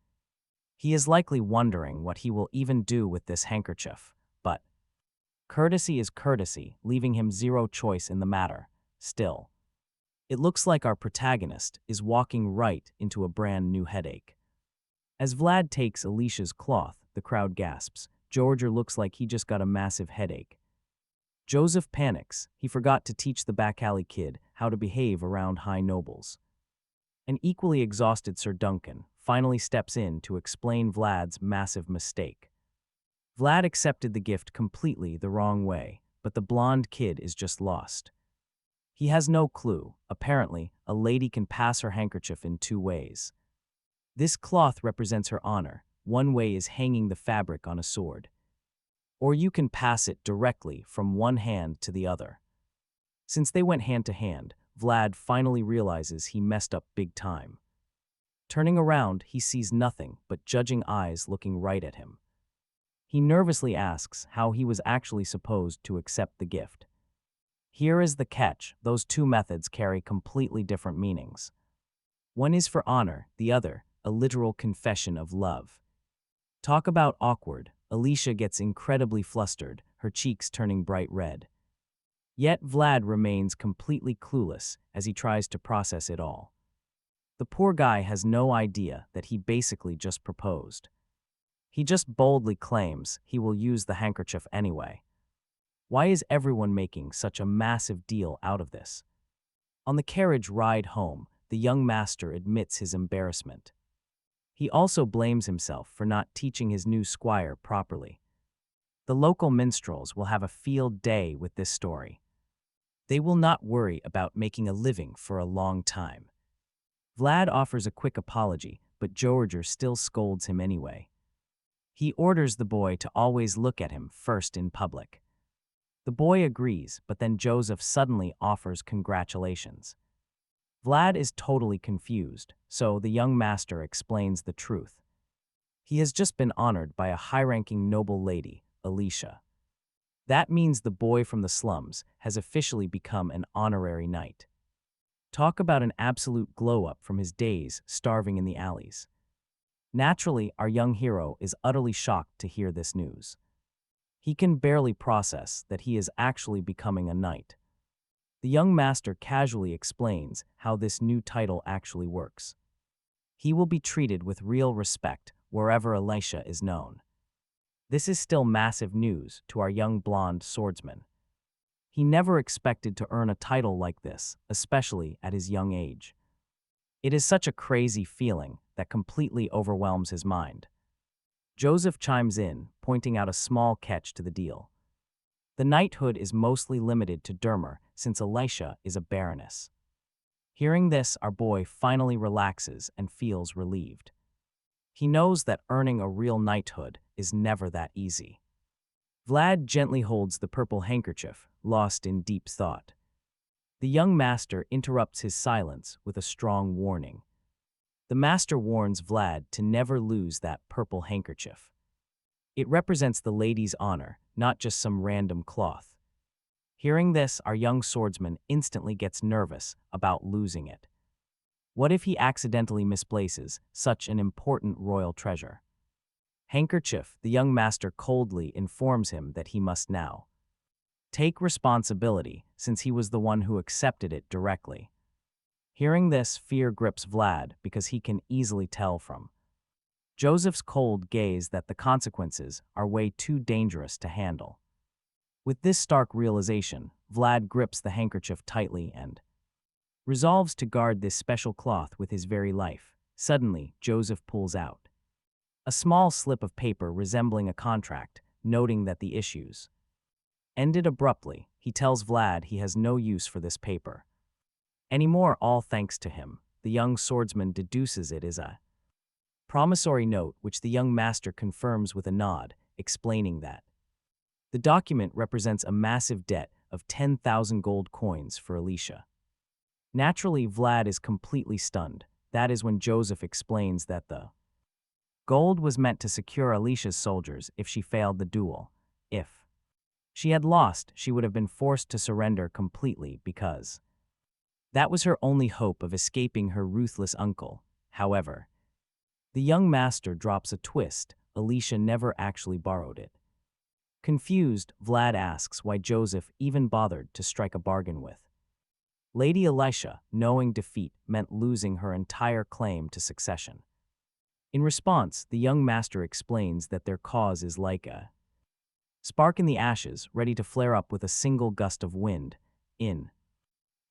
He is likely wondering what he will even do with this handkerchief, but courtesy is courtesy, leaving him zero choice in the matter. Still, it looks like our protagonist is walking right into a brand new headache. As Vlad takes Alicia's cloth, the crowd gasps. Jorge looks like he just got a massive headache. Joseph panics. He forgot to teach the back alley kid how to behave around high nobles. An equally exhausted Sir Duncan finally steps in to explain Vlad's massive mistake. Vlad accepted the gift completely the wrong way, but the blonde kid is just lost. He has no clue. Apparently, a lady can pass her handkerchief in two ways. This cloth represents her honor. One way is hanging the fabric on a sword. Or you can pass it directly from one hand to the other. Since they went hand to hand, Vlad finally realizes he messed up big time. Turning around, he sees nothing but judging eyes looking right at him. He nervously asks how he was actually supposed to accept the gift. Here is the catch: those two methods carry completely different meanings. One is for honor, the other, a literal confession of love. Talk about awkward. Alicia gets incredibly flustered, her cheeks turning bright red. Yet Vlad remains completely clueless as he tries to process it all. The poor guy has no idea that he basically just proposed. He just boldly claims he will use the handkerchief anyway. Why is everyone making such a massive deal out of this? On the carriage ride home, the young master admits his embarrassment. He also blames himself for not teaching his new squire properly. The local minstrels will have a field day with this story. They will not worry about making a living for a long time. Vlad offers a quick apology, but Jorge still scolds him anyway. He orders the boy to always look at him first in public. The boy agrees, but then Joseph suddenly offers congratulations. Vlad is totally confused, so the young master explains the truth. He has just been honored by a high-ranking noble lady, Alicia. That means the boy from the slums has officially become an honorary knight. Talk about an absolute glow-up from his days starving in the alleys. Naturally, our young hero is utterly shocked to hear this news. He can barely process that he is actually becoming a knight. The young master casually explains how this new title actually works. He will be treated with real respect wherever Alicia is known. This is still massive news to our young blonde swordsman. He never expected to earn a title like this, especially at his young age. It is such a crazy feeling that completely overwhelms his mind. Joseph chimes in, pointing out a small catch to the deal. The knighthood is mostly limited to Dermer, since Alicia is a baroness. Hearing this, our boy finally relaxes and feels relieved. He knows that earning a real knighthood is never that easy. Vlad gently holds the purple handkerchief, lost in deep thought. The young master interrupts his silence with a strong warning. The master warns Vlad to never lose that purple handkerchief. It represents the lady's honor, not just some random cloth. Hearing this, our young swordsman instantly gets nervous about losing it. What if he accidentally misplaces such an important royal treasure? Handkerchief, the young master coldly informs him that he must now take responsibility, since he was the one who accepted it directly. Hearing this, fear grips Vlad because he can easily tell from Joseph's cold gaze that the consequences are way too dangerous to handle. With this stark realization, Vlad grips the handkerchief tightly and resolves to guard this special cloth with his very life. Suddenly, Joseph pulls out a small slip of paper resembling a contract, noting that the issues ended abruptly. He tells Vlad he has no use for this paper anymore, all thanks to him. The young swordsman deduces it is a promissory note, which the young master confirms with a nod, explaining that the document represents a massive debt of 10,000 gold coins for Alicia. Naturally, Vlad is completely stunned. That is when Joseph explains that the gold was meant to secure Alicia's soldiers if she failed the duel. If she had lost, she would have been forced to surrender completely because that was her only hope of escaping her ruthless uncle. However, the young master drops a twist. Alicia never actually borrowed it. Confused, Vlad asks why Joseph even bothered to strike a bargain with Lady Alicia, knowing defeat meant losing her entire claim to succession. In response, the young master explains that their cause is like a spark in the ashes, ready to flare up with a single gust of wind. In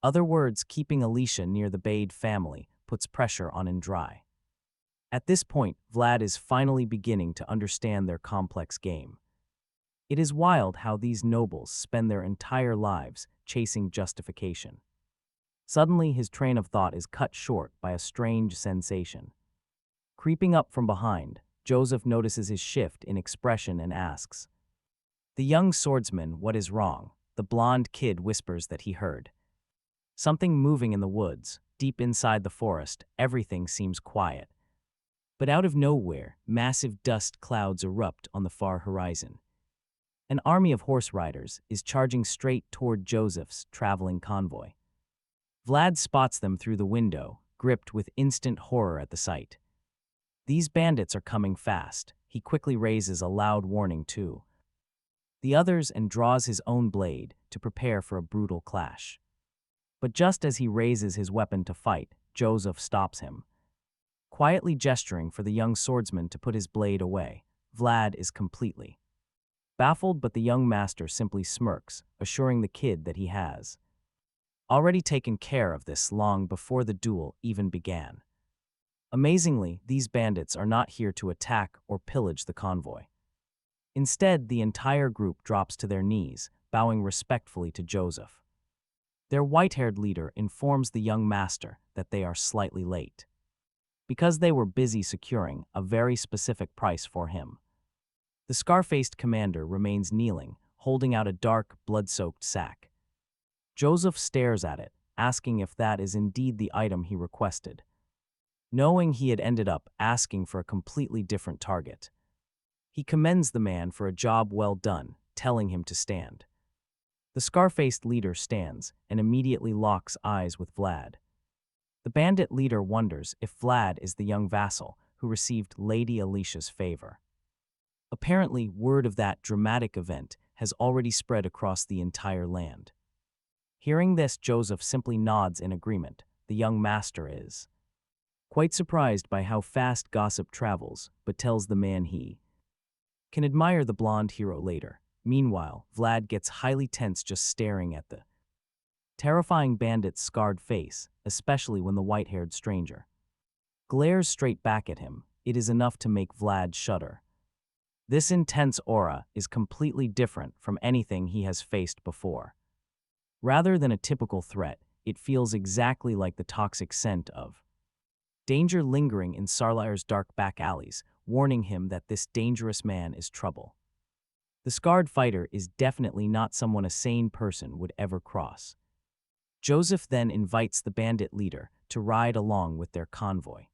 other words, keeping Alicia near the Bade family puts pressure on Indrai. At this point, Vlad is finally beginning to understand their complex game. It is wild how these nobles spend their entire lives chasing justification. Suddenly, his train of thought is cut short by a strange sensation. Creeping up from behind, Joseph notices his shift in expression and asks the young swordsman what is wrong. The blonde kid whispers that he heard something moving in the woods. Deep inside the forest, everything seems quiet. But out of nowhere, massive dust clouds erupt on the far horizon. An army of horse riders is charging straight toward Joseph's traveling convoy. Vlad spots them through the window, gripped with instant horror at the sight. These bandits are coming fast. He quickly raises a loud warning to the others and draws his own blade to prepare for a brutal clash. But just as he raises his weapon to fight, Joseph stops him. Quietly gesturing for the young swordsman to put his blade away, Vlad is completely baffled, but the young master simply smirks, assuring the kid that he has already taken care of this long before the duel even began. Amazingly, these bandits are not here to attack or pillage the convoy. Instead, the entire group drops to their knees, bowing respectfully to Joseph. Their white-haired leader informs the young master that they are slightly late, because they were busy securing a very specific price for him. The scar-faced commander remains kneeling, holding out a dark, blood-soaked sack. Joseph stares at it, asking if that is indeed the item he requested, knowing he had ended up asking for a completely different target. He commends the man for a job well done, telling him to stand. The scar-faced leader stands and immediately locks eyes with Vlad. The bandit leader wonders if Vlad is the young vassal who received Lady Alicia's favor. Apparently, word of that dramatic event has already spread across the entire land. Hearing this, Joseph simply nods in agreement. The young master is quite surprised by how fast gossip travels, but tells the man he can admire the blonde hero later. Meanwhile, Vlad gets highly tense just staring at the terrifying bandit's scarred face, especially when the white-haired stranger glares straight back at him. It is enough to make Vlad shudder. This intense aura is completely different from anything he has faced before. Rather than a typical threat, it feels exactly like the toxic scent of danger lingering in Sarlire's dark back alleys, warning him that this dangerous man is trouble. The scarred fighter is definitely not someone a sane person would ever cross. Joseph then invites the bandit leader to ride along with their convoy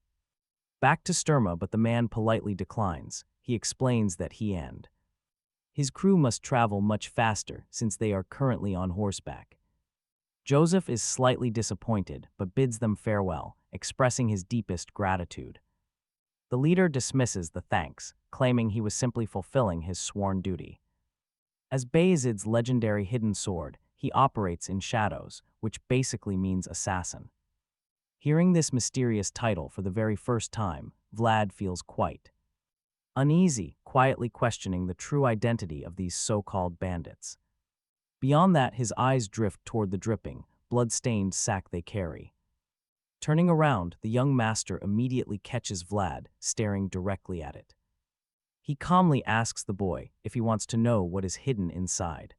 back to Sturma, but the man politely declines. He explains that he and his crew must travel much faster since they are currently on horseback. Joseph is slightly disappointed, but bids them farewell, expressing his deepest gratitude. The leader dismisses the thanks, claiming he was simply fulfilling his sworn duty. As Bayezid's legendary hidden sword, he operates in shadows, which basically means assassin. Hearing this mysterious title for the very first time, Vlad feels quite uneasy, quietly questioning the true identity of these so-called bandits. Beyond that, his eyes drift toward the dripping, blood-stained sack they carry. Turning around, the young master immediately catches Vlad, staring directly at it. He calmly asks the boy if he wants to know what is hidden inside.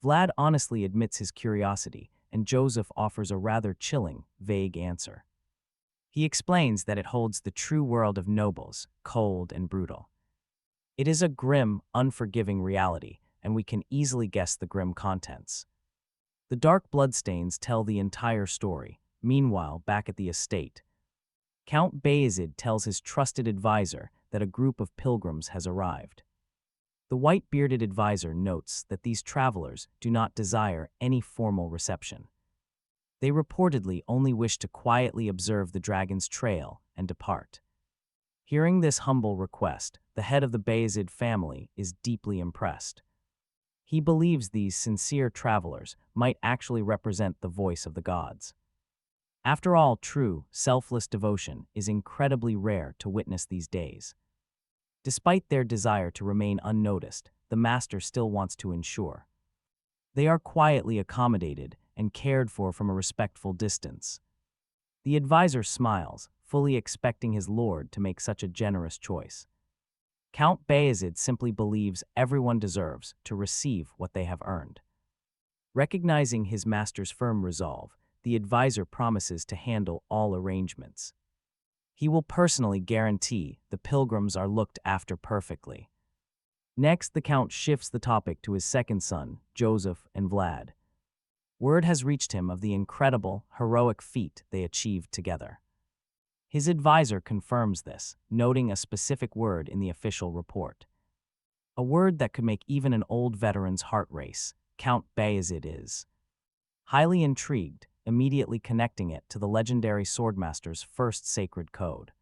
Vlad honestly admits his curiosity, and Joseph offers a rather chilling, vague answer. He explains that it holds the true world of nobles, cold and brutal. It is a grim, unforgiving reality, and we can easily guess the grim contents. The dark bloodstains tell the entire story. Meanwhile, back at the estate, Count Bayezid tells his trusted advisor that a group of pilgrims has arrived. The white-bearded advisor notes that these travelers do not desire any formal reception. They reportedly only wish to quietly observe the dragon's trail and depart. Hearing this humble request, the head of the Bayezid family is deeply impressed. He believes these sincere travelers might actually represent the voice of the gods. After all, true, selfless devotion is incredibly rare to witness these days. Despite their desire to remain unnoticed, the master still wants to ensure they are quietly accommodated and cared for from a respectful distance. The advisor smiles, fully expecting his lord to make such a generous choice. Count Bayezid simply believes everyone deserves to receive what they have earned. Recognizing his master's firm resolve, the advisor promises to handle all arrangements. He will personally guarantee the pilgrims are looked after perfectly. Next, the Count shifts the topic to his second son, Joseph and Vlad. Word has reached him of the incredible, heroic feat they achieved together. His advisor confirms this, noting a specific word in the official report. A word that could make even an old veteran's heart race. Count Bayezid is highly intrigued, immediately connecting it to the legendary swordmaster's first sacred code.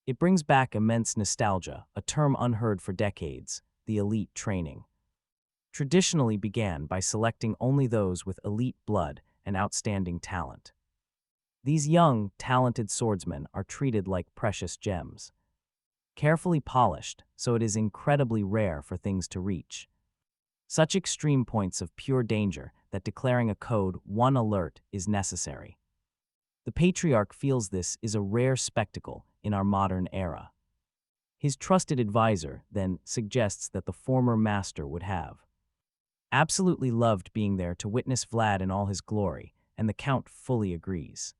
It brings back immense nostalgia, a term unheard for decades, the elite training. Traditionally began by selecting only those with elite blood and outstanding talent. These young, talented swordsmen are treated like precious gems. Carefully polished, so it is incredibly rare for things to reach such extreme points of pure danger that declaring a code 1 alert is necessary. The patriarch feels this is a rare spectacle in our modern era. His trusted advisor then suggests that the former master would have absolutely loved being there to witness Vlad in all his glory, and the Count fully agrees,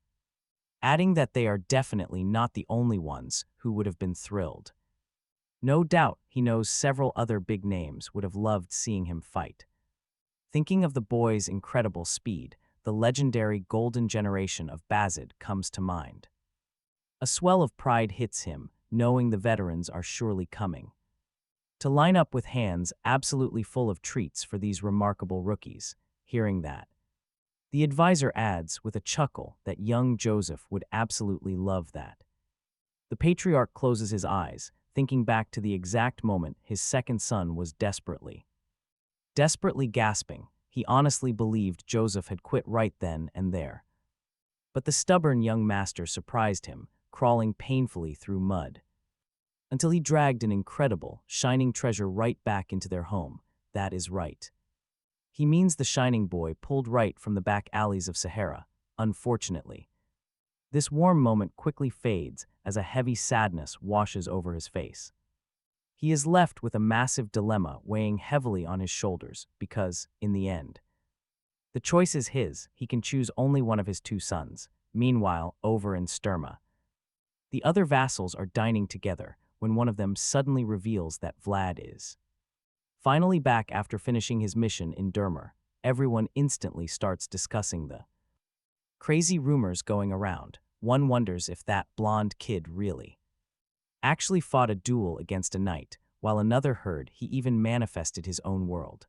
adding that they are definitely not the only ones who would have been thrilled. No doubt he knows several other big names would have loved seeing him fight. Thinking of the boy's incredible speed, the legendary golden generation of Bayezid comes to mind. A swell of pride hits him, knowing the veterans are surely coming to line up with hands absolutely full of treats for these remarkable rookies. Hearing that, the advisor adds with a chuckle that young Joseph would absolutely love that. The patriarch closes his eyes, thinking back to the exact moment his second son was desperately gasping. He honestly believed Joseph had quit right then and there. But the stubborn young master surprised him, crawling painfully through mud, until he dragged an incredible, shining treasure right back into their home. That is right. He means the shining boy pulled right from the back alleys of Sahara, unfortunately. This warm moment quickly fades as a heavy sadness washes over his face. He is left with a massive dilemma weighing heavily on his shoulders because, in the end, the choice is his. He can choose only one of his two sons. Meanwhile, over in Sturma, the other vassals are dining together when one of them suddenly reveals that Vlad is finally back after finishing his mission in Dermer. Everyone instantly starts discussing the crazy rumors going around. One wonders if that blonde kid really actually fought a duel against a knight, while another heard he even manifested his own world.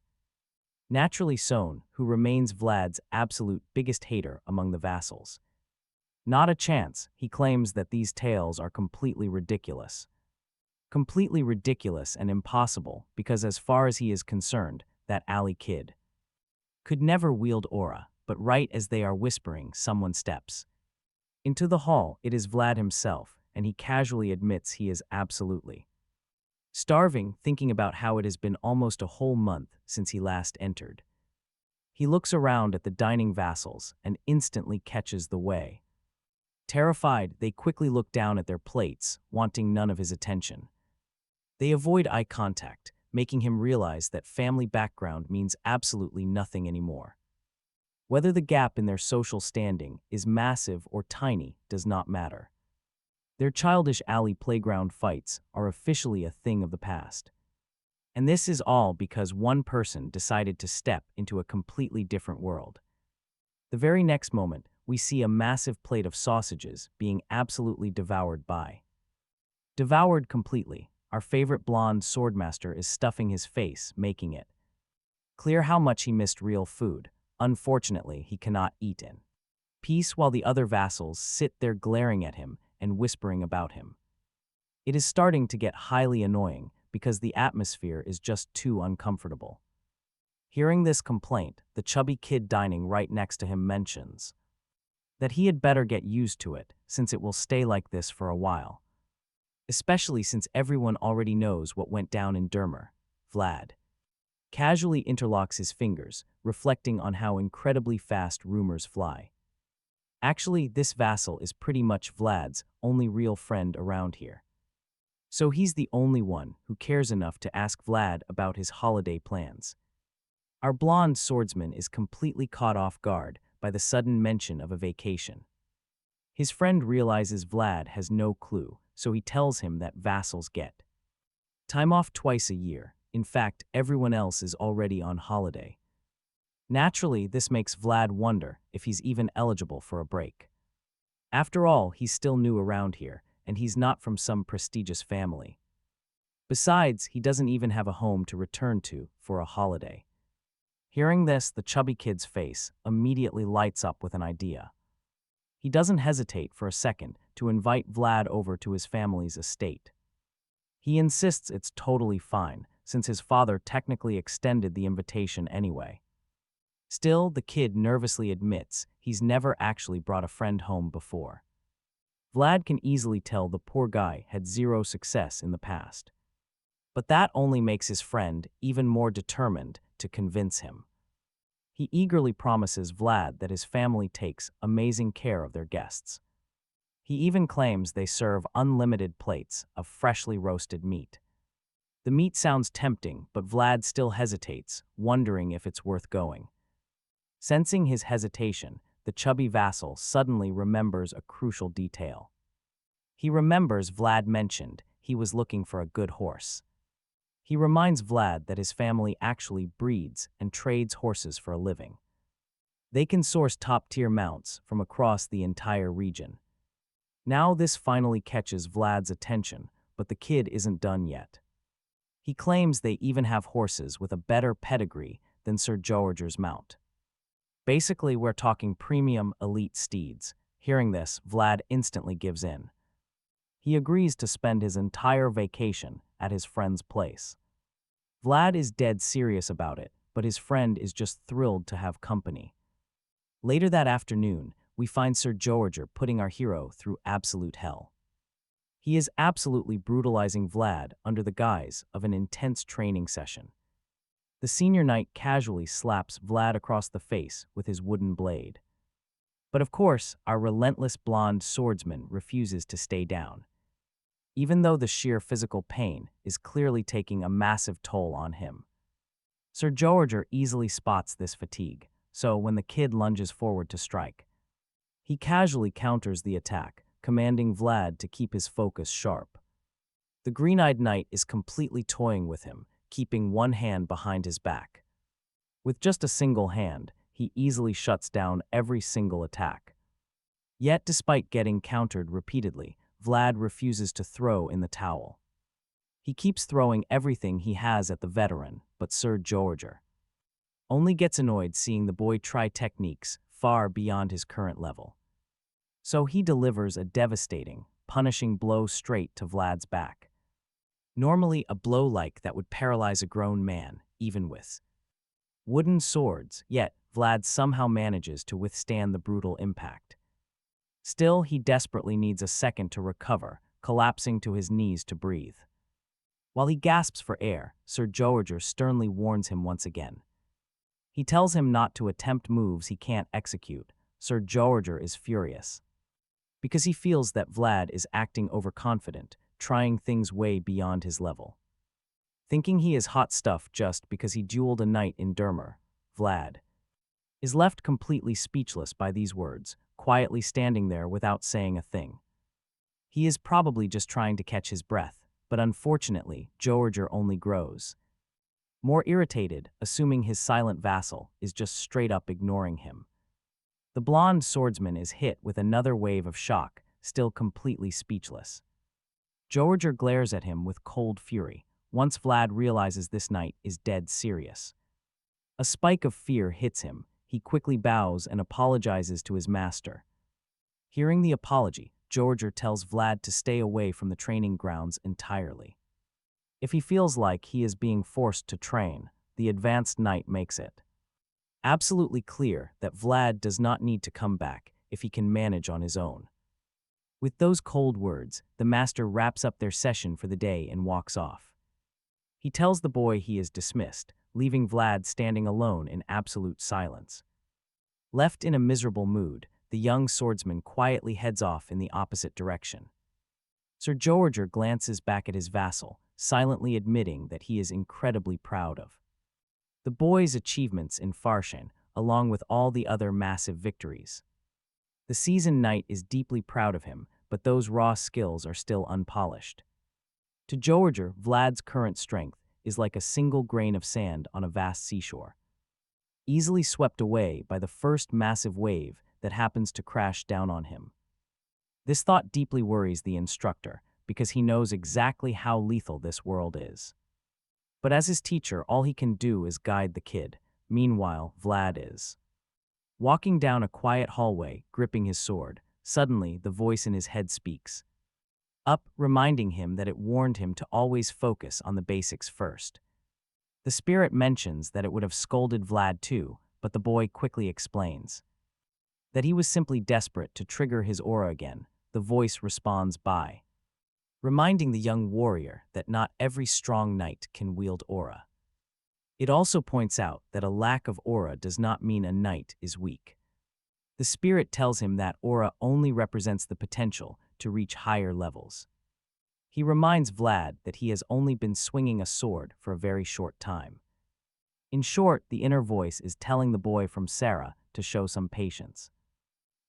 Naturally Son, who remains Vlad's absolute biggest hater among the vassals. Not a chance, he claims that these tales are completely ridiculous. Completely ridiculous and impossible because as far as he is concerned, that alley kid could never wield aura, but right as they are whispering, someone steps into the hall. It is Vlad himself, and he casually admits he is absolutely starving, thinking about how it has been almost a whole month since he last entered. He looks around at the dining vassals and instantly catches the way. Terrified, they quickly look down at their plates, wanting none of his attention. They avoid eye contact, making him realize that family background means absolutely nothing anymore. Whether the gap in their social standing is massive or tiny does not matter. Their childish alley playground fights are officially a thing of the past. And this is all because one person decided to step into a completely different world. The very next moment, we see a massive plate of sausages being absolutely devoured completely. Our favorite blonde swordmaster is stuffing his face, making it clear how much he missed real food. Unfortunately, he cannot eat in peace while the other vassals sit there glaring at him and whispering about him. It is starting to get highly annoying because the atmosphere is just too uncomfortable. Hearing this complaint, the chubby kid dining right next to him mentions that he had better get used to it since it will stay like this for a while. Especially since everyone already knows what went down in Dermer. Vlad casually interlocks his fingers, reflecting on how incredibly fast rumors fly. Actually, this vassal is pretty much Vlad's only real friend around here. So he's the only one who cares enough to ask Vlad about his holiday plans. Our blonde swordsman is completely caught off guard by the sudden mention of a vacation. His friend realizes Vlad has no clue, so he tells him that vassals get time off twice a year. In fact, everyone else is already on holiday. Naturally, this makes Vlad wonder if he's even eligible for a break. After all, he's still new around here, and he's not from some prestigious family. Besides, he doesn't even have a home to return to for a holiday. Hearing this, the chubby kid's face immediately lights up with an idea. He doesn't hesitate for a second to invite Vlad over to his family's estate. He insists it's totally fine, since his father technically extended the invitation anyway. Still, the kid nervously admits he's never actually brought a friend home before. Vlad can easily tell the poor guy had zero success in the past. But that only makes his friend even more determined to convince him. He eagerly promises Vlad that his family takes amazing care of their guests. He even claims they serve unlimited plates of freshly roasted meat. The meat sounds tempting, but Vlad still hesitates, wondering if it's worth going. Sensing his hesitation, the chubby vassal suddenly remembers a crucial detail. He remembers Vlad mentioned he was looking for a good horse. He reminds Vlad that his family actually breeds and trades horses for a living. They can source top-tier mounts from across the entire region. Now this finally catches Vlad's attention, but the kid isn't done yet. He claims they even have horses with a better pedigree than Sir Jorge's mount. Basically, we're talking premium elite steeds. Hearing this, Vlad instantly gives in. He agrees to spend his entire vacation at his friend's place. Vlad is dead serious about it, but his friend is just thrilled to have company. Later that afternoon, we find Sir Jorge putting our hero through absolute hell. He is absolutely brutalizing Vlad under the guise of an intense training session. The senior knight casually slaps Vlad across the face with his wooden blade. But of course, our relentless blonde swordsman refuses to stay down. Even though the sheer physical pain is clearly taking a massive toll on him. Sir Jorge easily spots this fatigue, so when the kid lunges forward to strike, he casually counters the attack, commanding Vlad to keep his focus sharp. The green-eyed knight is completely toying with him, keeping one hand behind his back. With just a single hand, he easily shuts down every single attack. Yet, despite getting countered repeatedly, Vlad refuses to throw in the towel. He keeps throwing everything he has at the veteran, but Sir Jorge only gets annoyed seeing the boy try techniques far beyond his current level. So he delivers a devastating, punishing blow straight to Vlad's back. Normally a blow like that would paralyze a grown man, even with wooden swords, yet Vlad somehow manages to withstand the brutal impact. Still, he desperately needs a second to recover, collapsing to his knees to breathe. While he gasps for air, Sir Jorge sternly warns him once again. He tells him not to attempt moves he can't execute. Sir Jorge is furious, because he feels that Vlad is acting overconfident, trying things way beyond his level. Thinking he is hot stuff just because he dueled a knight in Dermer, Vlad is left completely speechless by these words, quietly standing there without saying a thing. He is probably just trying to catch his breath, but unfortunately, Jorge only grows. more irritated, assuming his silent vassal is just straight up ignoring him. The blonde swordsman is hit with another wave of shock, still completely speechless. Jorge glares at him with cold fury, once Vlad realizes this knight is dead serious. A spike of fear hits him. He quickly bows and apologizes to his master. Hearing the apology, Jorge tells Vlad to stay away from the training grounds entirely. If he feels like he is being forced to train, the advanced knight makes it absolutely clear that Vlad does not need to come back if he can manage on his own. With those cold words, the master wraps up their session for the day and walks off. He tells the boy he is dismissed, leaving Vlad standing alone in absolute silence. Left in a miserable mood, the young swordsman quietly heads off in the opposite direction. Sir Jorge glances back at his vassal, silently admitting that he is incredibly proud of the boy's achievements in Farshan, along with all the other massive victories. The seasoned knight is deeply proud of him, but those raw skills are still unpolished. To Jorge, Vlad's current strength is like a single grain of sand on a vast seashore, easily swept away by the first massive wave that happens to crash down on him. This thought deeply worries the instructor, because he knows exactly how lethal this world is. But as his teacher, all he can do is guide the kid. Meanwhile, Vlad is walking down a quiet hallway, gripping his sword. Suddenly, the voice in his head speaks up, reminding him that it warned him to always focus on the basics first. The spirit mentions that it would have scolded Vlad too, but the boy quickly explains that he was simply desperate to trigger his aura again. The voice responds by reminding the young warrior that not every strong knight can wield aura. It also points out that a lack of aura does not mean a knight is weak. The spirit tells him that aura only represents the potential to reach higher levels. He reminds Vlad that he has only been swinging a sword for a very short time. In short, the inner voice is telling the boy from Sara to show some patience.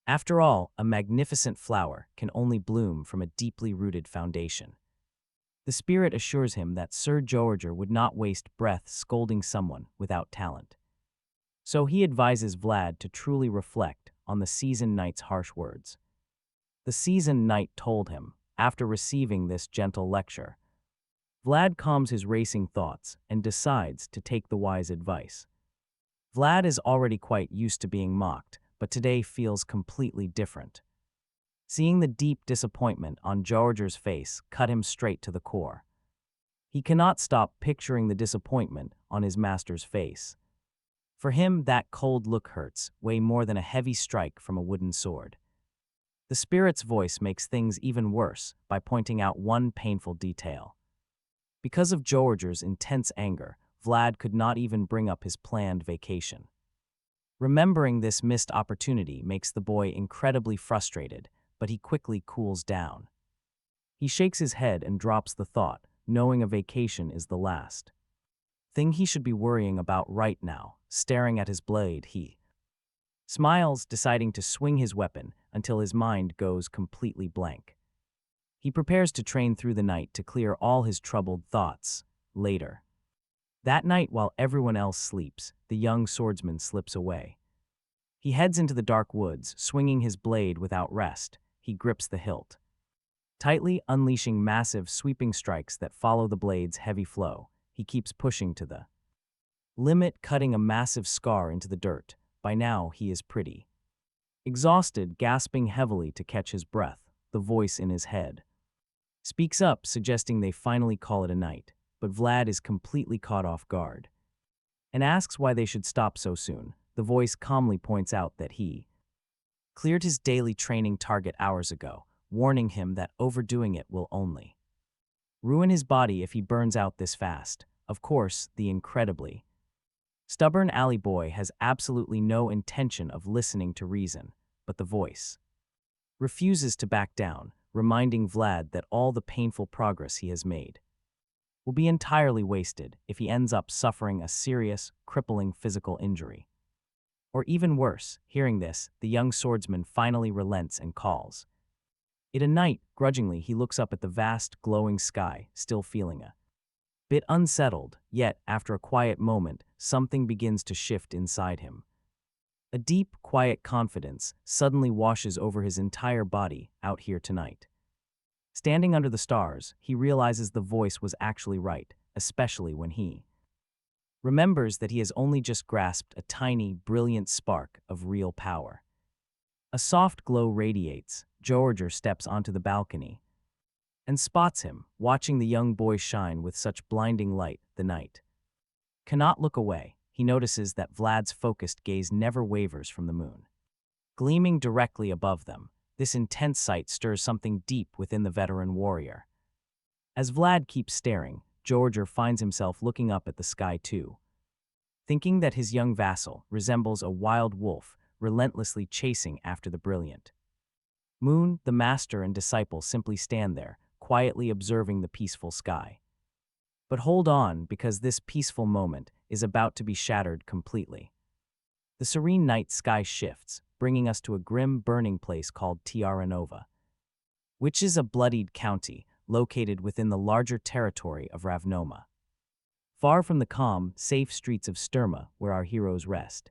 After all, a magnificent flower can only bloom from a deeply rooted foundation. The spirit assures him that Sir Jorge would not waste breath scolding someone without talent. So he advises Vlad to truly reflect on the seasoned knight's harsh words. The seasoned knight told him, after receiving this gentle lecture, Vlad calms his racing thoughts and decides to take the wise advice. Vlad is already quite used to being mocked, but today feels completely different. Seeing the deep disappointment on Jorge's face cut him straight to the core. He cannot stop picturing the disappointment on his master's face. For him, that cold look hurts way more than a heavy strike from a wooden sword. The spirit's voice makes things even worse by pointing out one painful detail. Because of Jorge's intense anger, Vlad could not even bring up his planned vacation. Remembering this missed opportunity makes the boy incredibly frustrated, but he quickly cools down. He shakes his head and drops the thought, knowing a vacation is the last thing he should be worrying about right now. Staring at his blade, he smiles, deciding to swing his weapon until his mind goes completely blank. He prepares to train through the night to clear all his troubled thoughts later. That night, while everyone else sleeps, the young swordsman slips away. He heads into the dark woods, swinging his blade without rest. He grips the hilt tightly, unleashing massive, sweeping strikes that follow the blade's heavy flow. He keeps pushing to the limit, cutting a massive scar into the dirt. By now, he is pretty exhausted, gasping heavily to catch his breath. The voice in his head speaks up, suggesting they finally call it a night. But Vlad is completely caught off guard and asks why they should stop so soon. The voice calmly points out that he cleared his daily training target hours ago, warning him that overdoing it will only ruin his body if he burns out this fast. Of course, the incredibly stubborn alley boy has absolutely no intention of listening to reason, but the voice refuses to back down, reminding Vlad that all the painful progress he has made will be entirely wasted if he ends up suffering a serious, crippling physical injury. Or even worse, hearing this, the young swordsman finally relents and calls it a night. Grudgingly, he looks up at the vast, glowing sky, still feeling a Bit unsettled, yet, after a quiet moment, something begins to shift inside him. A deep, quiet confidence suddenly washes over his entire body out here tonight. Standing under the stars, he realizes the voice was actually right, especially when he remembers that he has only just grasped a tiny, brilliant spark of real power. A soft glow radiates. Jorge steps onto the balcony and spots him, watching the young boy shine with such blinding light. The night cannot look away. He notices that Vlad's focused gaze never wavers from the moon. Gleaming directly above them, this intense sight stirs something deep within the veteran warrior. As Vlad keeps staring, Jorge finds himself looking up at the sky too, thinking that his young vassal resembles a wild wolf relentlessly chasing after the brilliant moon. The master and disciple simply stand there, quietly observing the peaceful sky. But hold on, because this peaceful moment is about to be shattered completely. The serene night sky shifts, bringing us to a grim, burning place called Tierra Nova, which is a bloodied county located within the larger territory of Ravnoma. Far from the calm, safe streets of Sturma where our heroes rest,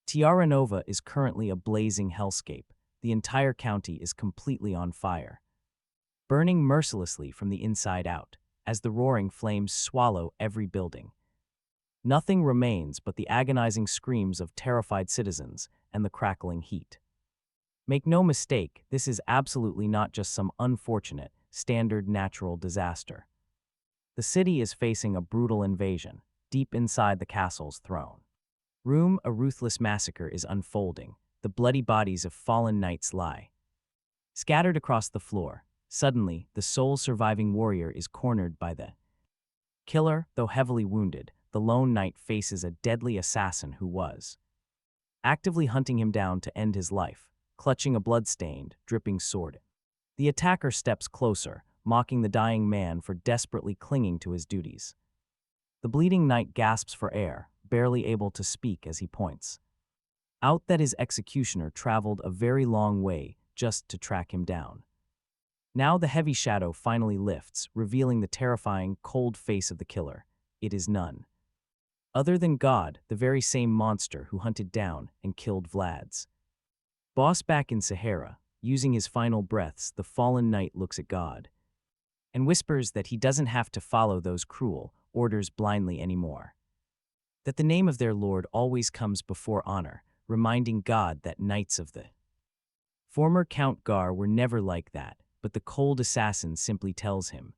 Tierra Nova is currently a blazing hellscape. The entire county is completely on fire, burning mercilessly from the inside out, as the roaring flames swallow every building. Nothing remains but the agonizing screams of terrified citizens and the crackling heat. Make no mistake, this is absolutely not just some unfortunate, standard natural disaster. The city is facing a brutal invasion, deep inside the castle's throne room. A ruthless massacre is unfolding. The bloody bodies of fallen knights lie scattered across the floor. Suddenly, the sole surviving warrior is cornered by the killer. Though heavily wounded, the lone knight faces a deadly assassin who was actively hunting him down to end his life, clutching a blood-stained, dripping sword. The attacker steps closer, mocking the dying man for desperately clinging to his duties. The bleeding knight gasps for air, barely able to speak as he points out that his executioner traveled a very long way just to track him down. Now the heavy shadow finally lifts, revealing the terrifying, cold face of the killer. It is none other than God, the very same monster who hunted down and killed Vlad's boss back in Sahara. Using his final breaths, the fallen knight looks at God and whispers that he doesn't have to follow those cruel orders blindly anymore, that the name of their Lord always comes before honor, reminding God that knights of the former Count Gar were never like that. But the cold assassin simply tells him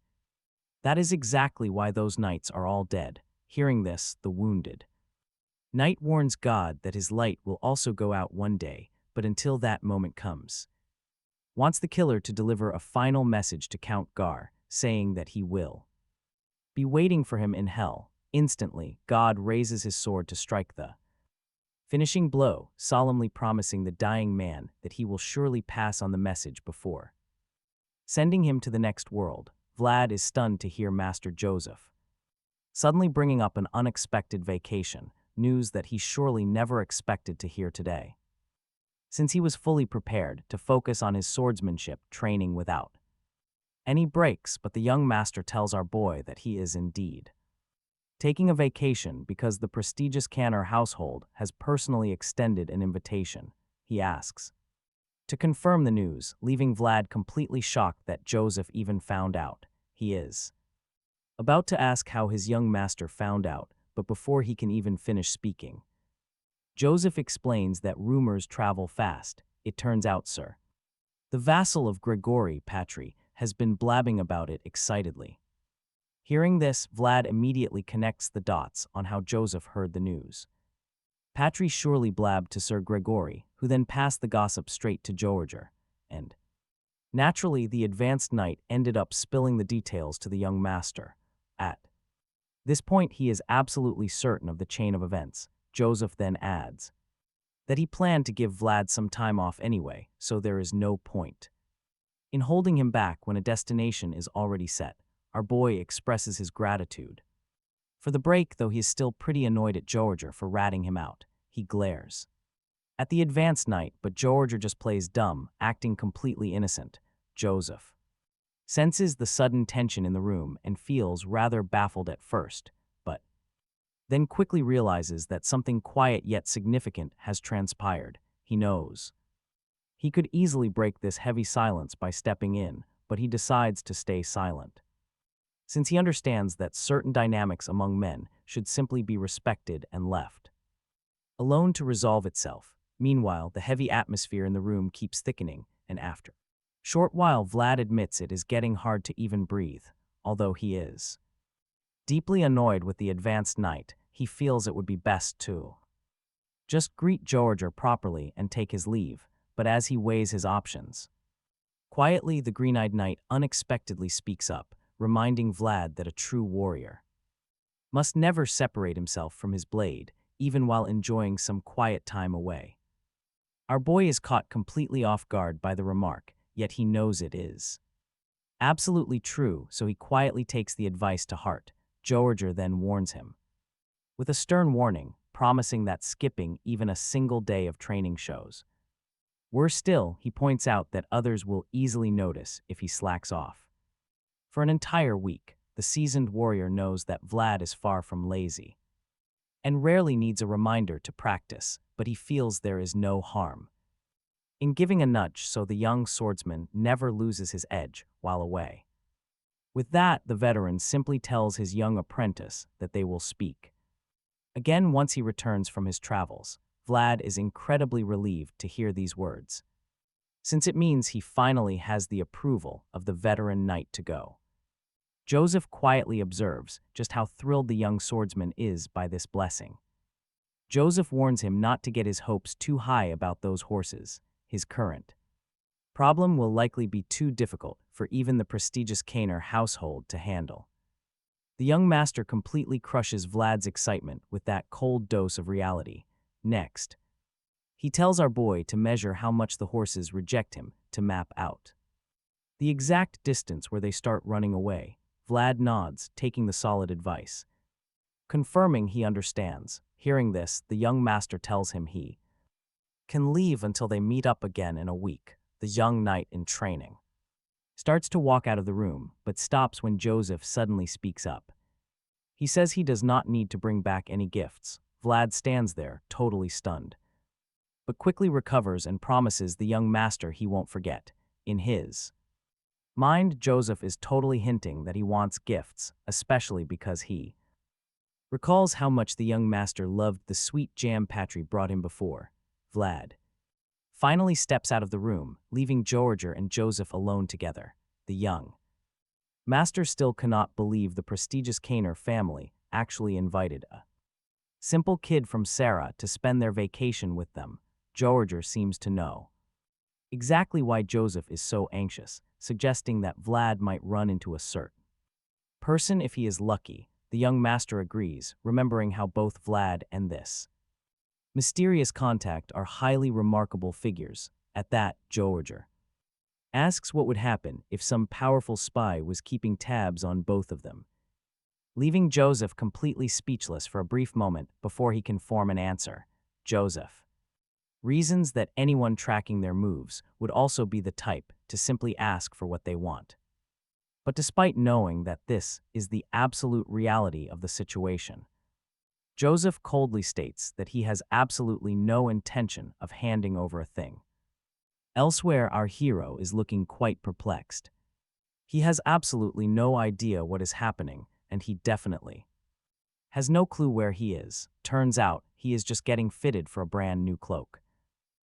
that is exactly why those knights are all dead. Hearing this, the wounded knight warns God that his light will also go out one day, but until that moment comes, wants the killer to deliver a final message to Count Gar, saying that he will be waiting for him in hell. Instantly, God raises his sword to strike the finishing blow, solemnly promising the dying man that he will surely pass on the message before sending him to the next world. Vlad is stunned to hear Master Joseph suddenly bringing up an unexpected vacation, news that he surely never expected to hear today, since he was fully prepared to focus on his swordsmanship training without any breaks. But the young master tells our boy that he is indeed taking a vacation because the prestigious Canner household has personally extended an invitation. He asks to confirm the news, leaving Vlad completely shocked that Joseph even found out. He is about to ask how his young master found out, but before he can even finish speaking, Joseph explains that rumors travel fast. It turns out, sir, the vassal of Grigori Patri has been blabbing about it excitedly. Hearing this, Vlad immediately connects the dots on how Joseph heard the news. Patri surely blabbed to Sir Gregory, who then passed the gossip straight to Jorge, and naturally the advanced knight ended up spilling the details to the young master. At this point, he is absolutely certain of the chain of events. Joseph then adds that he planned to give Vlad some time off anyway, so there is no point in holding him back when a destination is already set. Our boy expresses his gratitude for the break, though he is still pretty annoyed at Jorge for ratting him out. He glares at the advanced knight, but Jorge just plays dumb, acting completely innocent. Joseph senses the sudden tension in the room and feels rather baffled at first, but then quickly realizes that something quiet yet significant has transpired. He knows. He could easily break this heavy silence by stepping in, but he decides to stay silent. Since he understands that certain dynamics among men should simply be respected and left alone to resolve itself. Meanwhile, the heavy atmosphere in the room keeps thickening, and after a short while, Vlad admits it is getting hard to even breathe. Although he is deeply annoyed with the advanced night, he feels it would be best to just greet Jorge properly and take his leave, but as he weighs his options, quietly the green-eyed knight unexpectedly speaks up, reminding Vlad that a true warrior must never separate himself from his blade, even while enjoying some quiet time away. Our boy is caught completely off guard by the remark, yet he knows it is absolutely true, so he quietly takes the advice to heart. Jorge then warns him with a stern warning, promising that skipping even a single day of training shows. Worse still, he points out that others will easily notice if he slacks off. For an entire week, the seasoned warrior knows that Vlad is far from lazy and rarely needs a reminder to practice, but he feels there is no harm in giving a nudge so the young swordsman never loses his edge while away. With that, the veteran simply tells his young apprentice that they will speak again once he returns from his travels. Vlad is incredibly relieved to hear these words, since it means he finally has the approval of the veteran knight to go. Joseph quietly observes just how thrilled the young swordsman is by this blessing. Joseph warns him not to get his hopes too high about those horses. His current problem will likely be too difficult for even the prestigious Kaner household to handle. The young master completely crushes Vlad's excitement with that cold dose of reality. Next, he tells our boy to measure how much the horses reject him to map out the exact distance where they start running away. Vlad nods, taking the solid advice, confirming he understands. Hearing this, the young master tells him he can leave until they meet up again in a week. The young knight in training starts to walk out of the room, but stops when Joseph suddenly speaks up. He says he does not need to bring back any gifts. Vlad stands there, totally stunned, but quickly recovers and promises the young master he won't forget. In his mind, Joseph is totally hinting that he wants gifts, especially because he recalls how much the young master loved the sweet jam Patry brought him before. Vlad finally steps out of the room, leaving Jorge and Joseph alone together. The young master still cannot believe the prestigious Kaner family actually invited a simple kid from Sara to spend their vacation with them. Jorge seems to know exactly why Joseph is so anxious, suggesting that Vlad might run into a certain person if he is lucky. The young master agrees, remembering how both Vlad and this mysterious contact are highly remarkable figures. At that, Jorge asks what would happen if some powerful spy was keeping tabs on both of them, leaving Joseph completely speechless for a brief moment before he can form an answer. Joseph reasons that anyone tracking their moves would also be the type to simply ask for what they want. But despite knowing that this is the absolute reality of the situation, Joseph coldly states that he has absolutely no intention of handing over a thing. Elsewhere, our hero is looking quite perplexed. He has absolutely no idea what is happening, and he definitely has no clue where he is. Turns out, he is just getting fitted for a brand new cloak.